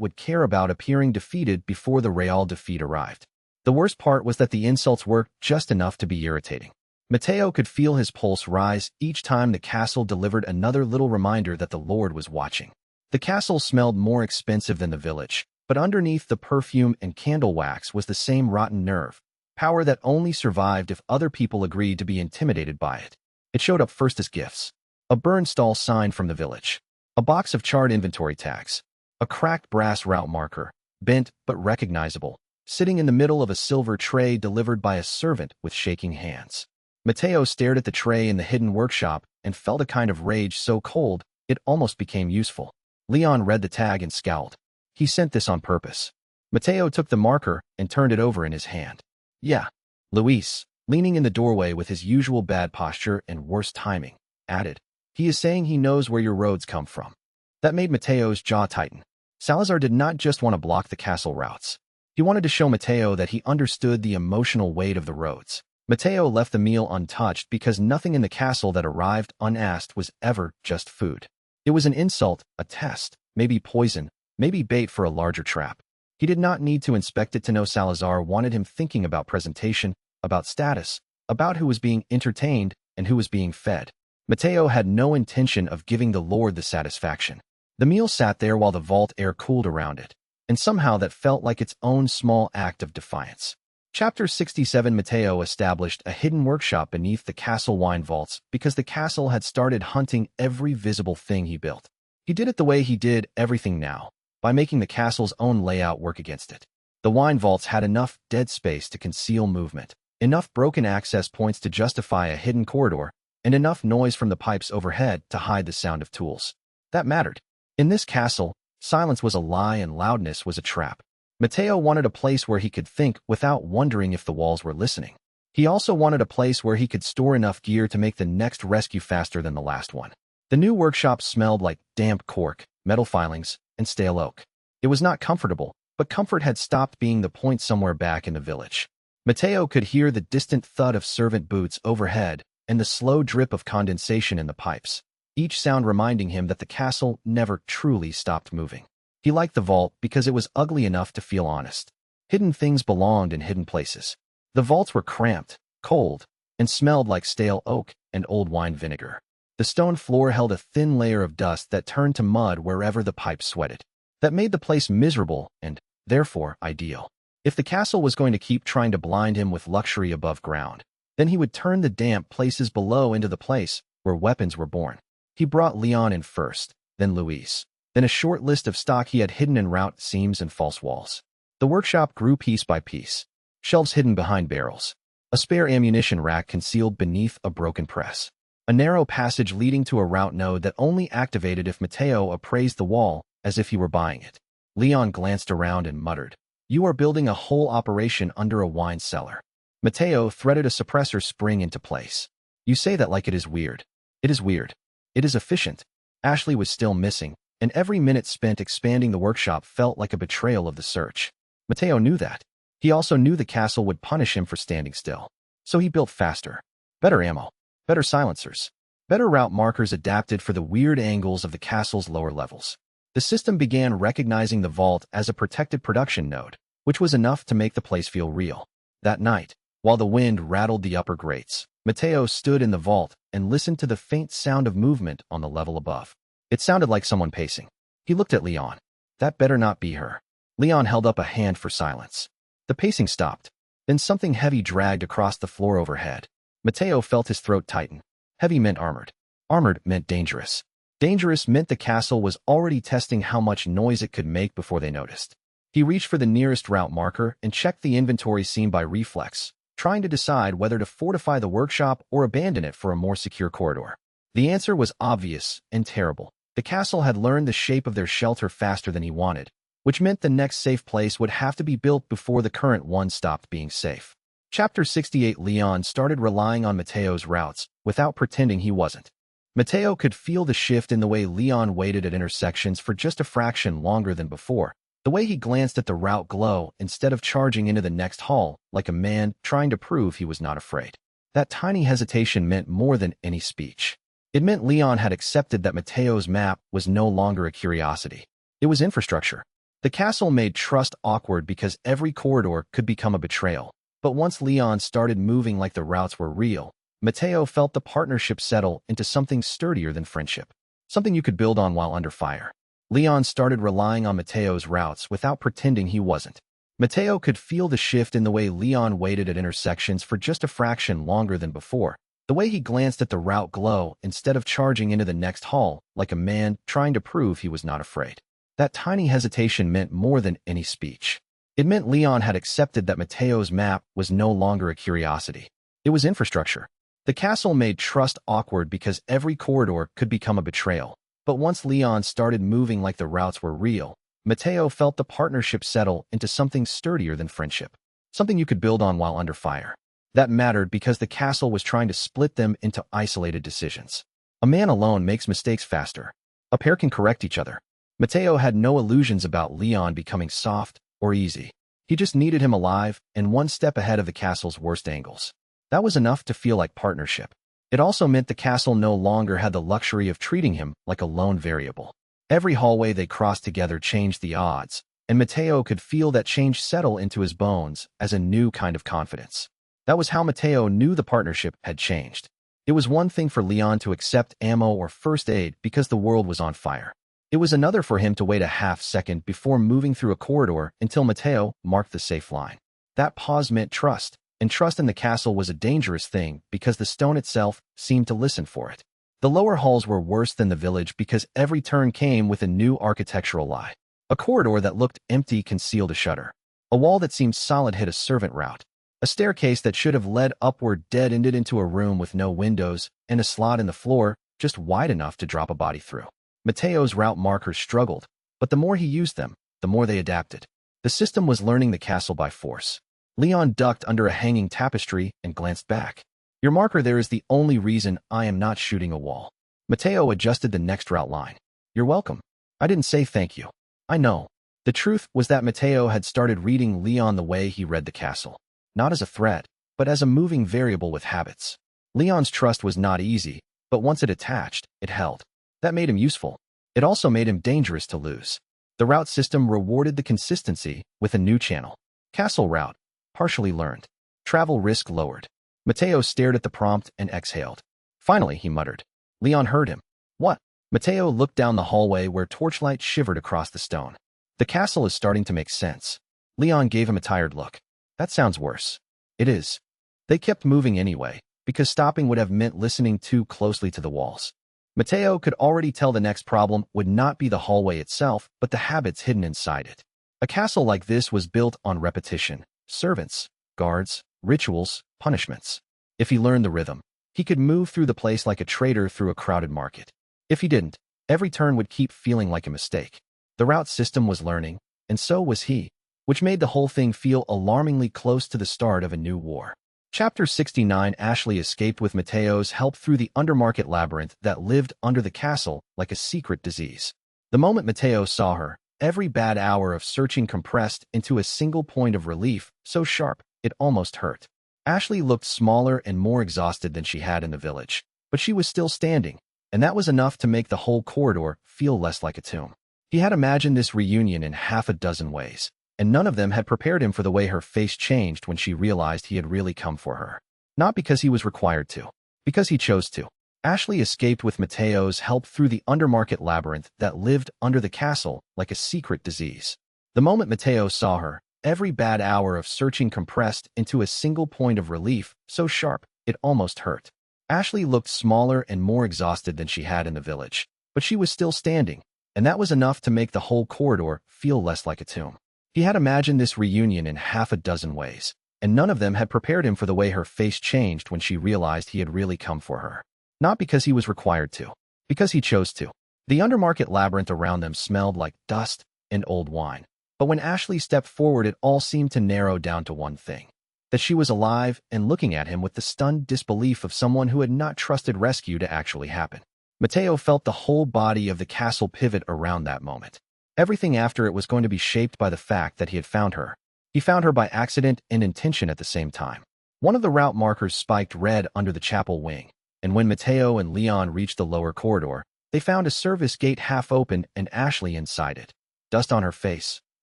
would care about appearing defeated before the real defeat arrived. The worst part was that the insults worked just enough to be irritating. Mateo could feel his pulse rise each time the castle delivered another little reminder that the Lord was watching. The castle smelled more expensive than the village, but underneath the perfume and candle wax was the same rotten nerve, power that only survived if other people agreed to be intimidated by it. It showed up first as gifts. A burn stall sign from the village. A box of charred inventory tags. A cracked brass route marker, bent but recognizable, sitting in the middle of a silver tray delivered by a servant with shaking hands. Mateo stared at the tray in the hidden workshop and felt a kind of rage so cold it almost became useful. Leon read the tag and scowled. He sent this on purpose. Mateo took the marker and turned it over in his hand. Yeah. Luis, leaning in the doorway with his usual bad posture and worse timing, added, "He is saying he knows where your roads come from." That made Mateo's jaw tighten. Salazar did not just want to block the castle routes. He wanted to show Mateo that he understood the emotional weight of the roads. Mateo left the meal untouched because nothing in the castle that arrived unasked was ever just food. It was an insult, a test, maybe poison, maybe bait for a larger trap. He did not need to inspect it to know Salazar wanted him thinking about presentation, about status, about who was being entertained and who was being fed. Mateo had no intention of giving the Lord the satisfaction. The meal sat there while the vault air cooled around it, and somehow that felt like its own small act of defiance. Chapter 67. Mateo established a hidden workshop beneath the castle wine vaults because the castle had started hunting every visible thing he built. He did it the way he did everything now, by making the castle's own layout work against it. The wine vaults had enough dead space to conceal movement, enough broken access points to justify a hidden corridor, and enough noise from the pipes overhead to hide the sound of tools. That mattered. In this castle, silence was a lie and loudness was a trap. Mateo wanted a place where he could think without wondering if the walls were listening. He also wanted a place where he could store enough gear to make the next rescue faster than the last one. The new workshop smelled like damp cork, metal filings, and stale oak. It was not comfortable, but comfort had stopped being the point somewhere back in the village. Mateo could hear the distant thud of servant boots overhead and the slow drip of condensation in the pipes, each sound reminding him that the castle never truly stopped moving. He liked the vault because it was ugly enough to feel honest. Hidden things belonged in hidden places. The vaults were cramped, cold, and smelled like stale oak and old wine vinegar. The stone floor held a thin layer of dust that turned to mud wherever the pipes sweated. That made the place miserable and, therefore, ideal. If the castle was going to keep trying to blind him with luxury above ground, then he would turn the damp places below into the place where weapons were born. He brought Leon in first, then Luis, then a short list of stock he had hidden in route seams and false walls. The workshop grew piece by piece. Shelves hidden behind barrels. A spare ammunition rack concealed beneath a broken press. A narrow passage leading to a route node that only activated if Mateo appraised the wall as if he were buying it. Leon glanced around and muttered, "You are building a whole operation under a wine cellar." Mateo threaded a suppressor spring into place. "You say that like it is weird." "It is weird. It is efficient." Ashley was still missing, and every minute spent expanding the workshop felt like a betrayal of the search. Mateo knew that. He also knew the castle would punish him for standing still. So he built faster. Better ammo. Better silencers. Better route markers adapted for the weird angles of the castle's lower levels. The system began recognizing the vault as a protected production node, which was enough to make the place feel real. That night, while the wind rattled the upper grates, Mateo stood in the vault and listened to the faint sound of movement on the level above. It sounded like someone pacing. He looked at Leon. That better not be her. Leon held up a hand for silence. The pacing stopped. Then something heavy dragged across the floor overhead. Mateo felt his throat tighten. Heavy meant armored. Armored meant dangerous. Dangerous meant the castle was already testing how much noise it could make before they noticed. He reached for the nearest route marker and checked the inventory scene by reflex, trying to decide whether to fortify the workshop or abandon it for a more secure corridor. The answer was obvious and terrible. The castle had learned the shape of their shelter faster than he wanted, which meant the next safe place would have to be built before the current one stopped being safe. Chapter 68. Leon started relying on Mateo's routes without pretending he wasn't. Mateo could feel the shift in the way Leon waited at intersections for just a fraction longer than before, the way he glanced at the route glow instead of charging into the next hall like a man trying to prove he was not afraid. That tiny hesitation meant more than any speech. It meant Leon had accepted that Mateo's map was no longer a curiosity. It was infrastructure. The castle made trust awkward because every corridor could become a betrayal. But once Leon started moving like the routes were real, Mateo felt the partnership settle into something sturdier than friendship. Something you could build on while under fire. Leon started relying on Mateo's routes without pretending he wasn't. Mateo could feel the shift in the way Leon waited at intersections for just a fraction longer than before, the way he glanced at the route glow instead of charging into the next hall like a man trying to prove he was not afraid. That tiny hesitation meant more than any speech. It meant Leon had accepted that Mateo's map was no longer a curiosity. It was infrastructure. The castle made trust awkward because every corridor could become a betrayal. But once Leon started moving like the routes were real, Mateo felt the partnership settle into something sturdier than friendship. Something you could build on while under fire. That mattered because the castle was trying to split them into isolated decisions. A man alone makes mistakes faster. A pair can correct each other. Mateo had no illusions about Leon becoming soft or easy. He just needed him alive and one step ahead of the castle's worst angles. That was enough to feel like partnership. It also meant the castle no longer had the luxury of treating him like a lone variable. Every hallway they crossed together changed the odds, and Mateo could feel that change settle into his bones as a new kind of confidence. That was how Mateo knew the partnership had changed. It was one thing for Leon to accept ammo or first aid because the world was on fire. It was another for him to wait a half second before moving through a corridor until Mateo marked the safe line. That pause meant trust, and trust in the castle was a dangerous thing because the stone itself seemed to listen for it. The lower halls were worse than the village because every turn came with a new architectural lie. A corridor that looked empty concealed a shutter. A wall that seemed solid hid a servant route. A staircase that should have led upward dead-ended into a room with no windows and a slot in the floor just wide enough to drop a body through. Mateo's route markers struggled, but the more he used them, the more they adapted. The system was learning the castle by force. Leon ducked under a hanging tapestry and glanced back. Your marker there is the only reason I am not shooting a wall. Mateo adjusted the next route line. You're welcome. I didn't say thank you. I know. The truth was that Mateo had started reading Leon the way he read the castle. Not as a threat, but as a moving variable with habits. Leon's trust was not easy, but once it attached, it held. That made him useful. It also made him dangerous to lose. The route system rewarded the consistency with a new channel. Castle route. Partially learned. Travel risk lowered. Mateo stared at the prompt and exhaled. Finally, he muttered. Leon heard him. What? Mateo looked down the hallway where torchlight shivered across the stone. The castle is starting to make sense. Leon gave him a tired look. That sounds worse. It is. They kept moving anyway, because stopping would have meant listening too closely to the walls. Mateo could already tell the next problem would not be the hallway itself, but the habits hidden inside it. A castle like this was built on repetition, servants, guards, rituals, punishments. If he learned the rhythm, he could move through the place like a trader through a crowded market. If he didn't, every turn would keep feeling like a mistake. The route system was learning, and so was he, which made the whole thing feel alarmingly close to the start of a new war. Chapter 69. Ashley escaped with Mateo's help through the undermarket labyrinth that lived under the castle like a secret disease. The moment Mateo saw her, every bad hour of searching compressed into a single point of relief, so sharp, it almost hurt. Ashley looked smaller and more exhausted than she had in the village, but she was still standing, and that was enough to make the whole corridor feel less like a tomb. He had imagined this reunion in half a dozen ways, and none of them had prepared him for the way her face changed when she realized he had really come for her. Not because he was required to, because he chose to. Ashley escaped with Mateo's help through the undermarket labyrinth that lived under the castle like a secret disease. The moment Mateo saw her, every bad hour of searching compressed into a single point of relief, so sharp, it almost hurt. Ashley looked smaller and more exhausted than she had in the village, but she was still standing, and that was enough to make the whole corridor feel less like a tomb. He had imagined this reunion in half a dozen ways, and none of them had prepared him for the way her face changed when she realized he had really come for her. Not because he was required to, because he chose to. The undermarket labyrinth around them smelled like dust and old wine, but when Ashley stepped forward it all seemed to narrow down to one thing. That she was alive and looking at him with the stunned disbelief of someone who had not trusted rescue to actually happen. Mateo felt the whole body of the castle pivot around that moment. Everything after it was going to be shaped by the fact that he had found her. He found her by accident and intention at the same time. One of the route markers spiked red under the chapel wing, and when Mateo and Leon reached the lower corridor, they found a service gate half open and Ashley inside it. Dust on her face,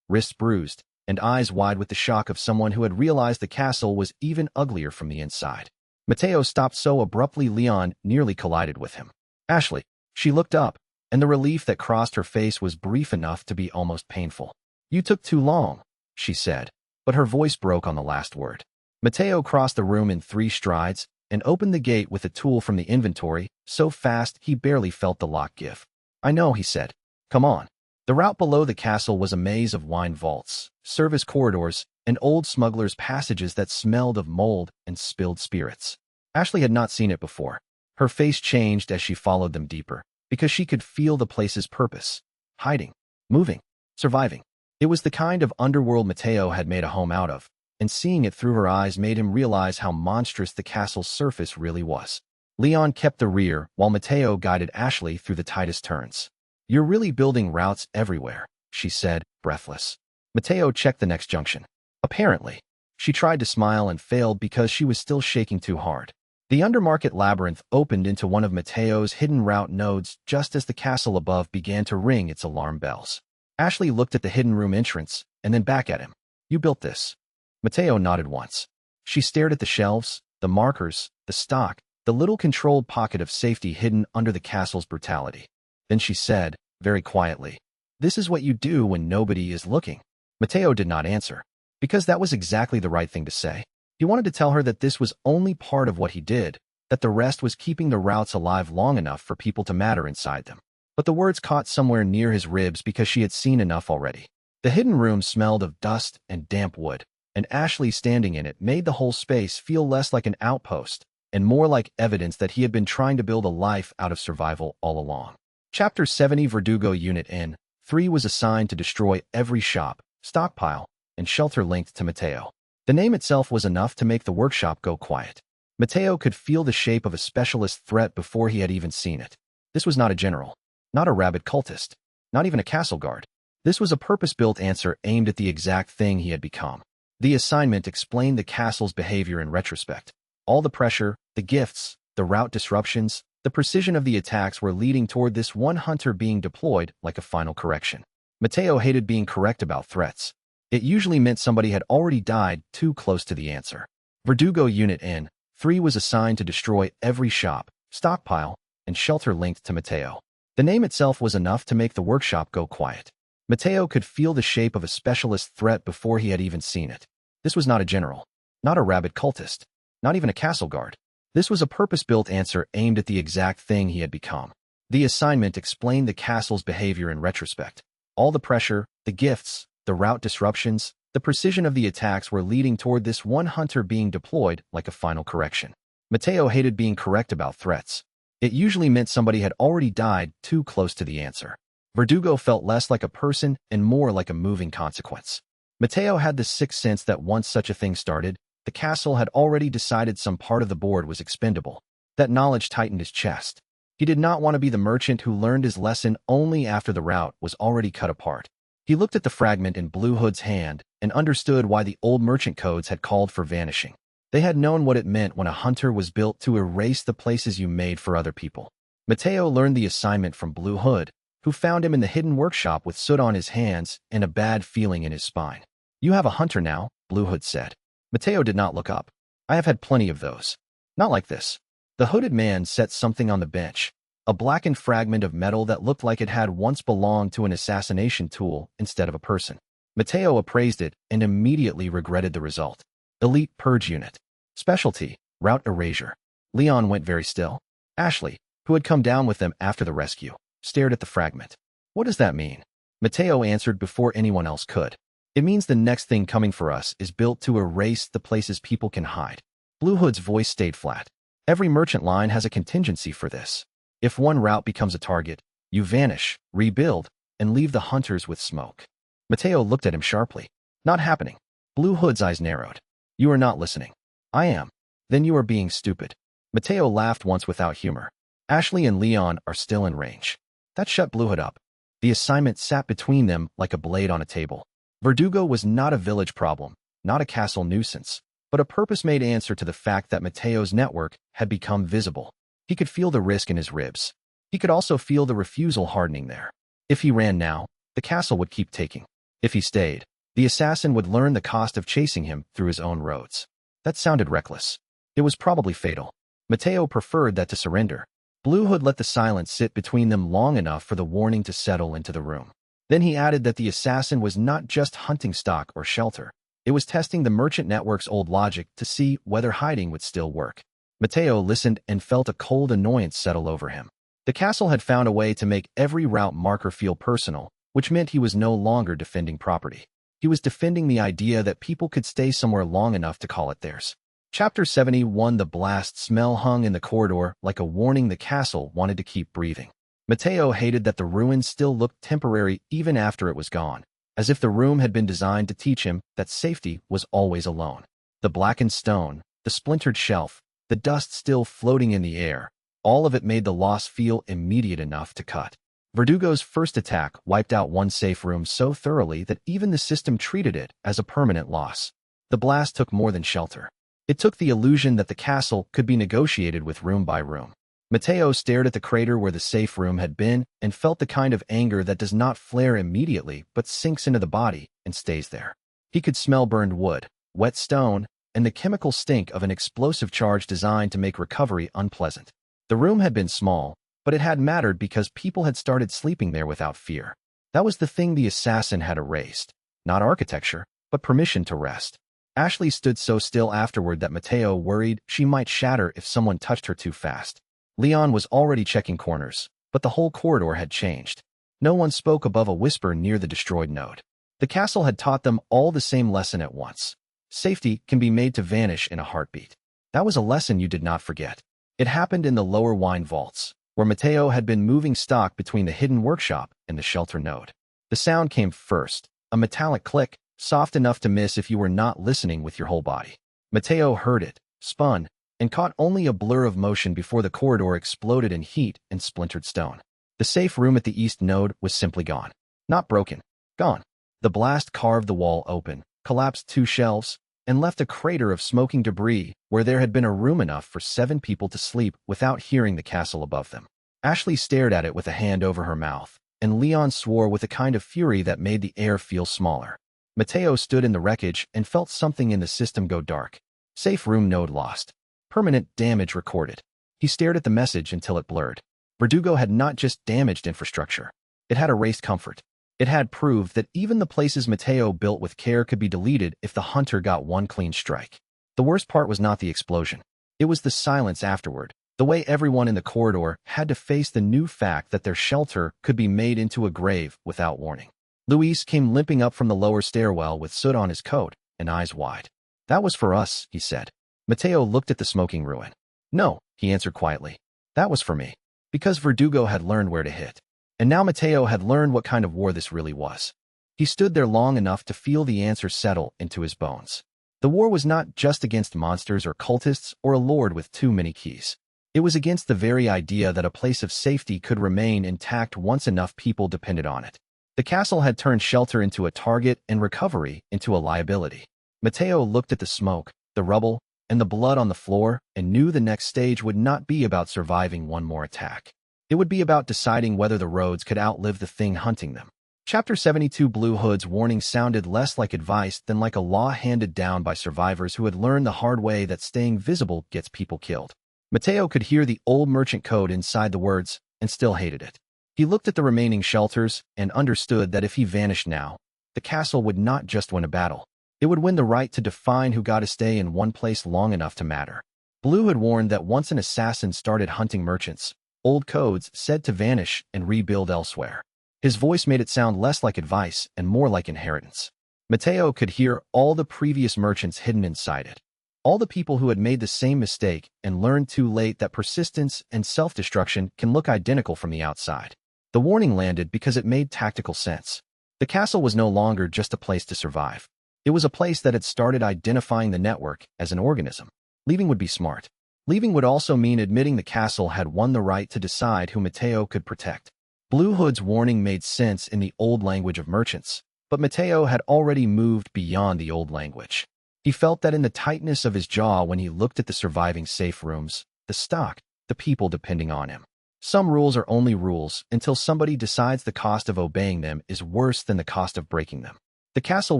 wrists bruised, and eyes wide with the shock of someone who had realized the castle was even uglier from the inside. Mateo stopped so abruptly Leon nearly collided with him. Ashley. She looked up, and the relief that crossed her face was brief enough to be almost painful. You took too long, she said, but her voice broke on the last word. Mateo crossed the room in 3 strides and opened the gate with a tool from the inventory, so fast he barely felt the lock give. I know, he said. Come on. The route below the castle was a maze of wine vaults, service corridors, and old smugglers' passages that smelled of mold and spilled spirits. Ashley had not seen it before. Her face changed as she followed them deeper, because she could feel the place's purpose. Hiding, moving, surviving. It was the kind of underworld Mateo had made a home out of, and seeing it through her eyes made him realize how monstrous the castle's surface really was. Leon kept the rear, while Mateo guided Ashley through the tightest turns. You're really building routes everywhere, she said, breathless. Mateo checked the next junction. Apparently. She tried to smile and failed because she was still shaking too hard. The undermarket labyrinth opened into one of Mateo's hidden route nodes just as the castle above began to ring its alarm bells. Ashley looked at the hidden room entrance and then back at him. You built this. Mateo nodded once. She stared at the shelves, the markers, the stock, the little controlled pocket of safety hidden under the castle's brutality. Then she said, very quietly, this is what you do when nobody is looking. Mateo did not answer, because that was exactly the right thing to say. He wanted to tell her that this was only part of what he did, that the rest was keeping the routes alive long enough for people to matter inside them. But the words caught somewhere near his ribs because she had seen enough already. The hidden room smelled of dust and damp wood, and Ashley standing in it made the whole space feel less like an outpost and more like evidence that he had been trying to build a life out of survival all along. Chapter 70. Verdugo Unit N3 was assigned to destroy every shop, stockpile, and shelter linked to Mateo. The name itself was enough to make the workshop go quiet. Mateo could feel the shape of a specialist threat before he had even seen it. This was not a general, not a rabid cultist, not even a castle guard. This was a purpose-built answer aimed at the exact thing he had become. The assignment explained the castle's behavior in retrospect. All the pressure, the gifts, the route disruptions, the precision of the attacks were leading toward this one hunter being deployed like a final correction. Mateo hated being correct about threats. It usually meant somebody had already died too close to the answer. Verdugo Unit N3 was assigned to destroy every shop, stockpile, and shelter linked to Mateo. The name itself was enough to make the workshop go quiet. Mateo could feel the shape of a specialist threat before he had even seen it. This was not a general, not a rabid cultist, not even a castle guard. This was a purpose-built answer aimed at the exact thing he had become. The assignment explained the castle's behavior in retrospect. All the pressure, the gifts, the route disruptions, the precision of the attacks were leading toward this one hunter being deployed like a final correction. Mateo hated being correct about threats. It usually meant somebody had already died too close to the answer. Verdugo felt less like a person and more like a moving consequence. Mateo had the sixth sense that once such a thing started, the castle had already decided some part of the board was expendable. That knowledge tightened his chest. He did not want to be the merchant who learned his lesson only after the route was already cut apart. He looked at the fragment in Blue Hood's hand and understood why the old merchant codes had called for vanishing. They had known what it meant when a hunter was built to erase the places you made for other people. Mateo learned the assignment from Blue Hood, who found him in the hidden workshop with soot on his hands and a bad feeling in his spine. "You have a hunter now," Blue Hood said. Mateo did not look up. "I have had plenty of those. Not like this." The hooded man set something on the bench, a blackened fragment of metal that looked like it had once belonged to an assassination tool instead of a person. Mateo appraised it and immediately regretted the result. Elite Purge Unit. Specialty, Route Erasure. Leon went very still. Ashley, who had come down with them after the rescue, stared at the fragment. "What does that mean?" Mateo answered before anyone else could. "It means the next thing coming for us is built to erase the places people can hide." Blue Hood's voice stayed flat. "Every merchant line has a contingency for this. If one route becomes a target, you vanish, rebuild, and leave the hunters with smoke." Mateo looked at him sharply. "Not happening." Blue Hood's eyes narrowed. "You are not listening." "I am." "Then you are being stupid." Mateo laughed once without humor. "Ashley and Leon are still in range." That shut Blue Hood up. The assignment sat between them like a blade on a table. Verdugo was not a village problem, not a castle nuisance, but a purpose-made answer to the fact that Mateo's network had become visible. He could feel the risk in his ribs. He could also feel the refusal hardening there. If he ran now, the castle would keep taking. If he stayed, the assassin would learn the cost of chasing him through his own roads. That sounded reckless. It was probably fatal. Mateo preferred that to surrender. Blue Hood let the silence sit between them long enough for the warning to settle into the room. Then he added that the assassin was not just hunting stock or shelter. It was testing the merchant network's old logic to see whether hiding would still work. Mateo listened and felt a cold annoyance settle over him. The castle had found a way to make every route marker feel personal, which meant he was no longer defending property. He was defending the idea that people could stay somewhere long enough to call it theirs. Chapter 71. The blast smell hung in the corridor like a warning the castle wanted to keep breathing. Mateo hated that the ruins still looked temporary even after it was gone, as if the room had been designed to teach him that safety was always alone. The blackened stone, the splintered shelf, the dust still floating in the air, all of it made the loss feel immediate enough to cut. Verdugo's first attack wiped out one safe room so thoroughly that even the system treated it as a permanent loss. The blast took more than shelter. It took the illusion that the castle could be negotiated with room by room. Mateo stared at the crater where the safe room had been and felt the kind of anger that does not flare immediately but sinks into the body and stays there. He could smell burned wood, wet stone, and the chemical stink of an explosive charge designed to make recovery unpleasant. The room had been small, but it had mattered because people had started sleeping there without fear. That was the thing the assassin had erased. Not architecture, but permission to rest. Ashley stood so still afterward that Mateo worried she might shatter if someone touched her too fast. Leon was already checking corners, but the whole corridor had changed. No one spoke above a whisper near the destroyed node. The castle had taught them all the same lesson at once. Safety can be made to vanish in a heartbeat. That was a lesson you did not forget. It happened in the lower wine vaults, where Mateo had been moving stock between the hidden workshop and the shelter node. The sound came first, a metallic click, soft enough to miss if you were not listening with your whole body. Mateo heard it, spun, and caught only a blur of motion before the corridor exploded in heat and splintered stone. The safe room at the east node was simply gone. Not broken. Gone. The blast carved the wall open, collapsed 2 shelves, and left a crater of smoking debris where there had been a room enough for 7 people to sleep without hearing the castle above them. Ashley stared at it with a hand over her mouth, and Leon swore with a kind of fury that made the air feel smaller. Mateo stood in the wreckage and felt something in the system go dark. Safe room node lost. Permanent damage recorded. He stared at the message until it blurred. Verdugo had not just damaged infrastructure. It had erased comfort. It had proved that even the places Mateo built with care could be deleted if the hunter got one clean strike. The worst part was not the explosion. It was the silence afterward, the way everyone in the corridor had to face the new fact that their shelter could be made into a grave without warning. Luis came limping up from the lower stairwell with soot on his coat and eyes wide. "That was for us," he said. Mateo looked at the smoking ruin. "No," he answered quietly. "That was for me." Because Verdugo had learned where to hit. And now Mateo had learned what kind of war this really was. He stood there long enough to feel the answer settle into his bones. The war was not just against monsters or cultists or a lord with too many keys. It was against the very idea that a place of safety could remain intact once enough people depended on it. The castle had turned shelter into a target and recovery into a liability. Mateo looked at the smoke, the rubble, and the blood on the floor and knew the next stage would not be about surviving one more attack. It would be about deciding whether the roads could outlive the thing hunting them. Chapter 72 Blue Hood's warning sounded less like advice than like a law handed down by survivors who had learned the hard way that staying visible gets people killed. Mateo could hear the old merchant code inside the words and still hated it. He looked at the remaining shelters and understood that if he vanished now, the castle would not just win a battle. It would win the right to define who got to stay in one place long enough to matter. Blue had warned that once an assassin started hunting merchants, old codes said to vanish and rebuild elsewhere. His voice made it sound less like advice and more like inheritance. Mateo could hear all the previous merchants hidden inside it. All the people who had made the same mistake and learned too late that persistence and self-destruction can look identical from the outside. The warning landed because it made tactical sense. The castle was no longer just a place to survive. It was a place that had started identifying the network as an organism. Leaving would be smart. Leaving would also mean admitting the castle had won the right to decide who Mateo could protect. Blue Hood's warning made sense in the old language of merchants, but Mateo had already moved beyond the old language. He felt that in the tightness of his jaw when he looked at the surviving safe rooms, the stock, the people depending on him. Some rules are only rules until somebody decides the cost of obeying them is worse than the cost of breaking them. The castle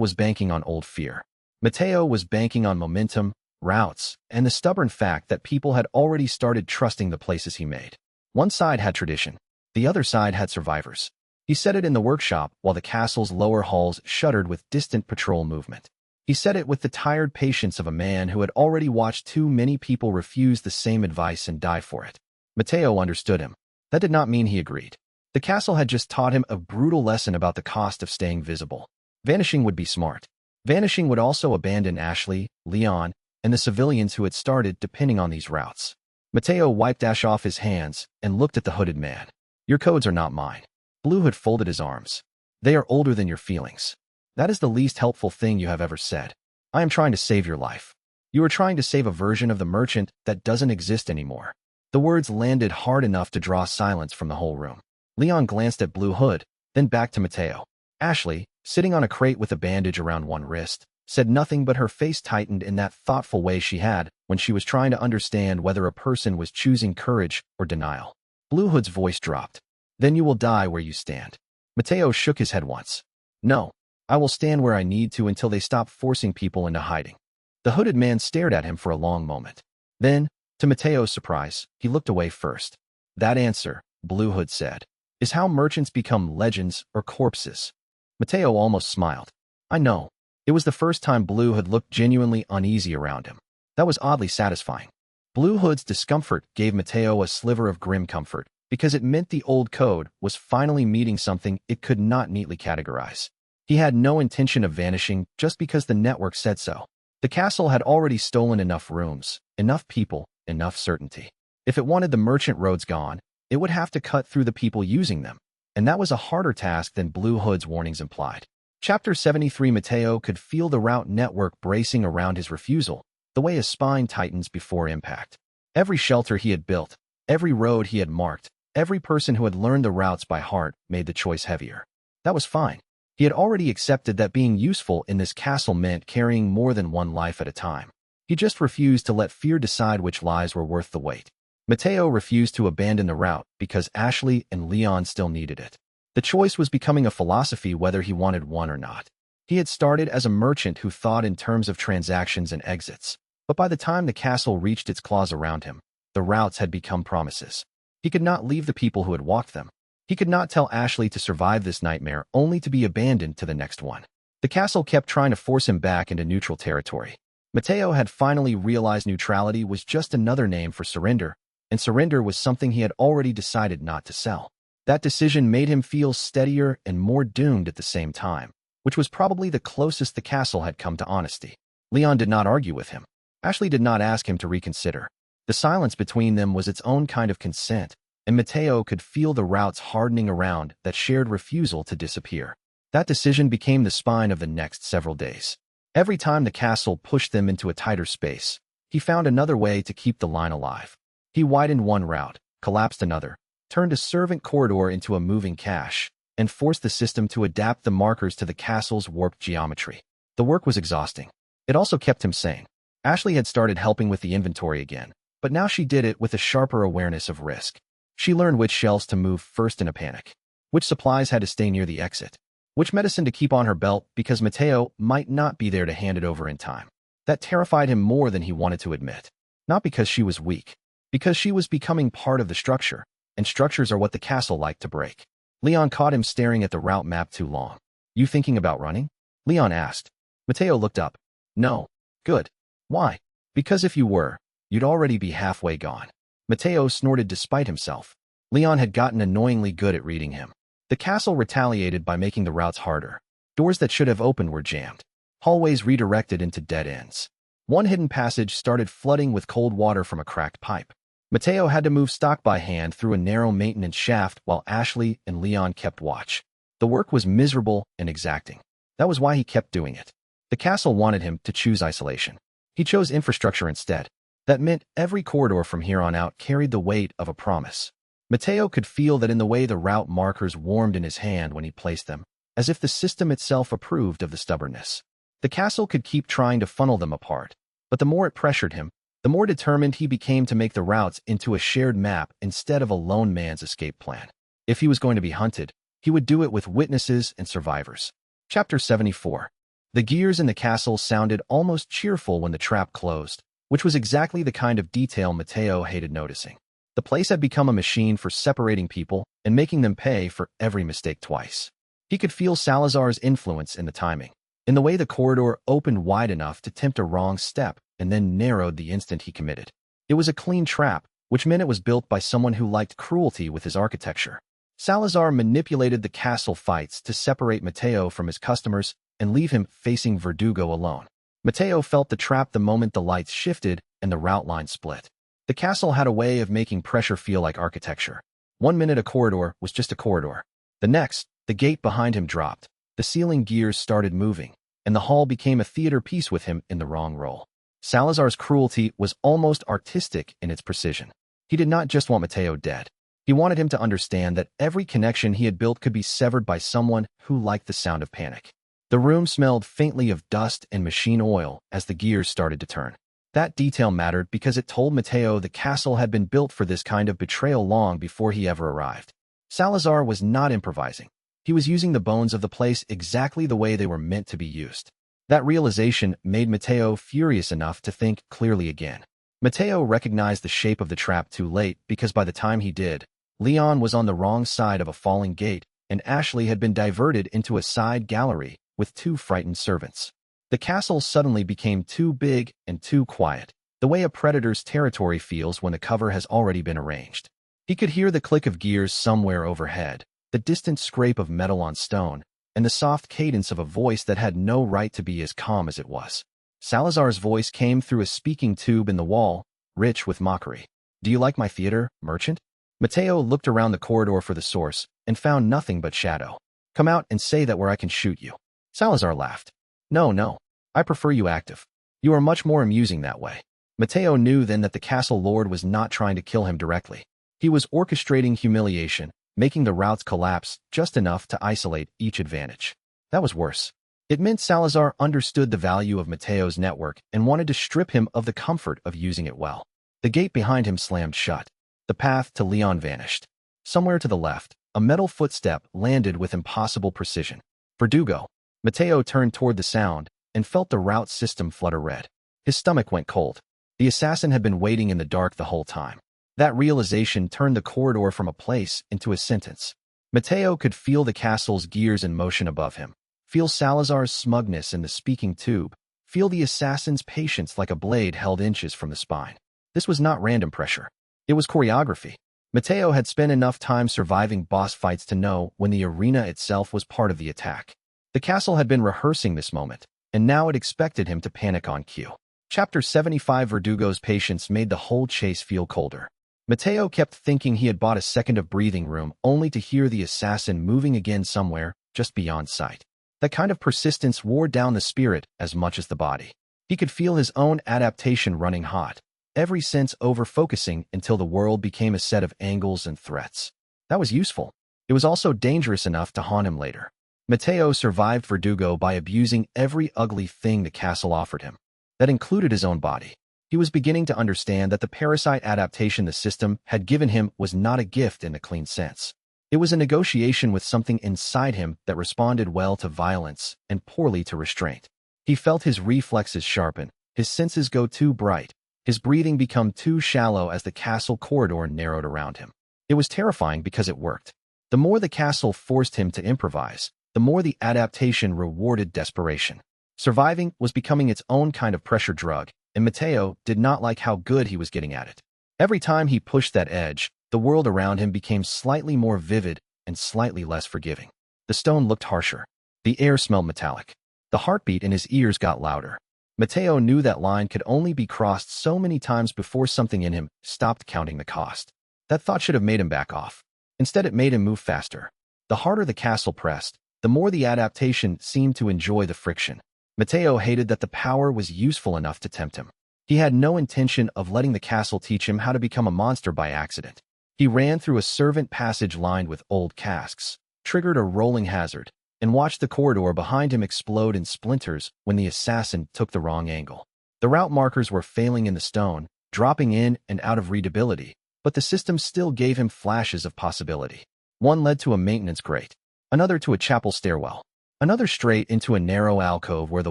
was banking on old fear. Mateo was banking on momentum, routes, and the stubborn fact that people had already started trusting the places he made. One side had tradition. The other side had survivors. He said it in the workshop while the castle's lower halls shuddered with distant patrol movement. He said it with the tired patience of a man who had already watched too many people refuse the same advice and die for it. Mateo understood him. That did not mean he agreed. The castle had just taught him a brutal lesson about the cost of staying visible. Vanishing would be smart. Vanishing would also abandon Ashley, Leon, and the civilians who had started depending on these routes. Mateo wiped ash off his hands and looked at the hooded man. "Your codes are not mine." Blue Hood folded his arms. "They are older than your feelings. That is the least helpful thing you have ever said. I am trying to save your life. You are trying to save a version of the merchant that doesn't exist anymore." The words landed hard enough to draw silence from the whole room. Leon glanced at Blue Hood, then back to Mateo. Ashley, sitting on a crate with a bandage around one wrist, said nothing, but her face tightened in that thoughtful way she had when she was trying to understand whether a person was choosing courage or denial. Blue Hood's voice dropped. "Then you will die where you stand." Mateo shook his head once. "No, I will stand where I need to until they stop forcing people into hiding." The hooded man stared at him for a long moment. Then, to Mateo's surprise, he looked away first. "That answer," Blue Hood said, "is how merchants become legends or corpses." Mateo almost smiled. "I know." It was the first time Blue Hood looked genuinely uneasy around him. That was oddly satisfying. Blue Hood's discomfort gave Mateo a sliver of grim comfort, because it meant the old code was finally meeting something it could not neatly categorize. He had no intention of vanishing just because the network said so. The castle had already stolen enough rooms, enough people, enough certainty. If it wanted the merchant roads gone, it would have to cut through the people using them, and that was a harder task than Blue Hood's warnings implied. Chapter 73 Mateo could feel the route network bracing around his refusal, the way his spine tightens before impact. Every shelter he had built, every road he had marked, every person who had learned the routes by heart made the choice heavier. That was fine. He had already accepted that being useful in this castle meant carrying more than one life at a time. He just refused to let fear decide which lives were worth the wait. Mateo refused to abandon the route because Ashley and Leon still needed it. The choice was becoming a philosophy whether he wanted one or not. He had started as a merchant who thought in terms of transactions and exits, but by the time the castle reached its claws around him, the routes had become promises. He could not leave the people who had walked them. He could not tell Ashley to survive this nightmare only to be abandoned to the next one. The castle kept trying to force him back into neutral territory. Mateo had finally realized neutrality was just another name for surrender, and surrender was something he had already decided not to sell. That decision made him feel steadier and more doomed at the same time, which was probably the closest the castle had come to honesty. Leon did not argue with him. Ashley did not ask him to reconsider. The silence between them was its own kind of consent, and Mateo could feel the routes hardening around that shared refusal to disappear. That decision became the spine of the next several days. Every time the castle pushed them into a tighter space, he found another way to keep the line alive. He widened one route, collapsed another, turned a servant corridor into a moving cache, and forced the system to adapt the markers to the castle's warped geometry. The work was exhausting. It also kept him sane. Ashley had started helping with the inventory again, but now she did it with a sharper awareness of risk. She learned which shelves to move first in a panic, which supplies had to stay near the exit, which medicine to keep on her belt because Mateo might not be there to hand it over in time. That terrified him more than he wanted to admit. Not because she was weak, because she was becoming part of the structure, and structures are what the castle liked to break. Leon caught him staring at the route map too long. "You thinking about running?" Leon asked. Mateo looked up. "No." "Good. Why?" "Because if you were, you'd already be halfway gone." Mateo snorted despite himself. Leon had gotten annoyingly good at reading him. The castle retaliated by making the routes harder. Doors that should have opened were jammed. Hallways redirected into dead ends. One hidden passage started flooding with cold water from a cracked pipe. Mateo had to move stock by hand through a narrow maintenance shaft while Ashley and Leon kept watch. The work was miserable and exacting. That was why he kept doing it. The castle wanted him to choose isolation. He chose infrastructure instead. That meant every corridor from here on out carried the weight of a promise. Mateo could feel that in the way the route markers warmed in his hand when he placed them, as if the system itself approved of the stubbornness. The castle could keep trying to funnel them apart, but the more it pressured him, the more determined he became to make the routes into a shared map instead of a lone man's escape plan. If he was going to be hunted, he would do it with witnesses and survivors. Chapter 74. The gears in the castle sounded almost cheerful when the trap closed, which was exactly the kind of detail Mateo hated noticing. The place had become a machine for separating people and making them pay for every mistake twice. He could feel Salazar's influence in the timing, in the way the corridor opened wide enough to tempt a wrong step and then narrowed the instant he committed. It was a clean trap, which meant it was built by someone who liked cruelty with his architecture. Salazar manipulated the castle fights to separate Mateo from his customers and leave him facing Verdugo alone. Mateo felt the trap the moment the lights shifted and the route line split. The castle had a way of making pressure feel like architecture. 1 minute a corridor was just a corridor. The next, the gate behind him dropped, the ceiling gears started moving, and the hall became a theater piece with him in the wrong role. Salazar's cruelty was almost artistic in its precision. He did not just want Mateo dead. He wanted him to understand that every connection he had built could be severed by someone who liked the sound of panic. The room smelled faintly of dust and machine oil as the gears started to turn. That detail mattered because it told Mateo the castle had been built for this kind of betrayal long before he ever arrived. Salazar was not improvising. He was using the bones of the place exactly the way they were meant to be used. That realization made Mateo furious enough to think clearly again. Mateo recognized the shape of the trap too late because by the time he did, Leon was on the wrong side of a falling gate and Ashley had been diverted into a side gallery with 2 frightened servants. The castle suddenly became too big and too quiet, the way a predator's territory feels when the cover has already been arranged. He could hear the click of gears somewhere overhead, the distant scrape of metal on stone, and the soft cadence of a voice that had no right to be as calm as it was. Salazar's voice came through a speaking tube in the wall, rich with mockery. "Do you like my theater, merchant?" Mateo looked around the corridor for the source and found nothing but shadow. "Come out and say that where I can shoot you." Salazar laughed. No. I prefer you active. You are much more amusing that way." Mateo knew then that the castle lord was not trying to kill him directly. He was orchestrating humiliation, making the routes collapse just enough to isolate each advantage. That was worse. It meant Salazar understood the value of Mateo's network and wanted to strip him of the comfort of using it well. The gate behind him slammed shut. The path to Leon vanished. Somewhere to the left, a metal footstep landed with impossible precision. Verdugo. Mateo turned toward the sound and felt the route system flutter red. His stomach went cold. The assassin had been waiting in the dark the whole time. That realization turned the corridor from a place into a sentence. Mateo could feel the castle's gears in motion above him, feel Salazar's smugness in the speaking tube, feel the assassin's patience like a blade held inches from the spine. This was not random pressure. It was choreography. Mateo had spent enough time surviving boss fights to know when the arena itself was part of the attack. The castle had been rehearsing this moment, and now it expected him to panic on cue. Chapter 75 Verdugo's patience made the whole chase feel colder. Mateo kept thinking he had bought a second of breathing room only to hear the assassin moving again somewhere just beyond sight. That kind of persistence wore down the spirit as much as the body. He could feel his own adaptation running hot, every sense over-focusing until the world became a set of angles and threats. That was useful. It was also dangerous enough to haunt him later. Mateo survived Verdugo by abusing every ugly thing the castle offered him. That included his own body. He was beginning to understand that the parasite adaptation the system had given him was not a gift in the clean sense. It was a negotiation with something inside him that responded well to violence and poorly to restraint. He felt his reflexes sharpen, his senses go too bright, his breathing become too shallow as the castle corridor narrowed around him. It was terrifying because it worked. The more the castle forced him to improvise, the more the adaptation rewarded desperation. Surviving was becoming its own kind of pressure drug, and Mateo did not like how good he was getting at it. Every time he pushed that edge, the world around him became slightly more vivid and slightly less forgiving. The stone looked harsher. The air smelled metallic. The heartbeat in his ears got louder. Mateo knew that line could only be crossed so many times before something in him stopped counting the cost. That thought should have made him back off. Instead, it made him move faster. The harder the castle pressed, the more the adaptation seemed to enjoy the friction. Mateo hated that the power was useful enough to tempt him. He had no intention of letting the castle teach him how to become a monster by accident. He ran through a servant passage lined with old casks, triggered a rolling hazard, and watched the corridor behind him explode in splinters when the assassin took the wrong angle. The route markers were failing in the stone, dropping in and out of readability, but the system still gave him flashes of possibility. One led to a maintenance grate, another to a chapel stairwell, another straight into a narrow alcove where the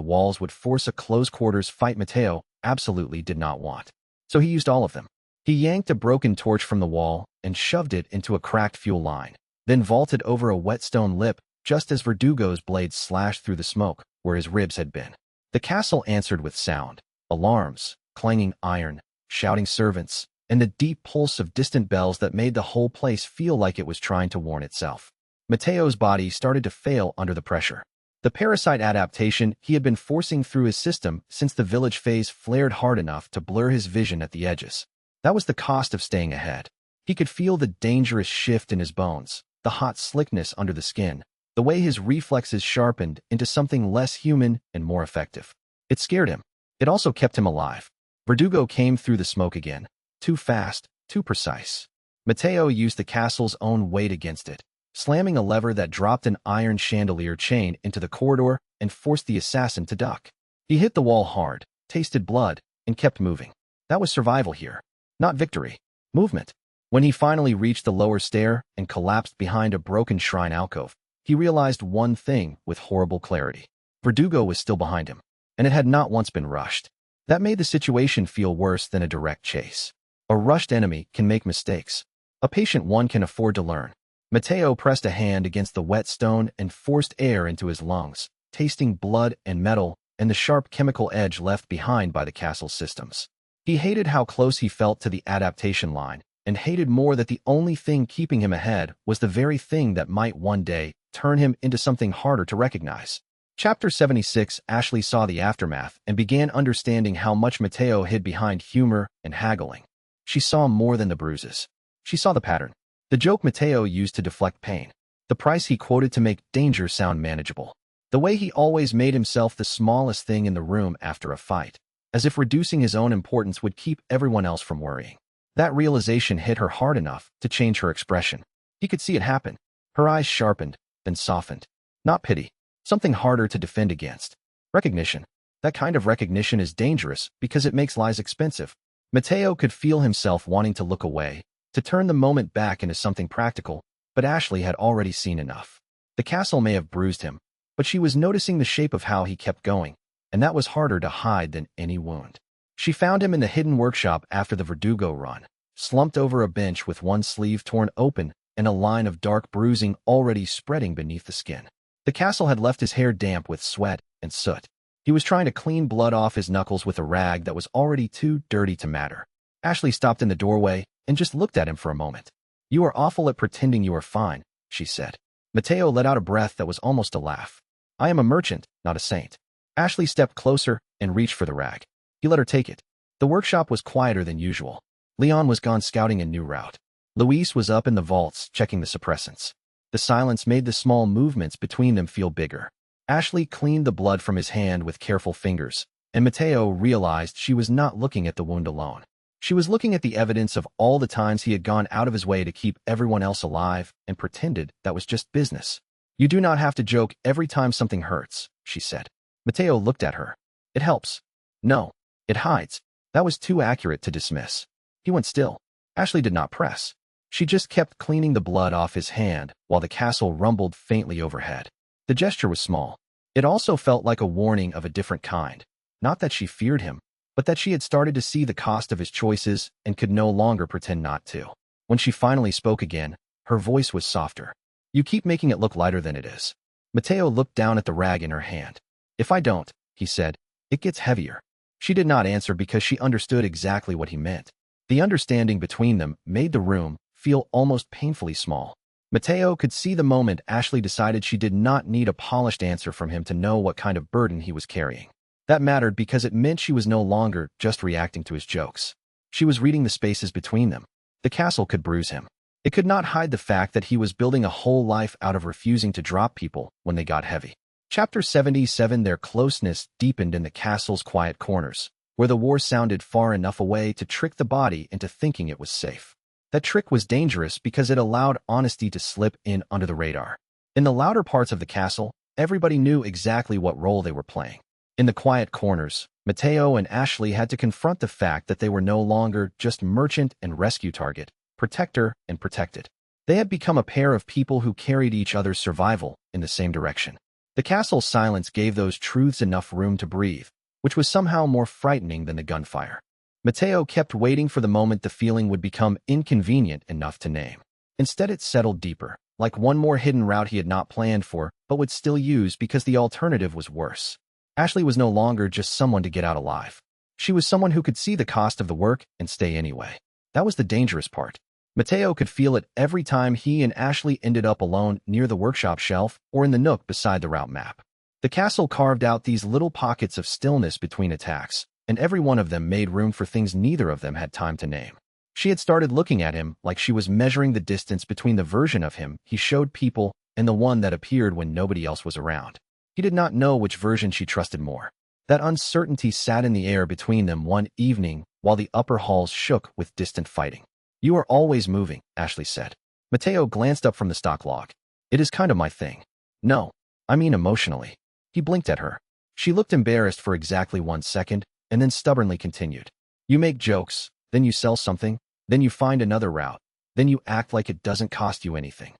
walls would force a close-quarters fight Mateo absolutely did not want. So he used all of them. He yanked a broken torch from the wall and shoved it into a cracked fuel line, then vaulted over a wet stone lip just as Verdugo's blade slashed through the smoke where his ribs had been. The castle answered with sound, alarms, clanging iron, shouting servants, and the deep pulse of distant bells that made the whole place feel like it was trying to warn itself. Mateo's body started to fail under the pressure. The parasite adaptation he had been forcing through his system since the village phase flared hard enough to blur his vision at the edges. That was the cost of staying ahead. He could feel the dangerous shift in his bones, the hot slickness under the skin, the way his reflexes sharpened into something less human and more effective. It scared him. It also kept him alive. Verdugo came through the smoke again. Too fast, too precise. Mateo used the castle's own weight against it, slamming a lever that dropped an iron chandelier chain into the corridor and forced the assassin to duck. He hit the wall hard, tasted blood, and kept moving. That was survival here, not victory. Movement. When he finally reached the lower stair and collapsed behind a broken shrine alcove, he realized one thing with horrible clarity. Verdugo was still behind him, and it had not once been rushed. That made the situation feel worse than a direct chase. A rushed enemy can make mistakes. A patient one can afford to learn. Mateo pressed a hand against the wet stone and forced air into his lungs, tasting blood and metal and the sharp chemical edge left behind by the castle's systems. He hated how close he felt to the adaptation line, and hated more that the only thing keeping him ahead was the very thing that might one day turn him into something harder to recognize. Chapter 76 Ashley saw the aftermath and began understanding how much Mateo hid behind humor and haggling. She saw more than the bruises. She saw the pattern. The joke Mateo used to deflect pain. The price he quoted to make danger sound manageable. The way he always made himself the smallest thing in the room after a fight, as if reducing his own importance would keep everyone else from worrying. That realization hit her hard enough to change her expression. He could see it happen. Her eyes sharpened, then softened. Not pity. Something harder to defend against. Recognition. That kind of recognition is dangerous because it makes lies expensive. Mateo could feel himself wanting to look away, to turn the moment back into something practical, but Ashley had already seen enough. The castle may have bruised him, but she was noticing the shape of how he kept going, and that was harder to hide than any wound. She found him in the hidden workshop after the Verdugo run, slumped over a bench with one sleeve torn open and a line of dark bruising already spreading beneath the skin. The castle had left his hair damp with sweat and soot. He was trying to clean blood off his knuckles with a rag that was already too dirty to matter. Ashley stopped in the doorway and just looked at him for a moment. "You are awful at pretending you are fine," she said. Mateo let out a breath that was almost a laugh. "I am a merchant, not a saint." Ashley stepped closer and reached for the rag. He let her take it. The workshop was quieter than usual. Leon was gone scouting a new route. Luis was up in the vaults checking the suppressants. The silence made the small movements between them feel bigger. Ashley cleaned the blood from his hand with careful fingers, and Mateo realized she was not looking at the wound alone. She was looking at the evidence of all the times he had gone out of his way to keep everyone else alive and pretended that was just business. "You do not have to joke every time something hurts," she said. Mateo looked at her. "It helps." "No, it hides." That was too accurate to dismiss. He went still. Ashley did not press. She just kept cleaning the blood off his hand while the castle rumbled faintly overhead. The gesture was small. It also felt like a warning of a different kind. Not that she feared him, but that she had started to see the cost of his choices and could no longer pretend not to. When she finally spoke again, her voice was softer. "You keep making it look lighter than it is." Mateo looked down at the rag in her hand. "If I don't," he said, "it gets heavier." She did not answer because she understood exactly what he meant. The understanding between them made the room feel almost painfully small. Mateo could see the moment Ashley decided she did not need a polished answer from him to know what kind of burden he was carrying. That mattered because it meant she was no longer just reacting to his jokes. She was reading the spaces between them. The castle could bruise him. It could not hide the fact that he was building a whole life out of refusing to drop people when they got heavy. Chapter 77. Their closeness deepened in the castle's quiet corners, where the war sounded far enough away to trick the body into thinking it was safe. That trick was dangerous because it allowed honesty to slip in under the radar. In the louder parts of the castle, everybody knew exactly what role they were playing. In the quiet corners, Mateo and Ashley had to confront the fact that they were no longer just merchant and rescue target, protector and protected. They had become a pair of people who carried each other's survival in the same direction. The castle's silence gave those truths enough room to breathe, which was somehow more frightening than the gunfire. Mateo kept waiting for the moment the feeling would become inconvenient enough to name. Instead, it settled deeper, like one more hidden route he had not planned for, but would still use because the alternative was worse. Ashley was no longer just someone to get out alive. She was someone who could see the cost of the work and stay anyway. That was the dangerous part. Mateo could feel it every time he and Ashley ended up alone near the workshop shelf or in the nook beside the route map. The castle carved out these little pockets of stillness between attacks, and every one of them made room for things neither of them had time to name. She had started looking at him like she was measuring the distance between the version of him he showed people and the one that appeared when nobody else was around. He did not know which version she trusted more. That uncertainty sat in the air between them one evening while the upper halls shook with distant fighting. "You are always moving," Ashley said. Mateo glanced up from the stock log. "It is kind of my thing." "No, I mean emotionally." He blinked at her. She looked embarrassed for exactly 1 second, and then stubbornly continued. "You make jokes, then you sell something, then you find another route, then you act like it doesn't cost you anything."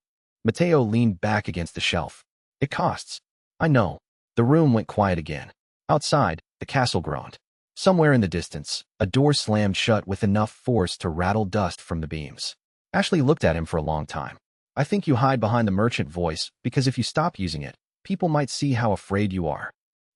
Mateo leaned back against the shelf. "It costs." "I know." The room went quiet again. Outside, the castle groaned. Somewhere in the distance, a door slammed shut with enough force to rattle dust from the beams. Ashley looked at him for a long time. "I think you hide behind the merchant voice because if you stop using it, people might see how afraid you are."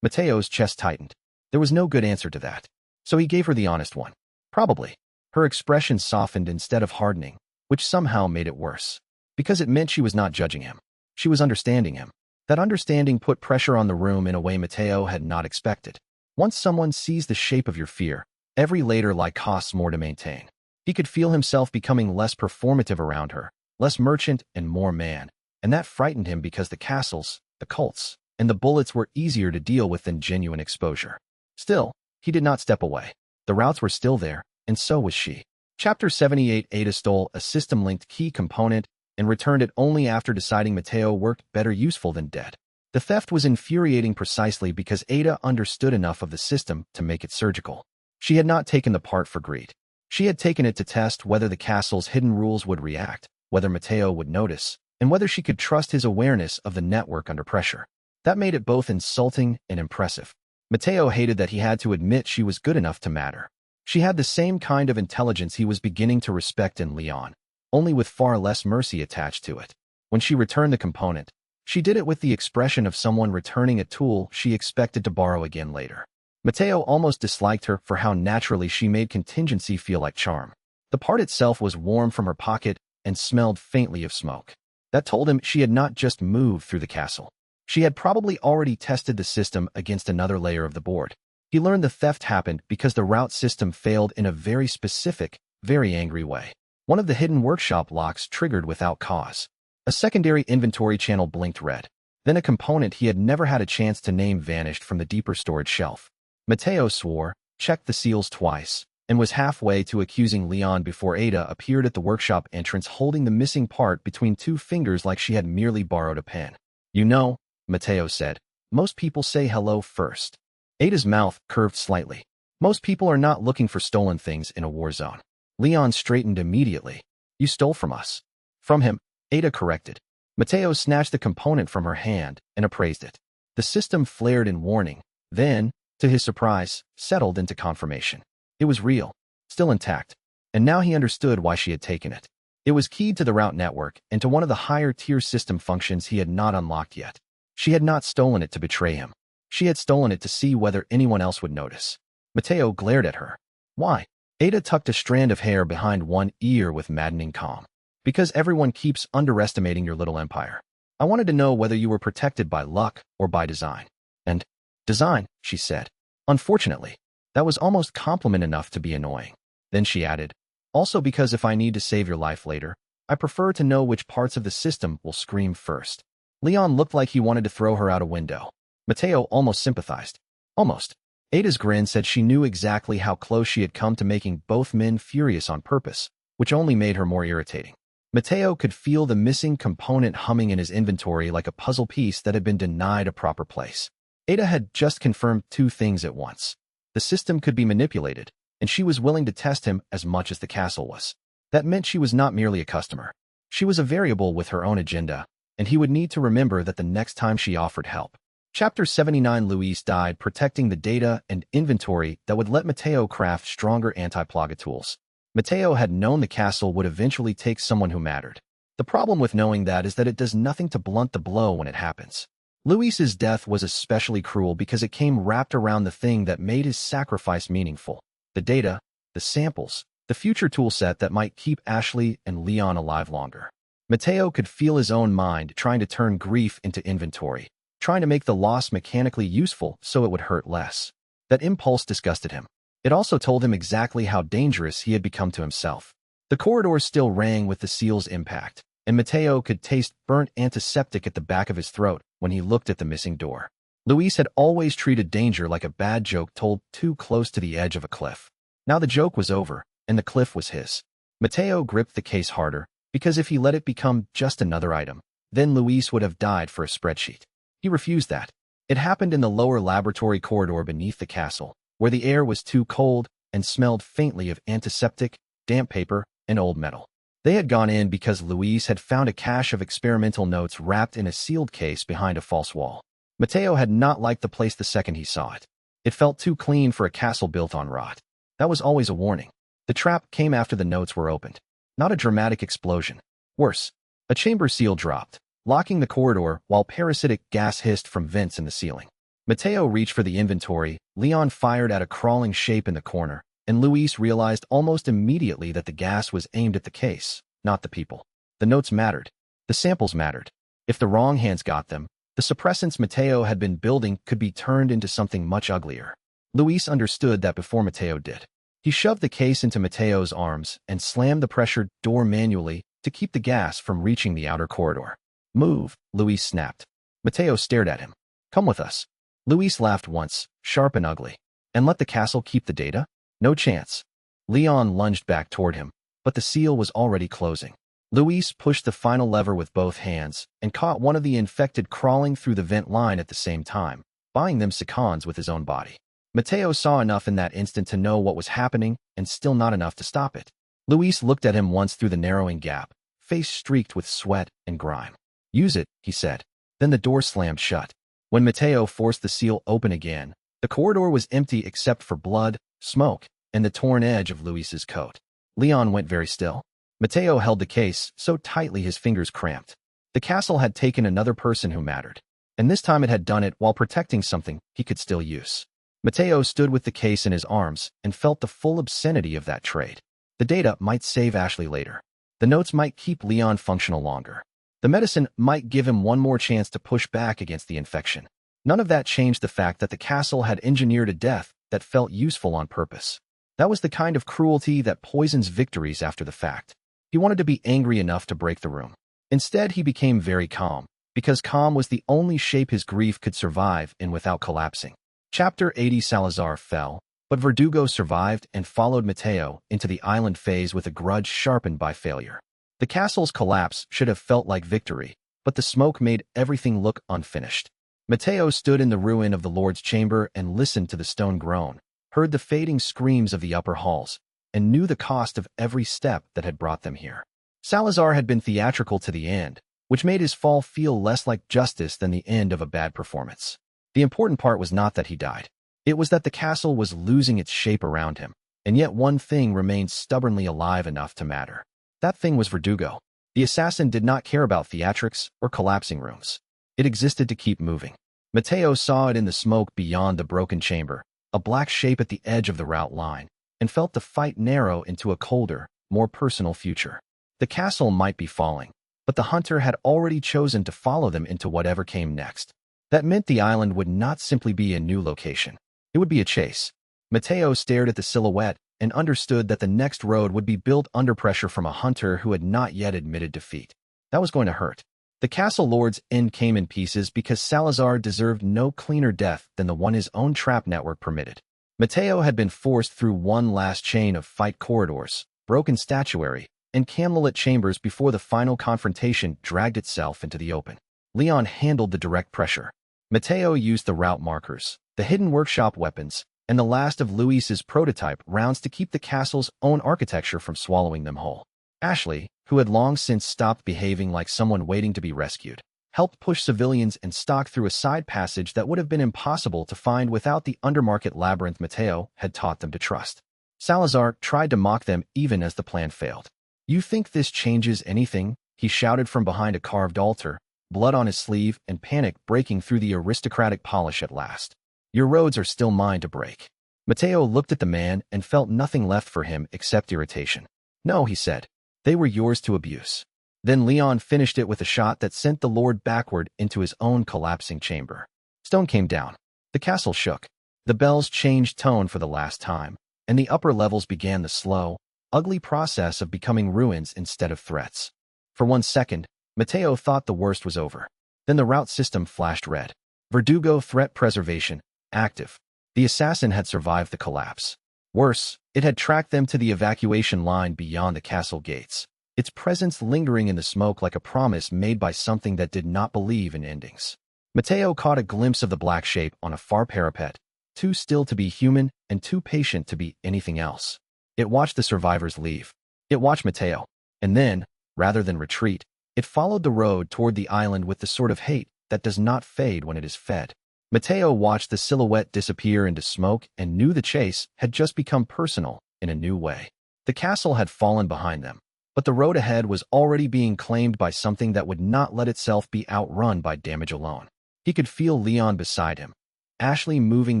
Mateo's chest tightened. There was no good answer to that. So he gave her the honest one. "Probably." Her expression softened instead of hardening, which somehow made it worse. Because it meant she was not judging him. She was understanding him. That understanding put pressure on the room in a way Mateo had not expected. Once someone sees the shape of your fear, every later lie costs more to maintain. He could feel himself becoming less performative around her, less merchant and more man, and that frightened him because the castles, the cults, and the bullets were easier to deal with than genuine exposure. Still, he did not step away. The routes were still there, and so was she. Chapter 78. Ada stole a system-linked key component and returned it only after deciding Mateo worked better useful than dead. The theft was infuriating precisely because Ada understood enough of the system to make it surgical. She had not taken the part for greed. She had taken it to test whether the castle's hidden rules would react, whether Mateo would notice, and whether she could trust his awareness of the network under pressure. That made it both insulting and impressive. Mateo hated that he had to admit she was good enough to matter. She had the same kind of intelligence he was beginning to respect in Leon, only with far less mercy attached to it. When she returned the component, she did it with the expression of someone returning a tool she expected to borrow again later. Mateo almost disliked her for how naturally she made contingency feel like charm. The part itself was warm from her pocket and smelled faintly of smoke. That told him she had not just moved through the castle. She had probably already tested the system against another layer of the board. He learned the theft happened because the route system failed in a very specific, very angry way. One of the hidden workshop locks triggered without cause. A secondary inventory channel blinked red. Then a component he had never had a chance to name vanished from the deeper storage shelf. Mateo swore, checked the seals twice, and was halfway to accusing Leon before Ada appeared at the workshop entrance holding the missing part between two fingers like she had merely borrowed a pen. "You know," Mateo said, "most people say hello first." Ada's mouth curved slightly. "Most people are not looking for stolen things in a war zone." Leon straightened immediately. "You stole from us." "From him," Ada corrected. Mateo snatched the component from her hand and appraised it. The system flared in warning, then, to his surprise, settled into confirmation. It was real, still intact, and now he understood why she had taken it. It was keyed to the route network and to one of the higher-tier system functions he had not unlocked yet. She had not stolen it to betray him. She had stolen it to see whether anyone else would notice. Mateo glared at her. "Why?" Ada tucked a strand of hair behind one ear with maddening calm. "Because everyone keeps underestimating your little empire. I wanted to know whether you were protected by luck or by design." "And design," she said. "Unfortunately." That was almost compliment enough to be annoying. Then she added, "Also because if I need to save your life later, I prefer to know which parts of the system will scream first." Leon looked like he wanted to throw her out a window. Mateo almost sympathized. Almost. Ada's grin said she knew exactly how close she had come to making both men furious on purpose, which only made her more irritating. Mateo could feel the missing component humming in his inventory like a puzzle piece that had been denied a proper place. Ada had just confirmed two things at once. The system could be manipulated, and she was willing to test him as much as the castle was. That meant she was not merely a customer. She was a variable with her own agenda, and he would need to remember that the next time she offered help. Chapter 79. Luis died protecting the data and inventory that would let Mateo craft stronger anti-plaga tools. Mateo had known the castle would eventually take someone who mattered. The problem with knowing that is that it does nothing to blunt the blow when it happens. Luis's death was especially cruel because it came wrapped around the thing that made his sacrifice meaningful. The data, the samples, the future toolset that might keep Ashley and Leon alive longer. Mateo could feel his own mind trying to turn grief into inventory, trying to make the loss mechanically useful so it would hurt less. That impulse disgusted him. It also told him exactly how dangerous he had become to himself. The corridor still rang with the seal's impact, and Mateo could taste burnt antiseptic at the back of his throat when he looked at the missing door. Luis had always treated danger like a bad joke told too close to the edge of a cliff. Now the joke was over, and the cliff was his. Mateo gripped the case harder, because if he let it become just another item, then Luis would have died for a spreadsheet. He refused that. It happened in the lower laboratory corridor beneath the castle, where the air was too cold and smelled faintly of antiseptic, damp paper, and old metal. They had gone in because Luis had found a cache of experimental notes wrapped in a sealed case behind a false wall. Mateo had not liked the place the second he saw it. It felt too clean for a castle built on rot. That was always a warning. The trap came after the notes were opened. Not a dramatic explosion. Worse, a chamber seal dropped, locking the corridor while parasitic gas hissed from vents in the ceiling. Mateo reached for the inventory, Leon fired at a crawling shape in the corner, and Luis realized almost immediately that the gas was aimed at the case, not the people. The notes mattered. The samples mattered. If the wrong hands got them, the suppressants Mateo had been building could be turned into something much uglier. Luis understood that before Mateo did. He shoved the case into Mateo's arms and slammed the pressured door manually to keep the gas from reaching the outer corridor. "Move," Luis snapped. Mateo stared at him. "Come with us." Luis laughed once, sharp and ugly. "And let the castle keep the data? No chance." Leon lunged back toward him, but the seal was already closing. Luis pushed the final lever with both hands and caught one of the infected crawling through the vent line at the same time, buying them seconds with his own body. Mateo saw enough in that instant to know what was happening and still not enough to stop it. Luis looked at him once through the narrowing gap, face streaked with sweat and grime. "Use it," he said. Then the door slammed shut. When Matteo forced the seal open again, the corridor was empty except for blood, smoke, and the torn edge of Luis's coat. Leon went very still. Matteo held the case so tightly his fingers cramped. The castle had taken another person who mattered, and this time it had done it while protecting something he could still use. Matteo stood with the case in his arms and felt the full obscenity of that trade. The data might save Ashley later. The notes might keep Leon functional longer. The medicine might give him one more chance to push back against the infection. None of that changed the fact that the castle had engineered a death that felt useful on purpose. That was the kind of cruelty that poisons victories after the fact. He wanted to be angry enough to break the room. Instead, he became very calm, because calm was the only shape his grief could survive in without collapsing. Chapter 80. Salazar fell, but Verdugo survived and followed Matteo into the island phase with a grudge sharpened by failure. The castle's collapse should have felt like victory, but the smoke made everything look unfinished. Matteo stood in the ruin of the Lord's chamber and listened to the stone groan, heard the fading screams of the upper halls, and knew the cost of every step that had brought them here. Salazar had been theatrical to the end, which made his fall feel less like justice than the end of a bad performance. The important part was not that he died. It was that the castle was losing its shape around him, and yet one thing remained stubbornly alive enough to matter. That thing was Verdugo. The assassin did not care about theatrics or collapsing rooms. It existed to keep moving. Matteo saw it in the smoke beyond the broken chamber, a black shape at the edge of the route line, and felt the fight narrow into a colder, more personal future. The castle might be falling, but the hunter had already chosen to follow them into whatever came next. That meant the island would not simply be a new location. It would be a chase. Matteo stared at the silhouette and understood that the next road would be built under pressure from a hunter who had not yet admitted defeat. That was going to hurt. The castle lord's end came in pieces because Salazar deserved no cleaner death than the one his own trap network permitted. Matteo had been forced through one last chain of fight corridors, broken statuary, and candlelit chambers before the final confrontation dragged itself into the open. Leon handled the direct pressure. Matteo used the route markers, the hidden workshop weapons, and the last of Luis's prototype rounds to keep the castle's own architecture from swallowing them whole. Ashley, who had long since stopped behaving like someone waiting to be rescued, helped push civilians and stock through a side passage that would have been impossible to find without the undermarket labyrinth Matteo had taught them to trust. Salazar tried to mock them even as the plan failed. "You think this changes anything?" he shouted from behind a carved altar, blood on his sleeve and panic breaking through the aristocratic polish at last. "Your roads are still mine to break." Matteo looked at the man and felt nothing left for him except irritation. "No," he said. "They were yours to abuse." Then Leon finished it with a shot that sent the Lord backward into his own collapsing chamber. Stone came down. The castle shook. The bells changed tone for the last time, and the upper levels began the slow, ugly process of becoming ruins instead of threats. For 1 second, Matteo thought the worst was over. Then the route system flashed red. Verdugo threat preservation, active. The assassin had survived the collapse. Worse, it had tracked them to the evacuation line beyond the castle gates, its presence lingering in the smoke like a promise made by something that did not believe in endings. Matteo caught a glimpse of the black shape on a far parapet, too still to be human and too patient to be anything else. It watched the survivors leave. It watched Matteo. And then, rather than retreat, it followed the road toward the island with the sort of hate that does not fade when it is fed. Matteo watched the silhouette disappear into smoke and knew the chase had just become personal in a new way. The castle had fallen behind them, but the road ahead was already being claimed by something that would not let itself be outrun by damage alone. He could feel Leon beside him, Ashley moving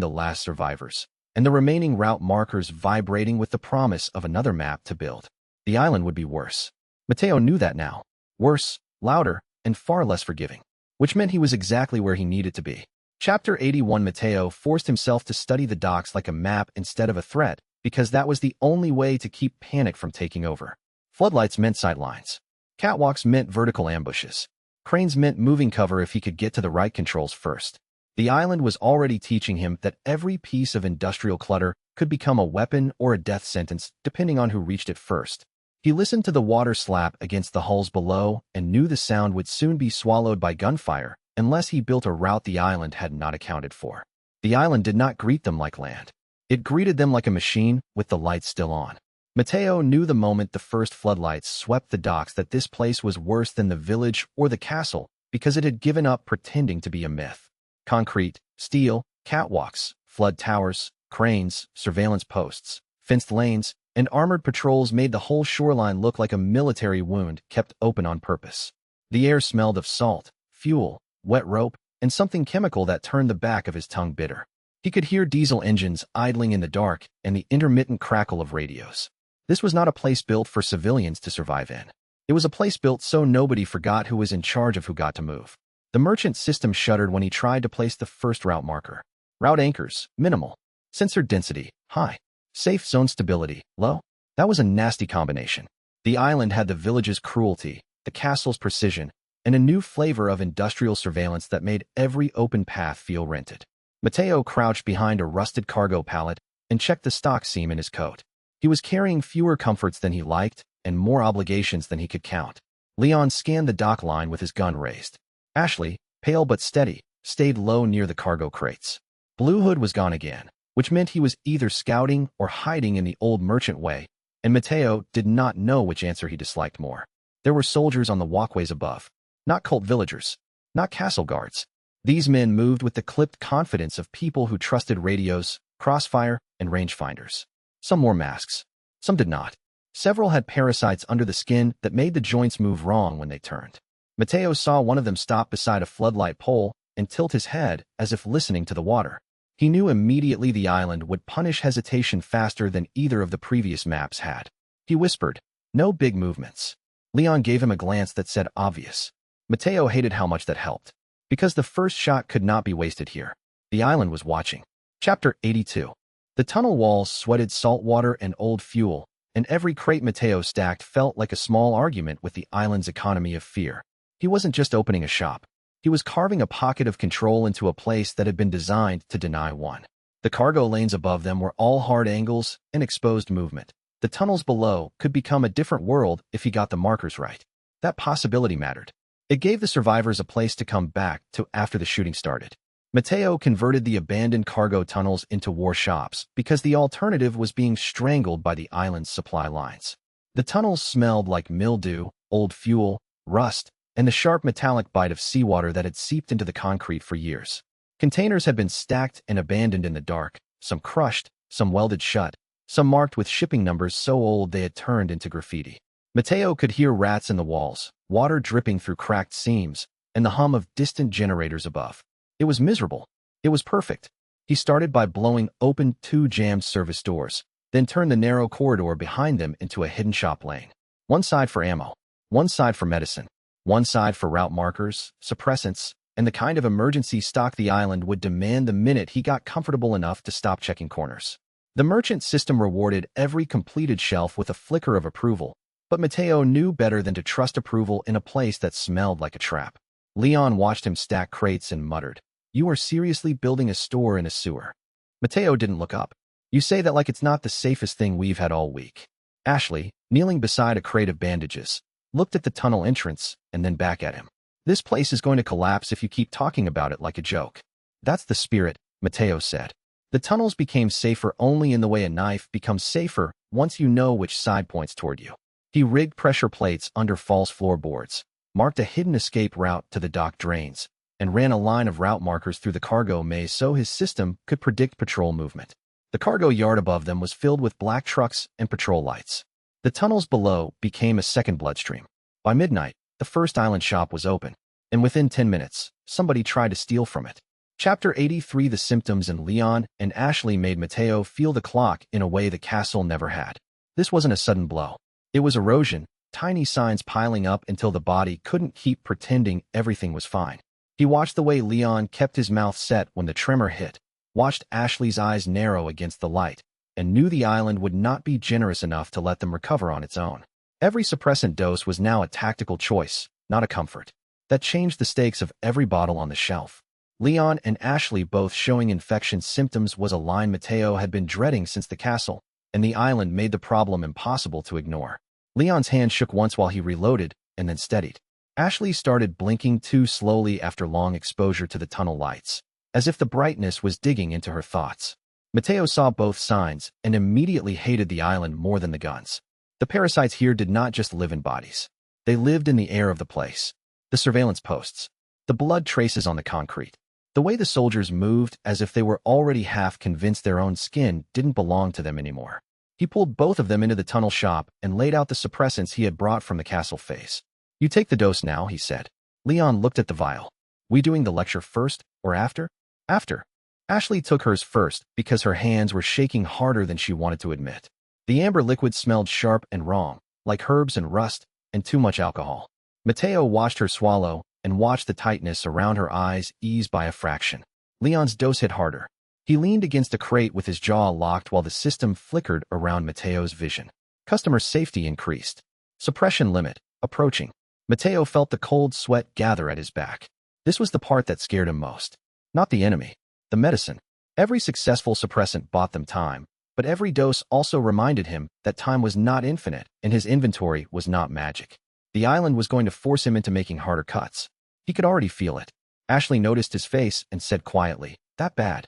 the last survivors, and the remaining route markers vibrating with the promise of another map to build. The island would be worse. Matteo knew that now. Worse, louder, and far less forgiving, which meant he was exactly where he needed to be. Chapter 81. Matteo forced himself to study the docks like a map instead of a threat, because that was the only way to keep panic from taking over. Floodlights meant sightlines. Catwalks meant vertical ambushes. Cranes meant moving cover if he could get to the right controls first. The island was already teaching him that every piece of industrial clutter could become a weapon or a death sentence depending on who reached it first. He listened to the water slap against the hulls below and knew the sound would soon be swallowed by gunfire unless he built a route the island had not accounted for. The island did not greet them like land. It greeted them like a machine with the lights still on. Matteo knew the moment the first floodlights swept the docks that this place was worse than the village or the castle because it had given up pretending to be a myth. Concrete, steel, catwalks, flood towers, cranes, surveillance posts, fenced lanes, and armored patrols made the whole shoreline look like a military wound kept open on purpose. The air smelled of salt, fuel, wet rope, and something chemical that turned the back of his tongue bitter. He could hear diesel engines idling in the dark and the intermittent crackle of radios. This was not a place built for civilians to survive in. It was a place built so nobody forgot who was in charge of who got to move. The merchant system shuddered when he tried to place the first route marker. Route anchors, minimal. Sensor density, high. Safe zone stability, low. That was a nasty combination. The island had the village's cruelty, the castle's precision, and a new flavor of industrial surveillance that made every open path feel rented. Mateo crouched behind a rusted cargo pallet and checked the stock seam in his coat. He was carrying fewer comforts than he liked and more obligations than he could count. Leon scanned the dock line with his gun raised. Ashley, pale but steady, stayed low near the cargo crates. Blue Hood was gone again, which meant he was either scouting or hiding in the old merchant way, and Mateo did not know which answer he disliked more. There were soldiers on the walkways above, not cult villagers, not castle guards. These men moved with the clipped confidence of people who trusted radios, crossfire, and rangefinders. Some wore masks. Some did not. Several had parasites under the skin that made the joints move wrong when they turned. Mateo saw one of them stop beside a floodlight pole and tilt his head as if listening to the water. He knew immediately the island would punish hesitation faster than either of the previous maps had. He whispered, "No big movements." Leon gave him a glance that said obvious. Mateo hated how much that helped. Because the first shot could not be wasted here. The island was watching. Chapter 82. The tunnel walls sweated salt water and old fuel, and every crate Mateo stacked felt like a small argument with the island's economy of fear. He wasn't just opening a shop. He was carving a pocket of control into a place that had been designed to deny one. The cargo lanes above them were all hard angles and exposed movement. The tunnels below could become a different world if he got the markers right. That possibility mattered. It gave the survivors a place to come back to after the shooting started. Mateo converted the abandoned cargo tunnels into war shops because the alternative was being strangled by the island's supply lines. The tunnels smelled like mildew, old fuel, rust, and the sharp metallic bite of seawater that had seeped into the concrete for years. Containers had been stacked and abandoned in the dark, some crushed, some welded shut, some marked with shipping numbers so old they had turned into graffiti. Mateo could hear rats in the walls, water dripping through cracked seams, and the hum of distant generators above. It was miserable. It was perfect. He started by blowing open 2 jammed service doors, then turned the narrow corridor behind them into a hidden shop lane. One side for ammo, one side for medicine, one side for route markers, suppressants, and the kind of emergency stock the island would demand the minute he got comfortable enough to stop checking corners. The merchant system rewarded every completed shelf with a flicker of approval, but Mateo knew better than to trust approval in a place that smelled like a trap. Leon watched him stack crates and muttered, "You are seriously building a store in a sewer." Mateo didn't look up. "You say that like it's not the safest thing we've had all week." Ashley, kneeling beside a crate of bandages, looked at the tunnel entrance and then back at him. "This place is going to collapse if you keep talking about it like a joke." "That's the spirit," Mateo said. "The tunnels became safer only in the way a knife becomes safer once you know which side points toward you." He rigged pressure plates under false floorboards, marked a hidden escape route to the dock drains, and ran a line of route markers through the cargo maze so his system could predict patrol movement. The cargo yard above them was filled with black trucks and patrol lights. The tunnels below became a second bloodstream. By midnight, the first island shop was open, and within 10 minutes, somebody tried to steal from it. Chapter 83. The symptoms in Leon and Ashley made Mateo feel the clock in a way the castle never had. This wasn't a sudden blow. It was erosion, tiny signs piling up until the body couldn't keep pretending everything was fine. He watched the way Leon kept his mouth set when the tremor hit, watched Ashley's eyes narrow against the light, and knew the island would not be generous enough to let them recover on its own. Every suppressant dose was now a tactical choice, not a comfort. That changed the stakes of every bottle on the shelf. Leon and Ashley both showing infection symptoms was a line Mateo had been dreading since the castle, and the island made the problem impossible to ignore. Leon's hand shook once while he reloaded, and then steadied. Ashley started blinking too slowly after long exposure to the tunnel lights, as if the brightness was digging into her thoughts. Mateo saw both signs and immediately hated the island more than the guns. The parasites here did not just live in bodies. They lived in the air of the place. The surveillance posts. The blood traces on the concrete. The way the soldiers moved, as if they were already half convinced their own skin didn't belong to them anymore. He pulled both of them into the tunnel shop and laid out the suppressants he had brought from the castle face. "You take the dose now," he said. Leon looked at the vial. "We doing the lecture first, or after?" "After." Ashley took hers first because her hands were shaking harder than she wanted to admit. The amber liquid smelled sharp and wrong, like herbs and rust, and too much alcohol. Mateo watched her swallow and watched the tightness around her eyes ease by a fraction. Leon's dose hit harder. He leaned against a crate with his jaw locked while the system flickered around Mateo's vision. Customer safety increased. Suppression limit approaching. Mateo felt the cold sweat gather at his back. This was the part that scared him most. Not the enemy. The medicine. Every successful suppressant bought them time, but every dose also reminded him that time was not infinite and his inventory was not magic. The island was going to force him into making harder cuts. He could already feel it. Ashley noticed his face and said quietly, "That bad?"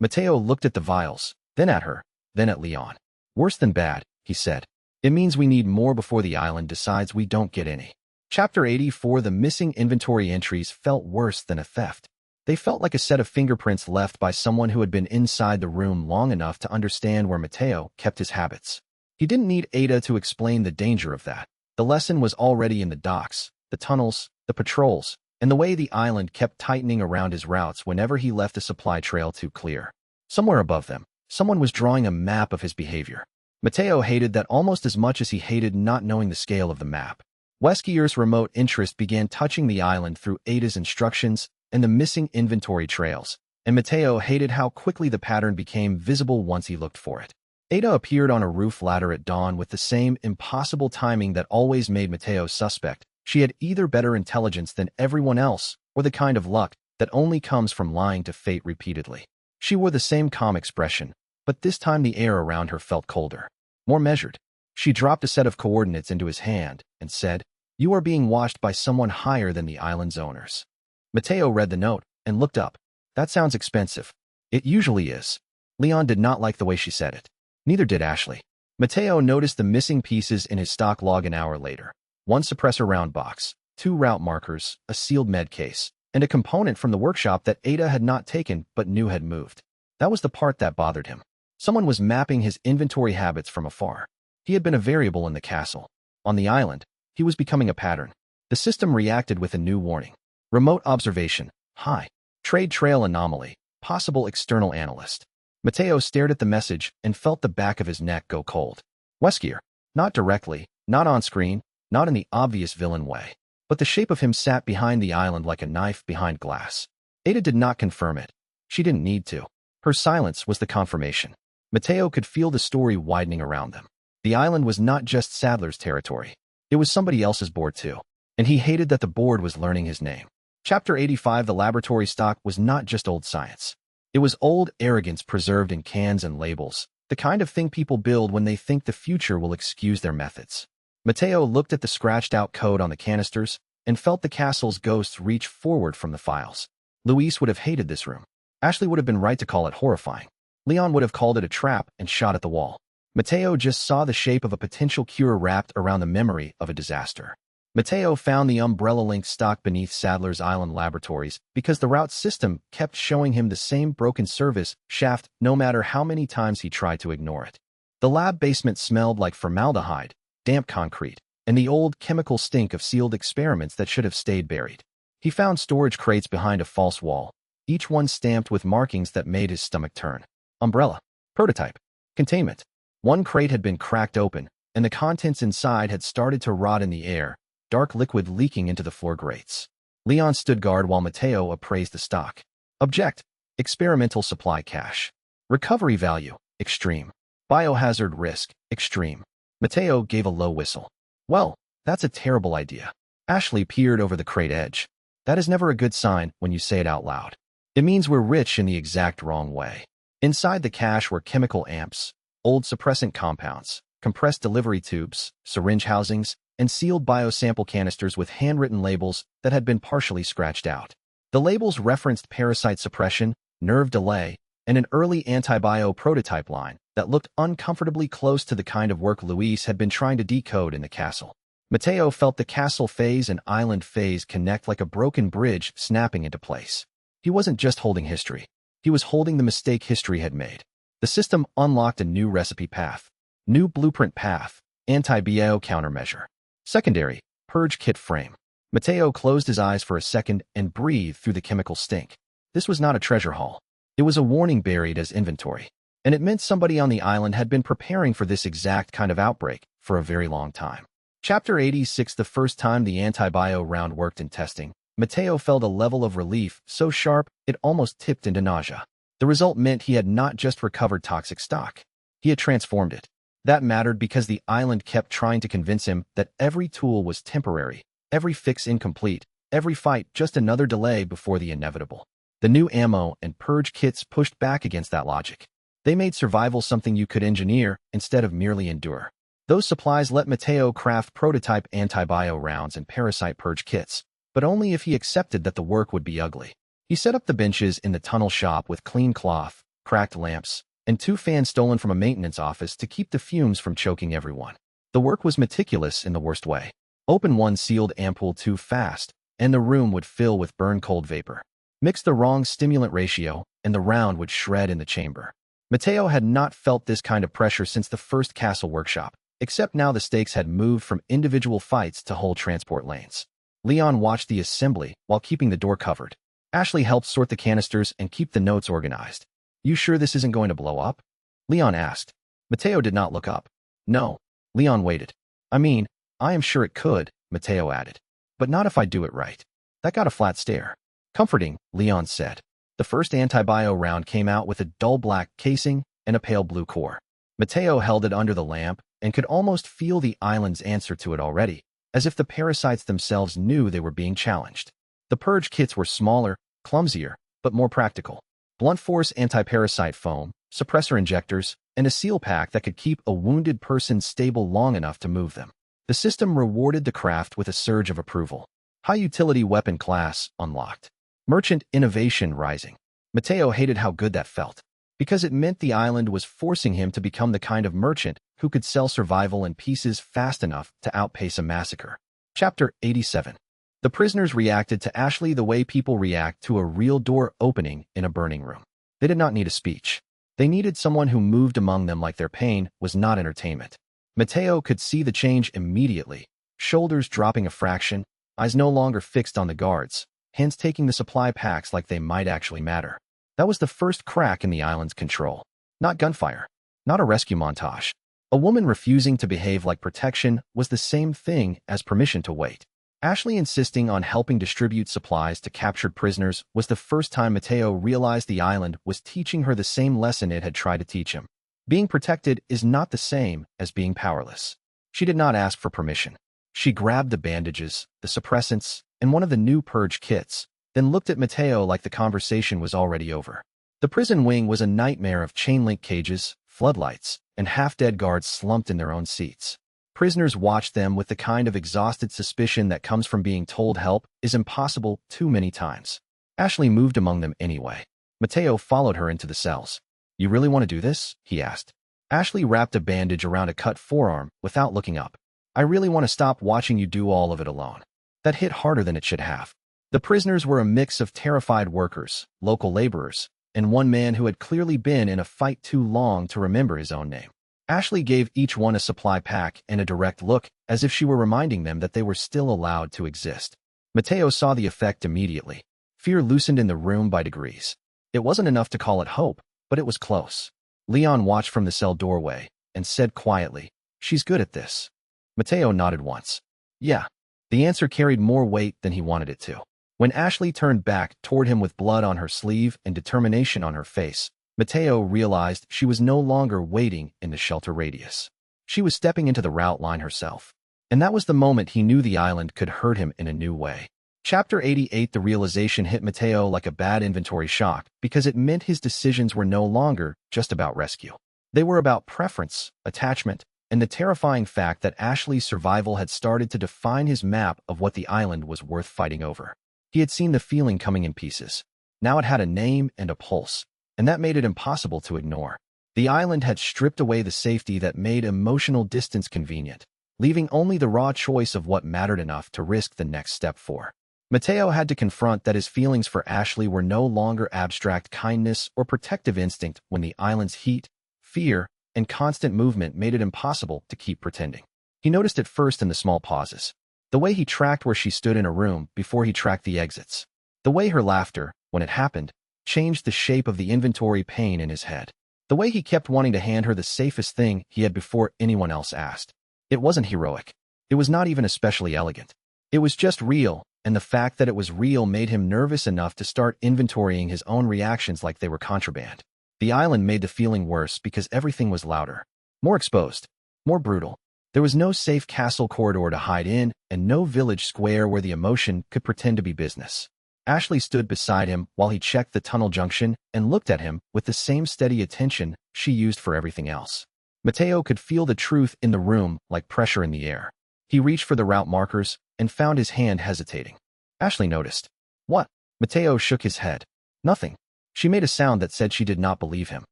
Mateo looked at the vials, then at her, then at Leon. "Worse than bad," he said. "It means we need more before the island decides we don't get any." Chapter 84. The missing inventory entries felt worse than a theft. They felt like a set of fingerprints left by someone who had been inside the room long enough to understand where Mateo kept his habits. He didn't need Ada to explain the danger of that. The lesson was already in the docks, the tunnels, the patrols, and the way the island kept tightening around his routes whenever he left a supply trail too clear. Somewhere above them, someone was drawing a map of his behavior. Mateo hated that almost as much as he hated not knowing the scale of the map. Weskier's remote interest began touching the island through Ada's instructions and the missing inventory trails, and Mateo hated how quickly the pattern became visible once he looked for it. Ada appeared on a roof ladder at dawn with the same impossible timing that always made Mateo suspect. She had either better intelligence than everyone else or the kind of luck that only comes from lying to fate repeatedly. She wore the same calm expression, but this time the air around her felt colder, more measured. She dropped a set of coordinates into his hand and said, "You are being watched by someone higher than the island's owners." Mateo read the note and looked up. "That sounds expensive." "It usually is." Leon did not like the way she said it. Neither did Ashley. Mateo noticed the missing pieces in his stock log an hour later. One suppressor round box, 2 route markers, a sealed med case, and a component from the workshop that Ada had not taken but knew had moved. That was the part that bothered him. Someone was mapping his inventory habits from afar. He had been a variable in the castle. On the island, he was becoming a pattern. The system reacted with a new warning. Remote observation, high. Trade trail anomaly, possible external analyst. Mateo stared at the message and felt the back of his neck go cold. Weskier. Not directly, not on screen, not in the obvious villain way. But the shape of him sat behind the island like a knife behind glass. Ada did not confirm it. She didn't need to. Her silence was the confirmation. Mateo could feel the story widening around them. The island was not just Sadler's territory. It was somebody else's board too. And he hated that the board was learning his name. Chapter 85. The laboratory stock was not just old science. It was old arrogance preserved in cans and labels, the kind of thing people build when they think the future will excuse their methods. Mateo looked at the scratched-out code on the canisters and felt the castle's ghosts reach forward from the files. Luis would have hated this room. Ashley would have been right to call it horrifying. Leon would have called it a trap and shot at the wall. Mateo just saw the shape of a potential cure wrapped around the memory of a disaster. Mateo found the umbrella-linked stock beneath Sadler's Island laboratories because the route system kept showing him the same broken service shaft no matter how many times he tried to ignore it. The lab basement smelled like formaldehyde, damp concrete, and the old chemical stink of sealed experiments that should have stayed buried. He found storage crates behind a false wall, each one stamped with markings that made his stomach turn. Umbrella. Prototype. Containment. One crate had been cracked open, and the contents inside had started to rot in the air, dark liquid leaking into the floor grates. Leon stood guard while Mateo appraised the stock. Object. Experimental supply cache. Recovery value. Extreme. Biohazard risk. Extreme. Mateo gave a low whistle. "Well, that's a terrible idea." Ashley peered over the crate edge. "That is never a good sign when you say it out loud. It means we're rich in the exact wrong way." Inside the cache were chemical amps, old suppressant compounds, compressed delivery tubes, syringe housings, and sealed biosample canisters with handwritten labels that had been partially scratched out. The labels referenced parasite suppression, nerve delay, and an early antibio prototype line that looked uncomfortably close to the kind of work Luis had been trying to decode in the castle. Mateo felt the castle phase and island phase connect like a broken bridge snapping into place. He wasn't just holding history. He was holding the mistake history had made. The system unlocked a new recipe path, new blueprint path, anti-BIO countermeasure. Secondary, purge kit frame. Mateo closed his eyes for a second and breathed through the chemical stink. This was not a treasure haul. It was a warning buried as inventory. And it meant somebody on the island had been preparing for this exact kind of outbreak for a very long time. Chapter 86. The first time the anti-bio round worked in testing, Mateo felt a level of relief so sharp it almost tipped into nausea. The result meant he had not just recovered toxic stock. He had transformed it. That mattered because the island kept trying to convince him that every tool was temporary, every fix incomplete, every fight just another delay before the inevitable. The new ammo and purge kits pushed back against that logic. They made survival something you could engineer instead of merely endure. Those supplies let Mateo craft prototype anti-bio rounds and parasite purge kits, but only if he accepted that the work would be ugly. He set up the benches in the tunnel shop with clean cloth, cracked lamps, and 2 fans stolen from a maintenance office to keep the fumes from choking everyone. The work was meticulous in the worst way. Open one sealed ampoule too fast, and the room would fill with burn-cold vapor. Mix the wrong stimulant ratio, and the round would shred in the chamber. Mateo had not felt this kind of pressure since the first castle workshop, except now the stakes had moved from individual fights to whole transport lanes. Leon watched the assembly while keeping the door covered. Ashley helped sort the canisters and keep the notes organized. "You sure this isn't going to blow up?" Leon asked. Mateo did not look up. "No." Leon waited. "I mean, I am sure it could," Mateo added. "But not if I do it right." That got a flat stare. "Comforting," Leon said. The first anti-bio round came out with a dull black casing and a pale blue core. Mateo held it under the lamp and could almost feel the island's answer to it already, as if the parasites themselves knew they were being challenged. The purge kits were smaller, clumsier, but more practical. Blunt force anti-parasite foam, suppressor injectors, and a seal pack that could keep a wounded person stable long enough to move them. The system rewarded the craft with a surge of approval. High utility weapon class unlocked. Merchant innovation rising. Mateo hated how good that felt, because it meant the island was forcing him to become the kind of merchant who could sell survival in pieces fast enough to outpace a massacre. Chapter 87. The prisoners reacted to Ashley the way people react to a real door opening in a burning room. They did not need a speech. They needed someone who moved among them like their pain was not entertainment. Mateo could see the change immediately, shoulders dropping a fraction, eyes no longer fixed on the guards, hands taking the supply packs like they might actually matter. That was the first crack in the island's control. Not gunfire. Not a rescue montage. A woman refusing to behave like protection was the same thing as permission to wait. Ashley insisting on helping distribute supplies to captured prisoners was the first time Mateo realized the island was teaching her the same lesson it had tried to teach him. Being protected is not the same as being powerless. She did not ask for permission. She grabbed the bandages, the suppressants, and one of the new purge kits, then looked at Mateo like the conversation was already over. The prison wing was a nightmare of chain-link cages, floodlights, and half-dead guards slumped in their own seats. Prisoners watched them with the kind of exhausted suspicion that comes from being told help is impossible too many times. Ashley moved among them anyway. Mateo followed her into the cells. "You really want to do this?" he asked. Ashley wrapped a bandage around a cut forearm without looking up. "I really want to stop watching you do all of it alone." That hit harder than it should have. The prisoners were a mix of terrified workers, local laborers, and one man who had clearly been in a fight too long to remember his own name. Ashley gave each one a supply pack and a direct look, as if she were reminding them that they were still allowed to exist. Mateo saw the effect immediately. Fear loosened in the room by degrees. It wasn't enough to call it hope, but it was close. Leon watched from the cell doorway and said quietly, "She's good at this." Mateo nodded once. "Yeah." The answer carried more weight than he wanted it to. When Ashley turned back toward him with blood on her sleeve and determination on her face, Mateo realized she was no longer waiting in the shelter radius. She was stepping into the route line herself. And that was the moment he knew the island could hurt him in a new way. Chapter 88. The realization hit Mateo like a bad inventory shock because it meant his decisions were no longer just about rescue. They were about preference, attachment, and the terrifying fact that Ashley's survival had started to define his map of what the island was worth fighting over. He had seen the feeling coming in pieces. Now it had a name and a pulse, and that made it impossible to ignore. The island had stripped away the safety that made emotional distance convenient, leaving only the raw choice of what mattered enough to risk the next step for. Mateo had to confront that his feelings for Ashley were no longer abstract kindness or protective instinct when the island's heat, fear, and constant movement made it impossible to keep pretending. He noticed it first in the small pauses. The way he tracked where she stood in a room before he tracked the exits. The way her laughter, when it happened, changed the shape of the inventory pane in his head. The way he kept wanting to hand her the safest thing he had before anyone else asked. It wasn't heroic. It was not even especially elegant. It was just real, and the fact that it was real made him nervous enough to start inventorying his own reactions like they were contraband. The island made the feeling worse because everything was louder, more exposed, more brutal. There was no safe castle corridor to hide in, and no village square where the emotion could pretend to be business. Ashley stood beside him while he checked the tunnel junction and looked at him with the same steady attention she used for everything else. Mateo could feel the truth in the room like pressure in the air. He reached for the route markers and found his hand hesitating. Ashley noticed. What? Mateo shook his head. Nothing. She made a sound that said she did not believe him.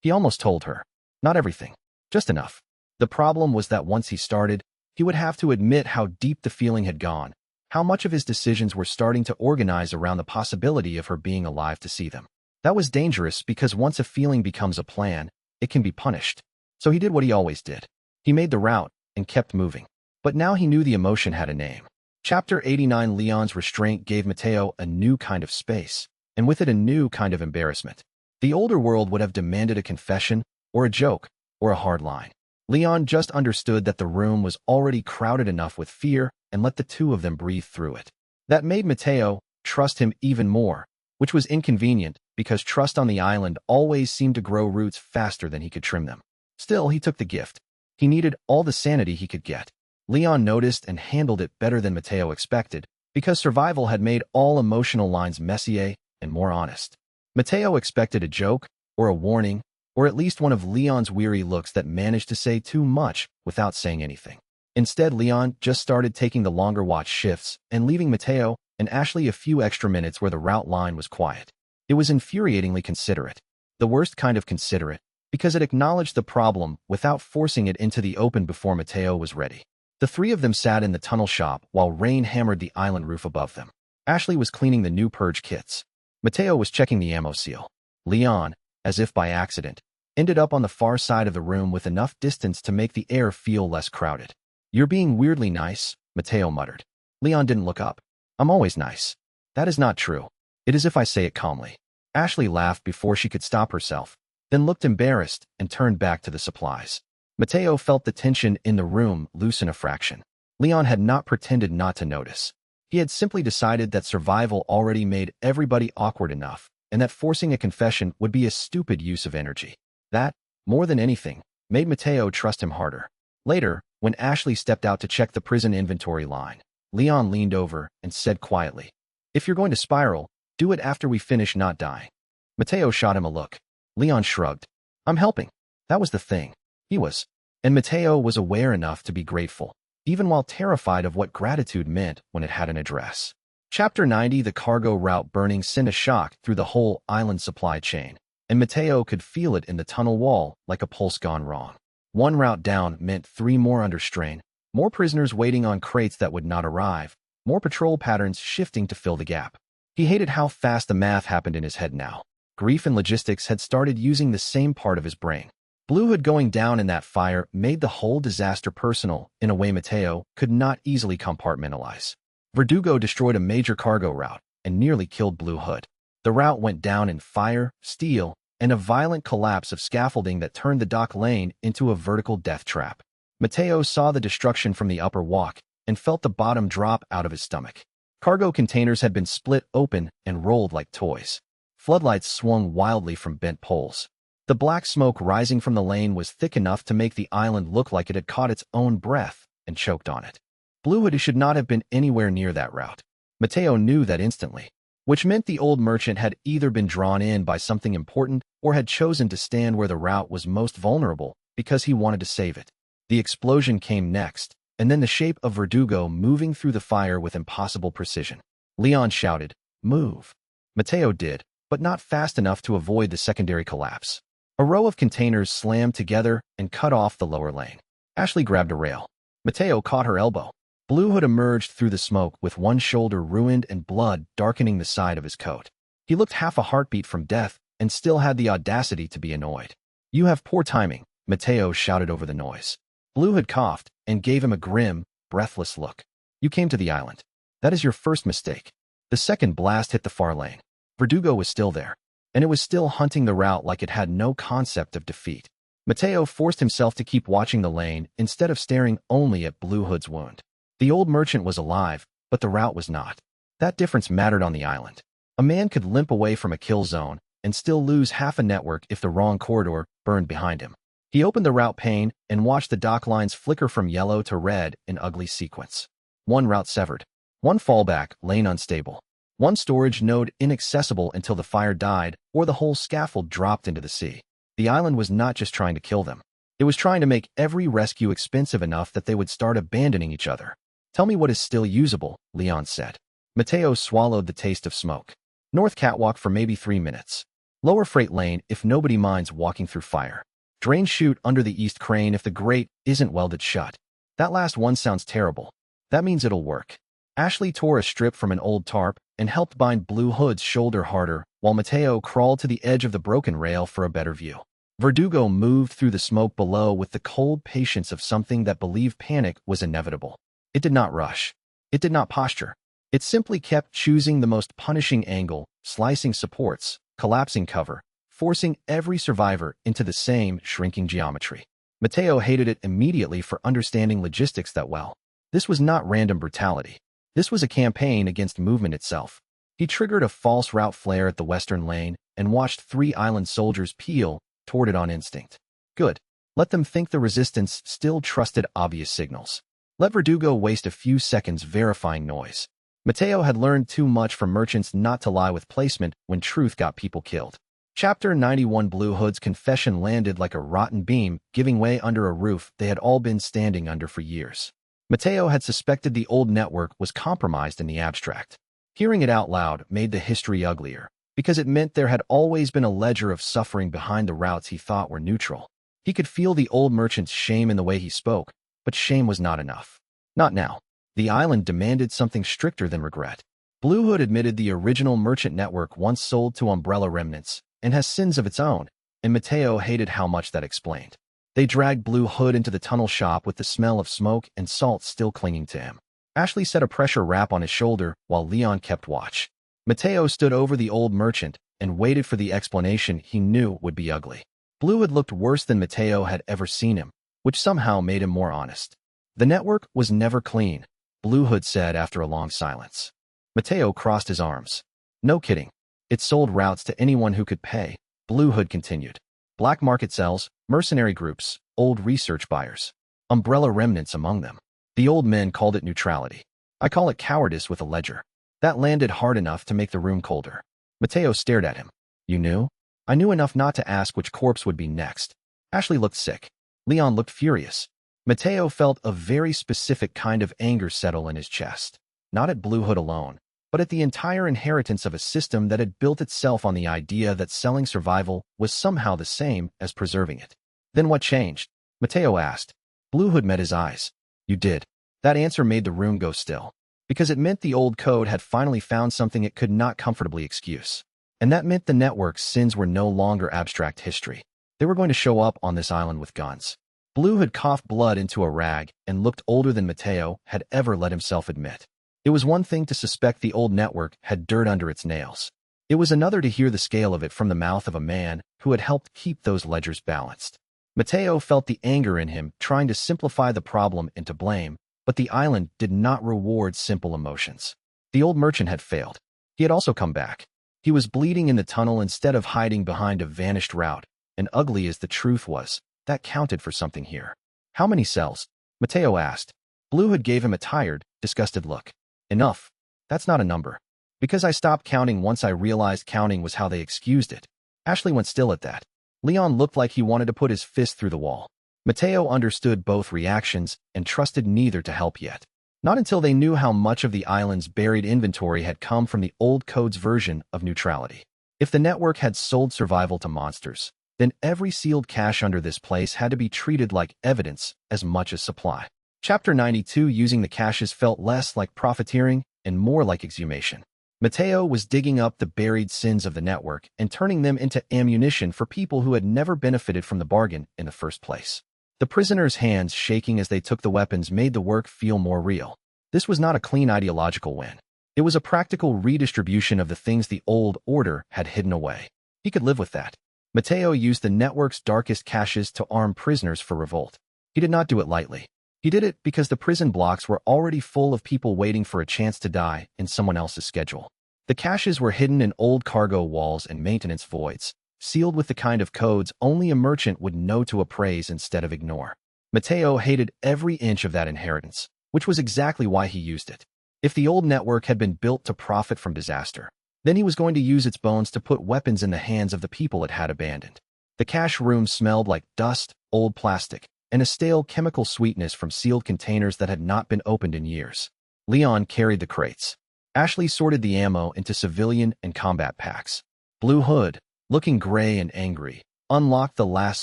He almost told her. Not everything. Just enough. The problem was that once he started, he would have to admit how deep the feeling had gone, how much of his decisions were starting to organize around the possibility of her being alive to see them. That was dangerous because once a feeling becomes a plan, it can be punished. So he did what he always did. He made the route and kept moving. But now he knew the emotion had a name. Chapter 89. Leon's restraint gave Mateo a new kind of space, and with it a new kind of embarrassment. The older world would have demanded a confession, or a joke, or a hard line. Leon just understood that the room was already crowded enough with fear and let the two of them breathe through it. That made Mateo trust him even more, which was inconvenient because trust on the island always seemed to grow roots faster than he could trim them. Still, he took the gift. He needed all the sanity he could get. Leon noticed and handled it better than Mateo expected because survival had made all emotional lines messier and more honest. Mateo expected a joke, or a warning, or at least one of Leon's weary looks that managed to say too much without saying anything. Instead, Leon just started taking the longer watch shifts and leaving Mateo and Ashley a few extra minutes where the route line was quiet. It was infuriatingly considerate. The worst kind of considerate, because it acknowledged the problem without forcing it into the open before Mateo was ready. The three of them sat in the tunnel shop while rain hammered the island roof above them. Ashley was cleaning the new purge kits. Mateo was checking the ammo seal. Leon, as if by accident, ended up on the far side of the room with enough distance to make the air feel less crowded. You're being weirdly nice, Mateo muttered. Leon didn't look up. I'm always nice. That is not true. It is if I say it calmly. Ashley laughed before she could stop herself, then looked embarrassed and turned back to the supplies. Mateo felt the tension in the room loosen a fraction. Leon had not pretended not to notice. He had simply decided that survival already made everybody awkward enough, and that forcing a confession would be a stupid use of energy. That, more than anything, made Mateo trust him harder. Later, when Ashley stepped out to check the prison inventory line, Leon leaned over and said quietly, "If you're going to spiral, do it after we finish not dying." Mateo shot him a look. Leon shrugged. I'm helping. That was the thing. He was. And Mateo was aware enough to be grateful, even while terrified of what gratitude meant when it had an address. Chapter 90. The cargo route burning sent a shock through the whole island supply chain, and Mateo could feel it in the tunnel wall like a pulse gone wrong. One route down meant 3 more under strain, more prisoners waiting on crates that would not arrive, more patrol patterns shifting to fill the gap. He hated how fast the math happened in his head now. Grief and logistics had started using the same part of his brain. Blue Hood going down in that fire made the whole disaster personal in a way Mateo could not easily compartmentalize. Verdugo destroyed a major cargo route and nearly killed Blue Hood. The route went down in fire, steel, and a violent collapse of scaffolding that turned the dock lane into a vertical death trap. Mateo saw the destruction from the upper walk and felt the bottom drop out of his stomach. Cargo containers had been split open and rolled like toys. Floodlights swung wildly from bent poles. The black smoke rising from the lane was thick enough to make the island look like it had caught its own breath and choked on it. Blue Hood should not have been anywhere near that route. Mateo knew that instantly, which meant the old merchant had either been drawn in by something important or had chosen to stand where the route was most vulnerable because he wanted to save it. The explosion came next, and then the shape of Verdugo moving through the fire with impossible precision. Leon shouted, "Move." Mateo did, but not fast enough to avoid the secondary collapse. A row of containers slammed together and cut off the lower lane. Ashley grabbed a rail. Mateo caught her elbow. Blue Hood emerged through the smoke with one shoulder ruined and blood darkening the side of his coat. He looked half a heartbeat from death and still had the audacity to be annoyed. "You have poor timing," Mateo shouted over the noise. Blue Hood coughed and gave him a grim, breathless look. "You came to the island. That is your first mistake." The second blast hit the far lane. Verdugo was still there, and it was still hunting the route like it had no concept of defeat. Mateo forced himself to keep watching the lane instead of staring only at Blue Hood's wound. The old merchant was alive, but the route was not. That difference mattered on the island. A man could limp away from a kill zone and still lose half a network if the wrong corridor burned behind him. He opened the route pane and watched the dock lines flicker from yellow to red in ugly sequence. One route severed. One fallback lane unstable. One storage node inaccessible until the fire died or the whole scaffold dropped into the sea. The island was not just trying to kill them. It was trying to make every rescue expensive enough that they would start abandoning each other. "Tell me what is still usable," Leon said. Mateo swallowed the taste of smoke. "North catwalk for maybe 3 minutes. Lower freight lane if nobody minds walking through fire. Drain chute under the east crane if the grate isn't welded shut." That last one sounds terrible. That means it'll work. Ashley tore a strip from an old tarp and helped bind Blue Hood's shoulder harder while Mateo crawled to the edge of the broken rail for a better view. Verdugo moved through the smoke below with the cold patience of something that believed panic was inevitable. It did not rush. It did not posture. It simply kept choosing the most punishing angle, slicing supports, collapsing cover, forcing every survivor into the same shrinking geometry. Mateo hated it immediately for understanding logistics that well. This was not random brutality. This was a campaign against movement itself. He triggered a false route flare at the western lane and watched 3 island soldiers peel toward it on instinct. Good. Let them think the resistance still trusted obvious signals. Let Verdugo waste a few seconds verifying noise. Mateo had learned too much from merchants not to lie with placement when truth got people killed. Chapter 91. Blue Hood's confession landed like a rotten beam, giving way under a roof they had all been standing under for years. Mateo had suspected the old network was compromised in the abstract. Hearing it out loud made the history uglier, because it meant there had always been a ledger of suffering behind the routes he thought were neutral. He could feel the old merchant's shame in the way he spoke, but shame was not enough. Not now. The island demanded something stricter than regret. Blue Hood admitted the original merchant network once sold to umbrella remnants and has sins of its own, and Mateo hated how much that explained. They dragged Blue Hood into the tunnel shop with the smell of smoke and salt still clinging to him. Ashley set a pressure wrap on his shoulder while Leon kept watch. Mateo stood over the old merchant and waited for the explanation he knew would be ugly. Blue Hood looked worse than Mateo had ever seen him, which somehow made him more honest. "The network was never clean," Blue Hood said after a long silence. Mateo crossed his arms. "No kidding. It sold routes to anyone who could pay," Blue Hood continued. "Black market cells, mercenary groups, old research buyers. Umbrella remnants among them. The old men called it neutrality. I call it cowardice with a ledger." That landed hard enough to make the room colder. Mateo stared at him. "You knew?" "I knew enough not to ask which corpse would be next." Ashley looked sick. Leon looked furious. Mateo felt a very specific kind of anger settle in his chest. Not at Blue Hood alone, but at the entire inheritance of a system that had built itself on the idea that selling survival was somehow the same as preserving it. "Then what changed?" Mateo asked. Blue Hood met his eyes. "You did." That answer made the room go still, because it meant the old code had finally found something it could not comfortably excuse. And that meant the network's sins were no longer abstract history. They were going to show up on this island with guns. Blue Hood coughed blood into a rag and looked older than Mateo had ever let himself admit. It was one thing to suspect the old network had dirt under its nails. It was another to hear the scale of it from the mouth of a man who had helped keep those ledgers balanced. Mateo felt the anger in him trying to simplify the problem into blame, but the island did not reward simple emotions. The old merchant had failed. He had also come back. He was bleeding in the tunnel instead of hiding behind a vanished route, and ugly as the truth was, that counted for something here. "How many cells?" Mateo asked. Blue Hood gave him a tired, disgusted look. "Enough. That's not a number. Because I stopped counting once I realized counting was how they excused it." Ashley went still at that. Leon looked like he wanted to put his fist through the wall. Mateo understood both reactions and trusted neither to help yet. Not until they knew how much of the island's buried inventory had come from the old code's version of neutrality. If the network had sold survival to monsters, then every sealed cache under this place had to be treated like evidence as much as supply. Chapter 92 Using the caches felt less like profiteering and more like exhumation. Mateo was digging up the buried sins of the network and turning them into ammunition for people who had never benefited from the bargain in the first place. The prisoners' hands shaking as they took the weapons made the work feel more real. This was not a clean ideological win. It was a practical redistribution of the things the old order had hidden away. He could live with that. Mateo used the network's darkest caches to arm prisoners for revolt. He did not do it lightly. He did it because the prison blocks were already full of people waiting for a chance to die in someone else's schedule. The caches were hidden in old cargo walls and maintenance voids, sealed with the kind of codes only a merchant would know to appraise instead of ignore. Mateo hated every inch of that inheritance, which was exactly why he used it. If the old network had been built to profit from disaster, then he was going to use its bones to put weapons in the hands of the people it had abandoned. The cache room smelled like dust, old plastic, and a stale chemical sweetness from sealed containers that had not been opened in years. Leon carried the crates. Ashley sorted the ammo into civilian and combat packs. Blue Hood, looking gray and angry, unlocked the last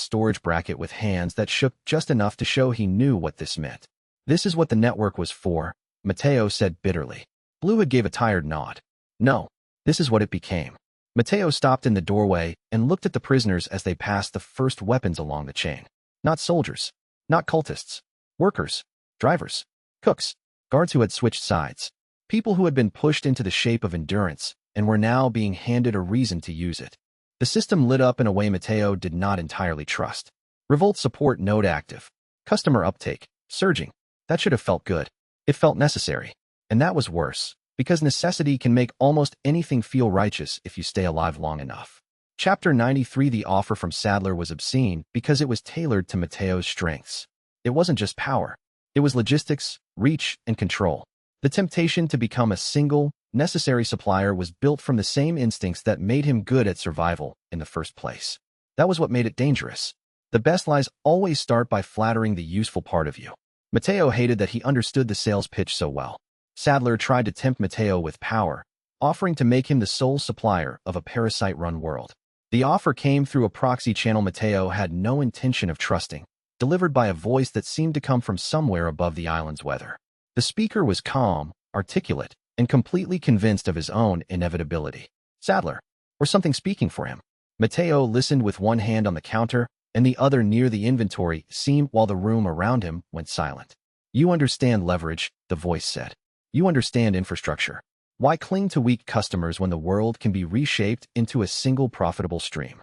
storage bracket with hands that shook just enough to show he knew what this meant. This is what the network was for, Mateo said bitterly. Blue Hood gave a tired nod. No, this is what it became. Mateo stopped in the doorway and looked at the prisoners as they passed the first weapons along the chain. Not soldiers, not cultists, workers, drivers, cooks, guards who had switched sides, people who had been pushed into the shape of endurance and were now being handed a reason to use it. The system lit up in a way Mateo did not entirely trust. Revolt support node active. Customer uptake, surging. That should have felt good. It felt necessary. And that was worse, because necessity can make almost anything feel righteous if you stay alive long enough. Chapter 93 The offer from Sadler was obscene because it was tailored to Mateo's strengths. It wasn't just power. It was logistics, reach, and control. The temptation to become a single, necessary supplier was built from the same instincts that made him good at survival in the first place. That was what made it dangerous. The best lies always start by flattering the useful part of you. Mateo hated that he understood the sales pitch so well. Sadler tried to tempt Mateo with power, offering to make him the sole supplier of a parasite-run world. The offer came through a proxy channel Mateo had no intention of trusting, delivered by a voice that seemed to come from somewhere above the island's weather. The speaker was calm, articulate, and completely convinced of his own inevitability. Sadler, or something speaking for him. Mateo listened with one hand on the counter and the other near the inventory seam while the room around him went silent. You understand leverage, the voice said. You understand infrastructure. Why cling to weak customers when the world can be reshaped into a single profitable stream?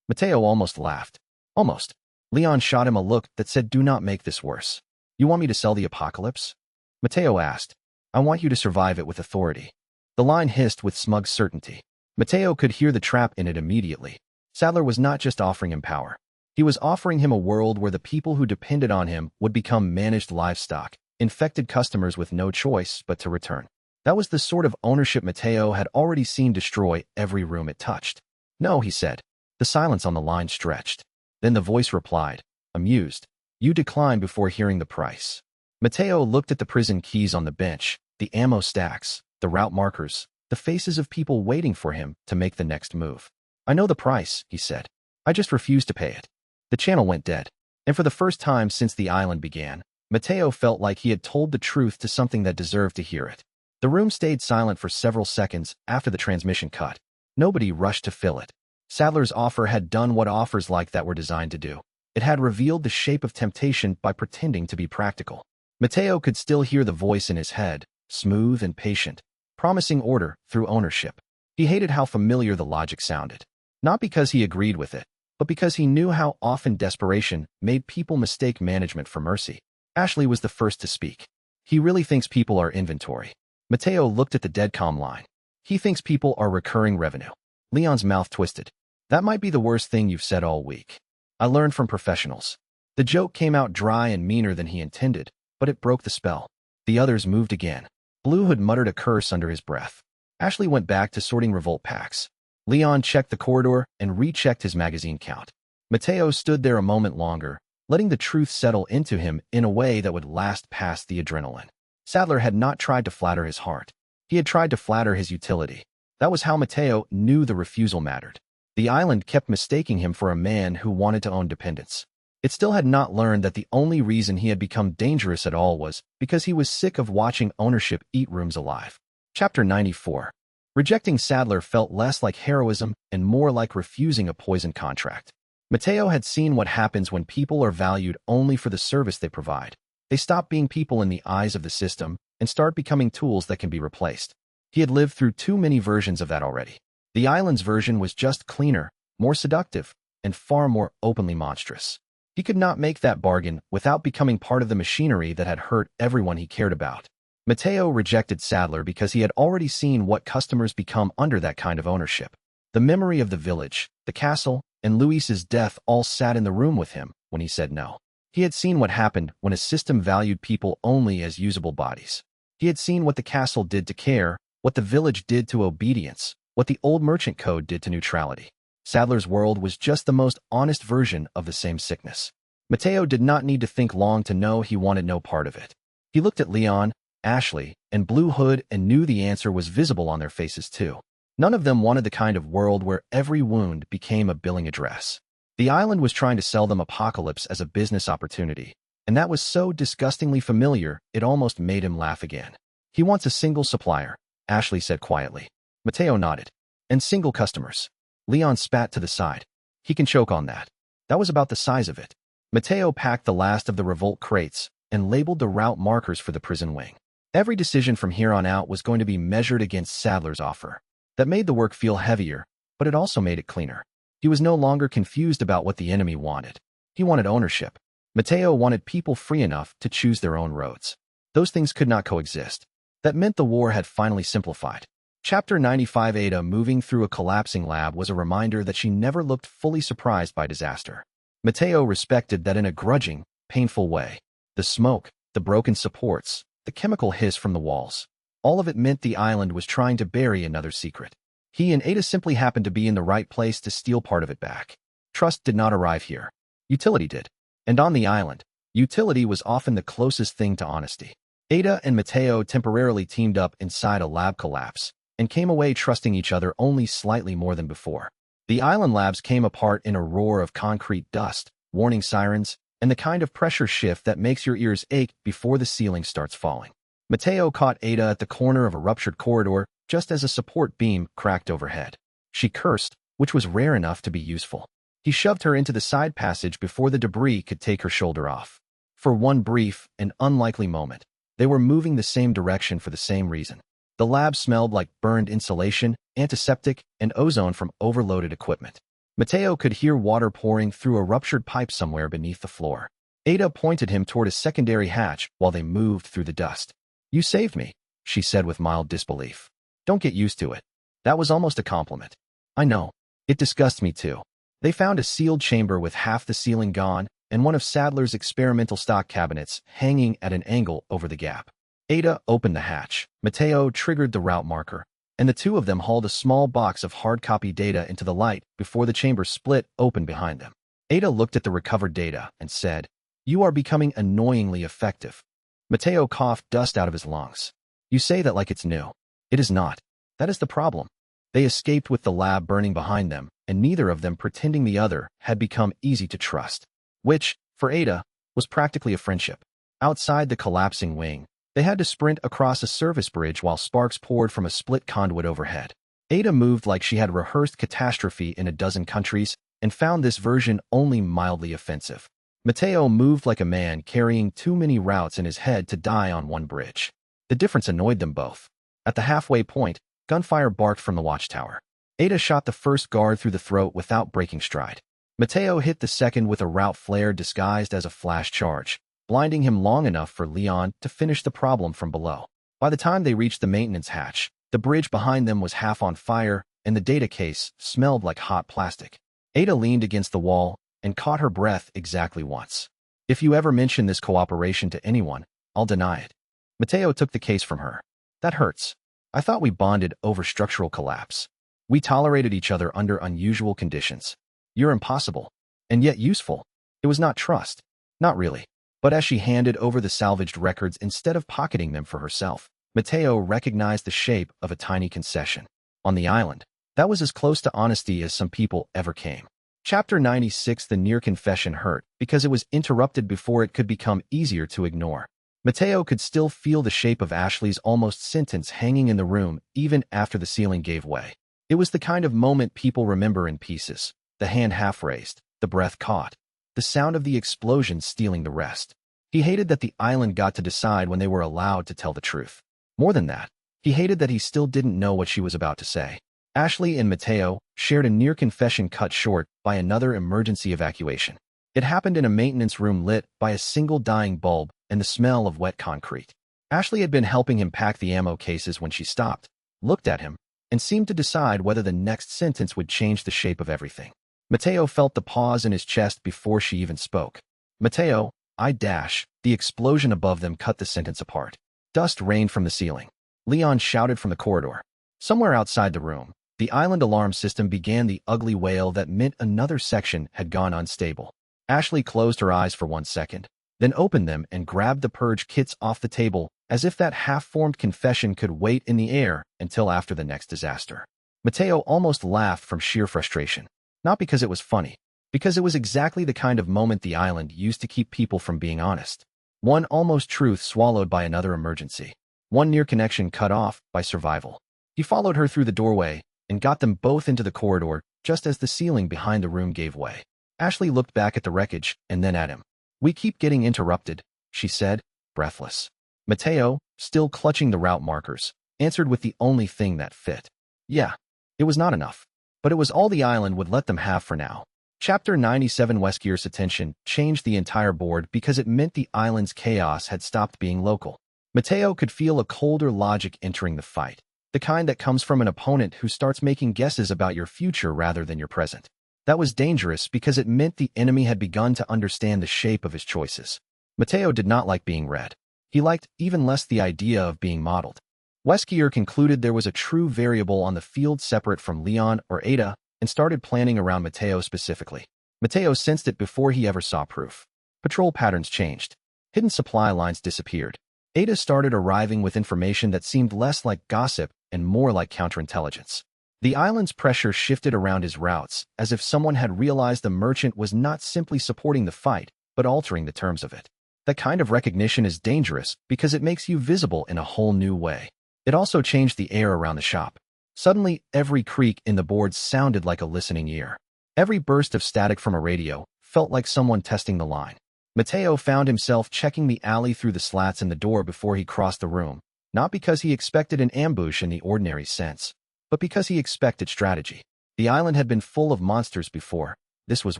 Mateo almost laughed. Almost. Leon shot him a look that said, do not make this worse. You want me to sell the apocalypse? Mateo asked. I want you to survive it with authority. The line hissed with smug certainty. Mateo could hear the trap in it immediately. Sadler was not just offering him power. He was offering him a world where the people who depended on him would become managed livestock, infected customers with no choice but to return. That was the sort of ownership Mateo had already seen destroy every room it touched. No, he said. The silence on the line stretched. Then the voice replied, amused. You decline before hearing the price. Mateo looked at the prison keys on the bench, the ammo stacks, the route markers, the faces of people waiting for him to make the next move. I know the price, he said. I just refuse to pay it. The channel went dead, and for the first time since the island began, Mateo felt like he had told the truth to something that deserved to hear it. The room stayed silent for several seconds after the transmission cut. Nobody rushed to fill it. Sadler's offer had done what offers like that were designed to do. It had revealed the shape of temptation by pretending to be practical. Mateo could still hear the voice in his head, smooth and patient, promising order through ownership. He hated how familiar the logic sounded. Not because he agreed with it, but because he knew how often desperation made people mistake management for mercy. Ashley was the first to speak. He really thinks people are inventory. Mateo looked at the deadcom line. He thinks people are recurring revenue. Leon's mouth twisted. That might be the worst thing you've said all week. I learned from professionals. The joke came out dry and meaner than he intended, but it broke the spell. The others moved again. Blue Hood muttered a curse under his breath. Ashley went back to sorting revolt packs. Leon checked the corridor and rechecked his magazine count. Mateo stood there a moment longer, letting the truth settle into him in a way that would last past the adrenaline. Sadler had not tried to flatter his heart. He had tried to flatter his utility. That was how Mateo knew the refusal mattered. The island kept mistaking him for a man who wanted to own dependence. It still had not learned that the only reason he had become dangerous at all was because he was sick of watching ownership eat rooms alive. Chapter 94. Rejecting Sadler felt less like heroism and more like refusing a poison contract. Mateo had seen what happens when people are valued only for the service they provide. They stop being people in the eyes of the system and start becoming tools that can be replaced. He had lived through too many versions of that already. The island's version was just cleaner, more seductive, and far more openly monstrous. He could not make that bargain without becoming part of the machinery that had hurt everyone he cared about. Mateo rejected Sadler because he had already seen what customers become under that kind of ownership. The memory of the village, the castle, and Luis's death all sat in the room with him when he said no. He had seen what happened when a system valued people only as usable bodies. He had seen what the castle did to care, what the village did to obedience, what the old merchant code did to neutrality. Sadler's world was just the most honest version of the same sickness. Mateo did not need to think long to know he wanted no part of it. He looked at Leon, Ashley, and Blue Hood and knew the answer was visible on their faces too. None of them wanted the kind of world where every wound became a billing address. The island was trying to sell them apocalypse as a business opportunity, and that was so disgustingly familiar it almost made him laugh again. He wants a single supplier, Ashley said quietly. Mateo nodded. And single customers. Leon spat to the side. He can choke on that. That was about the size of it. Mateo packed the last of the revolt crates and labeled the route markers for the prison wing. Every decision from here on out was going to be measured against Sadler's offer. That made the work feel heavier, but it also made it cleaner. He was no longer confused about what the enemy wanted. He wanted ownership. Mateo wanted people free enough to choose their own roads. Those things could not coexist. That meant the war had finally simplified. Chapter 95. Ada moving through a collapsing lab was a reminder that she never looked fully surprised by disaster. Mateo respected that in a grudging, painful way. The smoke, the broken supports, the chemical hiss from the walls. All of it meant the island was trying to bury another secret. He and Ada simply happened to be in the right place to steal part of it back. Trust did not arrive here. Utility did. And on the island, utility was often the closest thing to honesty. Ada and Mateo temporarily teamed up inside a lab collapse and came away trusting each other only slightly more than before. The island labs came apart in a roar of concrete dust, warning sirens, and the kind of pressure shift that makes your ears ache before the ceiling starts falling. Mateo caught Ada at the corner of a ruptured corridor just as a support beam cracked overhead. She cursed, which was rare enough to be useful. He shoved her into the side passage before the debris could take her shoulder off. For one brief and unlikely moment, they were moving the same direction for the same reason. The lab smelled like burned insulation, antiseptic, and ozone from overloaded equipment. Mateo could hear water pouring through a ruptured pipe somewhere beneath the floor. Ada pointed him toward a secondary hatch while they moved through the dust. "You saved me," she said with mild disbelief. "Don't get used to it." That was almost a compliment. "I know. It disgusts me too." They found a sealed chamber with half the ceiling gone and one of Sadler's experimental stock cabinets hanging at an angle over the gap. Ada opened the hatch. Mateo triggered the route marker, and the two of them hauled a small box of hard copy data into the light before the chamber split open behind them. Ada looked at the recovered data and said, "You are becoming annoyingly effective." Mateo coughed dust out of his lungs. "You say that like it's new. It is not. That is the problem." They escaped with the lab burning behind them, and neither of them pretending the other had become easy to trust. Which, for Ada, was practically a friendship. Outside the collapsing wing, they had to sprint across a service bridge while sparks poured from a split conduit overhead. Ada moved like she had rehearsed catastrophe in a dozen countries and found this version only mildly offensive. Mateo moved like a man carrying too many routes in his head to die on one bridge. The difference annoyed them both. At the halfway point, gunfire barked from the watchtower. Ada shot the first guard through the throat without breaking stride. Mateo hit the second with a route flare disguised as a flash charge, blinding him long enough for Leon to finish the problem from below. By the time they reached the maintenance hatch, the bridge behind them was half on fire, and the data case smelled like hot plastic. Ada leaned against the wall and caught her breath exactly once. "If you ever mention this cooperation to anyone, I'll deny it." Mateo took the case from her. "That hurts. I thought we bonded over structural collapse. We tolerated each other under unusual conditions. You're impossible, and yet useful." It was not trust. Not really. But as she handed over the salvaged records instead of pocketing them for herself, Mateo recognized the shape of a tiny concession. On the island, that was as close to honesty as some people ever came. Chapter 96. The near confession hurt because it was interrupted before it could become easier to ignore. Mateo could still feel the shape of Ashley's almost sentence hanging in the room even after the ceiling gave way. It was the kind of moment people remember in pieces. The hand half raised, the breath caught, the sound of the explosion stealing the rest. He hated that the island got to decide when they were allowed to tell the truth. More than that, he hated that he still didn't know what she was about to say. Ashley and Mateo shared a near confession cut short by another emergency evacuation. It happened in a maintenance room lit by a single dying bulb and the smell of wet concrete. Ashley had been helping him pack the ammo cases when she stopped, looked at him, and seemed to decide whether the next sentence would change the shape of everything. Mateo felt the pause in his chest before she even spoke. Mateo, the explosion above them cut the sentence apart. Dust rained from the ceiling. Leon shouted from the corridor. Somewhere outside the room, the island alarm system began the ugly wail that meant another section had gone unstable. Ashley closed her eyes for 1 second, then opened them and grabbed the purge kits off the table as if that half-formed confession could wait in the air until after the next disaster. Mateo almost laughed from sheer frustration. Not because it was funny, because it was exactly the kind of moment the island used to keep people from being honest. One almost truth swallowed by another emergency. One near connection cut off by survival. He followed her through the doorway and got them both into the corridor just as the ceiling behind the room gave way. Ashley looked back at the wreckage and then at him. "We keep getting interrupted," she said, breathless. Mateo, still clutching the route markers, answered with the only thing that fit. Yeah, it was not enough, but it was all the island would let them have for now. Chapter 97. Weskier's attention changed the entire board because it meant the island's chaos had stopped being local. Mateo could feel a colder logic entering the fight, the kind that comes from an opponent who starts making guesses about your future rather than your present. That was dangerous because it meant the enemy had begun to understand the shape of his choices. Mateo did not like being read. He liked even less the idea of being modeled. Weskier concluded there was a true variable on the field separate from Leon or Ada and started planning around Mateo specifically. Mateo sensed it before he ever saw proof. Patrol patterns changed. Hidden supply lines disappeared. Ada started arriving with information that seemed less like gossip and more like counterintelligence. The island's pressure shifted around his routes, as if someone had realized the merchant was not simply supporting the fight, but altering the terms of it. That kind of recognition is dangerous because it makes you visible in a whole new way. It also changed the air around the shop. Suddenly, every creak in the boards sounded like a listening ear. Every burst of static from a radio felt like someone testing the line. Mateo found himself checking the alley through the slats in the door before he crossed the room, not because he expected an ambush in the ordinary sense, but because he expected strategy. The island had been full of monsters before. This was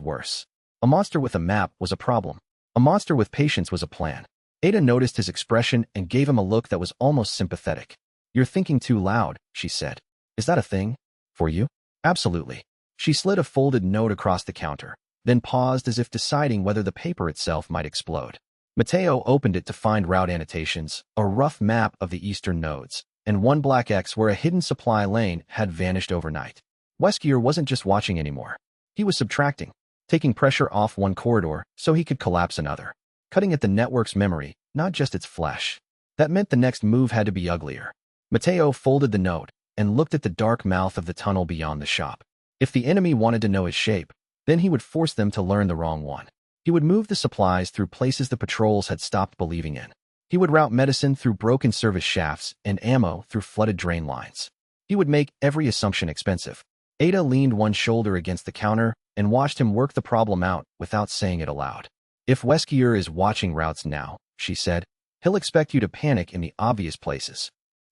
worse. A monster with a map was a problem. A monster with patience was a plan. Ada noticed his expression and gave him a look that was almost sympathetic. "You're thinking too loud," she said. "Is that a thing? For you?" "Absolutely." She slid a folded note across the counter, then paused as if deciding whether the paper itself might explode. Mateo opened it to find route annotations, a rough map of the eastern nodes, and one black X where a hidden supply lane had vanished overnight. Weskier wasn't just watching anymore. He was subtracting, taking pressure off one corridor so he could collapse another, cutting at the network's memory, not just its flesh. That meant the next move had to be uglier. Mateo folded the note and looked at the dark mouth of the tunnel beyond the shop. If the enemy wanted to know his shape, then he would force them to learn the wrong one. He would move the supplies through places the patrols had stopped believing in. He would route medicine through broken service shafts and ammo through flooded drain lines. He would make every assumption expensive. Ada leaned one shoulder against the counter and watched him work the problem out without saying it aloud. "If Weskier is watching routes now," she said, "he'll expect you to panic in the obvious places."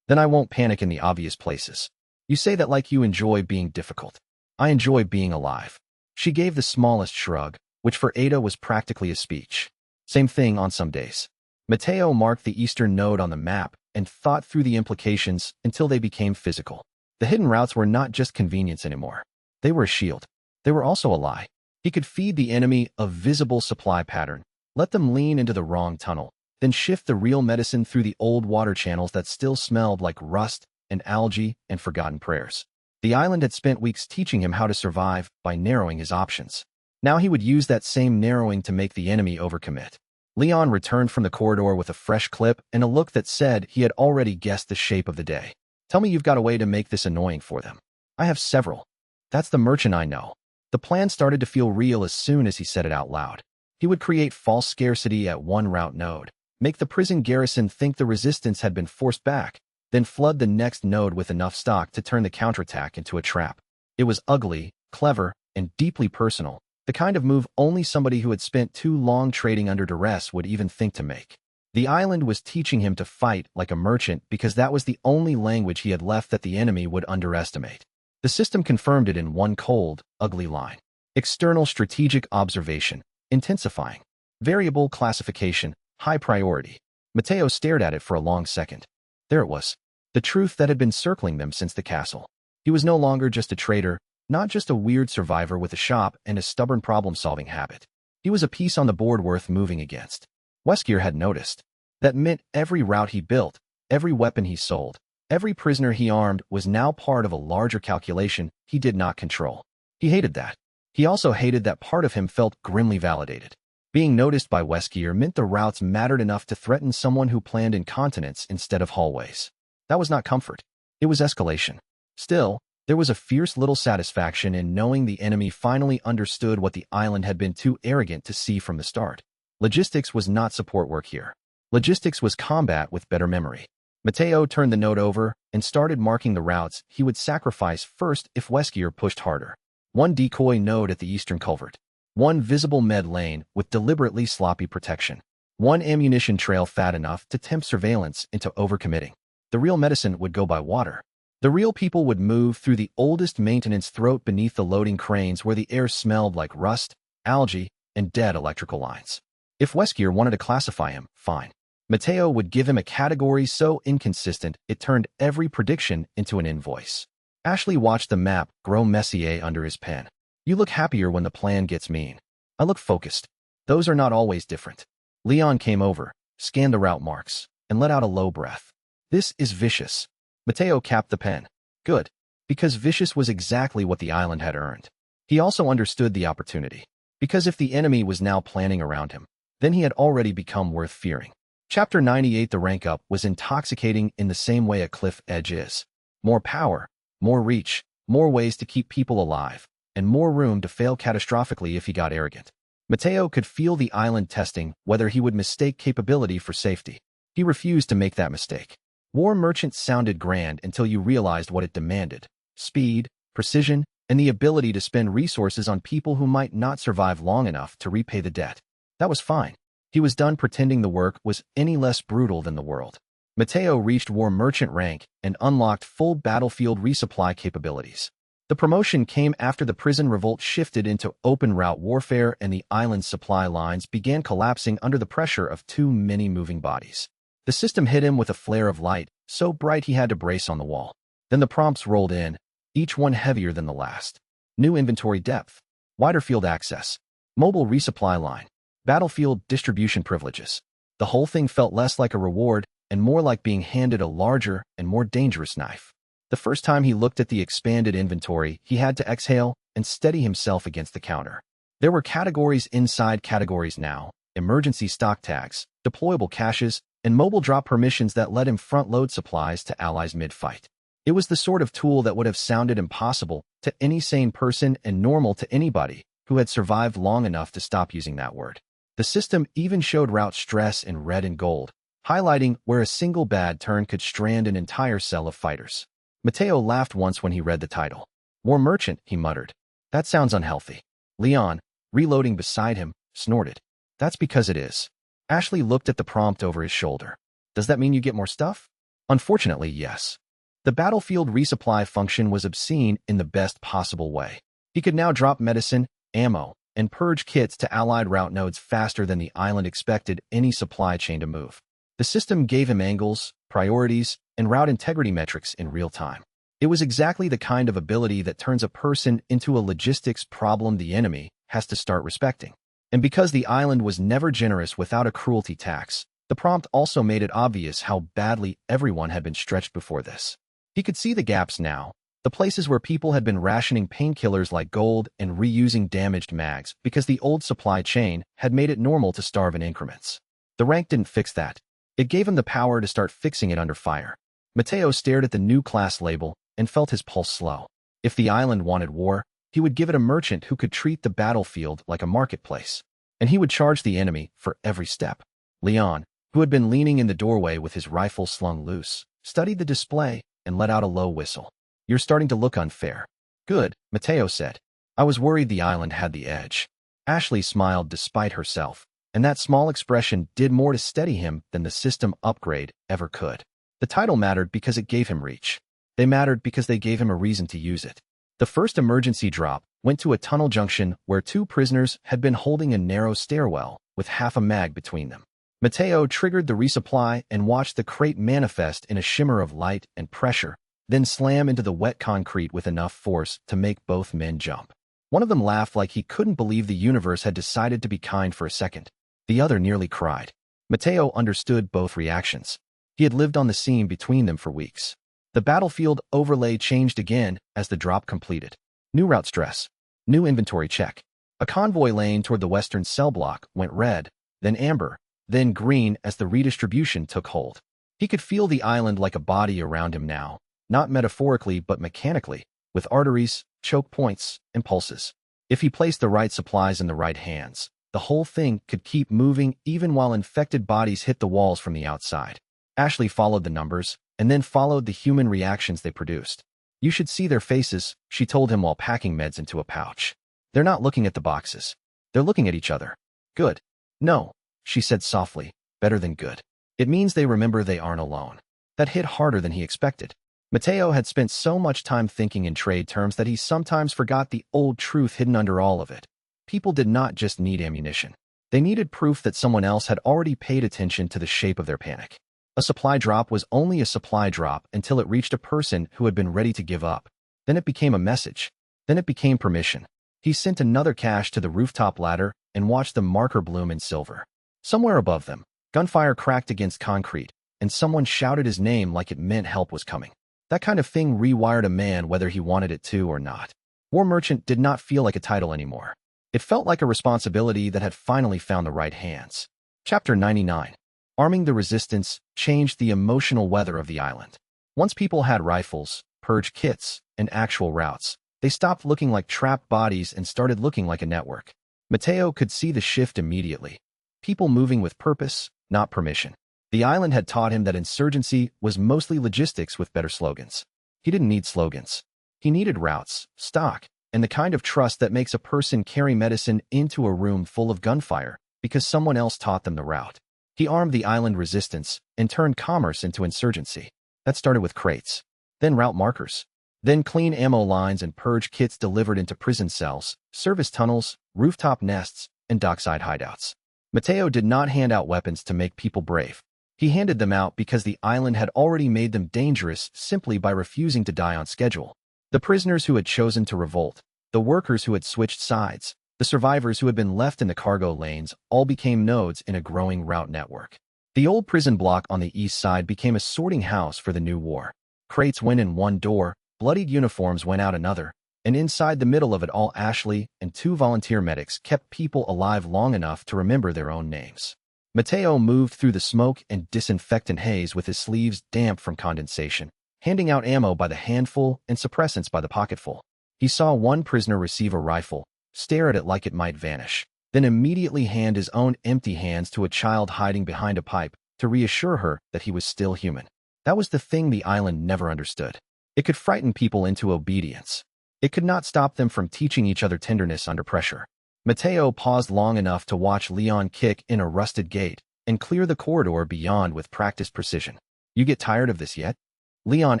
"Then I won't panic in the obvious places. You say that like you enjoy being difficult. I enjoy being alive." She gave the smallest shrug, which for Ada was practically a speech. Same thing on some days. Mateo marked the eastern node on the map and thought through the implications until they became physical. The hidden routes were not just convenience anymore. They were a shield. They were also a lie. He could feed the enemy a visible supply pattern, let them lean into the wrong tunnel, then shift the real medicine through the old water channels that still smelled like rust and algae and forgotten prayers. The island had spent weeks teaching him how to survive by narrowing his options. Now he would use that same narrowing to make the enemy overcommit. Leon returned from the corridor with a fresh clip and a look that said he had already guessed the shape of the day. "Tell me you've got a way to make this annoying for them." "I have several. That's the merchant I know." The plan started to feel real as soon as he said it out loud. He would create false scarcity at one route node, make the prison garrison think the resistance had been forced back, then flood the next node with enough stock to turn the counterattack into a trap. It was ugly, clever, and deeply personal, the kind of move only somebody who had spent too long trading under duress would even think to make. The island was teaching him to fight like a merchant because that was the only language he had left that the enemy would underestimate. The system confirmed it in one cold, ugly line. External strategic observation, intensifying. Variable classification, high priority. Mateo stared at it for a long second. There it was. The truth that had been circling them since the castle. He was no longer just a trader, not just a weird survivor with a shop and a stubborn problem-solving habit. He was a piece on the board worth moving against. Weskier had noticed. That meant every route he built, every weapon he sold, every prisoner he armed was now part of a larger calculation he did not control. He hated that. He also hated that part of him felt grimly validated. Being noticed by Weskier meant the routes mattered enough to threaten someone who planned in continents instead of hallways. That was not comfort. It was escalation. Still, there was a fierce little satisfaction in knowing the enemy finally understood what the island had been too arrogant to see from the start. Logistics was not support work here. Logistics was combat with better memory. Mateo turned the note over and started marking the routes he would sacrifice first if Weskier pushed harder. One decoy node at the eastern culvert. One visible med lane with deliberately sloppy protection. One ammunition trail fat enough to tempt surveillance into overcommitting. The real medicine would go by water. The real people would move through the oldest maintenance throat beneath the loading cranes where the air smelled like rust, algae, and dead electrical lines. If Weskier wanted to classify him, fine. Mateo would give him a category so inconsistent it turned every prediction into an invoice. Ashley watched the map grow messier under his pen. You look happier when the plan gets mean. I look focused. Those are not always different. Leon came over, scanned the route marks, and let out a low breath. This is vicious. Mateo capped the pen. Good. Because vicious was exactly what the island had earned. He also understood the opportunity. Because if the enemy was now planning around him, then he had already become worth fearing. Chapter 98. The rank up was intoxicating in the same way a cliff edge is. More power, more reach, more ways to keep people alive, and more room to fail catastrophically if he got arrogant. Mateo could feel the island testing whether he would mistake capability for safety. He refused to make that mistake. War Merchant sounded grand until you realized what it demanded. Speed, precision, and the ability to spend resources on people who might not survive long enough to repay the debt. That was fine. He was done pretending the work was any less brutal than the world. Mateo reached War Merchant rank and unlocked full battlefield resupply capabilities. The promotion came after the prison revolt shifted into open route warfare and the island's supply lines began collapsing under the pressure of too many moving bodies. The system hit him with a flare of light, so bright he had to brace on the wall. Then the prompts rolled in, each one heavier than the last. New inventory depth, wider field access, mobile resupply line, battlefield distribution privileges. The whole thing felt less like a reward and more like being handed a larger and more dangerous knife. The first time he looked at the expanded inventory, he had to exhale and steady himself against the counter. There were categories inside categories now, emergency stock tags, deployable caches, and mobile drop permissions that let him front-load supplies to allies mid-fight. It was the sort of tool that would have sounded impossible to any sane person and normal to anybody who had survived long enough to stop using that word. The system even showed route stress in red and gold, highlighting where a single bad turn could strand an entire cell of fighters. Mateo laughed once when he read the title. War Merchant, he muttered. That sounds unhealthy. Leon, reloading beside him, snorted. That's because it is. Ashley looked at the prompt over his shoulder. Does that mean you get more stuff? Unfortunately, yes. The battlefield resupply function was obscene in the best possible way. He could now drop medicine, ammo, and purge kits to allied route nodes faster than the island expected any supply chain to move. The system gave him angles, priorities, and route integrity metrics in real time. It was exactly the kind of ability that turns a person into a logistics problem the enemy has to start respecting. And because the island was never generous without a cruelty tax, the prompt also made it obvious how badly everyone had been stretched before this. He could see the gaps now, the places where people had been rationing painkillers like gold and reusing damaged mags because the old supply chain had made it normal to starve in increments. The rank didn't fix that. It gave him the power to start fixing it under fire. Mateo stared at the new class label and felt his pulse slow. If the island wanted war, He would give it a merchant who could treat the battlefield like a marketplace. And he would charge the enemy for every step. Leon, who had been leaning in the doorway with his rifle slung loose, studied the display and let out a low whistle. "You're starting to look unfair." "Good," Mateo said. "I was worried the island had the edge." Ashley smiled despite herself, and that small expression did more to steady him than the system upgrade ever could. The title mattered because it gave him reach. They mattered because they gave him a reason to use it. The first emergency drop went to a tunnel junction where two prisoners had been holding a narrow stairwell with half a mag between them. Mateo triggered the resupply and watched the crate manifest in a shimmer of light and pressure, then slam into the wet concrete with enough force to make both men jump. One of them laughed like he couldn't believe the universe had decided to be kind for a second. The other nearly cried. Mateo understood both reactions. He had lived on the scene between them for weeks. The battlefield overlay changed again as the drop completed. New route stress. New inventory check. A convoy lane toward the western cell block went red, then amber, then green as the redistribution took hold. He could feel the island like a body around him now, not metaphorically but mechanically, with arteries, choke points, and pulses. If he placed the right supplies in the right hands, the whole thing could keep moving even while infected bodies hit the walls from the outside. Ashley followed the numbers, and then followed the human reactions they produced. "You should see their faces," she told him while packing meds into a pouch. "They're not looking at the boxes. They're looking at each other." "Good." "No," she said softly, "better than good. It means they remember they aren't alone." That hit harder than he expected. Mateo had spent so much time thinking in trade terms that he sometimes forgot the old truth hidden under all of it. People did not just need ammunition. They needed proof that someone else had already paid attention to the shape of their panic. A supply drop was only a supply drop until it reached a person who had been ready to give up. Then it became a message. Then it became permission. He sent another cache to the rooftop ladder and watched the marker bloom in silver. Somewhere above them, gunfire cracked against concrete, and someone shouted his name like it meant help was coming. That kind of thing rewired a man whether he wanted it to or not. War Merchant did not feel like a title anymore. It felt like a responsibility that had finally found the right hands. Chapter 99. Arming the Resistance changed the emotional weather of the island. Once people had rifles, purge kits, and actual routes, they stopped looking like trapped bodies and started looking like a network. Mateo could see the shift immediately. People moving with purpose, not permission. The island had taught him that insurgency was mostly logistics with better slogans. He didn't need slogans. He needed routes, stock, and the kind of trust that makes a person carry medicine into a room full of gunfire because someone else taught them the route. He armed the island resistance and turned commerce into insurgency. That started with crates, then route markers, then clean ammo lines and purge kits delivered into prison cells, service tunnels, rooftop nests, and dockside hideouts. Mateo did not hand out weapons to make people brave. He handed them out because the island had already made them dangerous simply by refusing to die on schedule. The prisoners who had chosen to revolt, the workers who had switched sides, the survivors who had been left in the cargo lanes all became nodes in a growing route network. The old prison block on the east side became a sorting house for the new war. Crates went in one door, bloodied uniforms went out another, and inside the middle of it all Ashley and two volunteer medics kept people alive long enough to remember their own names. Mateo moved through the smoke and disinfectant haze with his sleeves damp from condensation, handing out ammo by the handful and suppressants by the pocketful. He saw one prisoner receive a rifle, stare at it like it might vanish, then immediately hand his own empty hands to a child hiding behind a pipe to reassure her that he was still human. That was the thing the island never understood. It could frighten people into obedience. It could not stop them from teaching each other tenderness under pressure. Mateo paused long enough to watch Leon kick in a rusted gate and clear the corridor beyond with practiced precision. "You get tired of this yet?" Leon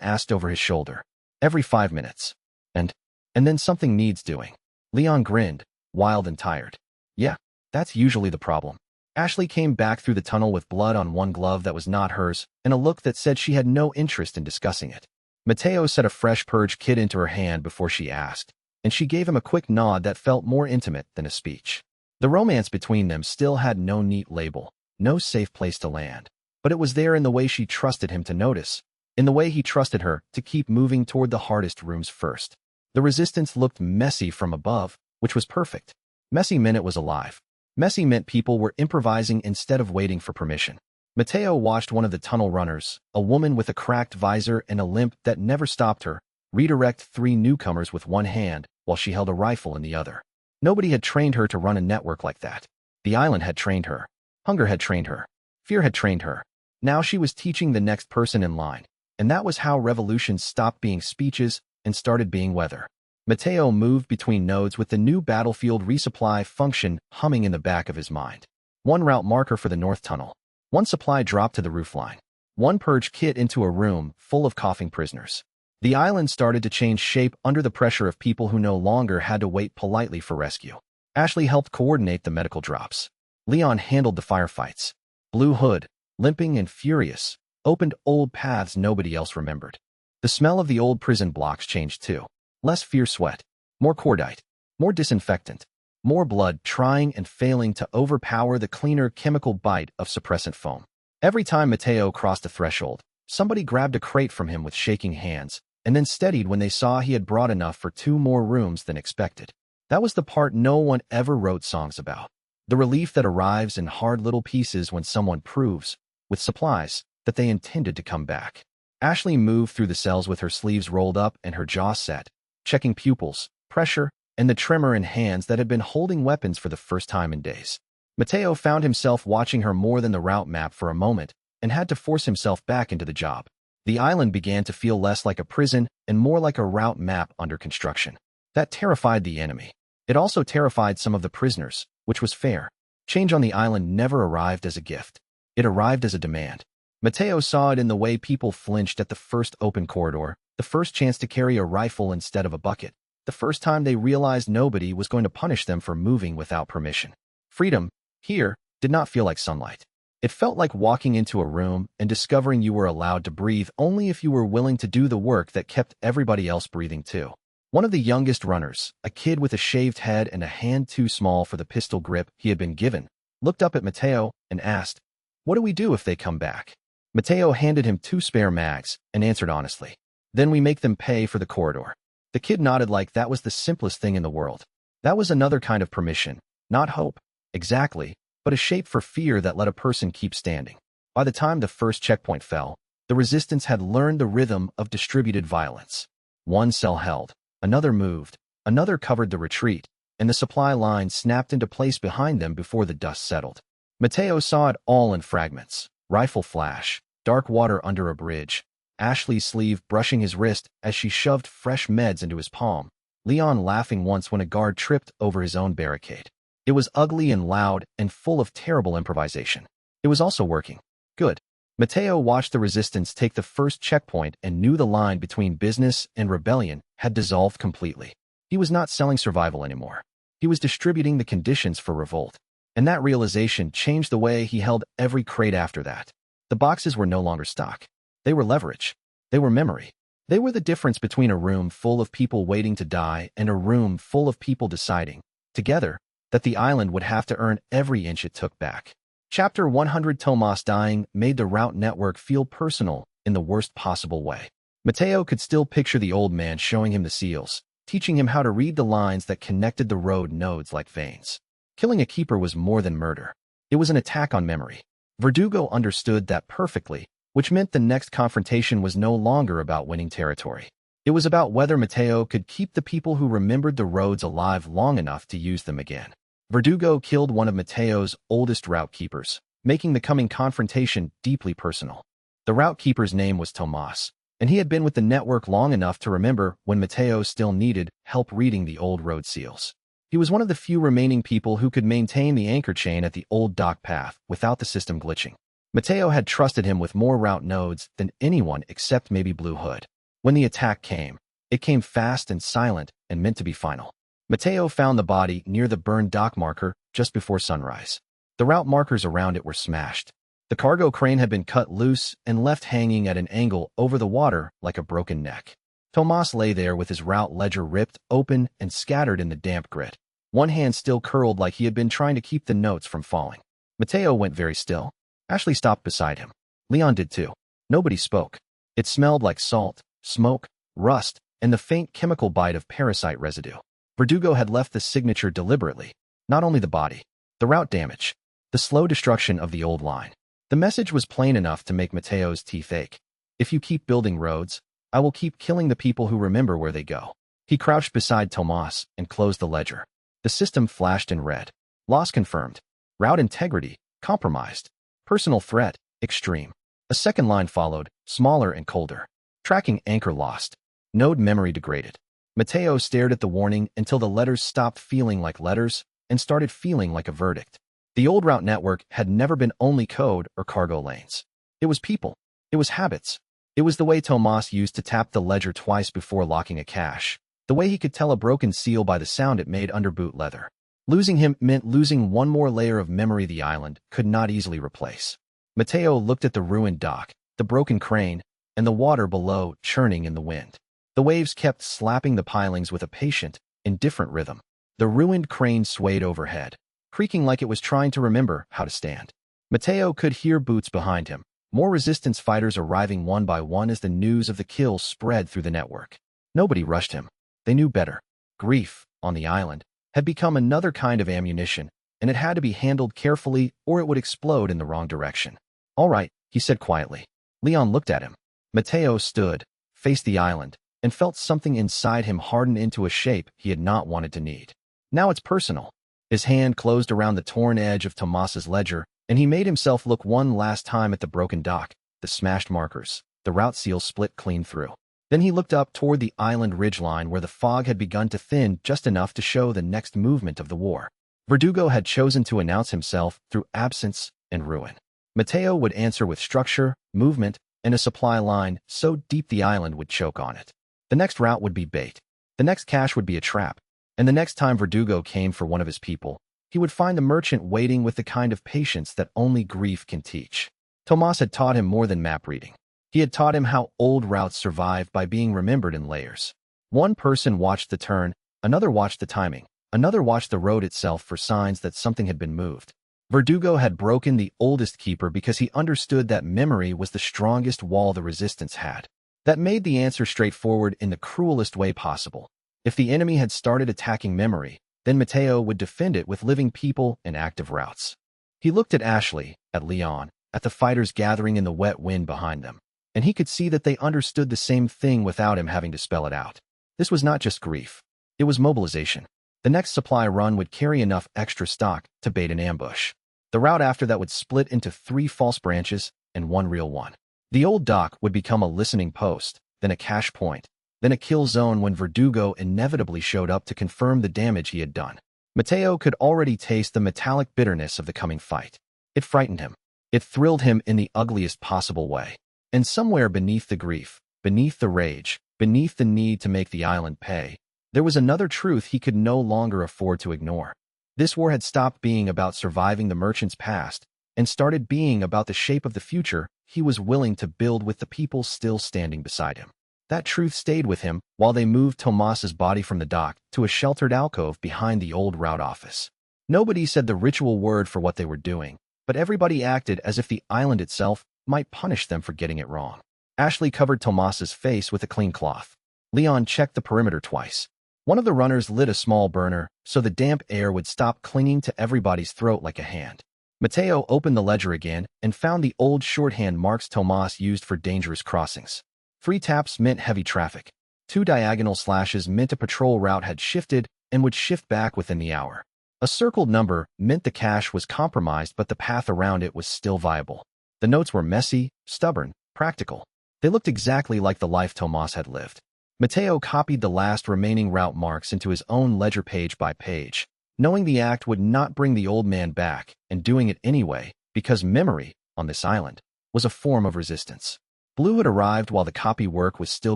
asked over his shoulder. "Every 5 minutes. And then something needs doing." Leon grinned, wild and tired. "Yeah, that's usually the problem." Ashley came back through the tunnel with blood on one glove that was not hers and a look that said she had no interest in discussing it. Mateo set a fresh purge kit into her hand before she asked, and she gave him a quick nod that felt more intimate than a speech. The romance between them still had no neat label, no safe place to land, but it was there in the way she trusted him to notice, in the way he trusted her to keep moving toward the hardest rooms first. The resistance looked messy from above, which was perfect. Messy meant it was alive. Messy meant people were improvising instead of waiting for permission. Mateo watched one of the tunnel runners, a woman with a cracked visor and a limp that never stopped her, redirect 3 newcomers with one hand while she held a rifle in the other. Nobody had trained her to run a network like that. The island had trained her. Hunger had trained her. Fear had trained her. Now she was teaching the next person in line. And that was how revolutions stopped being speeches and started being weather. Mateo moved between nodes with the new battlefield resupply function humming in the back of his mind. One route marker for the North Tunnel. One supply drop to the roofline. One purge kit into a room full of coughing prisoners. The island started to change shape under the pressure of people who no longer had to wait politely for rescue. Ashley helped coordinate the medical drops. Leon handled the firefights. Blue Hood, limping and furious, opened old paths nobody else remembered. The smell of the old prison blocks changed too. Less fierce sweat, more cordite, more disinfectant, more blood trying and failing to overpower the cleaner chemical bite of suppressant foam. Every time Mateo crossed a threshold, somebody grabbed a crate from him with shaking hands, and then steadied when they saw he had brought enough for 2 more rooms than expected. That was the part no one ever wrote songs about. The relief that arrives in hard little pieces when someone proves, with supplies, that they intended to come back. Ashley moved through the cells with her sleeves rolled up and her jaw set, checking pupils, pressure, and the tremor in hands that had been holding weapons for the first time in days. Mateo found himself watching her more than the route map for a moment and had to force himself back into the job. The island began to feel less like a prison and more like a route map under construction. That terrified the enemy. It also terrified some of the prisoners, which was fair. Change on the island never arrived as a gift. It arrived as a demand. Mateo saw it in the way people flinched at the first open corridor, the first chance to carry a rifle instead of a bucket, the first time they realized nobody was going to punish them for moving without permission. Freedom, here, did not feel like sunlight. It felt like walking into a room and discovering you were allowed to breathe only if you were willing to do the work that kept everybody else breathing too. One of the youngest runners, a kid with a shaved head and a hand too small for the pistol grip he had been given, looked up at Mateo and asked, "What do we do if they come back?" Mateo handed him 2 spare mags and answered honestly, "Then we make them pay for the corridor." The kid nodded like that was the simplest thing in the world. That was another kind of permission, not hope, exactly, but a shape for fear that let a person keep standing. By the time the first checkpoint fell, the resistance had learned the rhythm of distributed violence. One cell held, another moved, another covered the retreat, and the supply line snapped into place behind them before the dust settled. Mateo saw it all in fragments. Rifle flash, dark water under a bridge, Ashley's sleeve brushing his wrist as she shoved fresh meds into his palm, Leon laughing once when a guard tripped over his own barricade. It was ugly and loud and full of terrible improvisation. It was also working. Good. Mateo watched the resistance take the first checkpoint and knew the line between business and rebellion had dissolved completely. He was not selling survival anymore. He was distributing the conditions for revolt. And that realization changed the way he held every crate after that. The boxes were no longer stock. They were leverage. They were memory. They were the difference between a room full of people waiting to die and a room full of people deciding, together, that the island would have to earn every inch it took back. Chapter 100 Tomas dying made the route network feel personal in the worst possible way. Mateo could still picture the old man showing him the seals, teaching him how to read the lines that connected the road nodes like veins. Killing a keeper was more than murder. It was an attack on memory. Verdugo understood that perfectly, which meant the next confrontation was no longer about winning territory. It was about whether Mateo could keep the people who remembered the roads alive long enough to use them again. Verdugo killed one of Mateo's oldest route keepers, making the coming confrontation deeply personal. The route keeper's name was Tomas, and he had been with the network long enough to remember when Mateo still needed help reading the old road seals. He was one of the few remaining people who could maintain the anchor chain at the old dock path without the system glitching. Mateo had trusted him with more route nodes than anyone except maybe Blue Hood. When the attack came, it came fast and silent and meant to be final. Mateo found the body near the burned dock marker just before sunrise. The route markers around it were smashed. The cargo crane had been cut loose and left hanging at an angle over the water like a broken neck. Tomas lay there with his route ledger ripped open and scattered in the damp grit. One hand still curled like he had been trying to keep the notes from falling. Mateo went very still. Ashley stopped beside him. Leon did too. Nobody spoke. It smelled like salt, smoke, rust, and the faint chemical bite of parasite residue. Verdugo had left the signature deliberately. Not only the body, the route damage, the slow destruction of the old line. The message was plain enough to make Mateo's teeth ache. If you keep building roads, I will keep killing the people who remember where they go. He crouched beside Tomas and closed the ledger. The system flashed in red. Loss confirmed. Route integrity, compromised. Personal threat, extreme. A second line followed, smaller and colder. Tracking anchor lost. Node memory degraded. Mateo stared at the warning until the letters stopped feeling like letters and started feeling like a verdict. The old route network had never been only code or cargo lanes. It was people. It was habits. It was the way Tomas used to tap the ledger twice before locking a cache. The way he could tell a broken seal by the sound it made under boot leather. Losing him meant losing one more layer of memory the island could not easily replace. Mateo looked at the ruined dock, the broken crane, and the water below churning in the wind. The waves kept slapping the pilings with a patient, indifferent rhythm. The ruined crane swayed overhead, creaking like it was trying to remember how to stand. Mateo could hear boots behind him, more resistance fighters arriving one by one as the news of the kill spread through the network. Nobody rushed him. They knew better. Grief, on the island, had become another kind of ammunition, and it had to be handled carefully or it would explode in the wrong direction. "All right," he said quietly. Leon looked at him. Mateo stood, faced the island, and felt something inside him harden into a shape he had not wanted to need. Now it's personal. His hand closed around the torn edge of Tomas's ledger, and he made himself look one last time at the broken dock, the smashed markers, the route seal split clean through. Then he looked up toward the island ridgeline where the fog had begun to thin just enough to show the next movement of the war. Verdugo had chosen to announce himself through absence and ruin. Mateo would answer with structure, movement, and a supply line so deep the island would choke on it. The next route would be bait. The next cache would be a trap. And the next time Verdugo came for one of his people, he would find the merchant waiting with the kind of patience that only grief can teach. Tomas had taught him more than map reading. He had taught him how old routes survive by being remembered in layers. One person watched the turn, another watched the timing, another watched the road itself for signs that something had been moved. Verdugo had broken the oldest keeper because he understood that memory was the strongest wall the resistance had. That made the answer straightforward in the cruelest way possible. If the enemy had started attacking memory, then Mateo would defend it with living people and active routes. He looked at Ashley, at Leon, at the fighters gathering in the wet wind behind them, and he could see that they understood the same thing without him having to spell it out. This was not just grief. It was mobilization. The next supply run would carry enough extra stock to bait an ambush. The route after that would split into 3 false branches and 1 real one. The old dock would become a listening post, then a cache point, then a kill zone when Verdugo inevitably showed up to confirm the damage he had done. Mateo could already taste the metallic bitterness of the coming fight. It frightened him. It thrilled him in the ugliest possible way. And somewhere beneath the grief, beneath the rage, beneath the need to make the island pay, there was another truth he could no longer afford to ignore. This war had stopped being about surviving the merchant's past and started being about the shape of the future he was willing to build with the people still standing beside him. That truth stayed with him while they moved Tomas's body from the dock to a sheltered alcove behind the old route office. Nobody said the ritual word for what they were doing, but everybody acted as if the island itself might punish them for getting it wrong. Ashley covered Tomas's face with a clean cloth. Leon checked the perimeter twice. One of the runners lit a small burner so the damp air would stop clinging to everybody's throat like a hand. Mateo opened the ledger again and found the old shorthand marks Tomas used for dangerous crossings. 3 taps meant heavy traffic. 2 diagonal slashes meant a patrol route had shifted and would shift back within the hour. A circled number meant the cache was compromised but the path around it was still viable. The notes were messy, stubborn, practical. They looked exactly like the life Tomas had lived. Mateo copied the last remaining route marks into his own ledger page by page, knowing the act would not bring the old man back, and doing it anyway, because memory, on this island, was a form of resistance. Blue had arrived while the copy work was still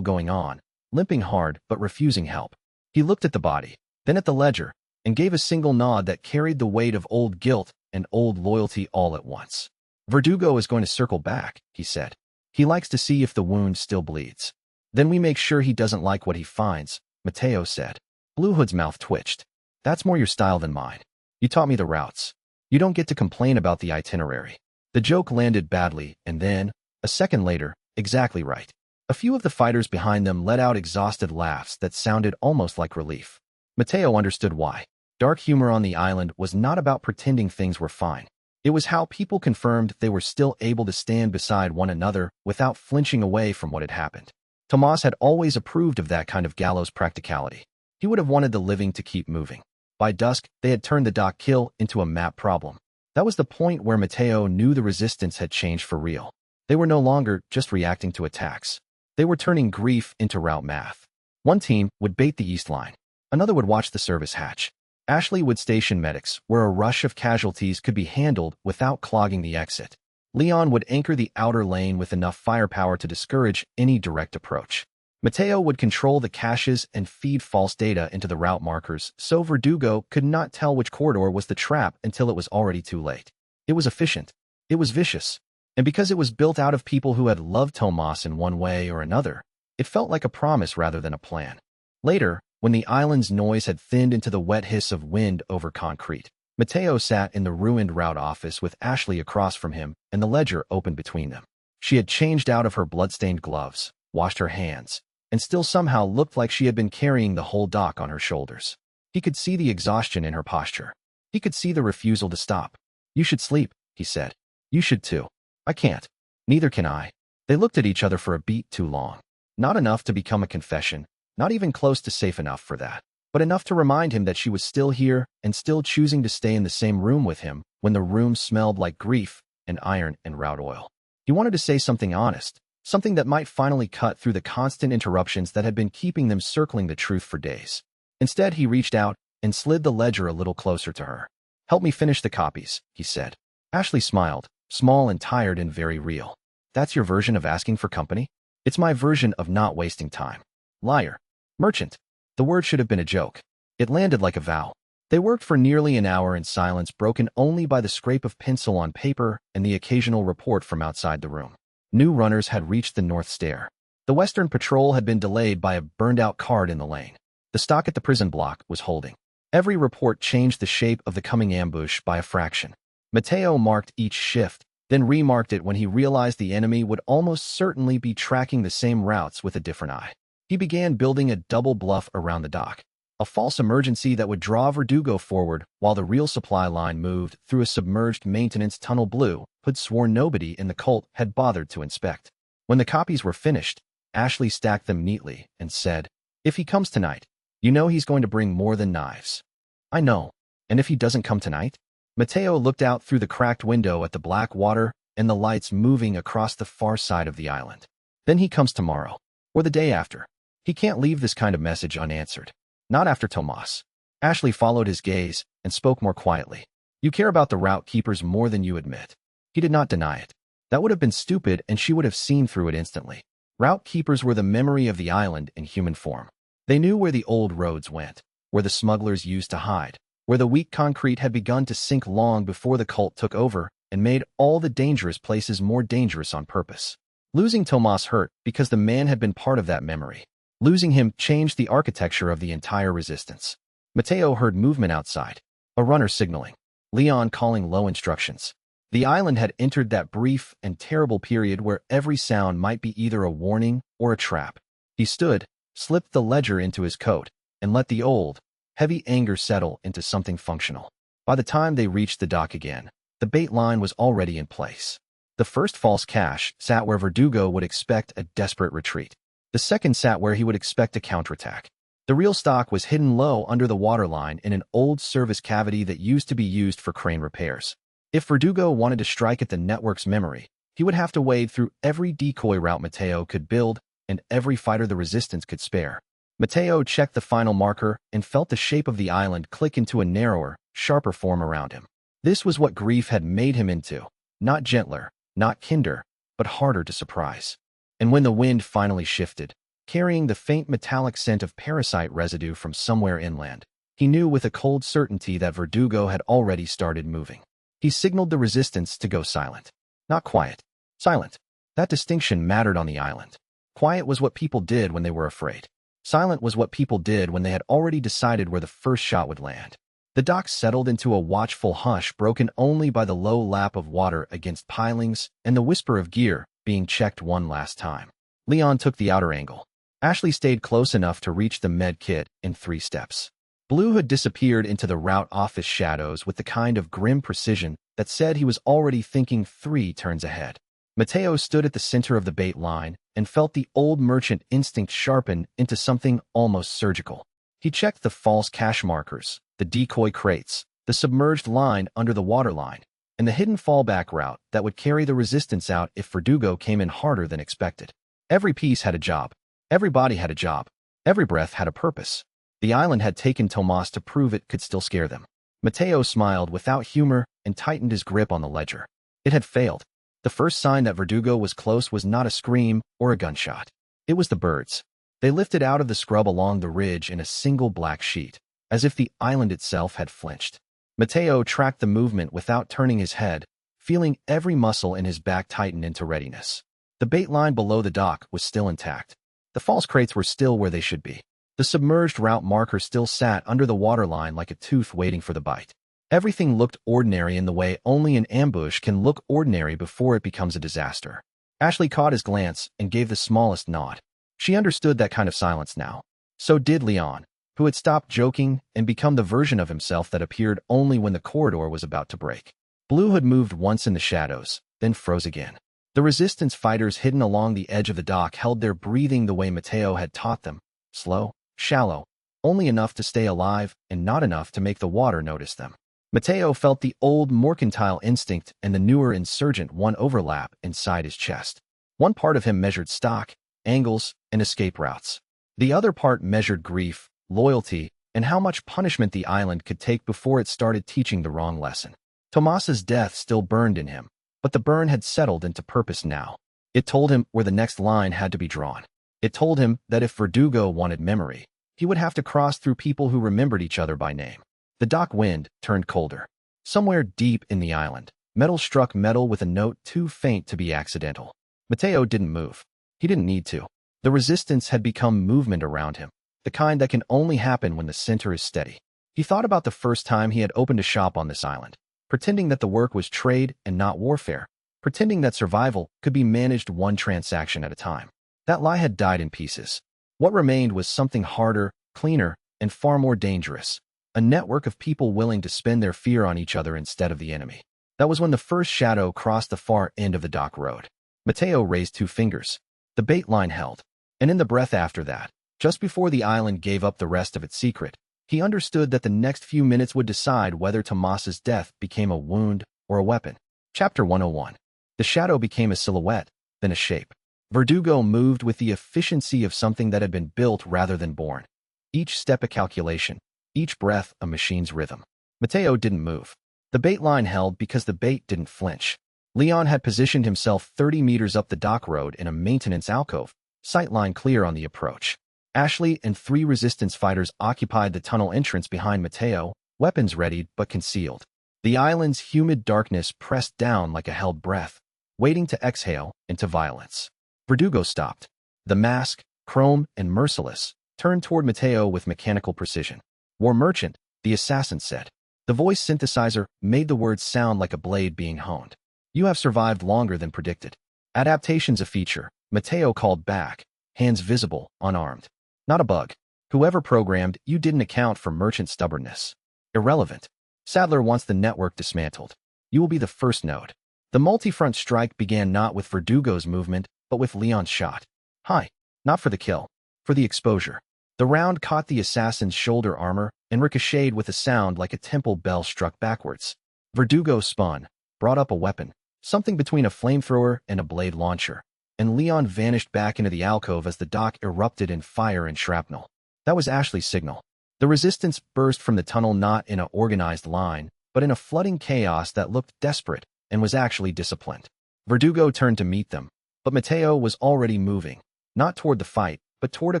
going on, limping hard but refusing help. He looked at the body, then at the ledger, and gave a single nod that carried the weight of old guilt and old loyalty all at once. Verdugo is going to circle back, he said. He likes to see if the wound still bleeds. Then we make sure he doesn't like what he finds, Mateo said. Blue Hood's mouth twitched. That's more your style than mine. You taught me the routes. You don't get to complain about the itinerary. The joke landed badly, and then, a second later, exactly right. A few of the fighters behind them let out exhausted laughs that sounded almost like relief. Mateo understood why. Dark humor on the island was not about pretending things were fine. It was how people confirmed they were still able to stand beside one another without flinching away from what had happened. Tomas had always approved of that kind of gallows practicality. He would have wanted the living to keep moving. By dusk, they had turned the dock kill into a map problem. That was the point where Mateo knew the resistance had changed for real. They were no longer just reacting to attacks. They were turning grief into route math. One team would bait the east line. Another would watch the service hatch. Ashley would station medics where a rush of casualties could be handled without clogging the exit. Leon would anchor the outer lane with enough firepower to discourage any direct approach. Mateo would control the caches and feed false data into the route markers so Verdugo could not tell which corridor was the trap until it was already too late. It was efficient. It was vicious. And because it was built out of people who had loved Tomas in one way or another, it felt like a promise rather than a plan. Later, when the island's noise had thinned into the wet hiss of wind over concrete, Mateo sat in the ruined route office with Ashley across from him and the ledger open between them. She had changed out of her blood-stained gloves, washed her hands, and still somehow looked like she had been carrying the whole dock on her shoulders. He could see the exhaustion in her posture. He could see the refusal to stop. "You should sleep," he said. "You should too." "I can't." "Neither can I." They looked at each other for a beat too long. Not enough to become a confession, not even close to safe enough for that, but enough to remind him that she was still here and still choosing to stay in the same room with him when the room smelled like grief and iron and route oil. He wanted to say something honest, something that might finally cut through the constant interruptions that had been keeping them circling the truth for days. Instead, he reached out and slid the ledger a little closer to her. "Help me finish the copies," he said. Ashley smiled, small and tired and very real. "That's your version of asking for company?" "It's my version of not wasting time." "Liar." "Merchant." The word should have been a joke. It landed like a vow. They worked for nearly an hour in silence broken only by the scrape of pencil on paper and the occasional report from outside the room. New runners had reached the North Stair. The Western Patrol had been delayed by a burned-out card in the lane. The stock at the prison block was holding. Every report changed the shape of the coming ambush by a fraction. Mateo marked each shift, then remarked it when he realized the enemy would almost certainly be tracking the same routes with a different eye. He began building a double bluff around the dock, a false emergency that would draw Verdugo forward while the real supply line moved through a submerged maintenance tunnel. Blue Hood swore nobody in the cult had bothered to inspect. When the copies were finished, Ashley stacked them neatly and said, "If he comes tonight, you know he's going to bring more than knives." "I know. And if he doesn't come tonight?" Mateo looked out through the cracked window at the black water and the lights moving across the far side of the island. "Then he comes tomorrow. Or the day after. He can't leave this kind of message unanswered. Not after Tomas." Ashley followed his gaze and spoke more quietly. "You care about the route keepers more than you admit." He did not deny it. That would have been stupid and she would have seen through it instantly. Route keepers were the memory of the island in human form. They knew where the old roads went, where the smugglers used to hide, where the weak concrete had begun to sink long before the cult took over and made all the dangerous places more dangerous on purpose. Losing Tomas hurt because the man had been part of that memory. Losing him changed the architecture of the entire resistance. Mateo heard movement outside, a runner signaling, Leon calling low instructions. The island had entered that brief and terrible period where every sound might be either a warning or a trap. He stood, slipped the ledger into his coat, and let the old, heavy anger settle into something functional. By the time they reached the dock again, the bait line was already in place. The first false cache sat where Verdugo would expect a desperate retreat. The second sat where he would expect a counterattack. The real stock was hidden low under the waterline in an old service cavity that used to be used for crane repairs. If Verdugo wanted to strike at the network's memory, he would have to wade through every decoy route Mateo could build and every fighter the resistance could spare. Mateo checked the final marker and felt the shape of the island click into a narrower, sharper form around him. This was what grief had made him into. Not gentler, not kinder, but harder to surprise. And when the wind finally shifted, carrying the faint metallic scent of parasite residue from somewhere inland, he knew with a cold certainty that Verdugo had already started moving. He signaled the resistance to go silent. Not quiet. Silent. That distinction mattered on the island. Quiet was what people did when they were afraid. Silent was what people did when they had already decided where the first shot would land. The dock settled into a watchful hush broken only by the low lap of water against pilings and the whisper of gear being checked one last time. Leon took the outer angle. Ashley stayed close enough to reach the med kit in 3 steps. Blue Hood disappeared into the route office shadows with the kind of grim precision that said he was already thinking 3 turns ahead. Mateo stood at the center of the bait line and felt the old merchant instinct sharpen into something almost surgical. He checked the false cache markers, the decoy crates, the submerged line under the waterline, and the hidden fallback route that would carry the resistance out if Verdugo came in harder than expected. Every piece had a job. Every body had a job. Every breath had a purpose. The island had taken Tomas to prove it could still scare them. Mateo smiled without humor and tightened his grip on the ledger. It had failed. The first sign that Verdugo was close was not a scream or a gunshot. It was the birds. They lifted out of the scrub along the ridge in a single black sheet, as if the island itself had flinched. Mateo tracked the movement without turning his head, feeling every muscle in his back tighten into readiness. The bait line below the dock was still intact. The false crates were still where they should be. The submerged route marker still sat under the waterline like a tooth waiting for the bite. Everything looked ordinary in the way only an ambush can look ordinary before it becomes a disaster. Ashley caught his glance and gave the smallest nod. She understood that kind of silence now. So did Leon, who had stopped joking and become the version of himself that appeared only when the corridor was about to break. Blue had moved once in the shadows, then froze again. The resistance fighters hidden along the edge of the dock held their breathing the way Mateo had taught them. Slow, shallow, only enough to stay alive and not enough to make the water notice them. Mateo felt the old mercantile instinct and the newer insurgent one overlap inside his chest. One part of him measured stock, angles, and escape routes. The other part measured grief, loyalty, and how much punishment the island could take before it started teaching the wrong lesson. Tomas's death still burned in him, but the burn had settled into purpose now. It told him where the next line had to be drawn. It told him that if Verdugo wanted memory, he would have to cross through people who remembered each other by name. The dock wind turned colder. Somewhere deep in the island, metal struck metal with a note too faint to be accidental. Mateo didn't move. He didn't need to. The resistance had become movement around him, the kind that can only happen when the center is steady. He thought about the first time he had opened a shop on this island, pretending that the work was trade and not warfare, pretending that survival could be managed one transaction at a time. That lie had died in pieces. What remained was something harder, cleaner, and far more dangerous. A network of people willing to spend their fear on each other instead of the enemy. That was when the first shadow crossed the far end of the dock road. Mateo raised 2 fingers. The bait line held. And in the breath after that, just before the island gave up the rest of its secret, he understood that the next few minutes would decide whether Tomas's death became a wound or a weapon. Chapter 101. The shadow became a silhouette, then a shape. Verdugo moved with the efficiency of something that had been built rather than born. Each step a calculation. Each breath a machine's rhythm. Mateo didn't move. The bait line held because the bait didn't flinch. Leon had positioned himself 30 meters up the dock road in a maintenance alcove, sightline clear on the approach. Ashley and 3 resistance fighters occupied the tunnel entrance behind Mateo, weapons readied but concealed. The island's humid darkness pressed down like a held breath, waiting to exhale into violence. Verdugo stopped. The mask, chrome and merciless, turned toward Mateo with mechanical precision. War merchant, the assassin said. The voice synthesizer made the words sound like a blade being honed. You have survived longer than predicted. Adaptation's a feature, Mateo called back, hands visible, unarmed. Not a bug. Whoever programmed you didn't account for merchant stubbornness. Irrelevant. Sadler wants the network dismantled. You will be the first node. The multi-front strike began not with Verdugo's movement, but with Leon's shot. Hi. Not for the kill. For the exposure. The round caught the assassin's shoulder armor and ricocheted with a sound like a temple bell struck backwards. Verdugo spun, brought up a weapon, something between a flamethrower and a blade launcher, and Leon vanished back into the alcove as the dock erupted in fire and shrapnel. That was Ashley's signal. The resistance burst from the tunnel not in an organized line, but in a flooding chaos that looked desperate and was actually disciplined. Verdugo turned to meet them, but Mateo was already moving, not toward the fight, but toward a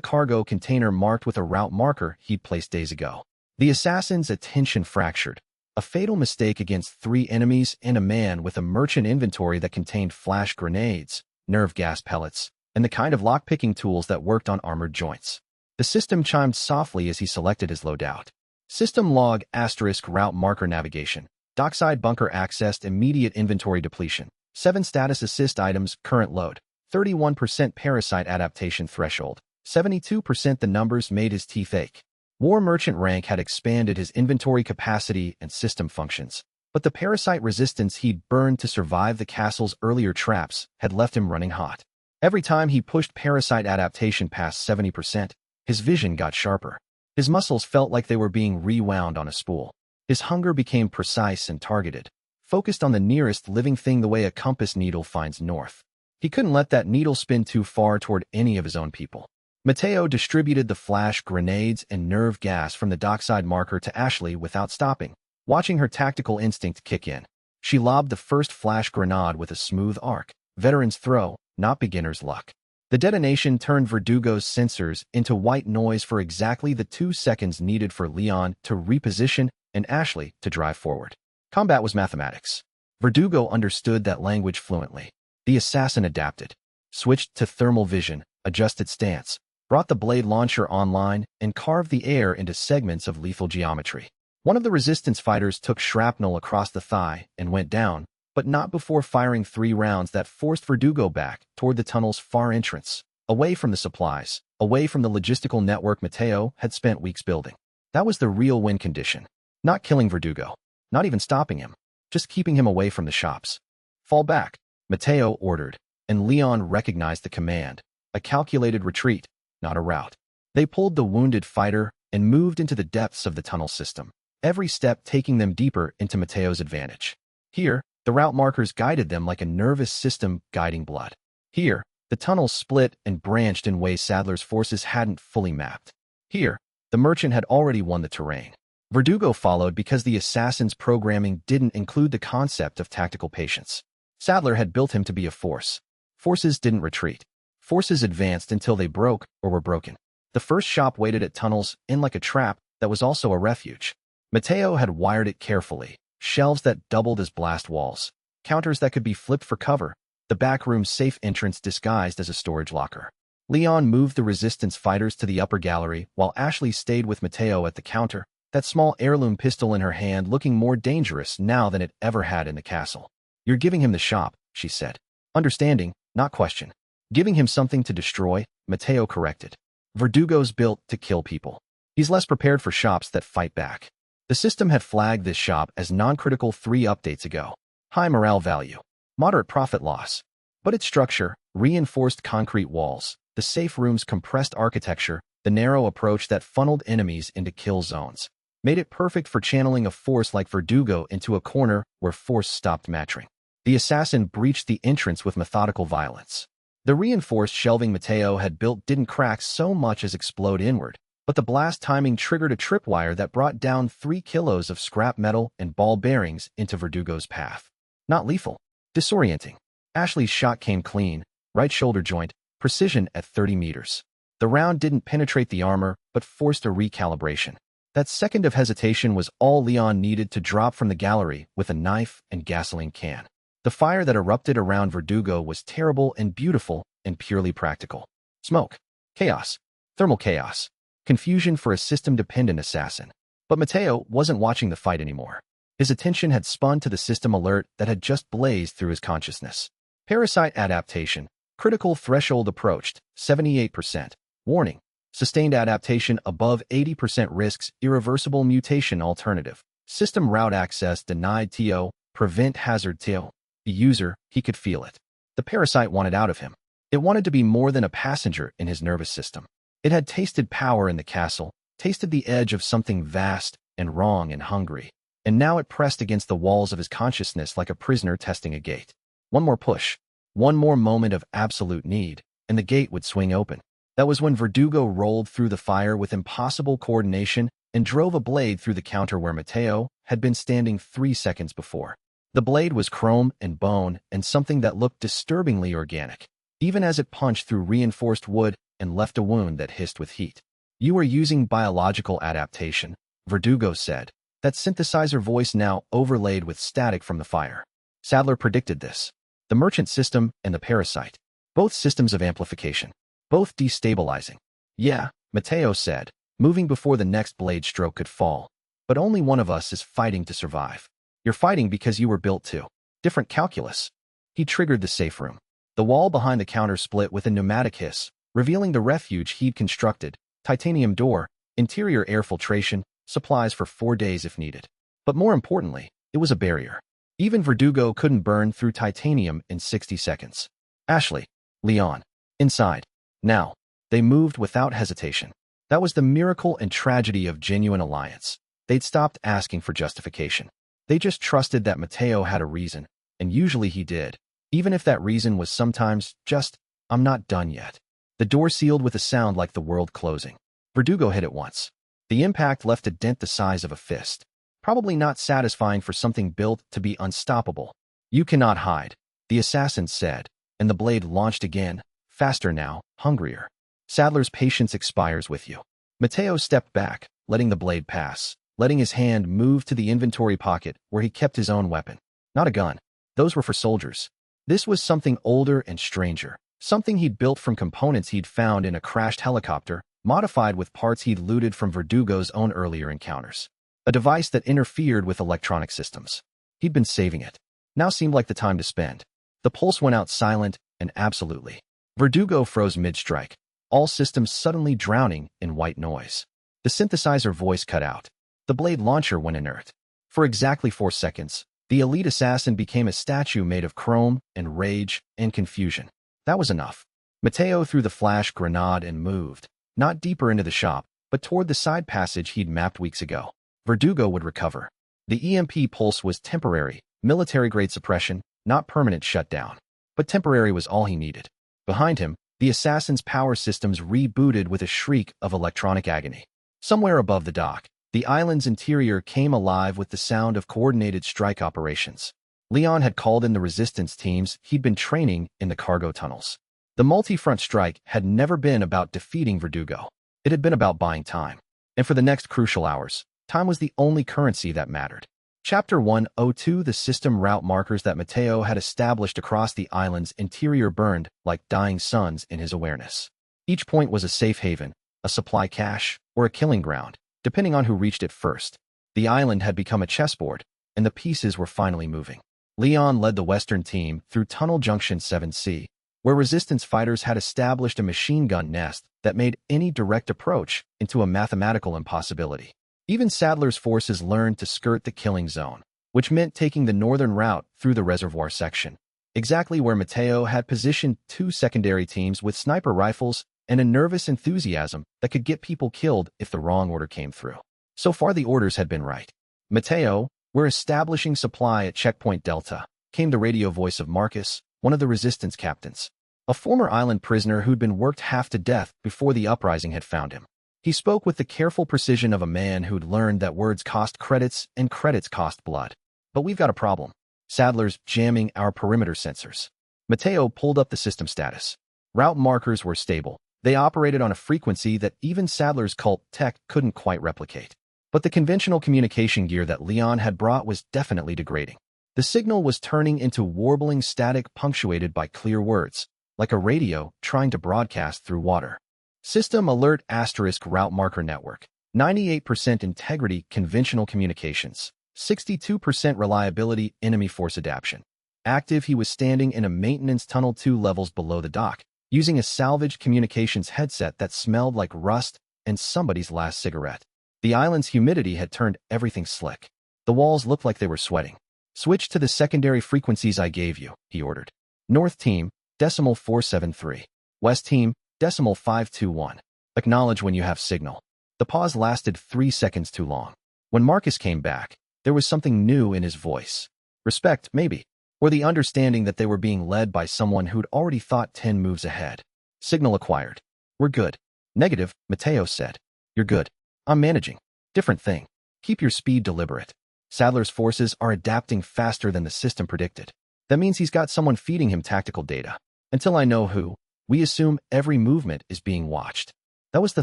cargo container marked with a route marker he'd placed days ago. The assassin's attention fractured. A fatal mistake against 3 enemies and a man with a merchant inventory that contained flash grenades, nerve gas pellets, and the kind of lockpicking tools that worked on armored joints. The system chimed softly as he selected his loadout. System log * route marker navigation. Dockside bunker accessed immediate inventory depletion. 7 status assist items current load. 31% parasite adaptation threshold. 72% the numbers made his teeth ache. War merchant rank had expanded his inventory capacity and system functions. But the parasite resistance he'd burned to survive the castle's earlier traps had left him running hot. Every time he pushed parasite adaptation past 70%, his vision got sharper. His muscles felt like they were being rewound on a spool. His hunger became precise and targeted, focused on the nearest living thing the way a compass needle finds north. He couldn't let that needle spin too far toward any of his own people. Matteo distributed the flash grenades and nerve gas from the dockside marker to Ashley without stopping, watching her tactical instinct kick in. She lobbed the first flash grenade with a smooth arc. Veteran's throw, not beginner's luck. The detonation turned Verdugo's sensors into white noise for exactly the 2 seconds needed for Leon to reposition and Ashley to drive forward. Combat was mathematics. Verdugo understood that language fluently. The assassin adapted, switched to thermal vision, adjusted stance, brought the blade launcher online, and carved the air into segments of lethal geometry. One of the resistance fighters took shrapnel across the thigh and went down, but not before firing 3 rounds that forced Verdugo back toward the tunnel's far entrance, away from the supplies, away from the logistical network Matteo had spent weeks building. That was the real win condition. Not killing Verdugo, not even stopping him, just keeping him away from the shops. Fall back, Matteo ordered, and Leon recognized the command, a calculated retreat, not a rout. They pulled the wounded fighter and moved into the depths of the tunnel system, every step taking them deeper into Matteo's advantage. Here, the route markers guided them like a nervous system guiding blood. Here, the tunnels split and branched in ways Sadler's forces hadn't fully mapped. Here, the merchant had already won the terrain. Verdugo followed because the assassin's programming didn't include the concept of tactical patience. Sadler had built him to be a force. Forces didn't retreat. Forces advanced until they broke or were broken. The first shop waited at tunnels in like a trap that was also a refuge. Matteo had wired it carefully. Shelves that doubled as blast walls. Counters that could be flipped for cover. The back room's safe entrance disguised as a storage locker. Leon moved the resistance fighters to the upper gallery while Ashley stayed with Matteo at the counter, that small heirloom pistol in her hand looking more dangerous now than it ever had in the castle. "You're giving him the shop," she said. Understanding, not question. "Giving him something to destroy," Matteo corrected. "Verdugo's built to kill people. He's less prepared for shops that fight back." The system had flagged this shop as non-critical 3 updates ago. High morale value. Moderate profit loss. But its structure, reinforced concrete walls, the safe room's compressed architecture, the narrow approach that funneled enemies into kill zones, made it perfect for channeling a force like Verdugo into a corner where force stopped matching. The assassin breached the entrance with methodical violence. The reinforced shelving Matteo had built didn't crack so much as explode inward, but the blast timing triggered a tripwire that brought down 3 kilos of scrap metal and ball bearings into Verdugo's path. Not lethal. Disorienting. Ashley's shot came clean, right shoulder joint, precision at 30 meters. The round didn't penetrate the armor, but forced a recalibration. That second of hesitation was all Leon needed to drop from the gallery with a knife and gasoline can. The fire that erupted around Verdugo was terrible and beautiful and purely practical. Smoke. Chaos. Thermal chaos. Confusion for a system-dependent assassin. But Matteo wasn't watching the fight anymore. His attention had spun to the system alert that had just blazed through his consciousness. Parasite adaptation. Critical threshold approached, 78%. Warning. Sustained adaptation above 80% risks irreversible mutation alternative. System route access denied TO. Prevent hazard TO. The user, he could feel it. The parasite wanted out of him. It wanted to be more than a passenger in his nervous system. It had tasted power in the castle, tasted the edge of something vast and wrong and hungry, and now it pressed against the walls of his consciousness like a prisoner testing a gate. One more push, one more moment of absolute need, and the gate would swing open. That was when Verdugo rolled through the fire with impossible coordination and drove a blade through the counter where Matteo had been standing 3 seconds before. The blade was chrome and bone and something that looked disturbingly organic, even as it punched through reinforced wood and left a wound that hissed with heat. "You are using biological adaptation," Verdugo said, that synthesizer voice now overlaid with static from the fire. Sadler predicted this. The merchant system and the parasite. Both systems of amplification. Both destabilizing. "Yeah," Matteo said, moving before the next blade stroke could fall. "But only one of us is fighting to survive. You're fighting because you were built to. Different calculus." He triggered the safe room. The wall behind the counter split with a pneumatic hiss, revealing the refuge he'd constructed, titanium door, interior air filtration, supplies for 4 days if needed. But more importantly, It was a barrier. Even Verdugo couldn't burn through titanium in 60 seconds. Ashley. Leon. Inside. Now. They moved without hesitation. That was the miracle and tragedy of genuine alliance. They'd stopped asking for justification. They just trusted that Mateo had a reason, and usually he did, even if that reason was sometimes just, "I'm not done yet." The door sealed with a sound like the world closing. Verdugo hit it once. The impact left a dent the size of a fist. Probably not satisfying for something built to be unstoppable. "You cannot hide," the assassin said, and the blade launched again, faster now, hungrier. "Sadler's patience expires with you." Mateo stepped back, letting the blade pass, letting his hand move to the inventory pocket where he kept his own weapon. Not a gun. Those were for soldiers. This was something older and stranger, something he'd built from components he'd found in a crashed helicopter, modified with parts he'd looted from Verdugo's own earlier encounters. A device that interfered with electronic systems. He'd been saving it. Now seemed like the time to spend. The pulse went out silent and absolutely. Verdugo froze mid-strike, all systems suddenly drowning in white noise. The synthesizer voice cut out. The blade launcher went inert. For exactly 4 seconds, the elite assassin became a statue made of chrome and rage and confusion. That was enough. Mateo threw the flash grenade and moved, not deeper into the shop, but toward the side passage he'd mapped weeks ago. Verdugo would recover. The EMP pulse was temporary, military-grade suppression, not permanent shutdown. But temporary was all he needed. Behind him, the assassin's power systems rebooted with a shriek of electronic agony. Somewhere above the dock, the island's interior came alive with the sound of coordinated strike operations. Leon had called in the resistance teams he'd been training in the cargo tunnels. The multi-front strike had never been about defeating Verdugo. It had been about buying time. And for the next crucial hours, time was the only currency that mattered. Chapter 102. The system route markers that Mateo had established across the island's interior burned like dying suns in his awareness. Each point was a safe haven, a supply cache, or a killing ground, depending on who reached it first. The island had become a chessboard, and the pieces were finally moving. Leon led the western team through Tunnel Junction 7C, where resistance fighters had established a machine gun nest that made any direct approach into a mathematical impossibility. Even Sadler's forces learned to skirt the killing zone, which meant taking the northern route through the reservoir section, exactly where Mateo had positioned 2 secondary teams with sniper rifles and a nervous enthusiasm that could get people killed if the wrong order came through. So far the orders had been right. "Mateo, we're establishing supply at Checkpoint Delta," came the radio voice of Marcus, one of the resistance captains, a former island prisoner who'd been worked half to death before the uprising had found him. He spoke with the careful precision of a man who'd learned that words cost credits and credits cost blood. "But we've got a problem. Sadler's jamming our perimeter sensors." Mateo pulled up the system status. Route markers were stable. They operated on a frequency that even Sadler's cult tech couldn't quite replicate. But the conventional communication gear that Leon had brought was definitely degrading. The signal was turning into warbling static punctuated by clear words, like a radio trying to broadcast through water. System alert * route marker network. 98% integrity conventional communications. 62% reliability enemy force adaptation. Active. He was standing in a maintenance tunnel 2 levels below the dock, using a salvaged communications headset that smelled like rust and somebody's last cigarette. The island's humidity had turned everything slick. The walls looked like they were sweating. "Switch to the secondary frequencies I gave you," he ordered. "North team, decimal 473. West team, decimal 521. Acknowledge when you have signal." The pause lasted 3 seconds too long. When Marcus came back, there was something new in his voice. Respect, maybe, or the understanding that they were being led by someone who'd already thought 10 moves ahead. "Signal acquired. We're good." "Negative," Mateo said. "You're good. I'm managing." "Different thing. Keep your speed deliberate." Sadler's forces are adapting faster than the system predicted. That means he's got someone feeding him tactical data. Until I know who, we assume every movement is being watched. That was the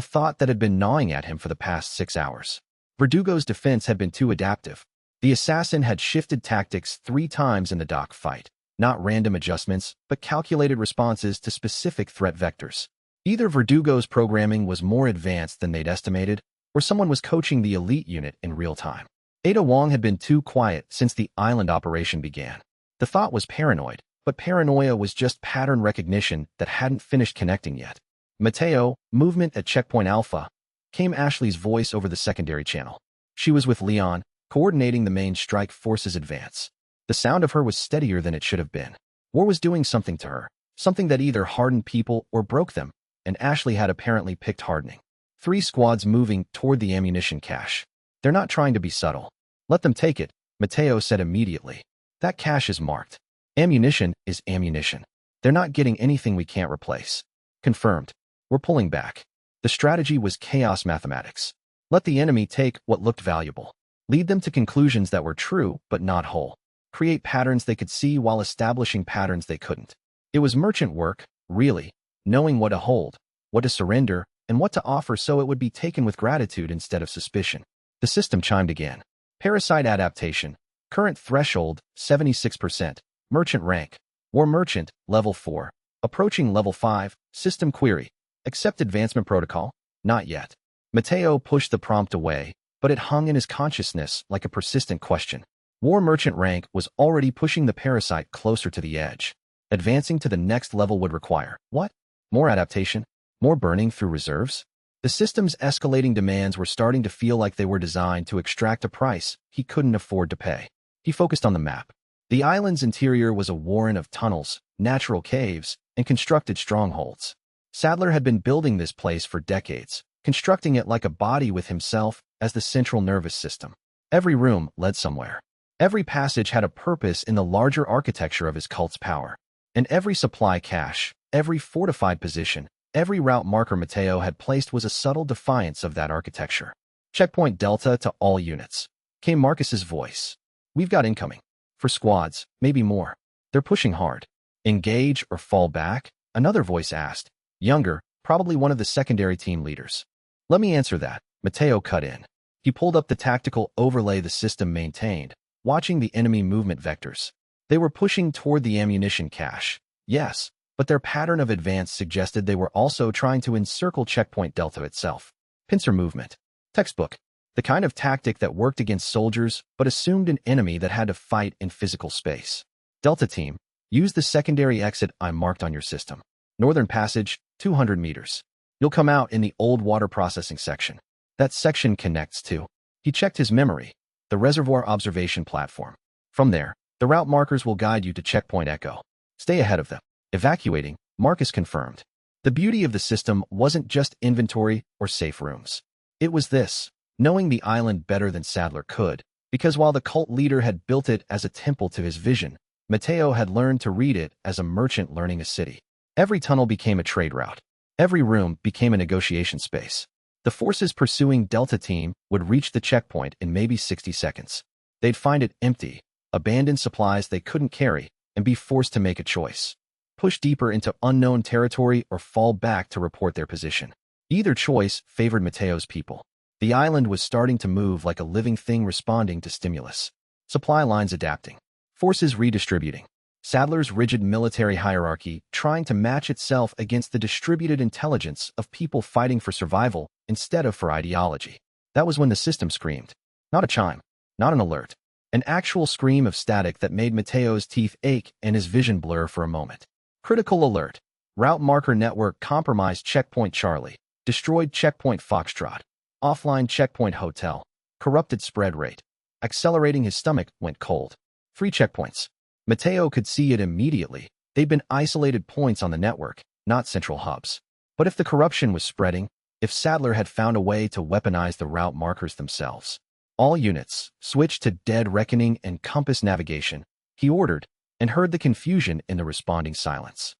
thought that had been gnawing at him for the past 6 hours. Verdugo's defense had been too adaptive. The assassin had shifted tactics 3 times in the dock fight, not random adjustments, but calculated responses to specific threat vectors. Either Verdugo's programming was more advanced than they'd estimated, or someone was coaching the elite unit in real time. Ada Wong had been too quiet since the island operation began. The thought was paranoid, but paranoia was just pattern recognition that hadn't finished connecting yet. "Mateo, movement at Checkpoint Alpha," came Ashley's voice over the secondary channel. She was with Leon, coordinating the main strike force's advance. The sound of her was steadier than it should have been. War was doing something to her, something that either hardened people or broke them, and Ashley had apparently picked hardening. 3 squads moving toward the ammunition cache. They're not trying to be subtle. Let them take it, Mateo said immediately. That cache is marked. Ammunition is ammunition. They're not getting anything we can't replace. Confirmed. We're pulling back. The strategy was chaos mathematics. Let the enemy take what looked valuable. Lead them to conclusions that were true but not whole. Create patterns they could see while establishing patterns they couldn't. It was merchant work, really, knowing what to hold, what to surrender, and what to offer so it would be taken with gratitude instead of suspicion. The system chimed again. Parasite adaptation. Current threshold, 76%. Merchant rank. War merchant, level 4. Approaching level 5. System query. Accept advancement protocol? Not yet. Mateo pushed the prompt away, but it hung in his consciousness like a persistent question. War merchant rank was already pushing the parasite closer to the edge. Advancing to the next level would require, what? More adaptation? More burning through reserves? The system's escalating demands were starting to feel like they were designed to extract a price he couldn't afford to pay. He focused on the map. The island's interior was a warren of tunnels, natural caves, and constructed strongholds. Sadler had been building this place for decades, constructing it like a body with himself as the central nervous system. Every room led somewhere. Every passage had a purpose in the larger architecture of his cult's power. And every supply cache, every fortified position, every route marker Mateo had placed was a subtle defiance of that architecture. Checkpoint Delta to all units. Came Marcus's voice. We've got incoming. For squads, maybe more. They're pushing hard. Engage or fall back? Another voice asked. Younger, probably one of the secondary team leaders. Let me answer that, Mateo cut in. He pulled up the tactical overlay the system maintained, watching the enemy movement vectors. They were pushing toward the ammunition cache. Yes, but their pattern of advance suggested they were also trying to encircle checkpoint Delta itself. Pincer movement. Textbook. The kind of tactic that worked against soldiers but assumed an enemy that had to fight in physical space. Delta team, use the secondary exit I marked on your system. Northern passage, 200 meters. You'll come out in the old water processing section. That section connects to. He checked his memory. The reservoir observation platform. From there, the route markers will guide you to checkpoint Echo. Stay ahead of them. Evacuating, Marcus confirmed. The beauty of the system wasn't just inventory or safe rooms. It was this. Knowing the island better than Sadler could, because while the cult leader had built it as a temple to his vision, Mateo had learned to read it as a merchant learning a city. Every tunnel became a trade route. Every room became a negotiation space. The forces pursuing Delta Team would reach the checkpoint in maybe 60 seconds. They'd find it empty, abandon supplies they couldn't carry, and be forced to make a choice. Push deeper into unknown territory or fall back to report their position. Either choice favored Mateo's people. The island was starting to move like a living thing responding to stimulus. Supply lines adapting. Forces redistributing. Sadler's rigid military hierarchy trying to match itself against the distributed intelligence of people fighting for survival instead of for ideology. That was when the system screamed. Not a chime. Not an alert. An actual scream of static that made Mateo's teeth ache and his vision blur for a moment. Critical alert. Route marker network compromised checkpoint Charlie. Destroyed checkpoint Foxtrot. Offline checkpoint Hotel. Corrupted spread rate. Accelerating his stomach went cold. 3 checkpoints. Mateo could see it immediately. They'd been isolated points on the network, not central hubs. But if the corruption was spreading, if Sadler had found a way to weaponize the route markers themselves, all units, switch to dead reckoning and compass navigation, he ordered, and heard the confusion in the responding silence.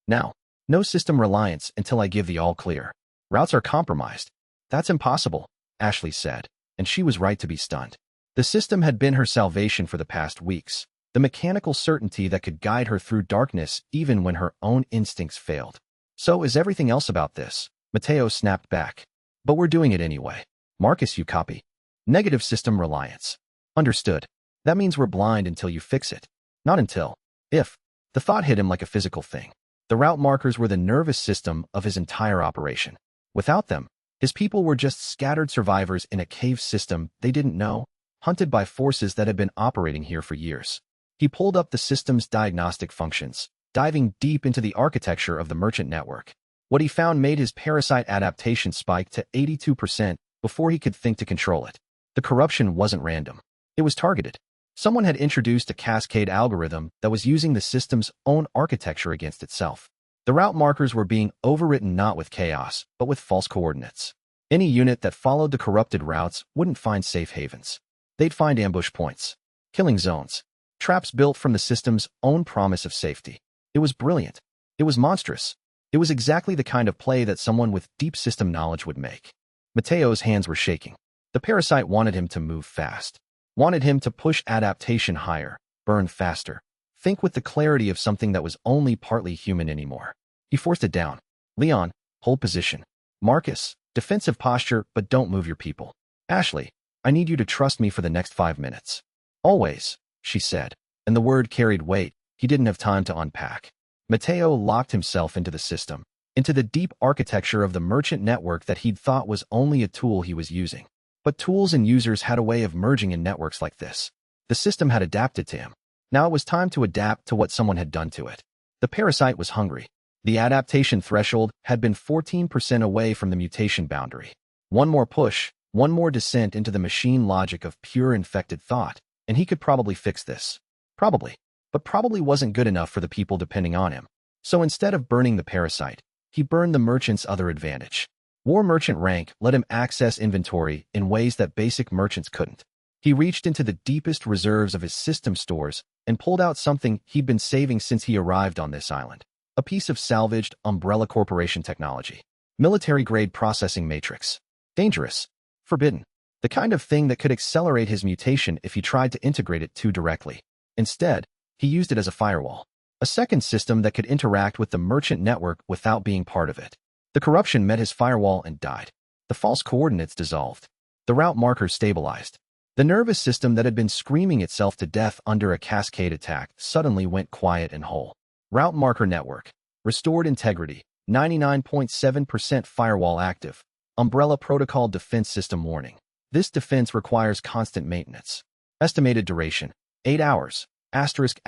Now, no system reliance until I give the all clear. Routes are compromised. That's impossible, Ashley said, and she was right to be stunned. The system had been her salvation for the past weeks, the mechanical certainty that could guide her through darkness even when her own instincts failed. So is everything else about this, Mateo snapped back. But we're doing it anyway. Marcus, you copy. Negative system reliance. Understood. That means we're blind until you fix it. Not until. If. The thought hit him like a physical thing. The route markers were the nervous system of his entire operation. Without them, his people were just scattered survivors in a cave system they didn't know, hunted by forces that had been operating here for years. He pulled up the system's diagnostic functions, diving deep into the architecture of the merchant network. What he found made his parasite adaptation spike to 82% before he could think to control it. The corruption wasn't random. It was targeted. Someone had introduced a cascade algorithm that was using the system's own architecture against itself. The route markers were being overwritten not with chaos, but with false coordinates. Any unit that followed the corrupted routes wouldn't find safe havens. They'd find ambush points, killing zones, traps built from the system's own promise of safety. It was brilliant. It was monstrous. It was exactly the kind of play that someone with deep system knowledge would make. Mateo's hands were shaking. The parasite wanted him to move fast, wanted him to push adaptation higher, burn faster, think with the clarity of something that was only partly human anymore. He forced it down. Leon, hold position. Marcus, defensive posture, but don't move your people. Ashley, I need you to trust me for the next 5 minutes. Always, she said, and the word carried weight. He didn't have time to unpack. Mateo locked himself into the system, into the deep architecture of the merchant network that he'd thought was only a tool he was using. But tools and users had a way of merging in networks like this. The system had adapted to him. Now it was time to adapt to what someone had done to it. The parasite was hungry. The adaptation threshold had been 14% away from the mutation boundary. One more push, one more descent into the machine logic of pure infected thought, and he could probably fix this. Probably. But probably wasn't good enough for the people depending on him. So instead of burning the parasite, he burned the merchant's other advantage. War merchant rank let him access inventory in ways that basic merchants couldn't. He reached into the deepest reserves of his system stores and pulled out something he'd been saving since he arrived on this island. A piece of salvaged Umbrella Corporation technology. Military-grade processing matrix. Dangerous. Forbidden. The kind of thing that could accelerate his mutation if he tried to integrate it too directly. Instead, he used it as a firewall. A second system that could interact with the merchant network without being part of it. The corruption met his firewall and died. The false coordinates dissolved. The route markers stabilized. The nervous system that had been screaming itself to death under a cascade attack suddenly went quiet and whole. Route marker network. Restored integrity. 99.7% firewall active. Umbrella protocol defense system warning. This defense requires constant maintenance. Estimated duration. 8 hours. Asterisk,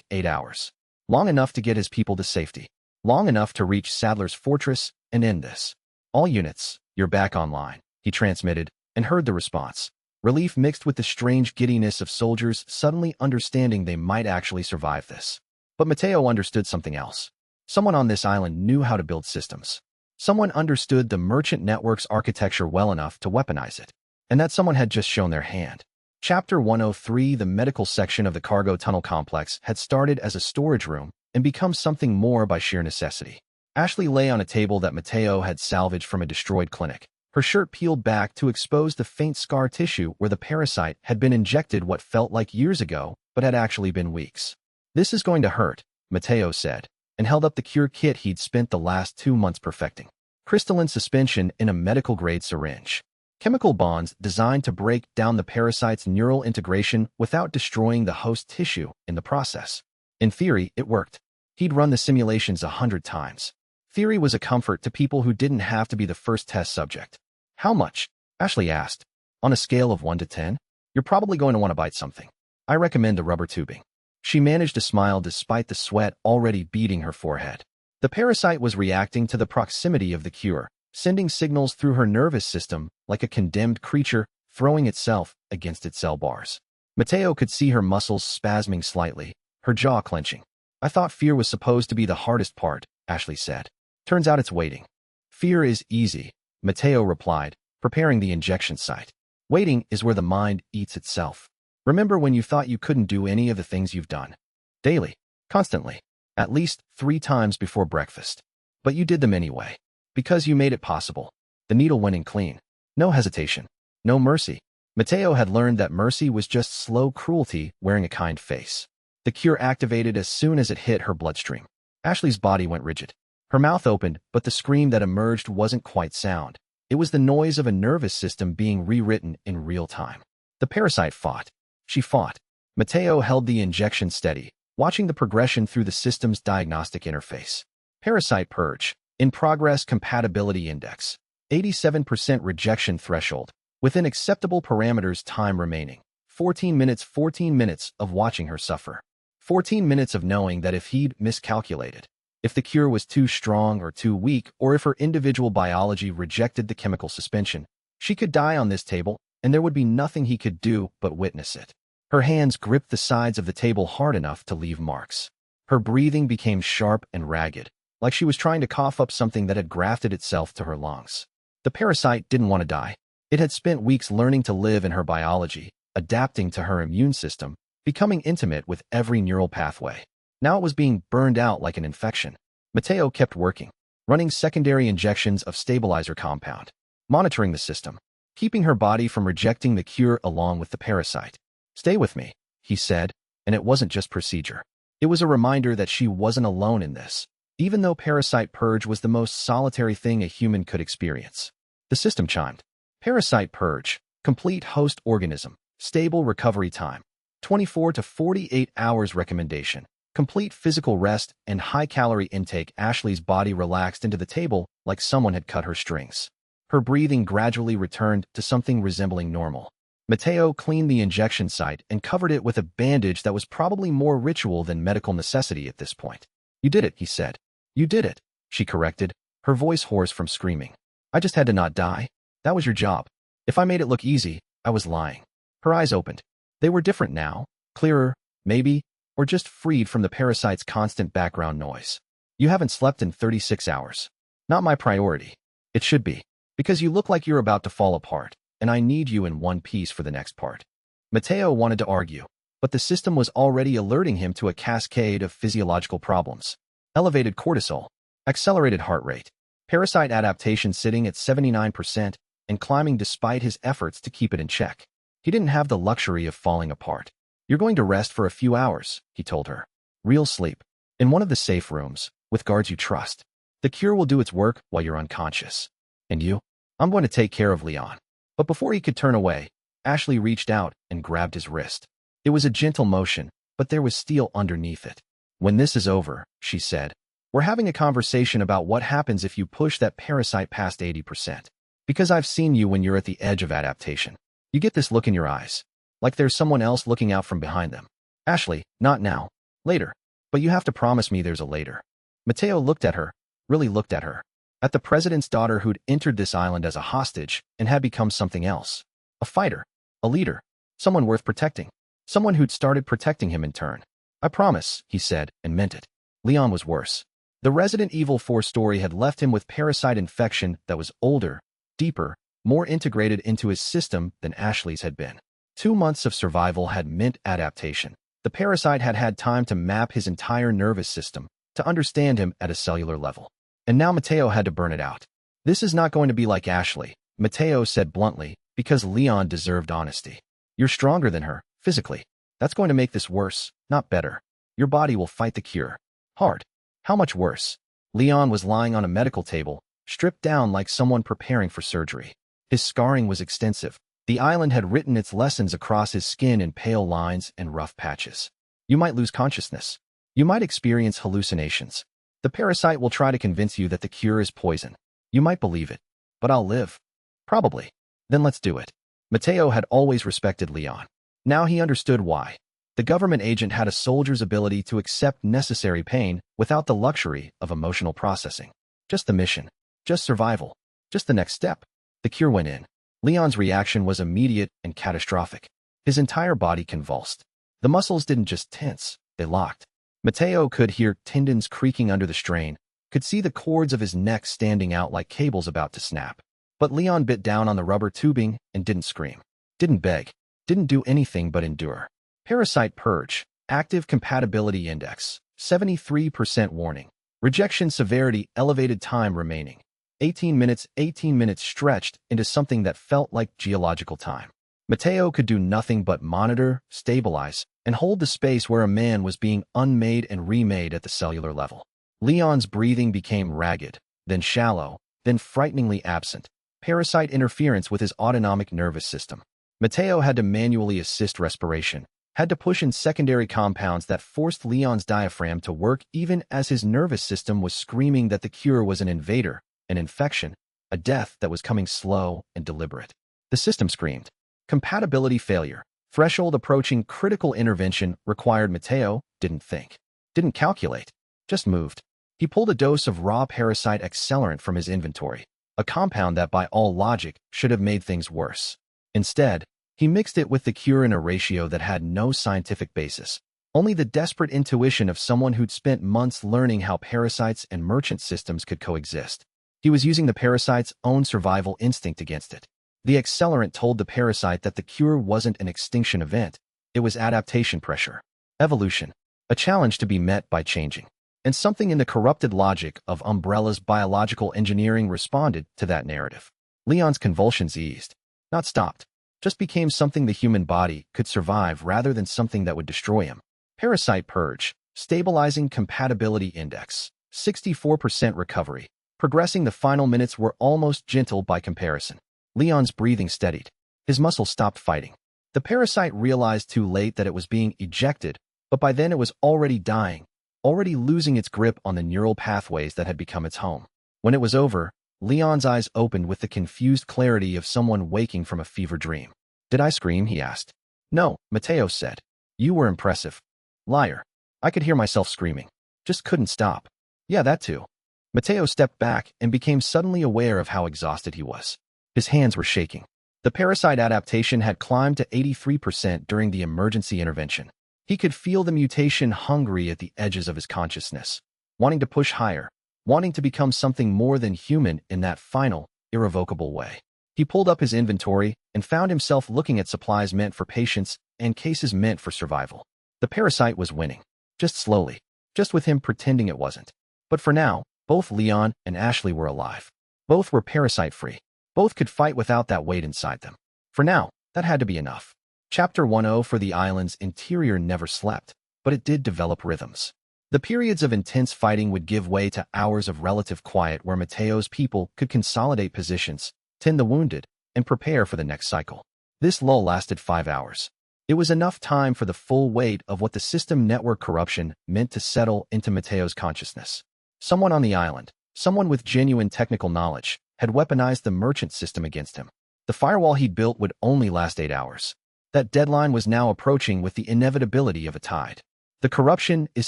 8 hours. Long enough to get his people to safety. Long enough to reach Sadler's fortress and end this. All units, you're back online, he transmitted, and heard the response. Relief mixed with the strange giddiness of soldiers suddenly understanding they might actually survive this. But Mateo understood something else. Someone on this island knew how to build systems. Someone understood the merchant network's architecture well enough to weaponize it. And that someone had just shown their hand. Chapter 103, the medical section of the cargo tunnel complex, had started as a storage room and become something more by sheer necessity. Ashley lay on a table that Mateo had salvaged from a destroyed clinic, her shirt peeled back to expose the faint scar tissue where the parasite had been injected what felt like years ago, but had actually been weeks. This is going to hurt, Mateo said, and held up the cure kit he'd spent the last 2 months perfecting. Crystalline suspension in a medical-grade syringe. Chemical bonds designed to break down the parasite's neural integration without destroying the host tissue in the process. In theory, it worked. He'd run the simulations 100 times. Theory was a comfort to people who didn't have to be the first test subject. How much? Ashley asked. On a scale of 1 to 10? You're probably going to want to bite something. I recommend the rubber tubing. She managed to smile despite the sweat already beading her forehead. The parasite was reacting to the proximity of the cure, sending signals through her nervous system like a condemned creature throwing itself against its cell bars. Mateo could see her muscles spasming slightly, her jaw clenching. I thought fear was supposed to be the hardest part, Ashley said. Turns out it's waiting. Fear is easy, Mateo replied, preparing the injection site. Waiting is where the mind eats itself. Remember when you thought you couldn't do any of the things you've done? Daily. Constantly. At least 3 times before breakfast. But you did them anyway. Because you made it possible. The needle went in clean. No hesitation. No mercy. Mateo had learned that mercy was just slow cruelty wearing a kind face. The cure activated as soon as it hit her bloodstream. Ashley's body went rigid. Her mouth opened, but the scream that emerged wasn't quite sound. It was the noise of a nervous system being rewritten in real time. The parasite fought. She fought. Mateo held the injection steady, watching the progression through the system's diagnostic interface. Parasite purge. In progress compatibility index. 87% rejection threshold. Within acceptable parameters time remaining. 14 minutes of watching her suffer. 14 minutes of knowing that if he'd miscalculated, if the cure was too strong or too weak, or if her individual biology rejected the chemical suspension, she could die on this table, and there would be nothing he could do but witness it. Her hands gripped the sides of the table hard enough to leave marks. Her breathing became sharp and ragged, like she was trying to cough up something that had grafted itself to her lungs. The parasite didn't want to die. It had spent weeks learning to live in her biology, adapting to her immune system, becoming intimate with every neural pathway. Now it was being burned out like an infection. Mateo kept working, running secondary injections of stabilizer compound, monitoring the system, keeping her body from rejecting the cure along with the parasite. "Stay with me," he said, and it wasn't just procedure. It was a reminder that she wasn't alone in this, even though parasite purge was the most solitary thing a human could experience. The system chimed. Parasite purge, complete host organism, stable recovery time, 24 to 48 hours recommendation, complete physical rest, and high-calorie intake. Ashley's body relaxed into the table like someone had cut her strings. Her breathing gradually returned to something resembling normal. Mateo cleaned the injection site and covered it with a bandage that was probably more ritual than medical necessity at this point. "You did it," he said. "You did it," she corrected, her voice hoarse from screaming. "I just had to not die. That was your job. If I made it look easy, I was lying." Her eyes opened. They were different now, clearer, maybe, or just freed from the parasite's constant background noise. "You haven't slept in 36 hours. Not my priority. It should be. Because you look like you're about to fall apart, and I need you in one piece for the next part." Mateo wanted to argue, but the system was already alerting him to a cascade of physiological problems. Elevated cortisol, accelerated heart rate, parasite adaptation sitting at 79% and climbing despite his efforts to keep it in check. He didn't have the luxury of falling apart. "You're going to rest for a few hours," he told her. "Real sleep. In one of the safe rooms, with guards you trust. The cure will do its work while you're unconscious. And you? I'm going to take care of Leon." But before he could turn away, Ashley reached out and grabbed his wrist. It was a gentle motion, but there was steel underneath it. "When this is over," she said, "we're having a conversation about what happens if you push that parasite past 80%. Because I've seen you when you're at the edge of adaptation. You get this look in your eyes, like there's someone else looking out from behind them." "Ashley, not now. Later. But you have to promise me there's a later." Mateo looked at her, really looked at her. At the president's daughter who'd entered this island as a hostage and had become something else. A fighter, a leader, someone worth protecting, someone who'd started protecting him in turn. "I promise," he said, and meant it. Leon was worse. The Resident Evil 4 story had left him with parasite infection that was older, deeper, more integrated into his system than Ashley's had been. 2 months of survival had meant adaptation. The parasite had had time to map his entire nervous system, to understand him at a cellular level. And now Mateo had to burn it out. "This is not going to be like Ashley," Mateo said bluntly, because Leon deserved honesty. "You're stronger than her, physically. That's going to make this worse, not better. Your body will fight the cure. Hard. How much worse?" Leon was lying on a medical table, stripped down like someone preparing for surgery. His scarring was extensive. The island had written its lessons across his skin in pale lines and rough patches. "You might lose consciousness. You might experience hallucinations. The parasite will try to convince you that the cure is poison. You might believe it. But I'll live. Probably. Then let's do it." Mateo had always respected Leon. Now he understood why. The government agent had a soldier's ability to accept necessary pain without the luxury of emotional processing. Just the mission. Just survival. Just the next step. The cure went in. Leon's reaction was immediate and catastrophic. His entire body convulsed. The muscles didn't just tense, they locked. Mateo could hear tendons creaking under the strain, could see the cords of his neck standing out like cables about to snap. But Leon bit down on the rubber tubing and didn't scream. Didn't beg. Didn't do anything but endure. Parasite purge. Active compatibility index. 73% warning. Rejection severity elevated time remaining. 18 minutes stretched into something that felt like geological time. Mateo could do nothing but monitor, stabilize, and hold the space where a man was being unmade and remade at the cellular level. Leon's breathing became ragged, then shallow, then frighteningly absent. Parasite interference with his autonomic nervous system. Mateo had to manually assist respiration, had to push in secondary compounds that forced Leon's diaphragm to work even as his nervous system was screaming that the cure was an invader, an infection, a death that was coming slow and deliberate. The system screamed. Compatibility failure. Threshold approaching critical intervention required. Mateo didn't think, didn't calculate, just moved. He pulled a dose of raw parasite accelerant from his inventory, a compound that by all logic should have made things worse. Instead, He mixed it with the cure in a ratio that had no scientific basis, only the desperate intuition of someone who'd spent months learning how parasites and merchant systems could coexist. He was using the parasite's own survival instinct against it. The accelerant told the parasite that the cure wasn't an extinction event, it was adaptation pressure. Evolution, a challenge to be met by changing. And something in the corrupted logic of Umbrella's biological engineering responded to that narrative. Leon's convulsions eased, not stopped, just became something the human body could survive rather than something that would destroy him. Parasite purge, stabilizing compatibility index, 64% recovery. Progressing, the final minutes were almost gentle by comparison. Leon's breathing steadied. His muscles stopped fighting. The parasite realized too late that it was being ejected, but by then it was already dying, already losing its grip on the neural pathways that had become its home. When it was over, Leon's eyes opened with the confused clarity of someone waking from a fever dream. "Did I scream?" he asked. "No," Mateo said. "You were impressive." "Liar. I could hear myself screaming. Just couldn't stop." "Yeah, that too." Mateo stepped back and became suddenly aware of how exhausted he was. His hands were shaking. The parasite adaptation had climbed to 83% during the emergency intervention. He could feel the mutation hungry at the edges of his consciousness, wanting to push higher, wanting to become something more than human in that final, irrevocable way. He pulled up his inventory and found himself looking at supplies meant for patients and cases meant for survival. The parasite was winning, just slowly, just with him pretending it wasn't. But for now, both Leon and Ashley were alive. Both were parasite-free. Both could fight without that weight inside them. For now, that had to be enough. Chapter 10 for the island's interior never slept, but it did develop rhythms. The periods of intense fighting would give way to hours of relative quiet where Mateo's people could consolidate positions, tend the wounded, and prepare for the next cycle. This lull lasted 5 hours. It was enough time for the full weight of what the system network corruption meant to settle into Mateo's consciousness. Someone on the island, someone with genuine technical knowledge, had weaponized the merchant system against him. The firewall he'd built would only last 8 hours. That deadline was now approaching with the inevitability of a tide. The corruption is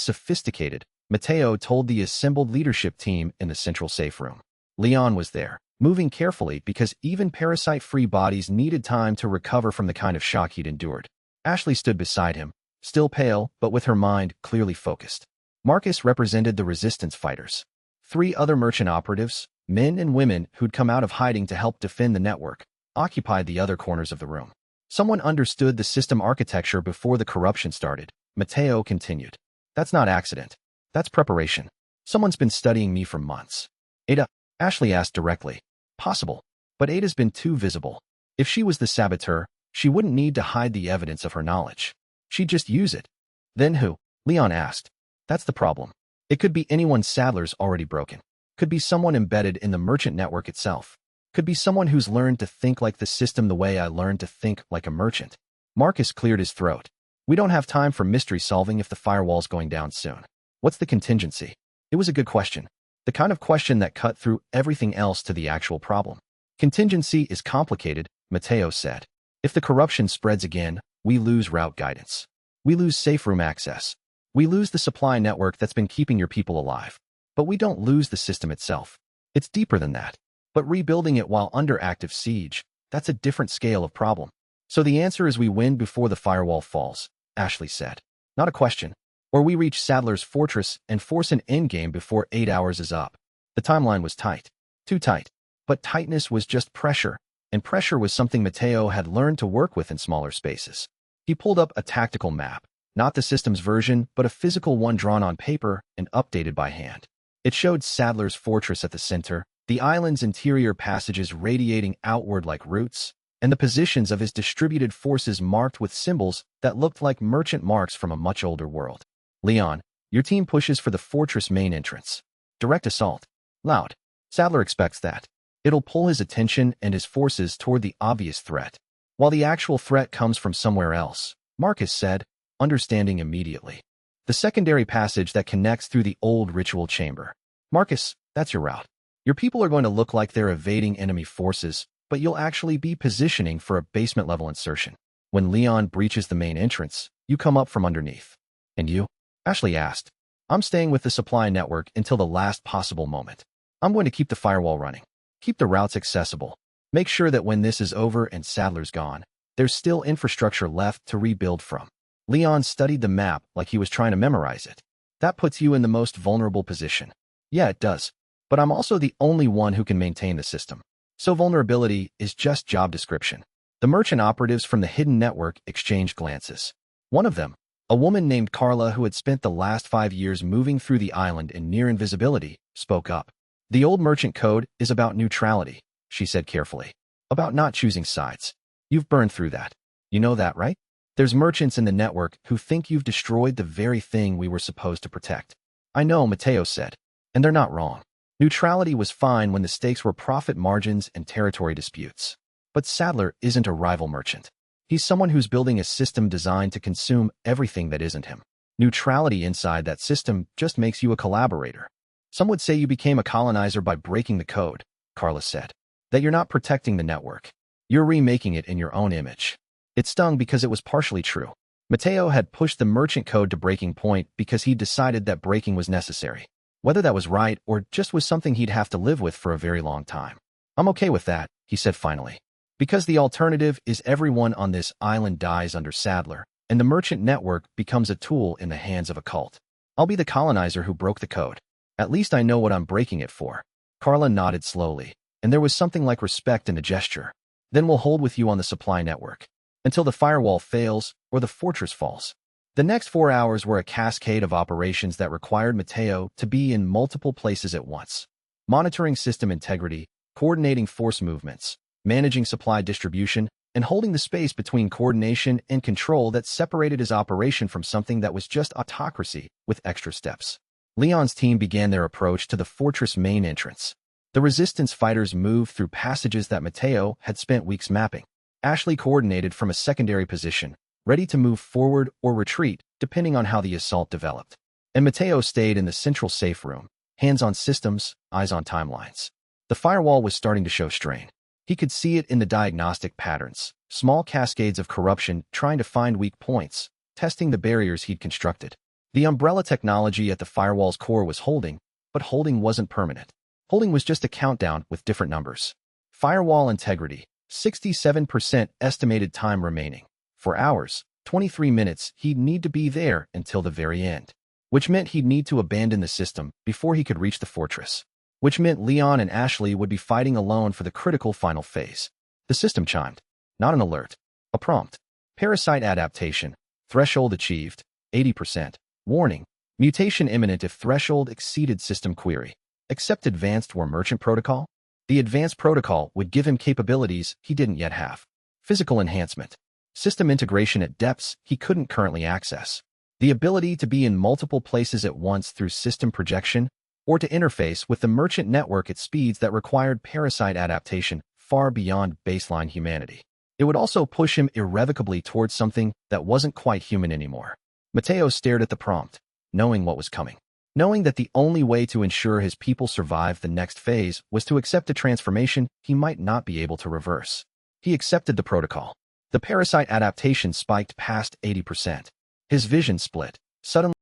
sophisticated, Mateo told the assembled leadership team in the central safe room. Leon was there, moving carefully because even parasite-free bodies needed time to recover from the kind of shock he'd endured. Ashley stood beside him, still pale, but with her mind clearly focused. Marcus represented the resistance fighters. 3 other merchant operatives, men and women who'd come out of hiding to help defend the network, occupied the other corners of the room. Someone understood the system architecture before the corruption started, Mateo continued. That's not accident. That's preparation. Someone's been studying me for months. Ada? Ashley asked directly. Possible. But Ada's been too visible. If she was the saboteur, she wouldn't need to hide the evidence of her knowledge. She'd just use it. Then who? Leon asked. That's the problem. It could be anyone Sadler's already broken. Could be someone embedded in the merchant network itself. Could be someone who's learned to think like the system the way I learned to think like a merchant. Marcus cleared his throat. We don't have time for mystery solving if the firewall's going down soon. What's the contingency? It was a good question. The kind of question that cut through everything else to the actual problem. Contingency is complicated, Mateo said. If the corruption spreads again, we lose route guidance. We lose safe room access. We lose the supply network that's been keeping your people alive. But we don't lose the system itself. It's deeper than that. But rebuilding it while under active siege, that's a different scale of problem. So the answer is we win before the firewall falls, Ashley said. Not a question. Or we reach Sadler's fortress and force an endgame before 8 hours is up. The timeline was tight. Too tight. But tightness was just pressure, and pressure was something Mateo had learned to work with in smaller spaces. He pulled up a tactical map, not the system's version, but a physical one drawn on paper and updated by hand. It showed Sadler's fortress at the center, the island's interior passages radiating outward like roots, and the positions of his distributed forces marked with symbols that looked like merchant marks from a much older world. Leon, your team pushes for the fortress main entrance. Direct assault. Loud. Sadler expects that. It'll pull his attention and his forces toward the obvious threat, while the actual threat comes from somewhere else, Marcus said, understanding immediately. The secondary passage that connects through the old ritual chamber. Marcus, that's your route. Your people are going to look like they're evading enemy forces, but you'll actually be positioning for a basement-level insertion. When Leon breaches the main entrance, you come up from underneath. And you? Ashley asked. I'm staying with the supply network until the last possible moment. I'm going to keep the firewall running. Keep the routes accessible. Make sure that when this is over and Sadler's gone, There's still infrastructure left to rebuild from. Leon studied the map like he was trying to memorize it. That puts you in the most vulnerable position. Yeah, it does. But I'm also the only one who can maintain the system. So vulnerability is just job description. The merchant operatives from the hidden network exchanged glances. One of them, a woman named Carla who had spent the last 5 years moving through the island in near invisibility, spoke up. The old merchant code is about neutrality, she said carefully. About not choosing sides. You've burned through that. You know that, right? There's merchants in the network who think you've destroyed the very thing we were supposed to protect. I know, Mateo said. And they're not wrong. Neutrality was fine when the stakes were profit margins and territory disputes. But Sadler isn't a rival merchant. He's someone who's building a system designed to consume everything that isn't him. Neutrality inside that system just makes you a collaborator. Some would say you became a colonizer by breaking the code, Carla said. That you're not protecting the network. You're remaking it in your own image. It stung because it was partially true. Mateo had pushed the merchant code to breaking point because he'd decided that breaking was necessary. Whether that was right or just was something he'd have to live with for a very long time. I'm okay with that, he said finally. Because the alternative is everyone on this island dies under Sadler, and the merchant network becomes a tool in the hands of a cult. I'll be the colonizer who broke the code. At least I know what I'm breaking it for. Carla nodded slowly, and there was something like respect in the gesture. Then we'll hold with you on the supply network. Until the firewall fails or the fortress falls. The next 4 hours were a cascade of operations that required Mateo to be in multiple places at once. Monitoring system integrity, coordinating force movements, managing supply distribution, and holding the space between coordination and control that separated his operation from something that was just autocracy with extra steps. Leon's team began their approach to the fortress main entrance. The resistance fighters moved through passages that Mateo had spent weeks mapping. Ashley coordinated from a secondary position, ready to move forward or retreat depending on how the assault developed. And Mateo stayed in the central safe room, hands on systems, eyes on timelines. The firewall was starting to show strain. He could see it in the diagnostic patterns, small cascades of corruption trying to find weak points, testing the barriers he'd constructed. The umbrella technology at the firewall's core was holding, but holding wasn't permanent. Holding was just a countdown with different numbers. Firewall integrity, 67% estimated time remaining. For hours, 23 minutes, he'd need to be there until the very end. Which meant he'd need to abandon the system before he could reach the fortress. Which meant Leon and Ashley would be fighting alone for the critical final phase. The system chimed. Not an alert. A prompt. Parasite adaptation. Threshold achieved. 80%. Warning. Mutation imminent if threshold exceeded system query. Accept advanced war merchant protocol? The advanced protocol would give him capabilities he didn't yet have. Physical enhancement. System integration at depths he couldn't currently access. The ability to be in multiple places at once through system projection, or to interface with the merchant network at speeds that required parasite adaptation far beyond baseline humanity. It would also push him irrevocably towards something that wasn't quite human anymore. Mateo stared at the prompt, knowing what was coming. Knowing that the only way to ensure his people survived the next phase was to accept a transformation he might not be able to reverse. He accepted the protocol. The parasite adaptation spiked past 80%. His vision split. Suddenly,